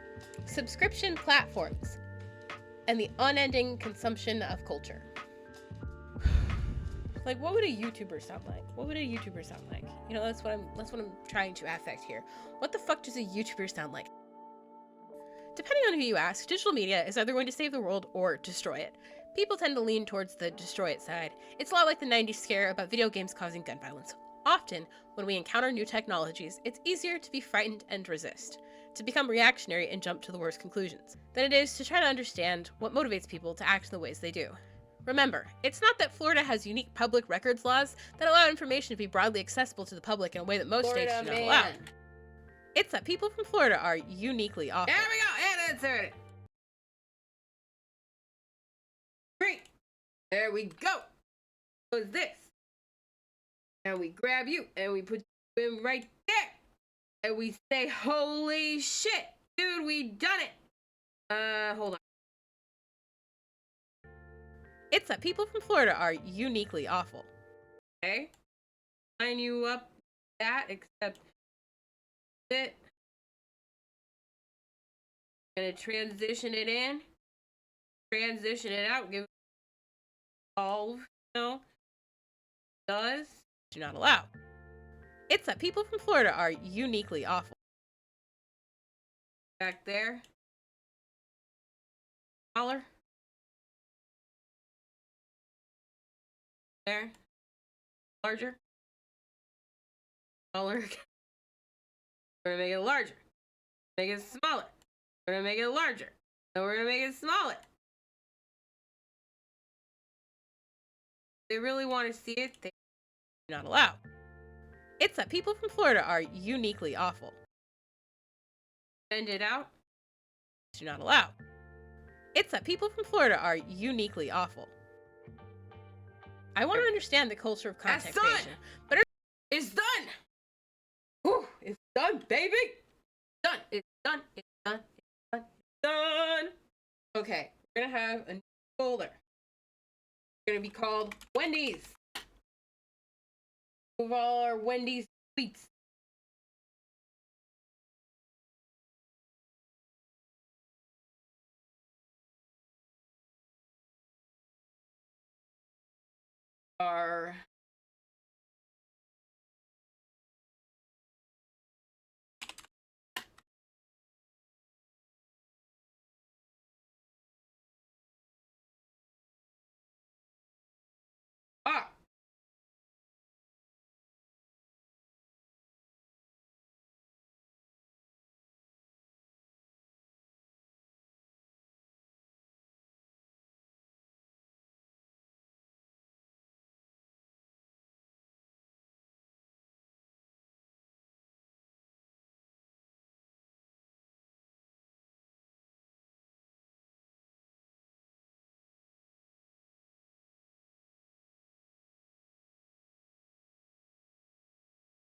Subscription platforms and the unending consumption of culture. Like, what would a YouTuber sound like? You know, that's what I'm trying to affect here. What the fuck does a YouTuber sound like? Depending on who you ask, digital media is either going to save the world or destroy it. People tend to lean towards the destroy it side. It's a lot like the 90s scare about video games causing gun violence. Often, when we encounter new technologies, it's easier to be frightened and resist, to become reactionary and jump to the worst conclusions, than it is to try to understand what motivates people to act in the ways they do. Remember, it's not that Florida has unique public records laws that allow information to be broadly accessible to the public in a way that most states do not allow. It's that people from Florida are uniquely awful. There we go, and insert it. Great. There we go. What's this? And we grab you and we put you in right there. And we say, holy shit, dude, we done it. Hold on. It's that people from Florida are uniquely awful. Okay. Line you up that, except it. Gonna transition it in, transition it out, give it solve, you know. Does Do not allow. It's that people from Florida are uniquely awful. back there. Smaller. There. Larger. Smaller. We're gonna make it larger. Make it smaller. We're gonna make it larger. Then we're gonna make it smaller. They really want to see it. They Do not allow. It's that people from Florida are uniquely awful. send it out. Do not allow. It's that people from Florida are uniquely awful. I want to understand the culture of content That's done. creation, but It's done. Whew, it's done, baby. Done. It's done. It's done. It's done. It's done. Okay, we're gonna have a new folder. It's gonna be called Wendy's. Move all our Wendy's tweets. Our ah.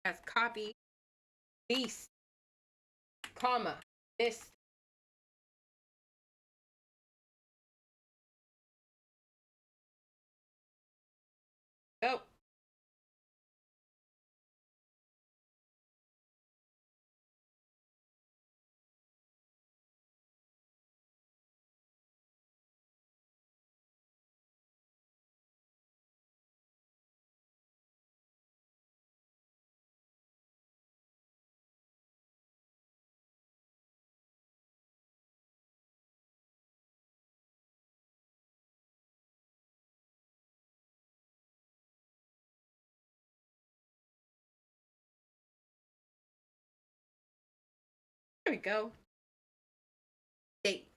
As copy, paste, comma, this. Go. There we go. Date.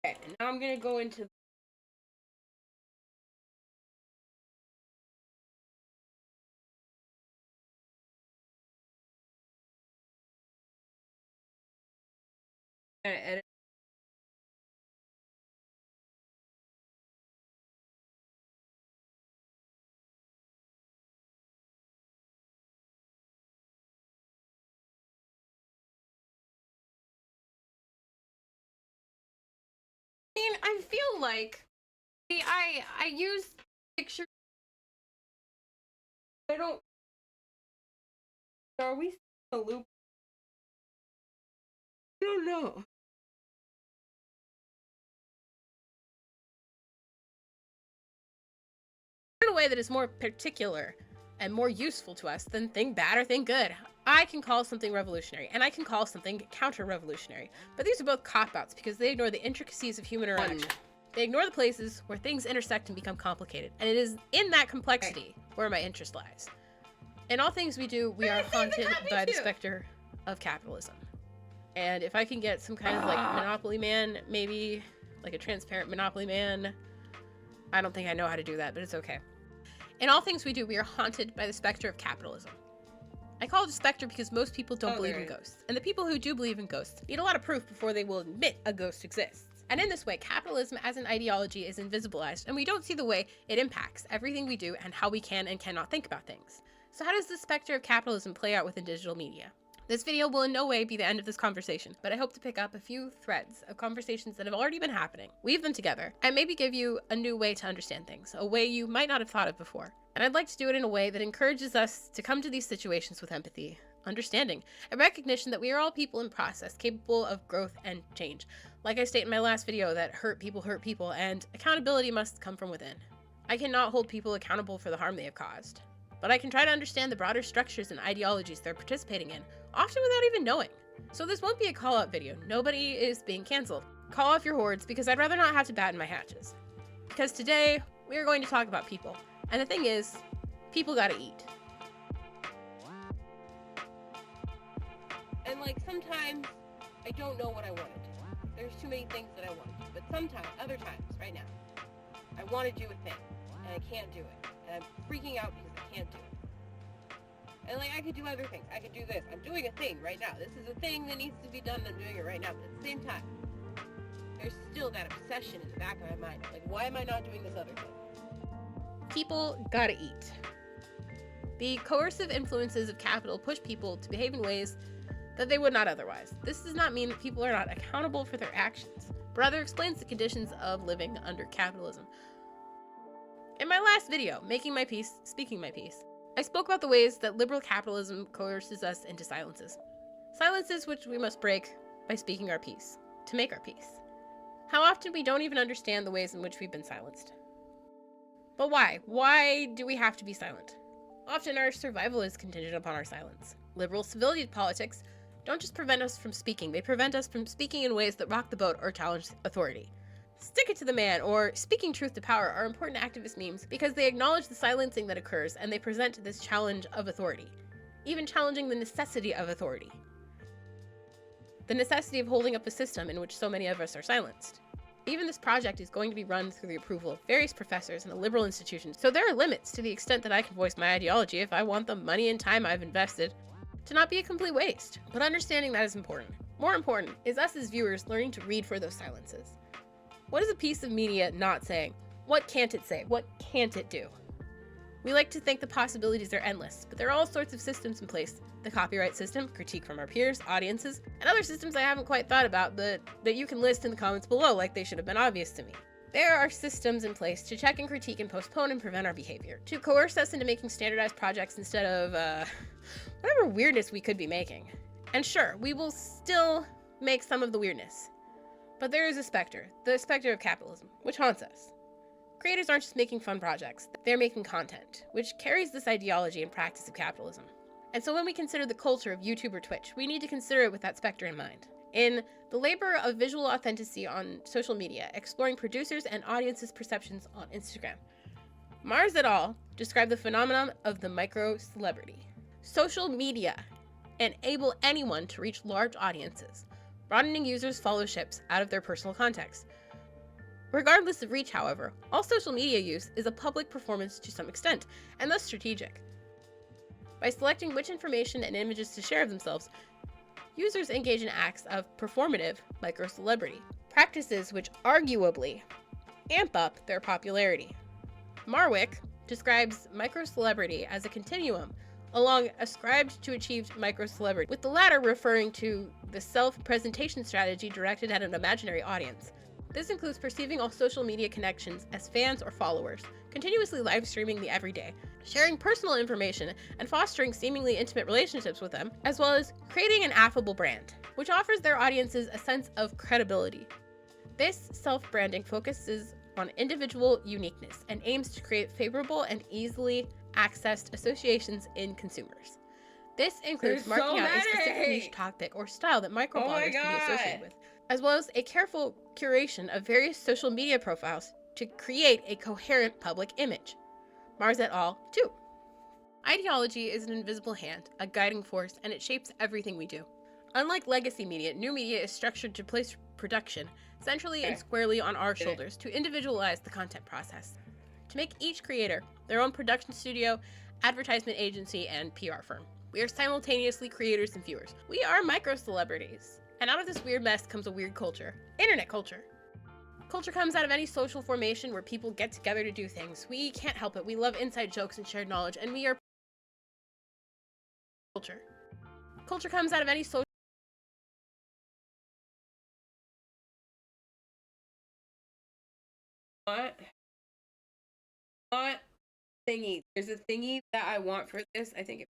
Okay, and now I'm gonna go into edit. I mean, I feel like I use pictures. I don't. Are we still in a loop? I don't know. In a way that is more particular and more useful to us than think bad or think good. I can call something revolutionary and I can call something counter-revolutionary, but these are both cop-outs because they ignore the intricacies of human interaction. They ignore the places where things intersect and become complicated, and it is in that complexity where my interest lies. In all things we do, we are haunted by the specter of capitalism. And if I can get some kind of like Monopoly Man, maybe like a transparent Monopoly Man, I don't think I know how to do that, but it's okay. In all things we do, we are haunted by the specter of capitalism. I call it a specter because most people don't believe in ghosts, and the people who do believe in ghosts need a lot of proof before they will admit a ghost exists. And in this way, capitalism as an ideology is invisibilized, and we don't see the way it impacts everything we do and how we can and cannot think about things. So how does the specter of capitalism play out within digital media? This video will in no way be the end of this conversation, but I hope to pick up a few threads of conversations that have already been happening, weave them together, and maybe give you a new way to understand things, a way you might not have thought of before. And I'd like to do it in a way that encourages us to come to these situations with empathy, understanding, and recognition that we are all people in process, capable of growth and change. Like I state in my last video, that hurt people, and accountability must come from within. I cannot hold people accountable for the harm they have caused, but I can try to understand the broader structures and ideologies they're participating in, often without even knowing. So this won't be a call-out video. Nobody is being canceled. Call off your hordes because I'd rather not have to batten my hatches. Because today, we are going to talk about people. And the thing is, people gotta eat. And like sometimes, I don't know what I want to do. There's too many things that I want to do. But sometimes, other times, right now, I want to do a thing, and I can't do it. And I'm freaking out because I can't do it. And like, I could do other things. I could do this. I'm doing a thing right now. This is a thing that needs to be done, and I'm doing it right now. But at the same time, there's still that obsession in the back of my mind. Like, why am I not doing this other thing? People gotta eat. The coercive influences of capital push people to behave in ways that they would not otherwise. This does not mean that people are not accountable for their actions, but rather explains the conditions of living under capitalism. In my last video, Making My Peace, Speaking My Peace, I spoke about the ways that liberal capitalism coerces us into silences. Silences which we must break by speaking our piece, to make our peace. How often we don't even understand the ways in which we've been silenced. But why? Why do we have to be silent? Often our survival is contingent upon our silence. Liberal civility politics don't just prevent us from speaking, they prevent us from speaking in ways that rock the boat or challenge authority. Stick it to the man or speaking truth to power are important activist memes because they acknowledge the silencing that occurs and they present this challenge of authority, even challenging the necessity of authority. The necessity of holding up a system in which so many of us are silenced. Even this project is going to be run through the approval of various professors in a liberal institution, so there are limits to the extent that I can voice my ideology if I want the money and time I've invested to not be a complete waste. But understanding that is important. More important is us as viewers learning to read for those silences. What is a piece of media not saying? What can't it say? What can't it do? We like to think the possibilities are endless, but there are all sorts of systems in place. The copyright system, critique from our peers, audiences, and other systems I haven't quite thought about, but that you can list in the comments below like they should have been obvious to me. There are systems in place to check and critique and postpone and prevent our behavior, to coerce us into making standardized projects instead of whatever weirdness we could be making. And sure, we will still make some of the weirdness. But there is a specter, the specter of capitalism, which haunts us. Creators aren't just making fun projects, they're making content, which carries this ideology and practice of capitalism. And so when we consider the culture of YouTube or Twitch, we need to consider it with that specter in mind. In The Labor of Visual Authenticity on Social Media, Exploring Producers and Audiences' Perceptions on Instagram, Mars et al. Describe the phenomenon of the micro-celebrity. Social media enable anyone to reach large audiences, broadening users' followships out of their personal context. Regardless of reach, however, all social media use is a public performance to some extent, and thus strategic. By selecting which information and images to share of themselves, users engage in acts of performative micro-celebrity, practices which arguably amp up their popularity. Marwick describes micro-celebrity as a continuum along ascribed to achieved micro-celebrity, with the latter referring to the self-presentation strategy directed at an imaginary audience. This includes perceiving all social media connections as fans or followers, continuously live streaming the everyday, sharing personal information and fostering seemingly intimate relationships with them, as well as creating an affable brand, which offers their audiences a sense of credibility. This self-branding focuses on individual uniqueness and aims to create favorable and easily accessed associations in consumers. This includes There's marking so out a specific many! niche topic or style that microbloggers Oh my can be associated God! with, as well as a careful curation of various social media profiles to create a coherent public image. Mars et al. 2. Ideology is an invisible hand, a guiding force, and it shapes everything we do. Unlike legacy media, new media is structured to place production centrally and squarely on our shoulders to individualize the content process, to make each creator their own production studio, advertisement agency, and PR firm. We are simultaneously creators and viewers. We are micro-celebrities. And out of this weird mess comes a weird culture. Internet culture. Culture comes out of any social formation where people get together to do things. We can't help it. We love inside jokes and shared knowledge, and we are culture. Culture comes out of any social What thingy? There's a thingy that I want for this. I think it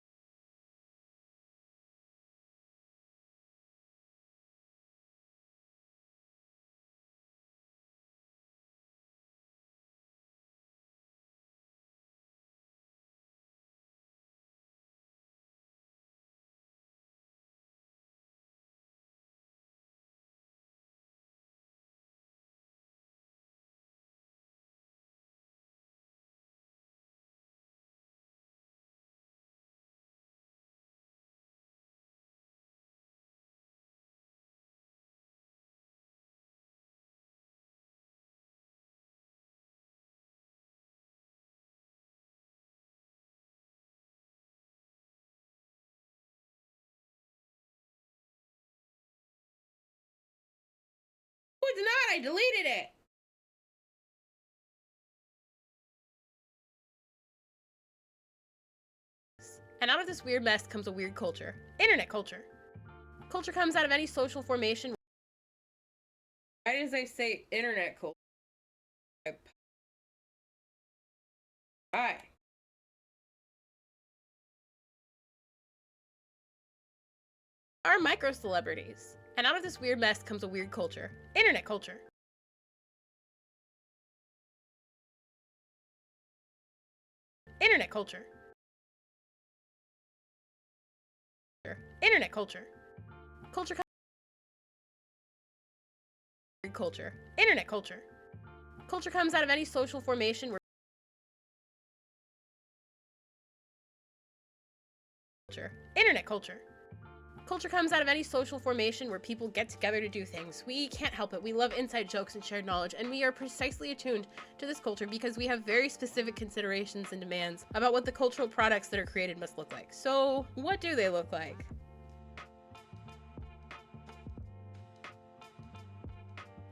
Oh, it's not. I deleted it. And out of this weird mess comes a weird culture. Internet culture. Culture comes out of any social formation. Why did I say internet culture? Why? Are micro-celebrities. And out of this weird mess comes a weird culture. Internet culture. Internet culture. Internet culture. Culture culture. Internet culture. Culture comes out of any social formation where Internet culture. Culture comes out of any social formation where people get together to do things. We can't help it. We love inside jokes and shared knowledge, and we are precisely attuned to this culture because we have very specific considerations and demands about what the cultural products that are created must look like. So, what do they look like?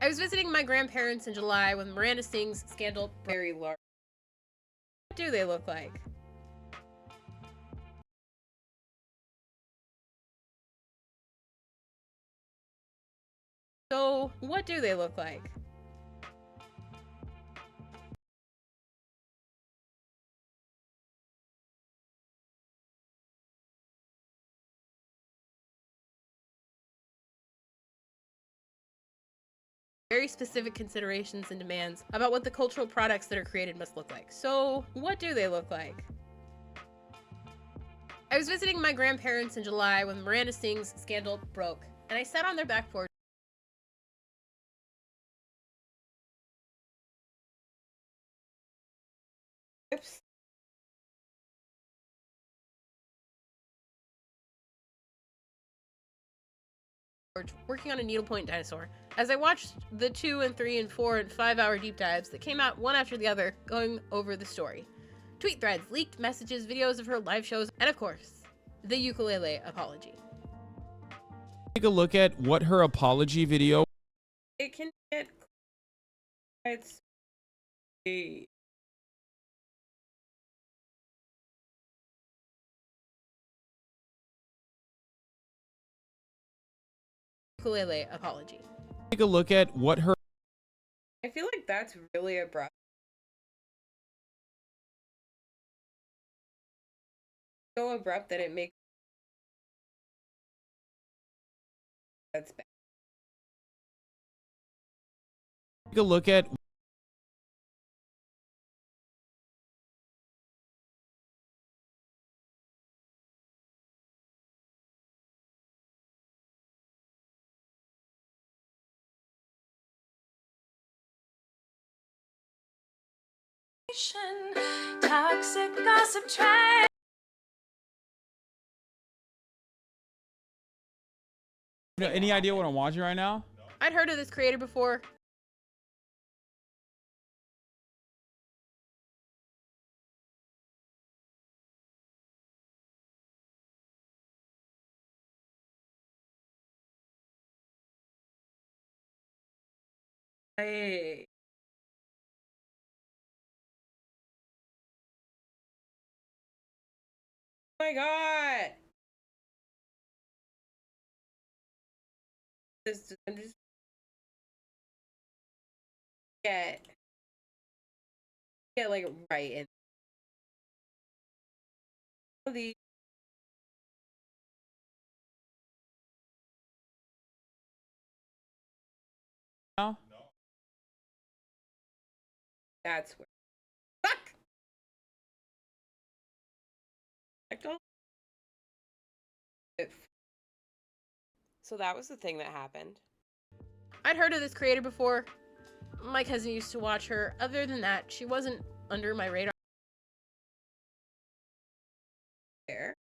I was visiting my grandparents in July when Miranda Sings scandal Very large. What do they look like? So, what do they look like? very specific considerations and demands about what the cultural products that are created must look like. So, what do they look like? I was visiting my grandparents in July when Miranda Sings scandal broke, and I sat on their back porch. Oops. Working on a needlepoint dinosaur as I watched the 2 and 3 and 4 and 5 hour deep dives that came out one after the other going over the story. Tweet threads, leaked messages, videos of her live shows, and of course, the ukulele apology. Take a look at what her apology video. It can get quite sweet. Ukulele apology. Take a look at what her I feel like that's really abrupt. So abrupt that it makes that's bad. take a look at Toxic gossip train. any idea what I'm watching right now? I'd heard of this creator before. Hey. Oh my god. I'm just get like right in the Now? that's where fuck. I don't. So that was the thing that happened. I'd heard of this creator before. My cousin used to watch her. Other than that, she wasn't under my radar. There,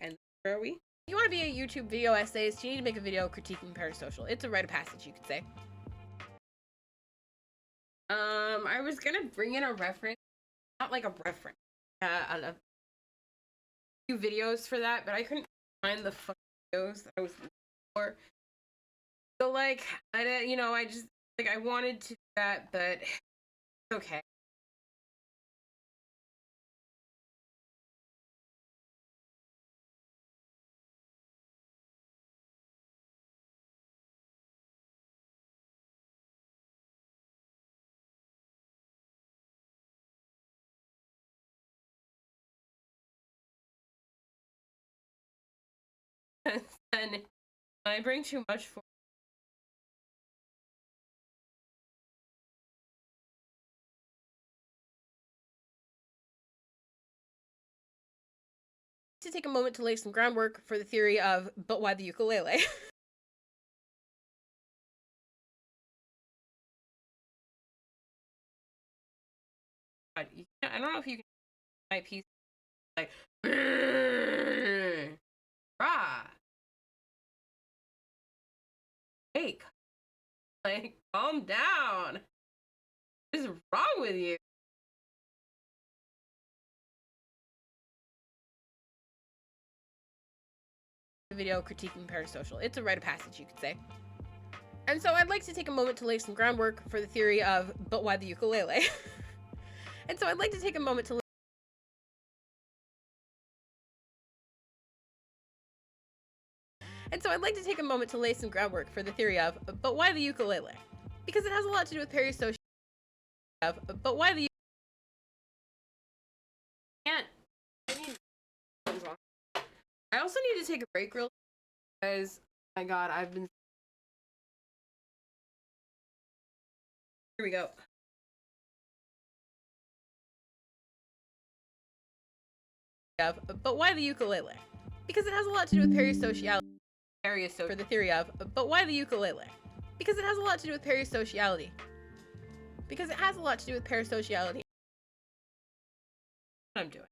and where are we? If you want to be a YouTube video essayist, you need to make a video critiquing Parasocial. It's a rite of passage, you could say. I was gonna bring in a reference, not like a reference, a few videos for that, but I couldn't find the fucking videos that I was looking for. So like, I just like I wanted to do that, but it's okay. And I bring too much for. To take a moment to lay some groundwork for the theory of, but why the ukulele? I don't know if you can my piece like rah. Hey, like calm down. What is wrong with you? Video critiquing Parasocial. It's a rite of passage, you could say. And so I'd like to take a moment to lay some groundwork for the theory of, but why the ukulele? And so I'd like to take a moment to lay some groundwork for the theory of, but why the ukulele? Because it has a lot to do with Parasocial. But why the I also need to take a break real because My God, I've been. Here we go. But why the ukulele? Because it has a lot to do with parasociality. For the theory of, but why the ukulele? Because it has a lot to do with parasociality. Because it has a lot to do with parasociality. What I'm doing.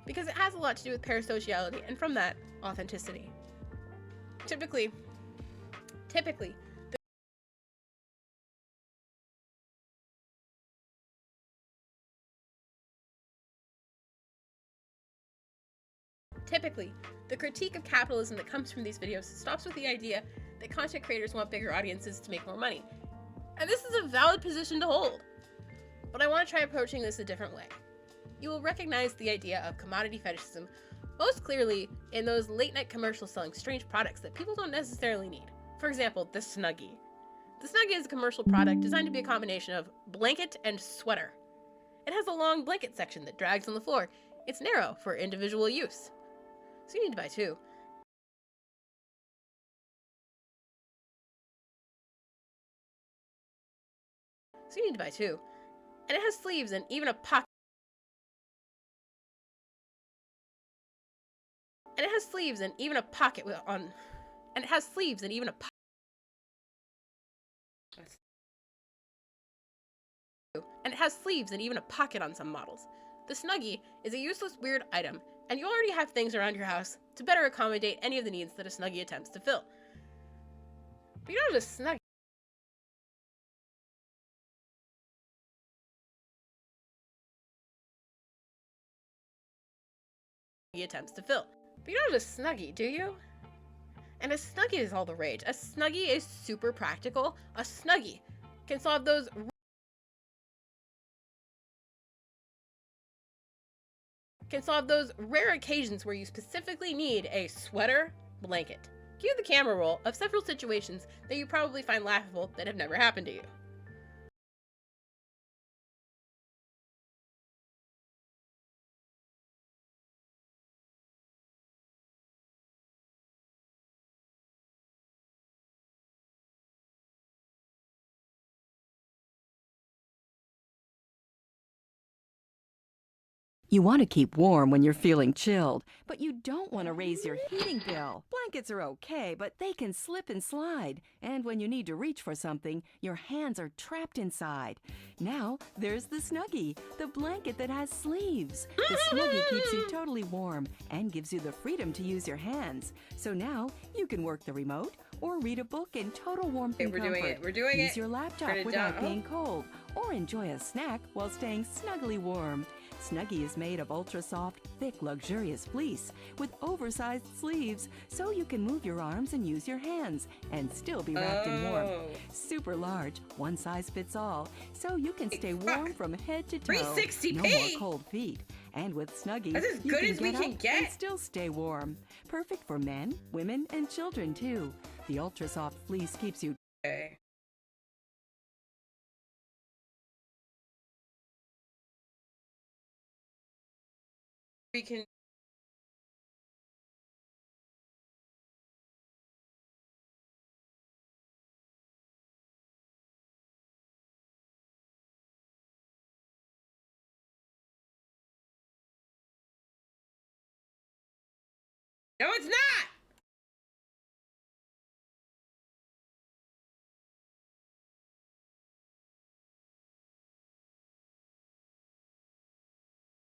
Because it has a lot to do with parasociality, and from that, authenticity. Typically, the critique of capitalism that comes from these videos stops with the idea that content creators want bigger audiences to make more money. And this is a valid position to hold. But I want to try approaching this a different way. You will recognize the idea of commodity fetishism most clearly in those late-night commercials selling strange products that people don't necessarily need. For example, the Snuggie. The Snuggie is a commercial product designed to be a combination of blanket and sweater. It has a long blanket section that drags on the floor. It's narrow for individual use. So you need to buy two. And it has sleeves and even a pocket. And it has sleeves and even a pocket on. And it has sleeves and even a pocket. And it has sleeves and even a pocket on some models. The Snuggie is a useless, weird item, and you already have things around your house to better accommodate any of the needs that a Snuggie attempts to fill. But you don't have a Snuggie. But you don't have a Snuggie, do you? And a Snuggie is all the rage. A Snuggie is super practical. A Snuggie can solve those rare occasions where you specifically need a sweater blanket. Cue the camera roll of several situations that you probably find laughable that have never happened to you. You want to keep warm when you're feeling chilled, but you don't want to raise your heating bill. Blankets are okay, but they can slip and slide. And when you need to reach for something, your hands are trapped inside. Now, there's the Snuggie, the blanket that has sleeves. The Snuggie keeps you totally warm and gives you the freedom to use your hands. So now, you can work the remote or read a book in total warmth and comfort. We're doing it. Use your laptop without being cold, or enjoy a snack while staying snugly warm. Snuggie is made of ultra-soft, thick, luxurious fleece with oversized sleeves, so you can move your arms and use your hands and still be wrapped in warmth. Super large, one size fits all, so you can stay warm from head to toe. 360p! No more cold feet. And with Snuggie, That's as you good can as we get can up get. and still stay warm. Perfect for men, women, and children too. The ultra-soft fleece keeps you Okay. We can. No, it's not!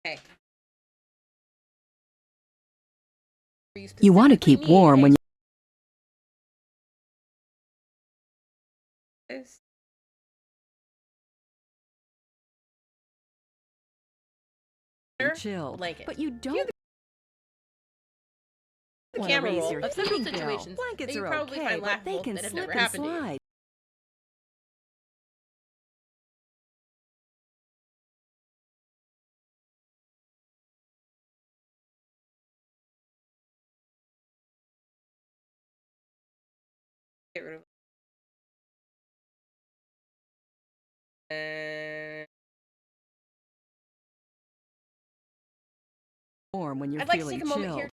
Okay. You want to keep warm when you're chilled, Blanket. but you don't want to camera raise roll your of several heating bill. situations Blankets that you are probably okay, find but they laughable can that have slip never and happened to you. slide. Get rid of. Warm when you're I'd like to feeling take a moment chilled. here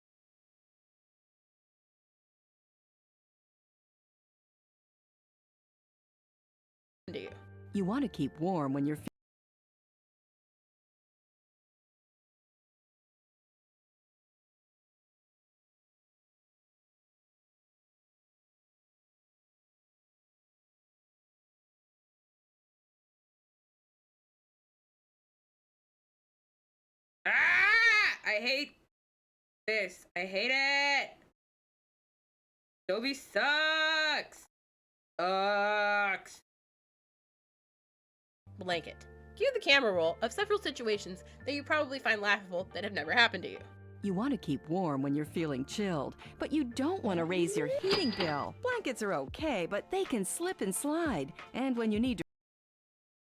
to you. You want to keep warm when you're I hate this. I hate it. Adobe sucks. Sucks. Blanket. Cue the camera roll of several situations that you probably find laughable that have never happened to you. You want to keep warm when you're feeling chilled, but you don't want to raise your heating bill. Blankets are okay, but they can slip and slide. And when you need to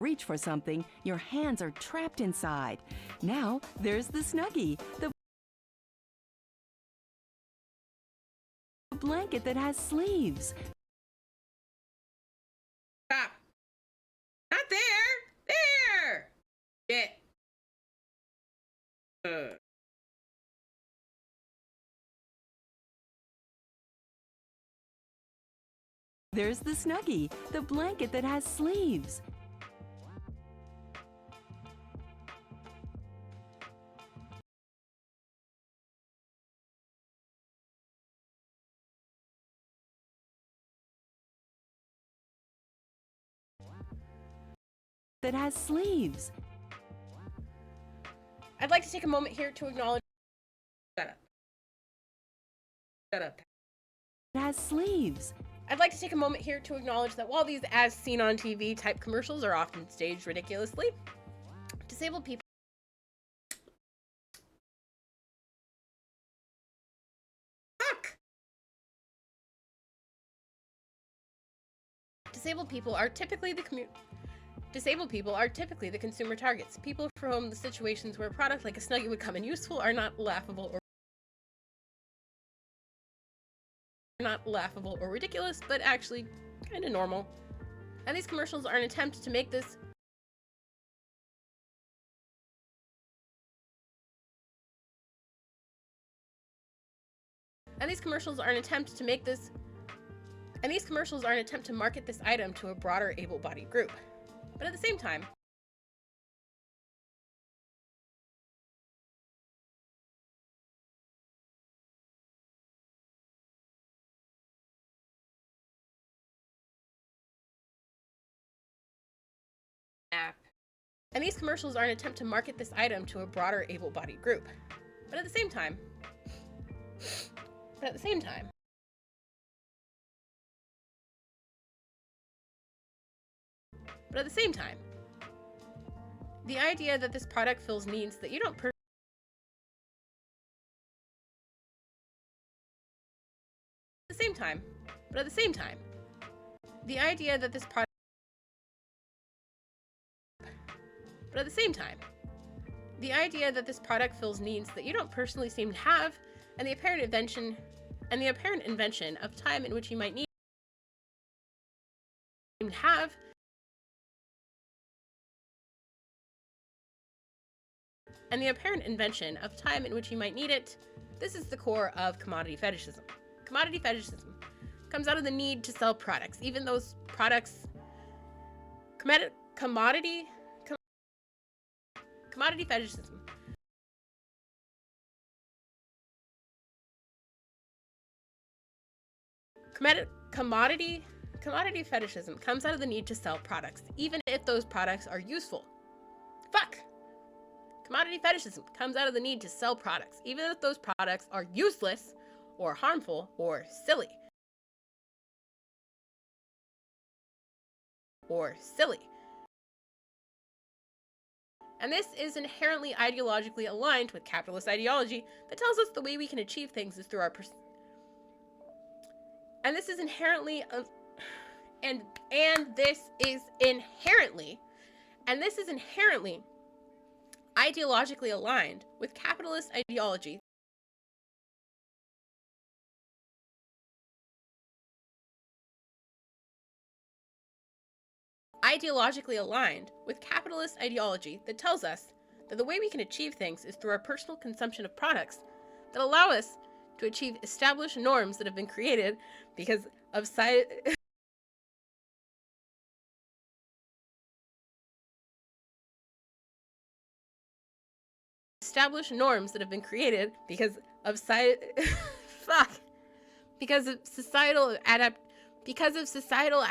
reach for something, your hands are trapped inside. Now, there's the Snuggie, the blanket that has sleeves. Stop. Not there. There. Shit. There's the Snuggie, the blanket that has sleeves. That has sleeves. I'd like to take a moment here to acknowledge. Shut up. Shut up. It has sleeves. I'd like to take a moment here to acknowledge that while these as seen on TV type commercials are often staged ridiculously, disabled people. Fuck. Disabled people are typically the consumer targets. People for whom the situations where a product like a Snuggie would come in useful are not laughable or ridiculous, but actually kind of normal. And these commercials are an attempt to make this to market this item to a broader able-bodied group. But at the same time, these commercials are an attempt to market this item to a broader able-bodied group. But at the same time, the idea that this product fills needs that you don't personally seem to have, and the apparent invention of time in which you might need it. This is the core of commodity fetishism. Commodity fetishism comes out of the need to sell products, even those products. Commodity fetishism. Commodity fetishism comes out of the need to sell products, even if those products are useful. Fuck! Commodity fetishism comes out of the need to sell products, even if those products are useless, or harmful, or silly. And this is inherently ideologically aligned with capitalist ideology that tells us the way we can achieve things is through our this is inherently ideologically aligned with capitalist ideology that tells us that the way we can achieve things is through our personal consumption of products that allow us to achieve established norms that have been created because of established norms that have been created because of because of societal because of societal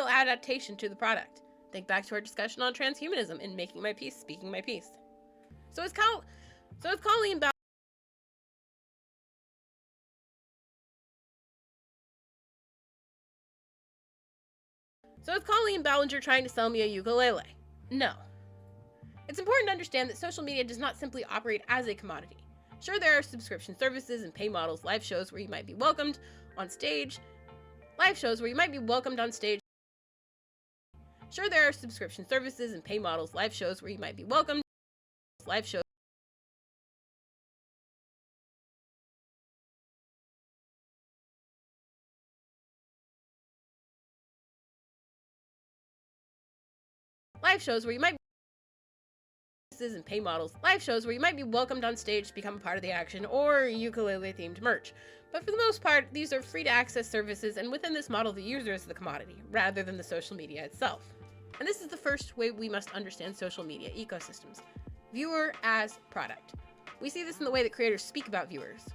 adaptation to the product. Think back to our discussion on transhumanism in Making My Peace, Speaking My Peace. So it's Colleen Ballinger trying to sell me a ukulele? No. It's important to understand that social media does not simply operate as a commodity. Sure, there are subscription services and pay models, live shows where you might be welcomed on stage. Sure, there are subscription services and pay models, live shows where you might be welcomed. Live shows. Live shows where you might and pay models, live shows where you might be welcomed on stage to become a part of the action, or ukulele themed merch. But for the most part, these are free to access services, and within this model, the user is the commodity, rather than the social media itself. And this is the first way we must understand social media ecosystems. Viewer as product. We see this in the way that creators speak about viewers.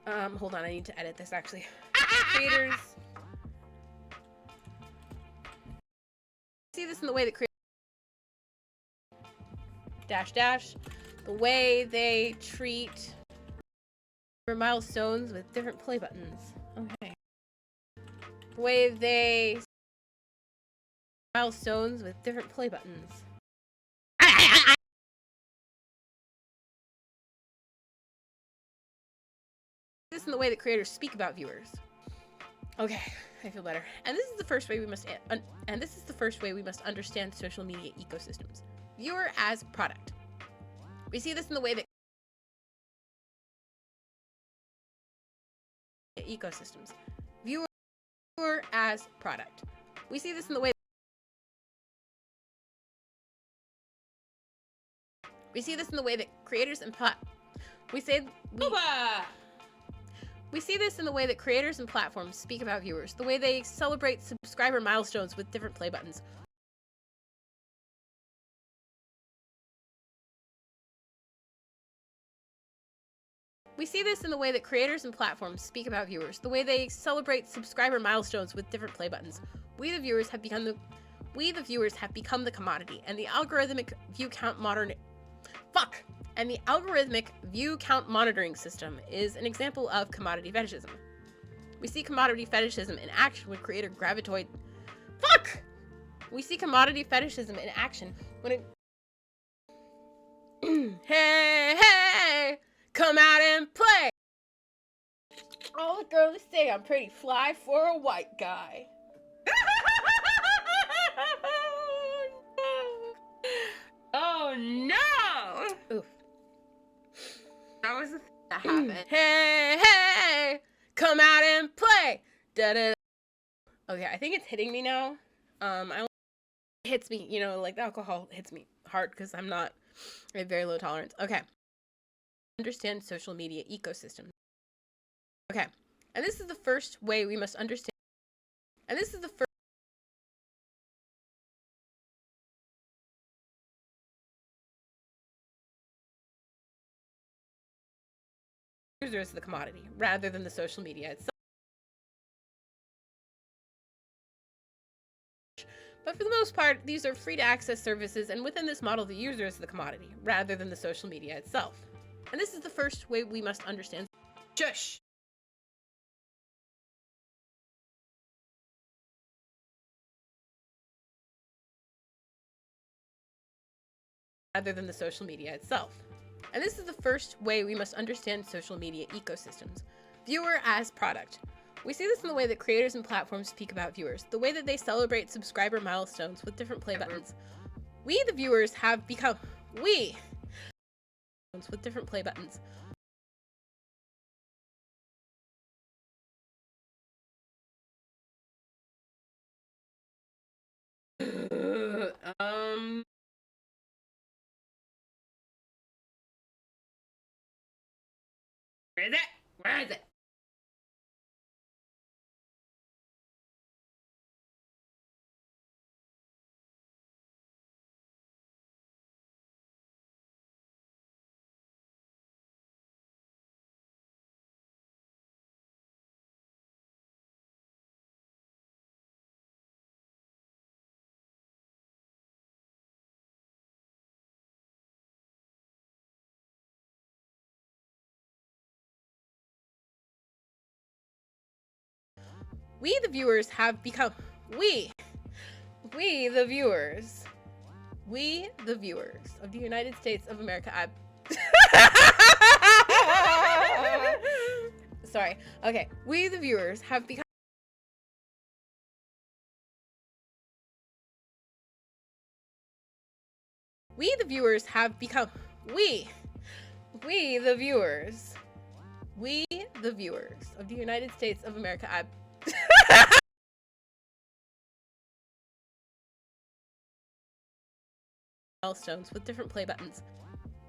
Hold on, I need to edit this actually. Creators. See this in the way that creators the way they treat their milestones with different play buttons. Okay. The way they milestones with different play buttons. This in the way that creators speak about viewers. Okay, I feel better. And this is the first way we must understand social media ecosystems. Viewer as product. We see this in the way that ecosystems. Viewer as product. We see this in the way that creators and We see this in the way that creators and platforms speak about viewers, the way they celebrate subscriber milestones with different play buttons. We see this in the way that creators and platforms speak about viewers, the way they celebrate subscriber milestones with different play buttons. We the viewers have become the commodity, and the algorithmic view count monitoring system is an example of commodity fetishism. We see commodity fetishism in action when creator gravitoid. We see commodity fetishism in action when it. Hey, come out and play. All the girls say I'm pretty fly for a white guy. Oh no! Oof. That was the thing that happened. Hey, come out and play. Da-da. Okay, I think it's hitting me now. It hits me, like the alcohol hits me hard because I have very low tolerance. Okay. Understand social media ecosystem. Okay. And this is the first way we must understand. And this is the first user is the commodity rather than the social media itself. But for the most part, these are free to access services, and within this model, the user is the commodity rather than the social media itself. And this is the first way we must understand. Shush! Rather than the social media itself. And this is the first way we must understand social media ecosystems. Viewer as product. We see this in the way that creators and platforms speak about viewers, the way that they celebrate subscriber milestones with different play buttons. We, the viewers, have become with different play buttons. Um. Where is it? Where is it? We, the viewers, have become. We the viewers. We, the viewers of the United States of America. Sorry. Okay. We, the viewers, have become. We, the viewers, have become. We the viewers. We, the viewers of the United States of America. Milestones with different play buttons.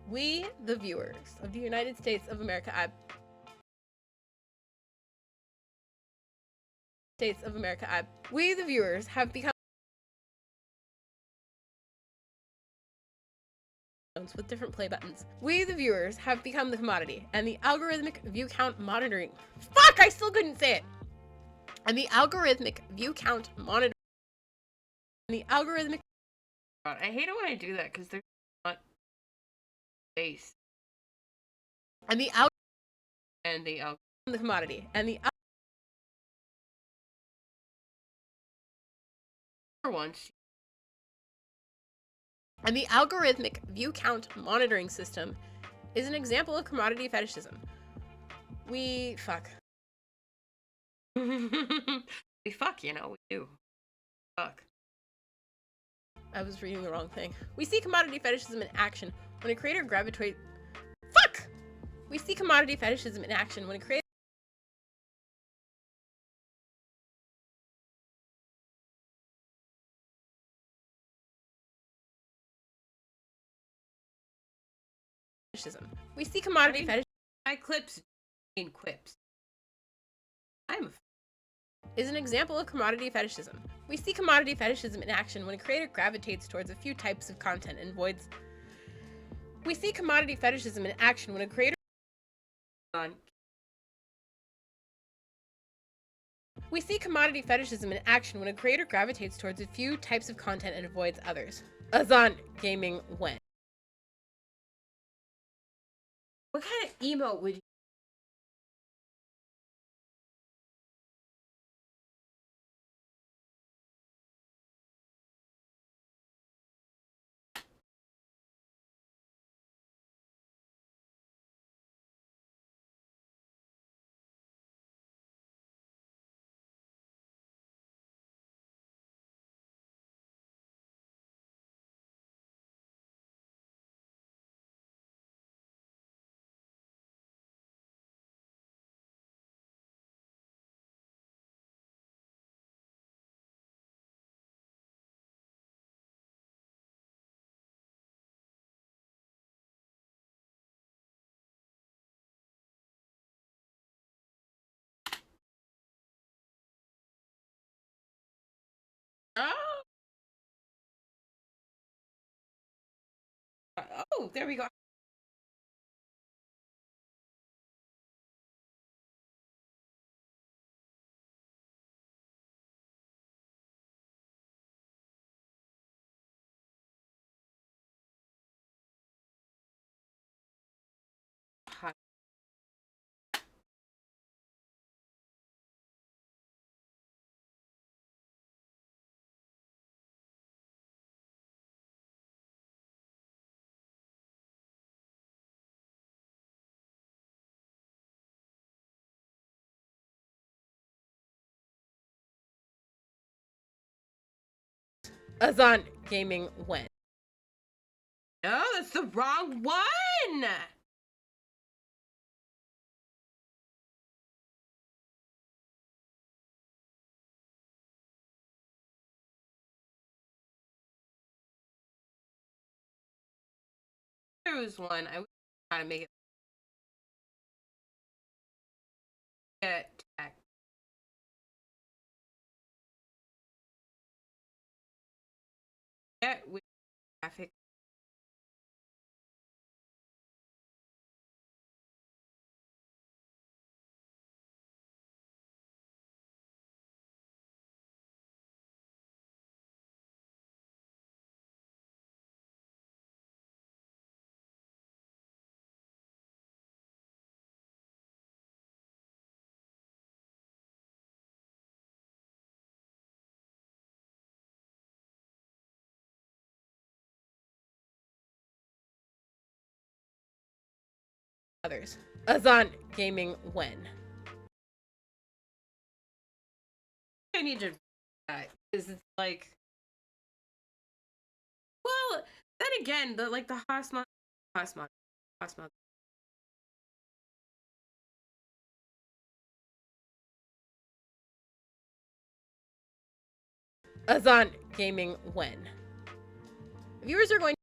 We, the viewers of the United States of America. States of America. We, the viewers, have become. With different play buttons. We, the viewers, have become the commodity, and the algorithmic view count monitoring. Fuck! I still couldn't say it! And the algorithmic view count monitoring. And the algorithmic. God, I hate it when I do that because there's not space. And the the commodity, and the once. And the algorithmic view count monitoring system is an example of commodity fetishism. We fuck. We fuck, you know, we do. Fuck. I was reading the wrong thing. We see commodity fetishism in action when a creator gravitates. Fuck! We see commodity fetishism in action when a creator. Fetishism. We see commodity fetishism. My clips in quips. Is an example of commodity fetishism. We see commodity fetishism in action when a creator gravitates towards a few types of content and avoids. We see commodity fetishism in action when a creator. We see commodity fetishism in action when a creator gravitates towards a few types of content and avoids others. Azan gaming when. What kind of emote would you? Oh, there we go. Azan gaming when. No, that's the wrong one. there was one I would kind of make it get tech. Get with graphic. Others. Azan Gaming when? I need to because it's like, well, then again, the Hasmod. Azan Gaming when? Viewers are going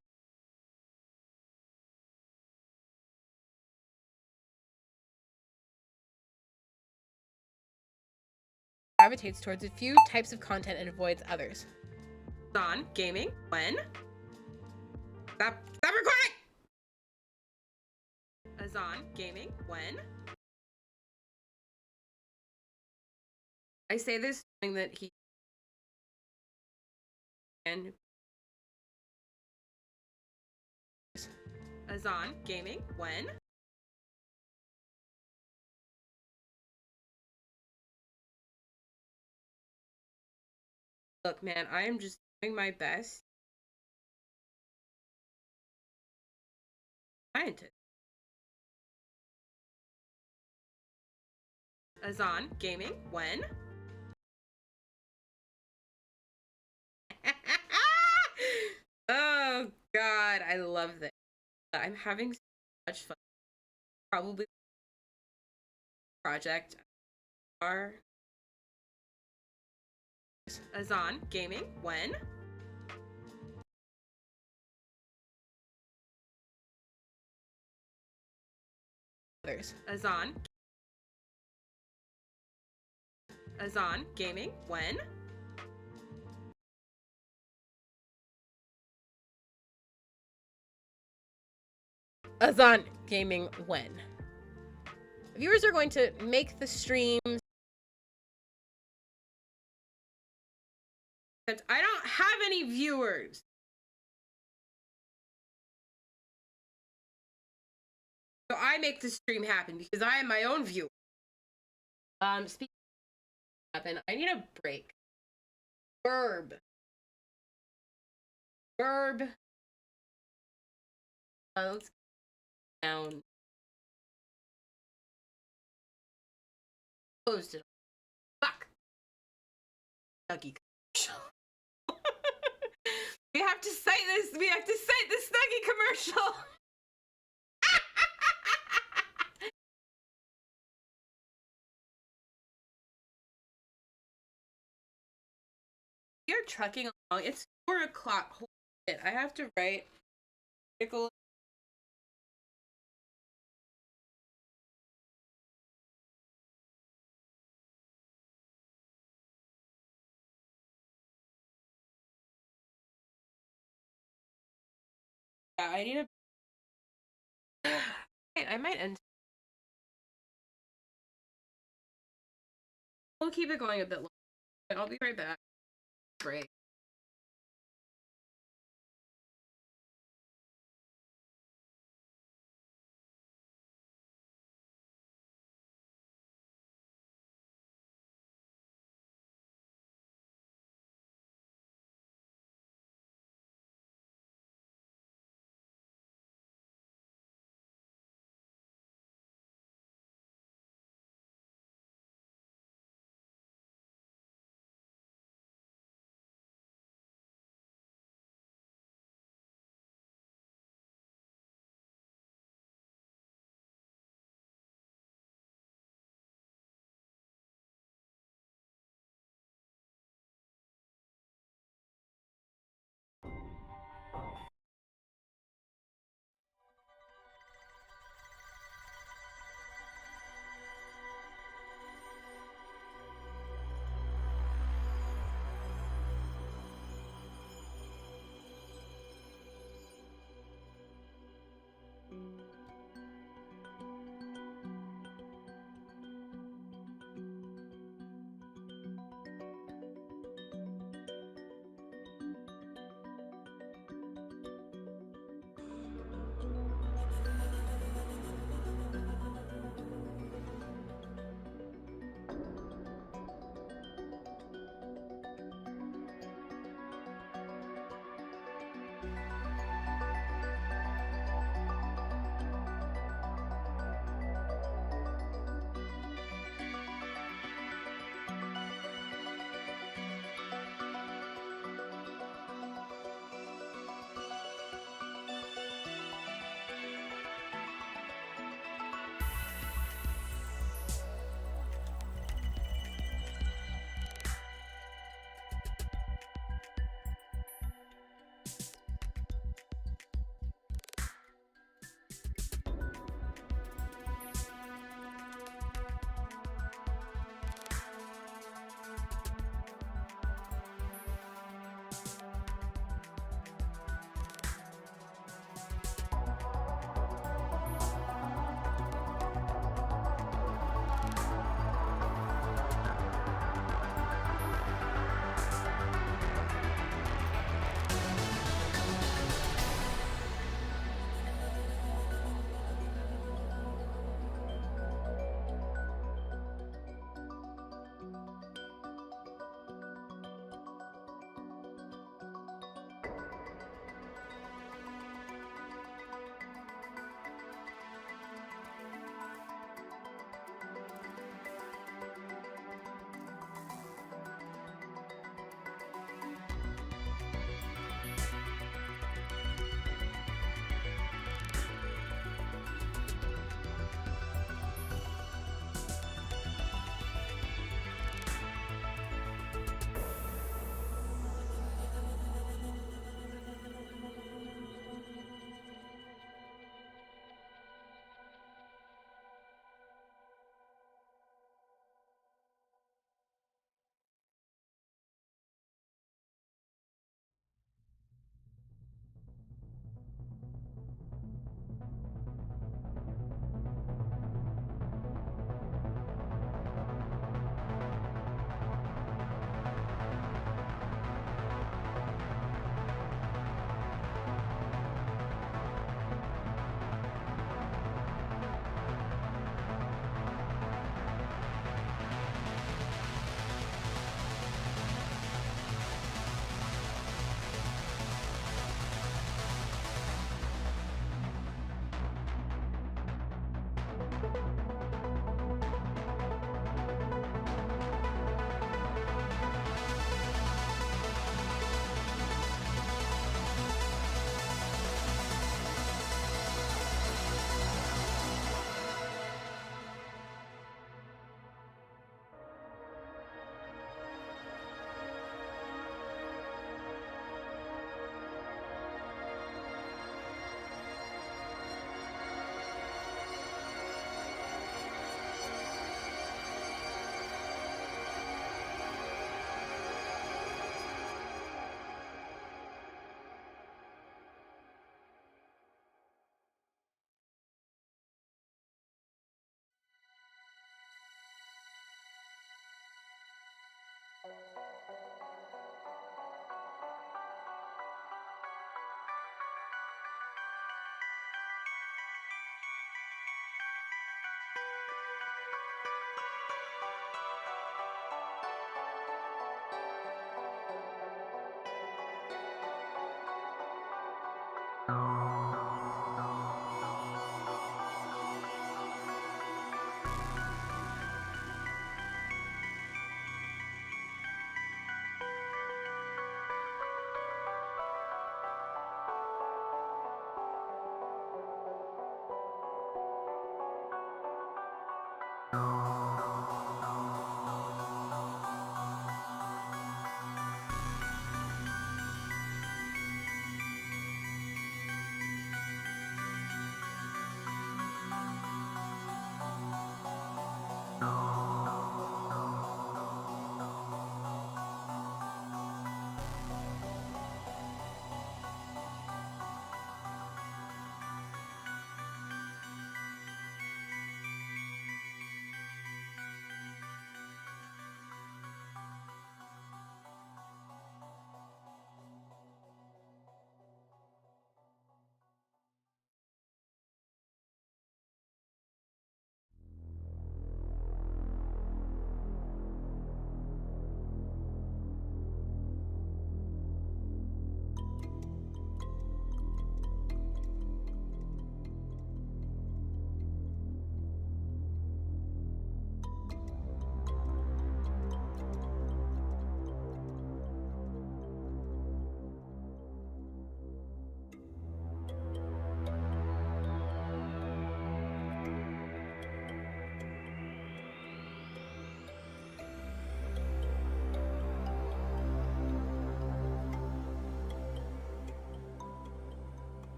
gravitates towards a few types of content and avoids others. Azan Gaming when? Stop recording! Azan Gaming when? I say this knowing that he and Azan Gaming when? Look, man, I am just doing my best. Scientist. Azan Gaming when? Oh god, I love this. I'm having so much fun. Probably project are Azan Gaming when? Others. Azan Gaming when? Azan Gaming when? Viewers are going to make the streams. I don't have any viewers. So I make the stream happen because I am my own viewer. Speaking of happen, I need a break. Verb. Let's get down. Closed it. Fuck. Snuggie commercial. We have to cite this. We have to cite the Snuggie commercial. You're trucking along. It's 4 o'clock. Holy shit. I have to write article. Yeah, I need a. Wait, I might end. We'll keep it going a bit longer. I'll be right back. Break.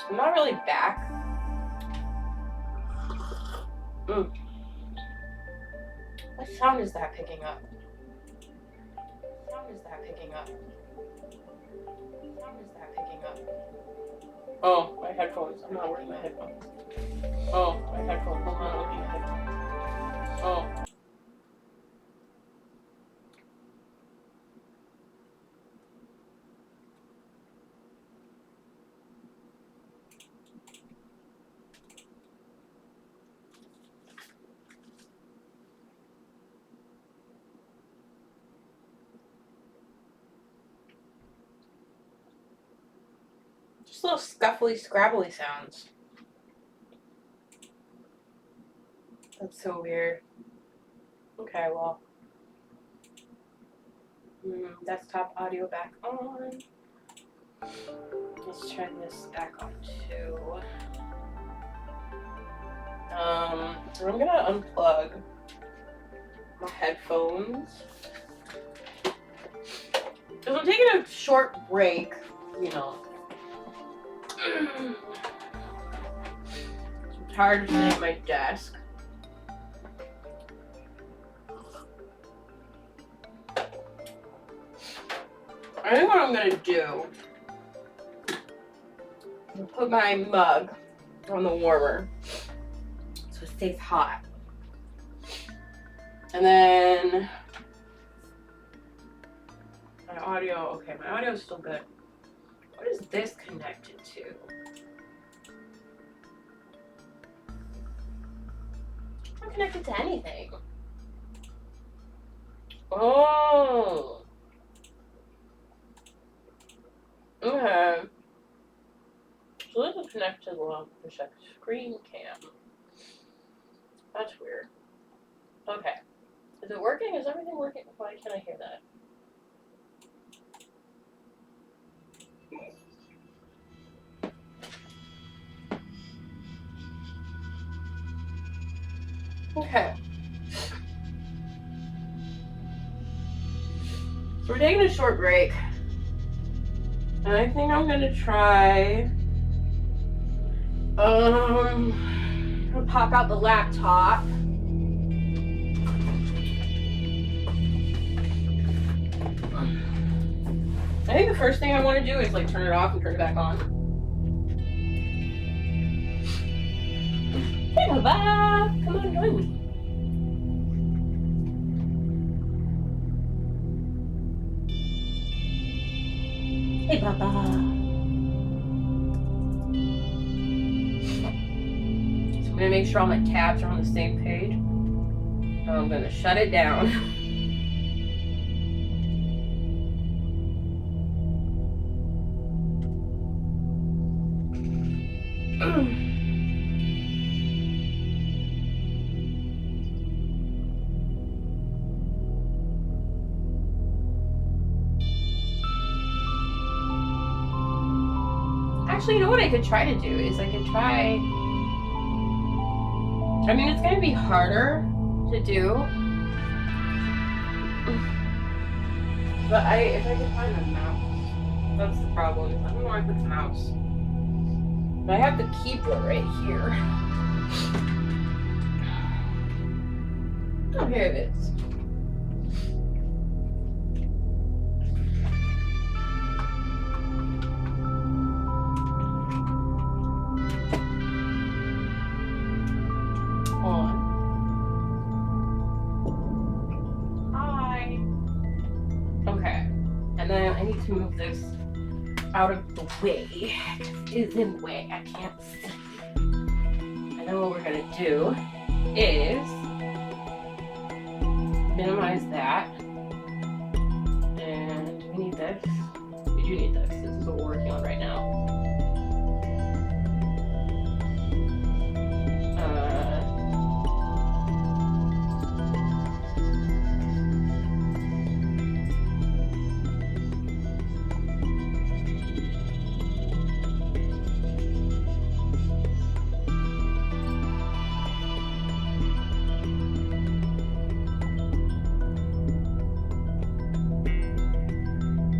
I'm not really back. What sound is that picking up? What sound is that picking up? What sound is that picking up? Oh, my headphones. I'm not wearing my headphones. Oh, my headphones. I'm not looking at headphones. Oh. Just little scuffly, scrabbly sounds. That's so weird. Okay, well. Desktop audio back on. Let's turn this back on too. I'm gonna unplug my headphones. Because I'm taking a short break, you know. I'm tired of sitting at my desk. I think what I'm gonna do is put my mug on the warmer so it stays hot. And then my audio, okay, my audio is still good. What is this connected to? It's not connected to anything. Oh. Okay. So this is connected to the screen cam. That's weird. Okay. Is it working? Is everything working? Why can't I hear that? Okay. So we're taking a short break. And I think I'm gonna try I'll pop out the laptop. I think the first thing I want to do is like turn it off and turn it back on. Hey Baba! Come on, join me. Hey Baba! So I'm gonna make sure all my tabs are on the same page. I'm gonna shut it down. Actually, you know what I could try to do is I could try. I mean, it's gonna be harder to do, but if I could find a mouse, that's the problem. I don't know where I put the mouse. But I have the keyboard right here. Oh, here it is. And then I need to move this out of the way. It's in the way. I can't see. And then what we're gonna do is minimize that. And we need this. We do need this. This is what we're working on right now.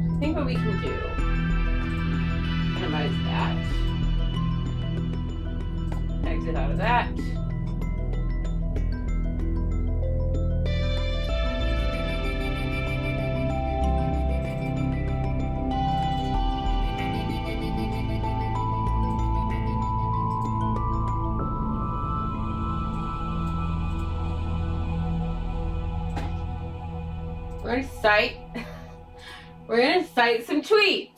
I think what we can do, minimize that. out of that. We're gonna cite. We're gonna cite some tweets.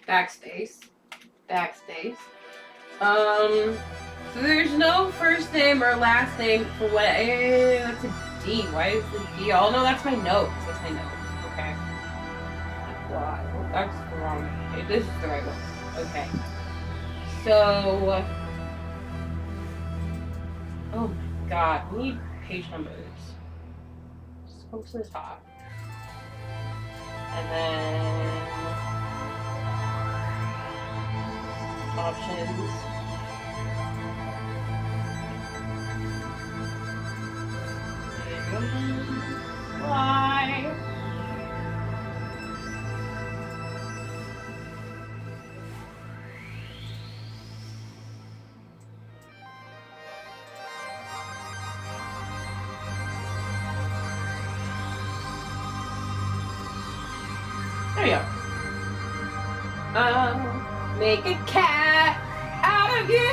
Backspace. Backspace. So there's no first name or last name for what. That's a D. Why is the D? Oh no, that's my notes. That's my notes. Okay. Why? Well, that's the wrong. Okay, this is the right one. Okay. So. Oh my god, we need page numbers. Just go to the top. And then options. Why? There we go. Make a cat out of you.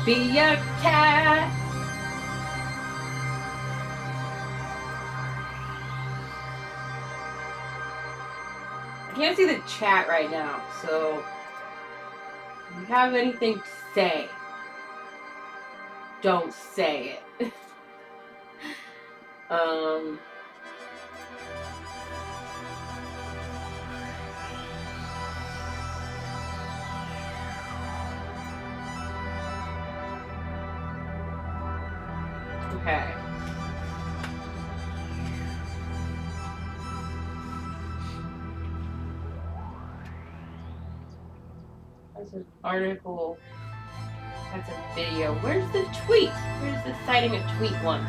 Be a cat. I can't see the chat right now, so if you have anything to say, don't say it. Okay. That's an article. That's a video. Where's the tweet? Where's the citing a tweet one?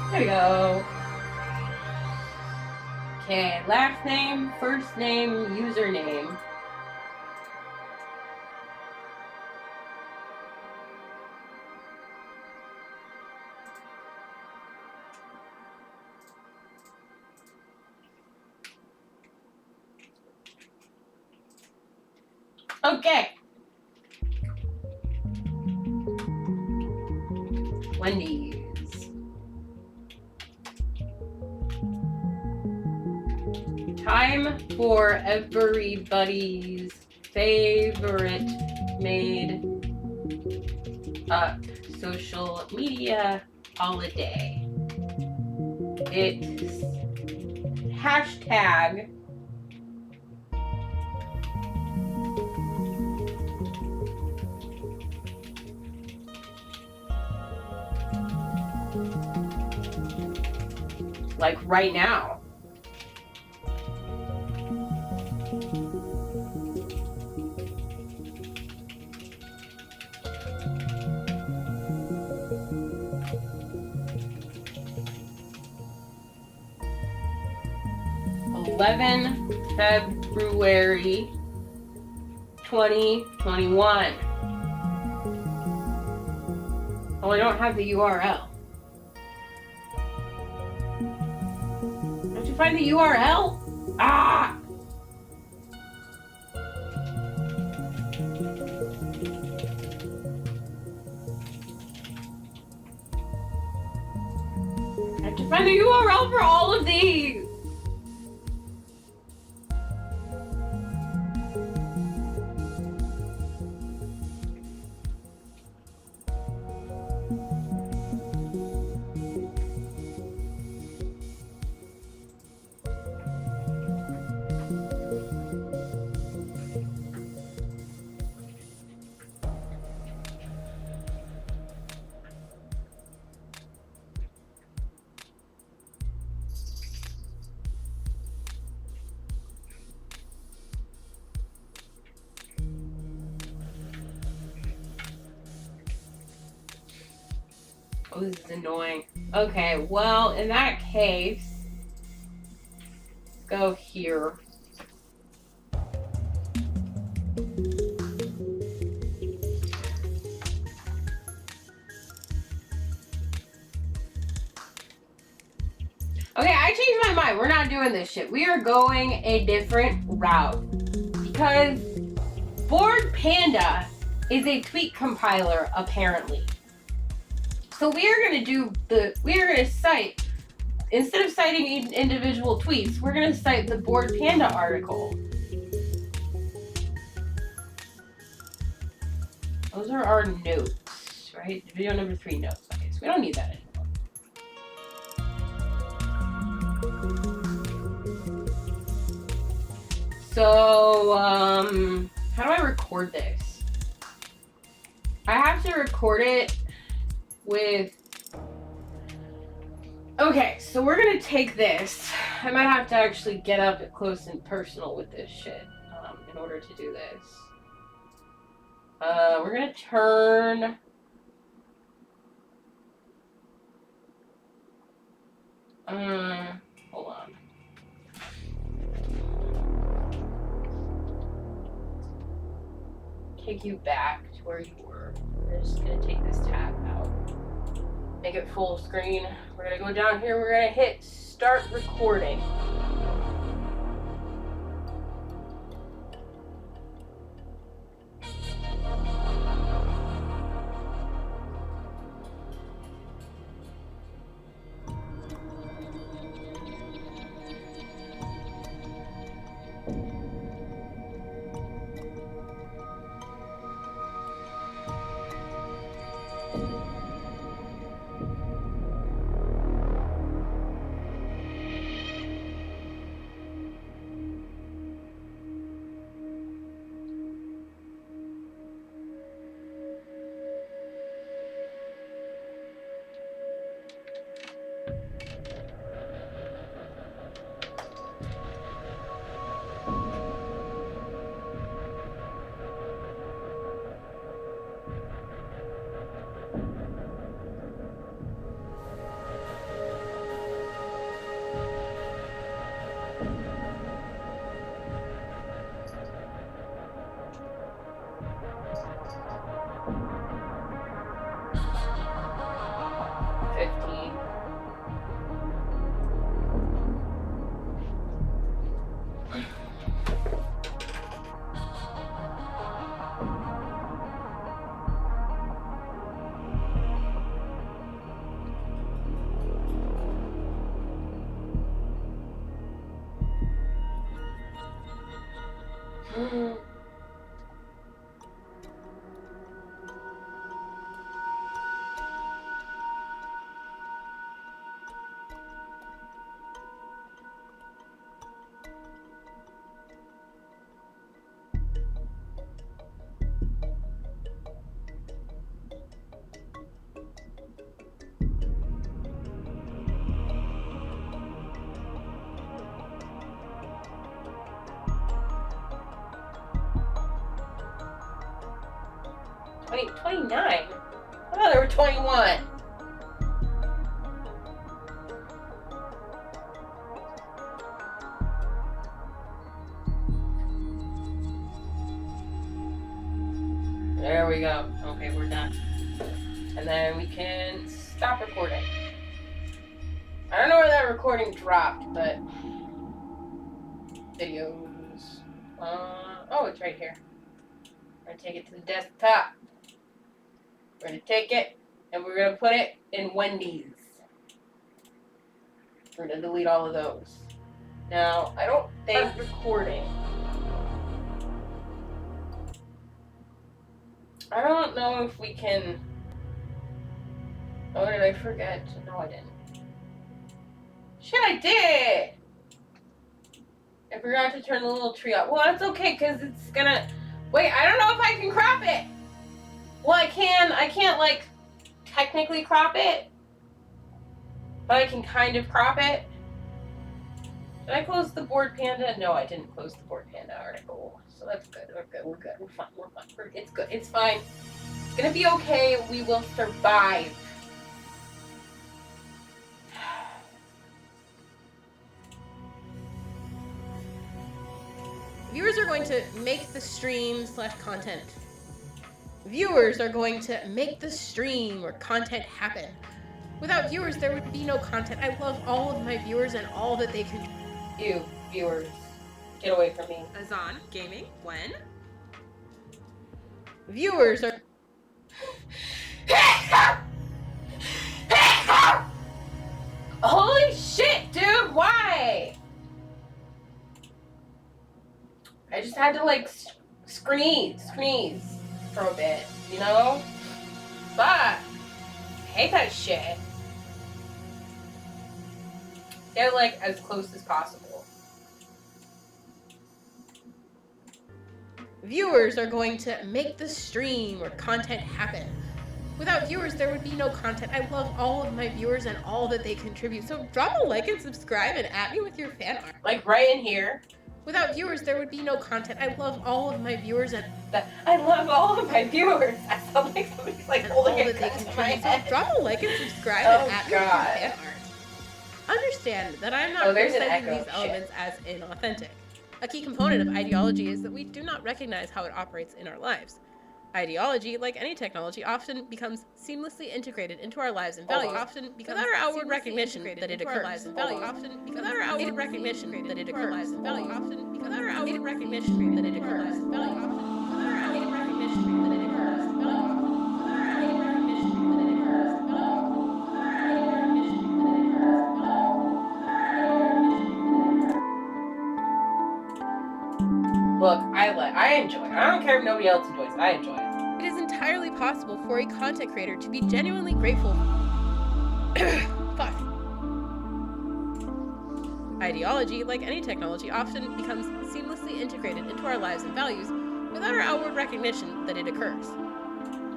There we go. Okay, last name, first name, username. Okay. Wendy's. Time for everybody's favorite made up social media holiday. It's hashtag like right now. February 2021. Oh, I don't have the URL. Don't you find the URL? Ah! I have to find the URL for all of these. Oh, this is annoying. Okay, well, in that case, let's go here. Okay, I changed my mind. We're not doing this shit. We are going a different route. Because Board Panda is a tweet compiler, apparently. So we are gonna cite, instead of citing individual tweets, we're gonna cite the Board Panda article. Those are our notes, right? Video number 3 notes. Okay, so we don't need that anymore. So, how do I record this? I have to record it with... Okay, so we're gonna take this. I might have to actually get up close and personal with this shit in order to do this. We're gonna turn... hold on. Take you back to where you were. We're just gonna take this tab out. Make it full screen. We're gonna go down here, we're gonna hit start recording. Wait, 29? I thought there were 21. There we go. Okay, we're done. And then we can stop recording. I don't know where that recording dropped, but... Videos. Oh, it's right here. We're gonna take it to the desktop. We're gonna take it, and we're gonna put it in Wendy's. We're gonna delete all of those. Now, I don't think recording. I don't know if we can... Oh, did I forget? No, I didn't. Shit, I did! I forgot to turn the little tree off. Well, that's okay, because it's gonna... Wait, I don't know if I can crop it! Well, I can. I can't, like, technically crop it. But I can kind of crop it. Did I close the Board Panda? No, I didn't close the Board Panda article. So that's good. We're good. We're good. We're fine. We're fine. It's good. It's fine. It's gonna be okay. We will survive. Viewers are going to make the stream/content. Viewers are going to make the stream or content happen. Without viewers, there would be no content. I love all of my viewers and all that they contribute. You, viewers. Get away from me. Azan Gaming, when? Viewers are... Holy shit, dude, why? I just had to like squeeze for a bit, you know? But I hate that shit. Get like as close as possible. Viewers are going to make the stream or content happen. Without viewers, there would be no content. I love all of my viewers and all that they contribute. So drop a like and subscribe and at me with your fan art. Like right in here. Without viewers, there would be no content. I love all of my viewers and I love all of my viewers. I sound like somebody's like all holding that a they gun to my contribute. So head. drop a like and subscribe Oh, and at me with your God. fan art. Understand that I'm not Oh, there's an criticizing echo. these Shit. elements as inauthentic. A key component of ideology is that we do not recognize how it operates in our lives. Ideology, like any technology, often becomes seamlessly integrated into our lives and values. Often becomes without our outward recognition that it occurs. Often without our outward recognition that it occurs. Often without our outward recognition that it occurs. Often without our outward recognition that it occurs. Look, I enjoy it. I don't care if nobody else enjoys it. I enjoy it. It is entirely possible for a content creator to be genuinely grateful. Fuck. Ideology, like any technology, often becomes seamlessly integrated into our lives and values without our outward recognition that it occurs.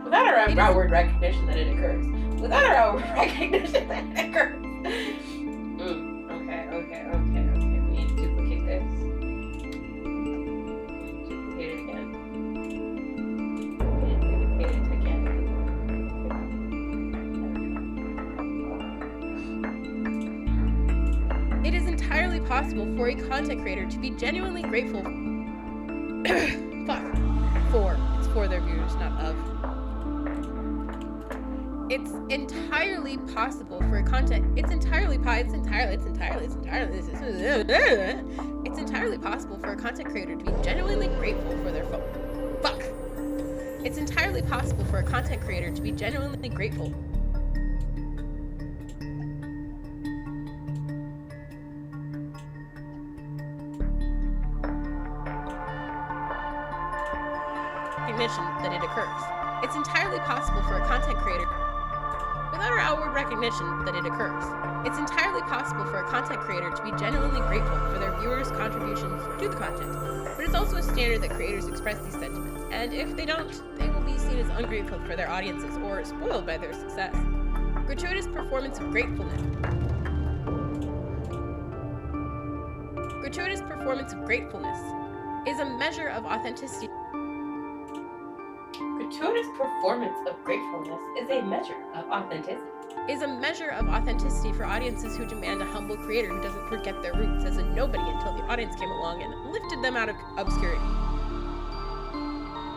Without our outward recognition that it occurs. Without our outward recognition that it occurs. Okay. We need to duplicate this. Duplicate it again. Duplicate it again. It is entirely possible for a content creator to be genuinely grateful. Fuck. It's for their viewers, not of. It's entirely possible for a content. It's entirely possible for a content creator to be genuinely grateful for their phone. Fuck. It's entirely possible for a content creator to be genuinely grateful. Recognition that it occurs. It's entirely possible for a content creator without our outward recognition that it occurs. It's entirely possible for a content creator to be genuinely grateful for their viewers' contributions to the content. But it's also a standard that creators express these sentiments, and if they don't, they will be seen as ungrateful for their audiences or spoiled by their success. Gratuitous performance of gratefulness. Gratuitous performance of gratefulness is a measure of authenticity. Gratuitous performance of gratefulness is a measure of authenticity. Is a measure of authenticity for audiences who demand a humble creator who doesn't forget their roots as a nobody until the audience came along and lifted them out of obscurity.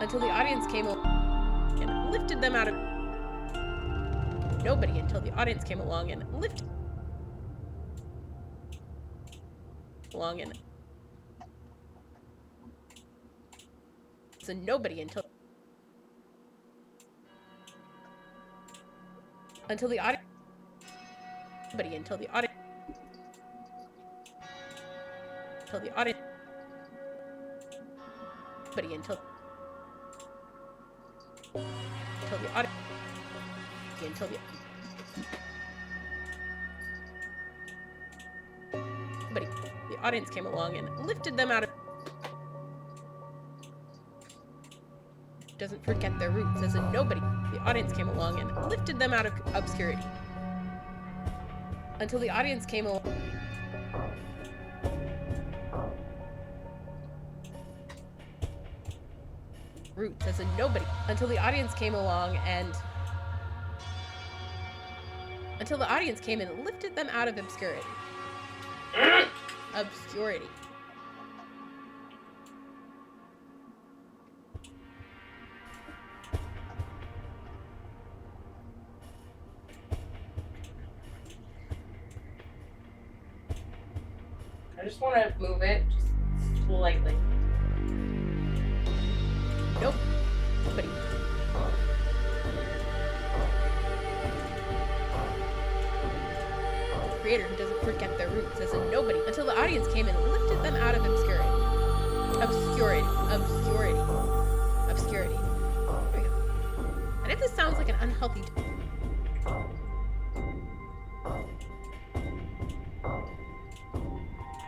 Until the audience came along and lifted them out of nobody until the audience came along and lifted along and it's a nobody until the audience until the audience until the audience until the audience until the audience came along and lifted them out of doesn't forget their roots as a nobody. The audience came along and lifted them out of obscurity. Until the audience came along. Roots as a nobody. Until the audience came along and until the audience came and lifted them out of obscurity. Obscurity. I just want to move it just slightly. Nope. Nobody. Creator who doesn't forget their roots as a nobody until the audience came and lifted them out of obscurity. Obscurity. There we go. And if this sounds like an unhealthy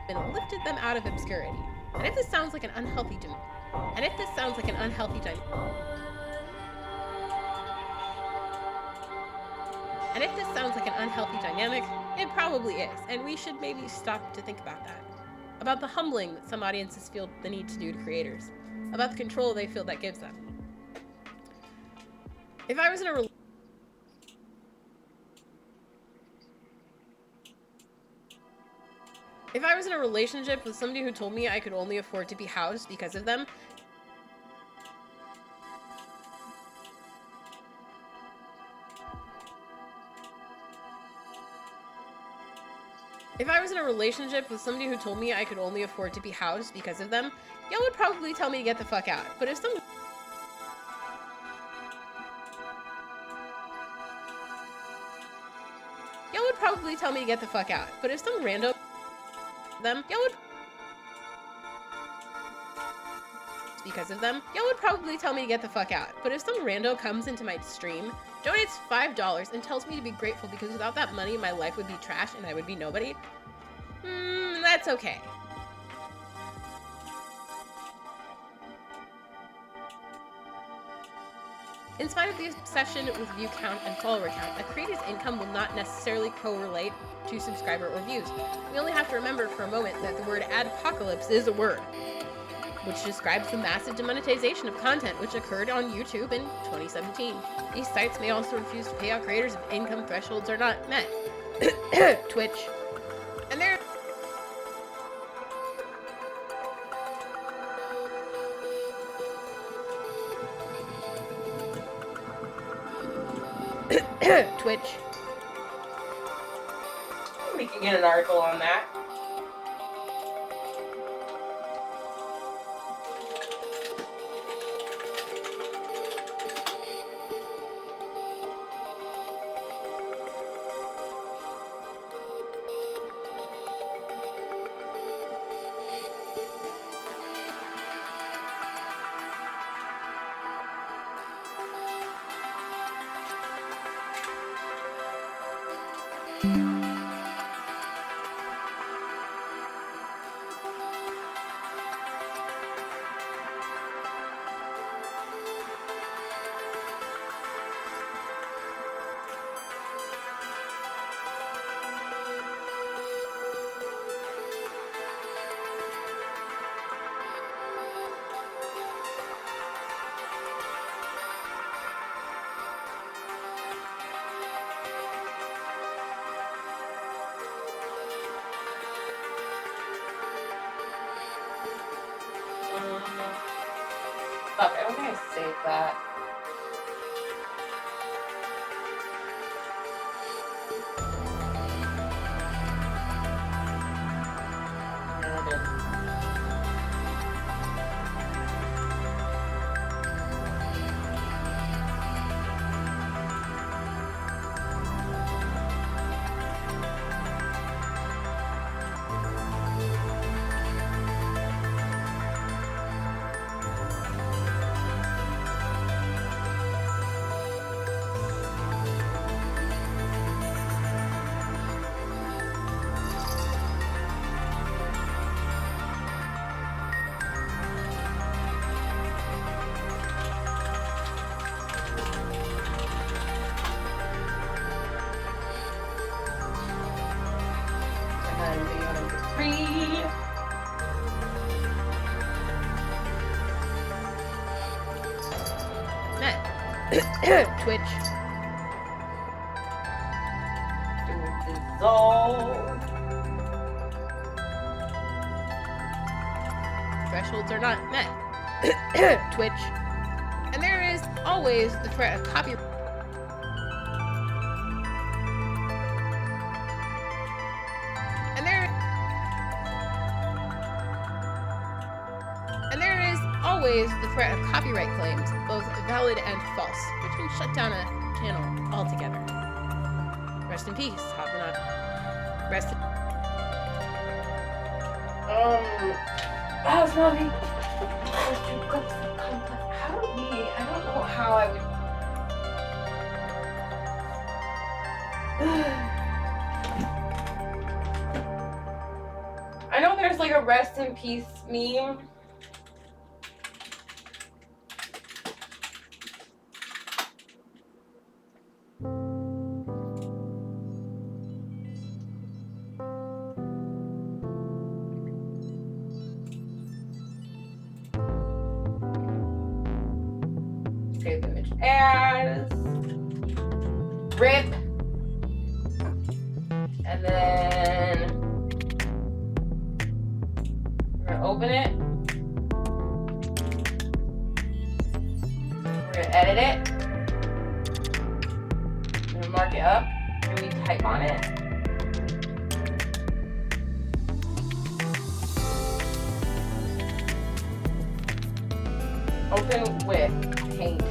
and lifted them out of obscurity. And if this sounds like an unhealthy dynamic, it probably is, and we should maybe stop to think about that. About the humbling that some audiences feel the need to do to creators. About the control they feel that gives them. If I was in a relationship with somebody who told me I could only afford to be housed because of them, y'all would probably tell me to get the fuck out. But if some rando y'all would probably tell me to get the fuck out. But if some rando comes into my stream, donates $5 and tells me to be grateful because without that money my life would be trash and I would be nobody, that's okay. In spite of the obsession with view count and follower count, a creator's income will not necessarily correlate to subscriber or views. We only have to remember for a moment that the word adpocalypse is a word, which describes the massive demonetization of content which occurred on YouTube in 2017. These sites may also refuse to pay out creators if income thresholds are not met. Twitch. And there Twitch. We can get an article on that. Fuck, I don't think I saved that. No, I didn't. And then video number 3. Twitch. Do dissolve. Thresholds are not met. Twitch. And there is always the threat of copyright. And there copyright claims, both valid and false, which can shut down a channel altogether. Rest in peace, Hobnob. Rest in... How's mommy? How do we? I don't know how I would. I know there's like a rest in peace meme. Save image as RIP, and then we're gonna open it. We're gonna edit it. We're gonna mark it up, and we type on it. Open with paint.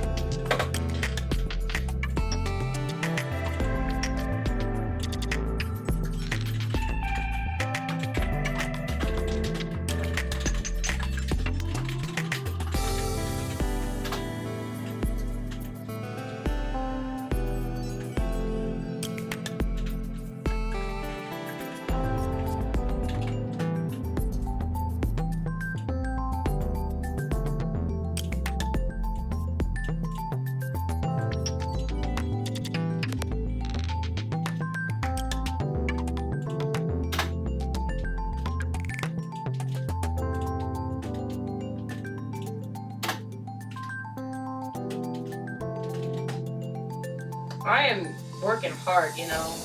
I am working hard, you know.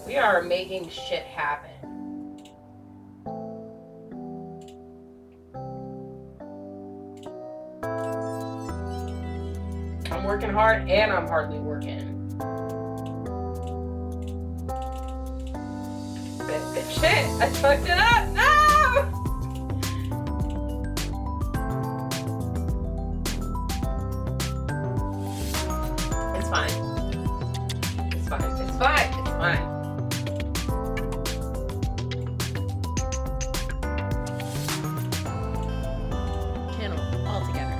We are making shit happen. I'm working hard and I'm hardly working. Shit, I fucked it up. No! It's fine. It's fine. It's fine. It's fine. channel altogether.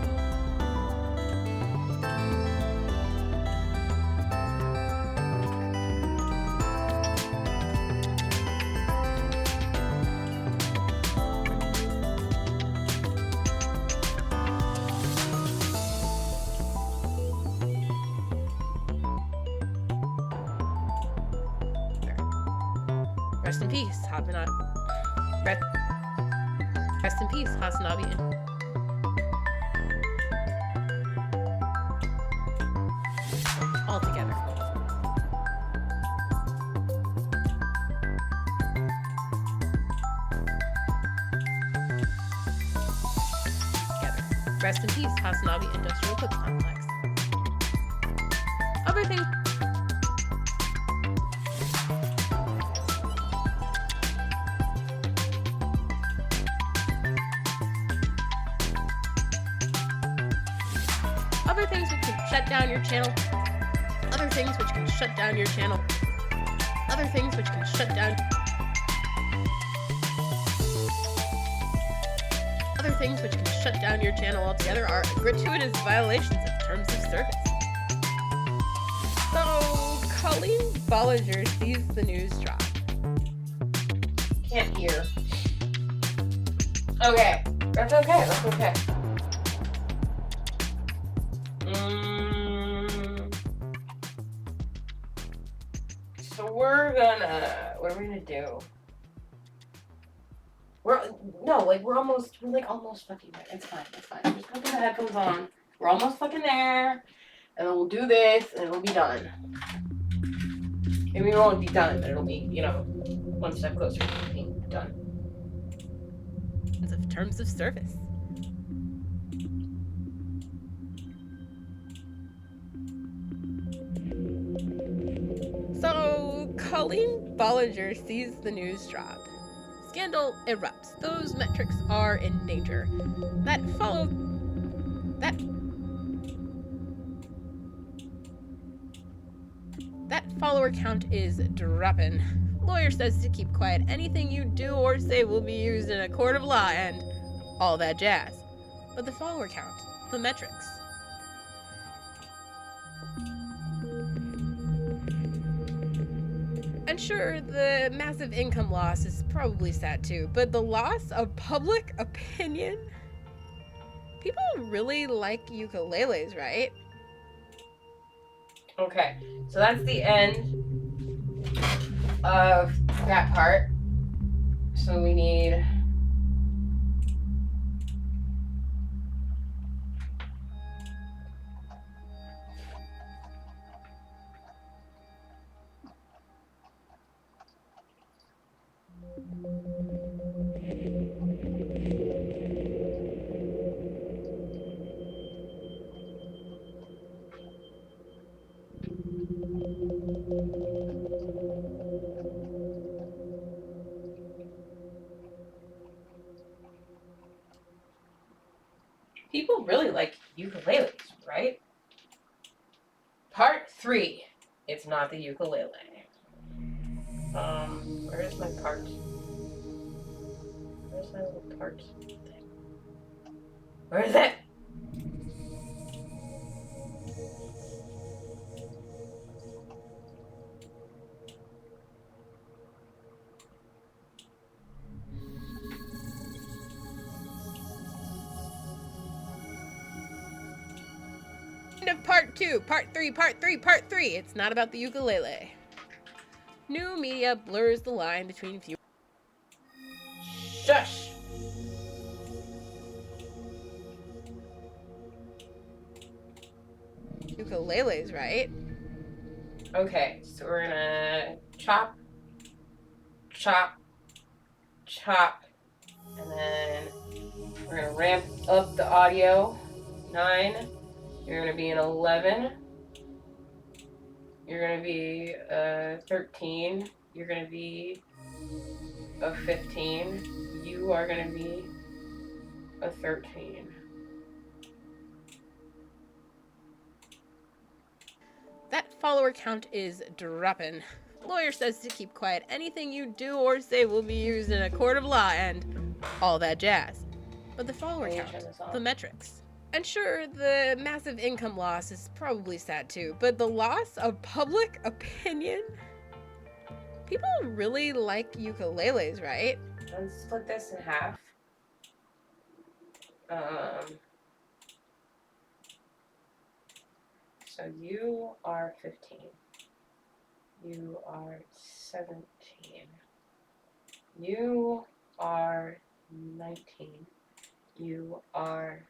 Rest in peace, Hobnob. Rest in peace, Hasanabi. All together. Together. Rest in peace, Hasanabi Industrial Equipment Complex. Other things. Other things which can shut down your channel. Other things which can shut down your channel. Other things which can shut down. Other things which can shut down your channel altogether are gratuitous violations of terms of service. So, Colleen Bollinger sees the news drop. Can't hear. Okay. That's okay. That's okay. So we're gonna, what are we gonna do? We're almost fucking there. It's fine, it's fine. I'm just gonna put the headphones on. We're almost fucking there. And then we'll do this and it'll be done. Maybe we won't be done, but it'll be, one step closer to being done. Of terms of service. So, Colleen Bollinger sees the news drop. Scandal erupts. Those metrics are in danger. That followed That follower count is dropping. Lawyer says to keep quiet. Anything you do or say will be used in a court of law and all that jazz. But the follower count, the metrics. And sure, the massive income loss is probably sad too, but the loss of public opinion? People really like ukuleles, right? Okay, so that's the end of that part. So we need people really like ukuleles, right? Part 3. It's not the ukulele. Where's my part? Where's my little part thing? Where is it? End of part 2, part 3, part 3, part 3. It's not about the ukulele. New media blurs the line between view. Shush! Ukuleles, right? Okay, so we're gonna chop, chop, chop, and then we're gonna ramp up the audio. 9. You're gonna be an 11. You're gonna be a 13. You're gonna be a 15. You are gonna be a 13. That follower count is dropping. Lawyer says to keep quiet. Anything you do or say will be used in a court of law and all that jazz. But the follower Can you count, turn this off? the metrics. And sure, the massive income loss is probably sad too, but the loss of public opinion? People really like ukuleles, right? Let's split this in half. So you are 15. You are 17. You are 19. You are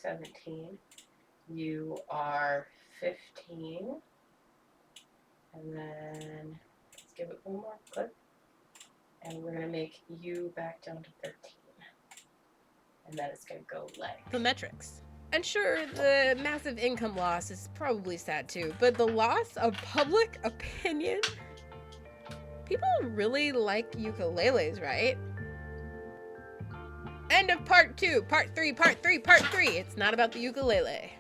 17. You are 15. And then let's give it one more click. And we're going to make you back down to 13. And then it's going to go leg. The metrics. And sure, the massive income loss is probably sad too, but the loss of public opinion? People really like ukuleles, right? End of part 2, part 3, part 3, part 3. It's not about the ukulele.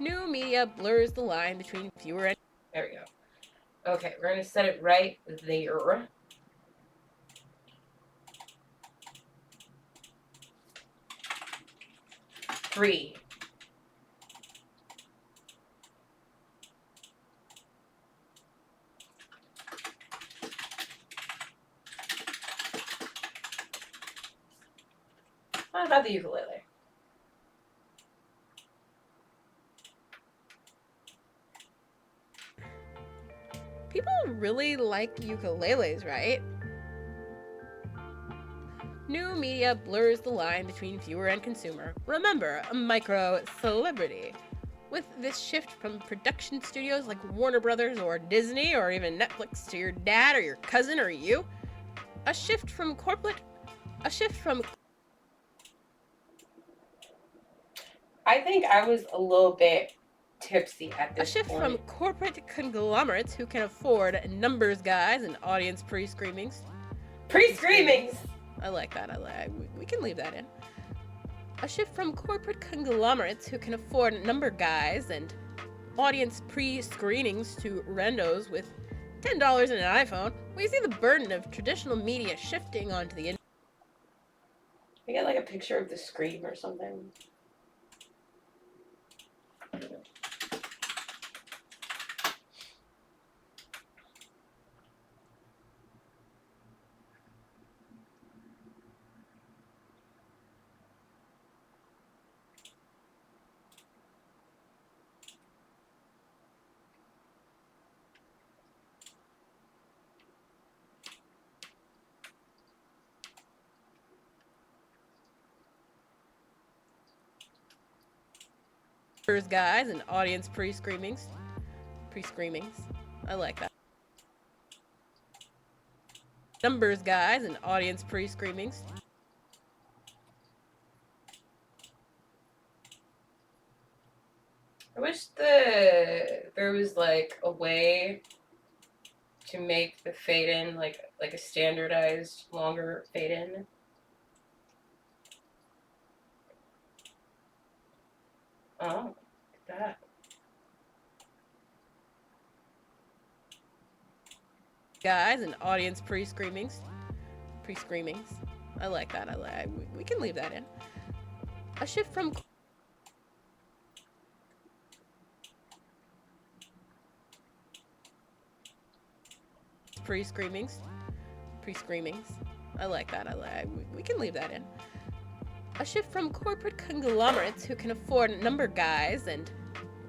New media blurs the line between viewer and... There we go. Okay, we're going to set it right there. Three. What about the ukulele? People really like ukuleles, right? New media blurs the line between viewer and consumer. Remember, a micro celebrity. With this shift from production studios like Warner Brothers or Disney or even Netflix to your dad or your cousin or you, a shift from I think I was a little bit tipsy at A this shift point. from corporate conglomerates who can afford numbers guys and audience pre-screamings. Pre-screamings! I like that. We can leave that in. A shift from corporate conglomerates who can afford number guys and audience pre-screenings to randos with $10 and an iPhone, we see the burden of traditional media shifting onto the I get like a picture of the scream or something. guys and audience pre-screenings. I like that. Numbers guys and audience pre-screenings. I wish there was like a way to make the fade in like a standardized longer fade in. Oh, look at that. Guys and audience pre-screenings. I like that. We can leave that in. A shift from pre-screenings. I like that. We can leave that in. A shift from corporate conglomerates who can afford number guys and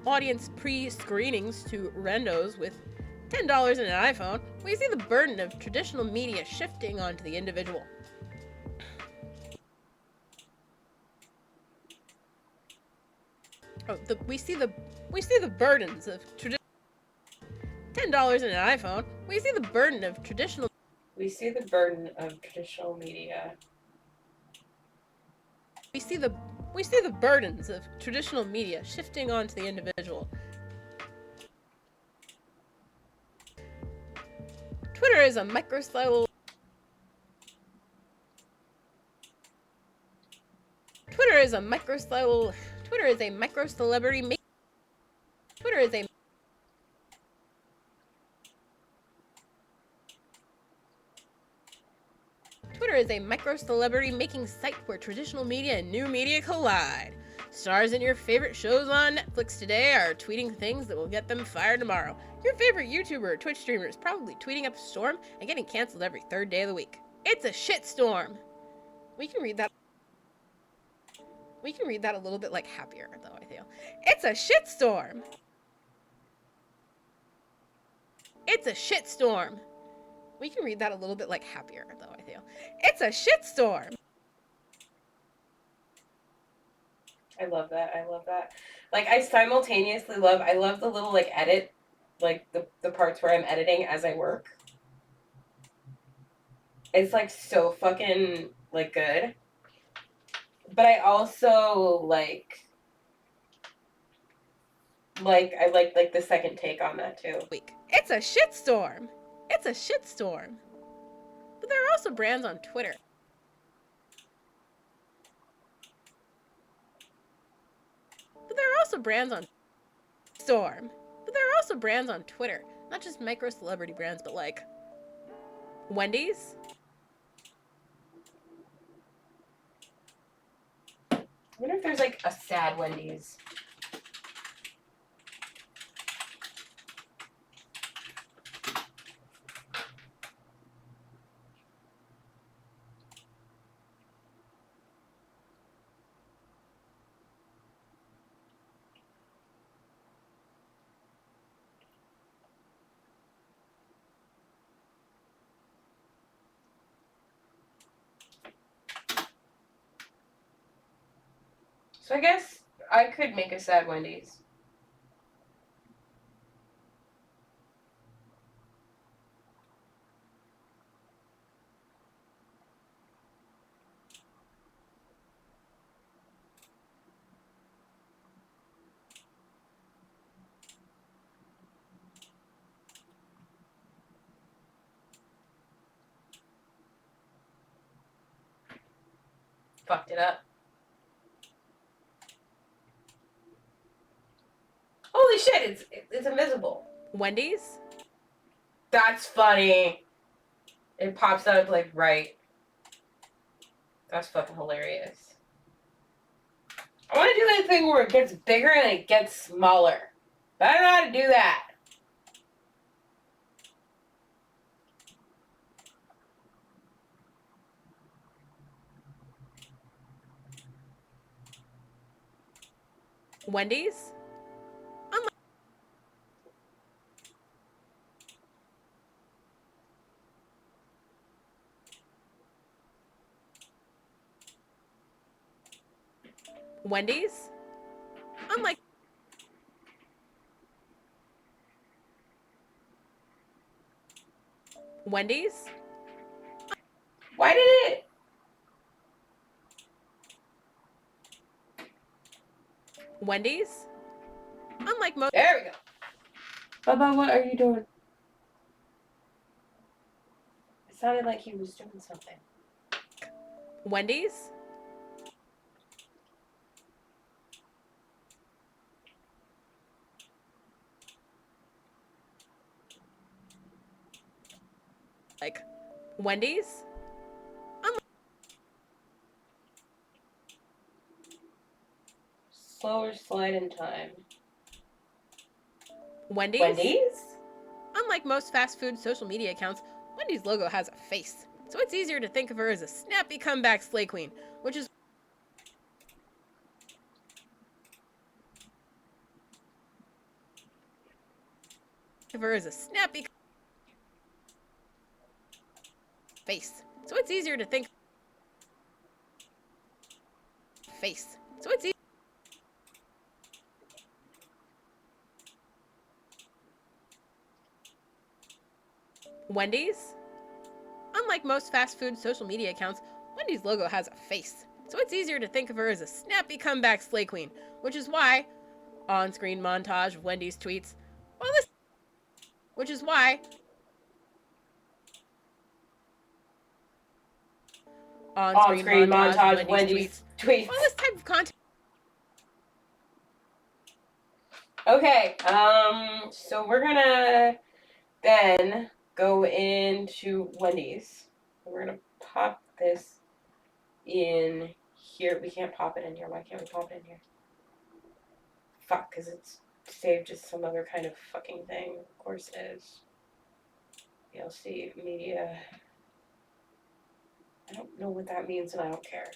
audience pre-screenings to randos with $10 and an iPhone, we see the burden of traditional media shifting onto the individual. We see the burdens of $10 and an iPhone. We see the burden of traditional. We see the burden of traditional media. We see the burdens of traditional media shifting onto the individual. Twitter is a micro-style. Twitter is a micro-style. Twitter is a micro-celebrity. Twitter is a. Twitter is a micro-celebrity making site where traditional media and new media collide. Stars in your favorite shows on Netflix today are tweeting things that will get them fired tomorrow. Your favorite YouTuber or Twitch streamer is probably tweeting up a storm and getting canceled every third day of the week. It's a shitstorm. We can read that a little bit like happier, though, I feel. It's a shitstorm. It's a shitstorm. We can read that a little bit like happier, though, I feel. It's a shitstorm. I love that. Like I simultaneously love the little like edit, like the parts where I'm editing as I work. It's like so fucking like good. But I also like I like the second take on that too. Week. It's a shitstorm. It's a shitstorm. But there are also brands on Twitter. Twitter. Not just micro celebrity brands, but like Wendy's. I wonder if there's like a sad Wendy's. So I guess I could make a sad Wendy's. Fucked it up. Holy shit, it's invisible. Wendy's? That's funny. It pops up like right. That's fucking hilarious. I want to do that thing where it gets bigger and it gets smaller. But I don't know how to do that. Wendy's? Wendy's? Unlike Wendy's? Why did it? Wendy's? Unlike most There we go. Bubba, what are you doing? It sounded like he was doing something. Wendy's? Like Wendy's? Slower slide in time. Wendy's? Wendy's? Unlike most fast food social media accounts, Wendy's logo has a face, so it's easier to think of her as a snappy comeback slay queen, which is of her as a snappy face. So it's easier to think face. So it's Wendy's? Unlike most fast food social media accounts, Wendy's logo has a face, so it's easier to think of her as a snappy comeback slay queen, which is why on-screen montage of Wendy's tweets. Well, this which is why on-screen montage of Wendy's tweets. Well, this type of content. Okay, so we're gonna then go into Wendy's. We're gonna pop this in here. We can't pop it in here. Why can't we pop it in here? Fuck, because it's saved as some other kind of fucking thing. Of course it is. VLC media. I don't know what that means and I don't care.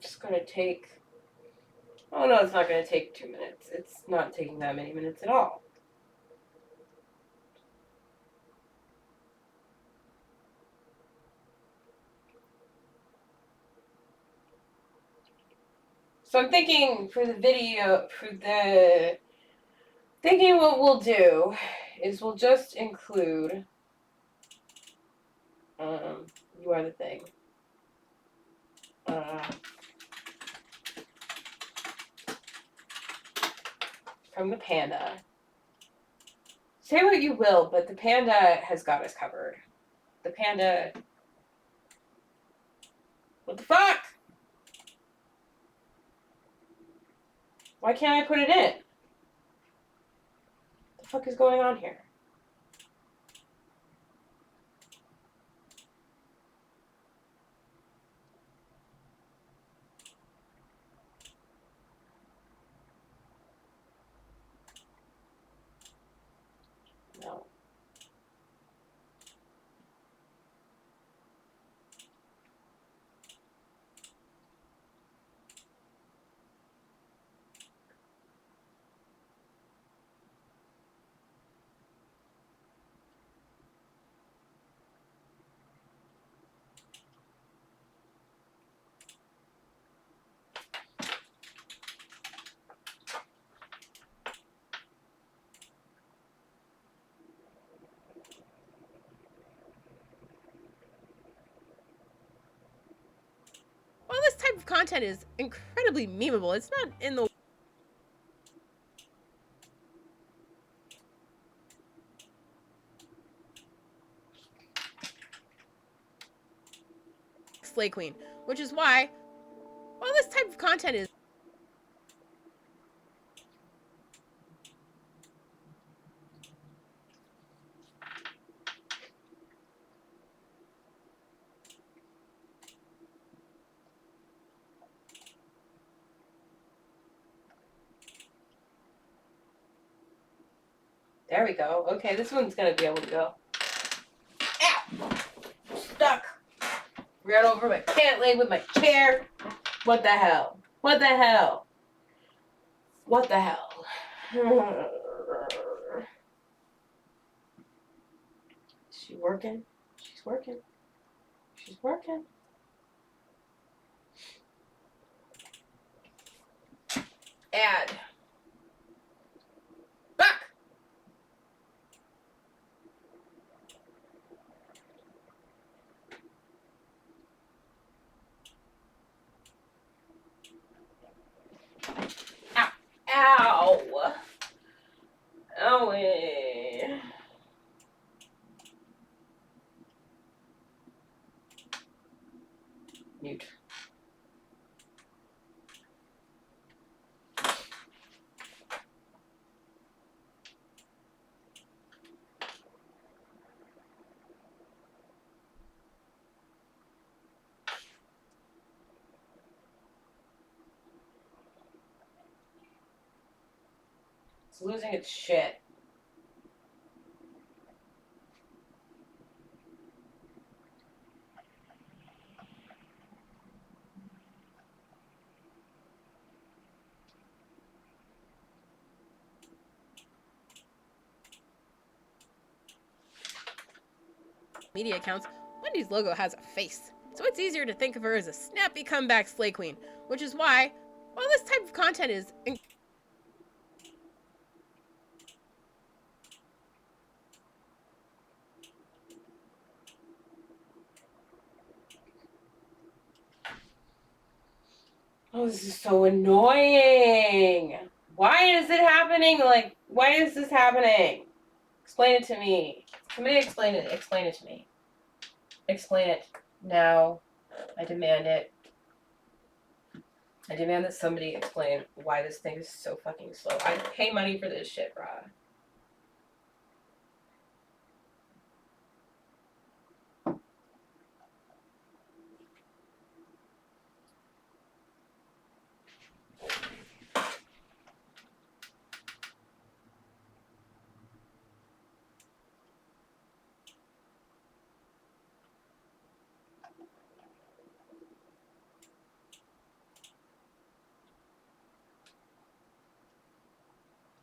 It's gonna take. Oh no, it's not gonna take 2 minutes. It's not taking that many minutes at all. So I'm thinking for the video, thinking what we'll do is we'll just include, you are the thing. From the panda. Say what you will, but the panda has got us covered. The panda. What the fuck? Why can't I put it in? What the fuck is going on here? content is incredibly memeable. It's not in the Slay Queen, which is why, while this type of content is There we go. Okay, this one's gonna be able to go. Ow! Stuck. Ran over my pant leg with my chair. What the hell? What the hell? What the hell? Is she working? She's working. She's working. Add. Back. Ow. Ow. Owie. Mute. It's losing its shit. media accounts, Wendy's logo has a face, so it's easier to think of her as a snappy comeback Slay Queen, which is why, while this type of content is Oh, this is so annoying. Why is it happening? Like, why is this happening? Explain it to me. Somebody explain it. Explain it to me. Explain it now. I demand it. I demand that somebody explain why this thing is so fucking slow. I pay money for this shit, brah.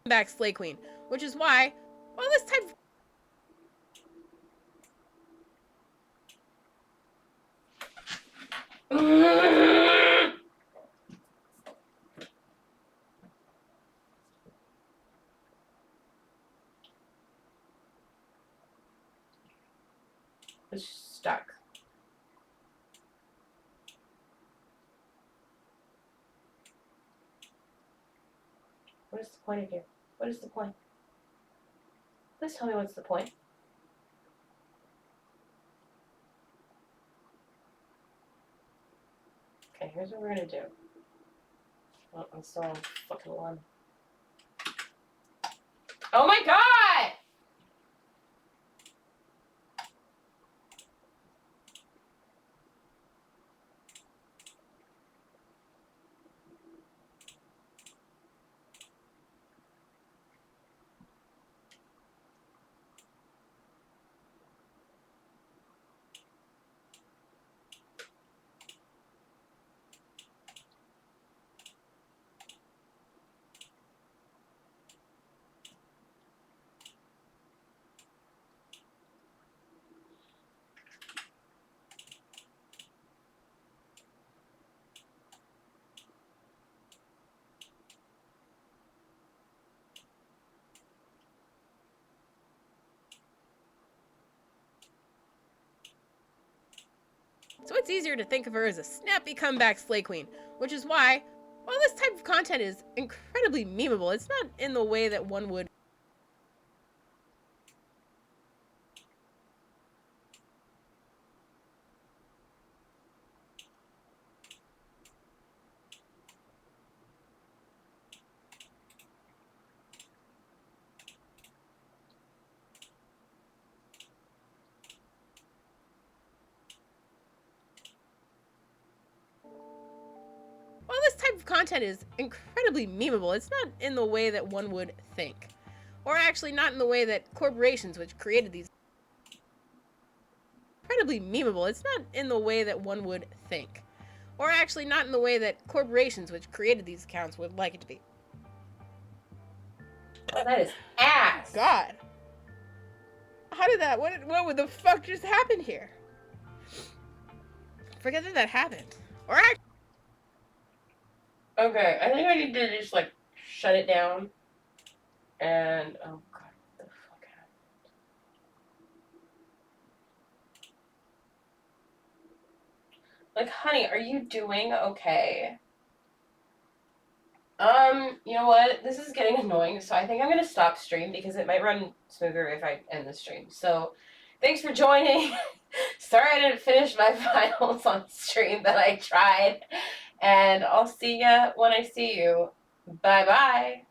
comeback Slay Queen, which is why, while this type of It's stuck. What is the point of here? What is the point? Please tell me what's the point. Okay, here's what we're gonna do. Oh, I'm still on fucking one. Oh my god! it's easier to think of her as a snappy comeback slay queen, which is why, while this type of content is incredibly memeable, it's not in the way that one would. While this type of content is incredibly memeable, it's not in the way that one would think. Or actually not in the way that corporations which created these incredibly memeable, it's not in the way that one would think. Or actually not in the way that corporations which created these accounts would like it to be. Oh, that is ass. God. How did that, what the fuck just happened here? Forget that happened. Or actually. Okay, I think I need to just like shut it down. And oh god, what the fuck happened? Like, honey, are you doing okay? You know what? This is getting annoying, so I think I'm gonna stop stream because it might run smoother if I end the stream. So, thanks for joining. Sorry I didn't finish my finals on stream, but I tried. And I'll see ya when I see you. Bye bye.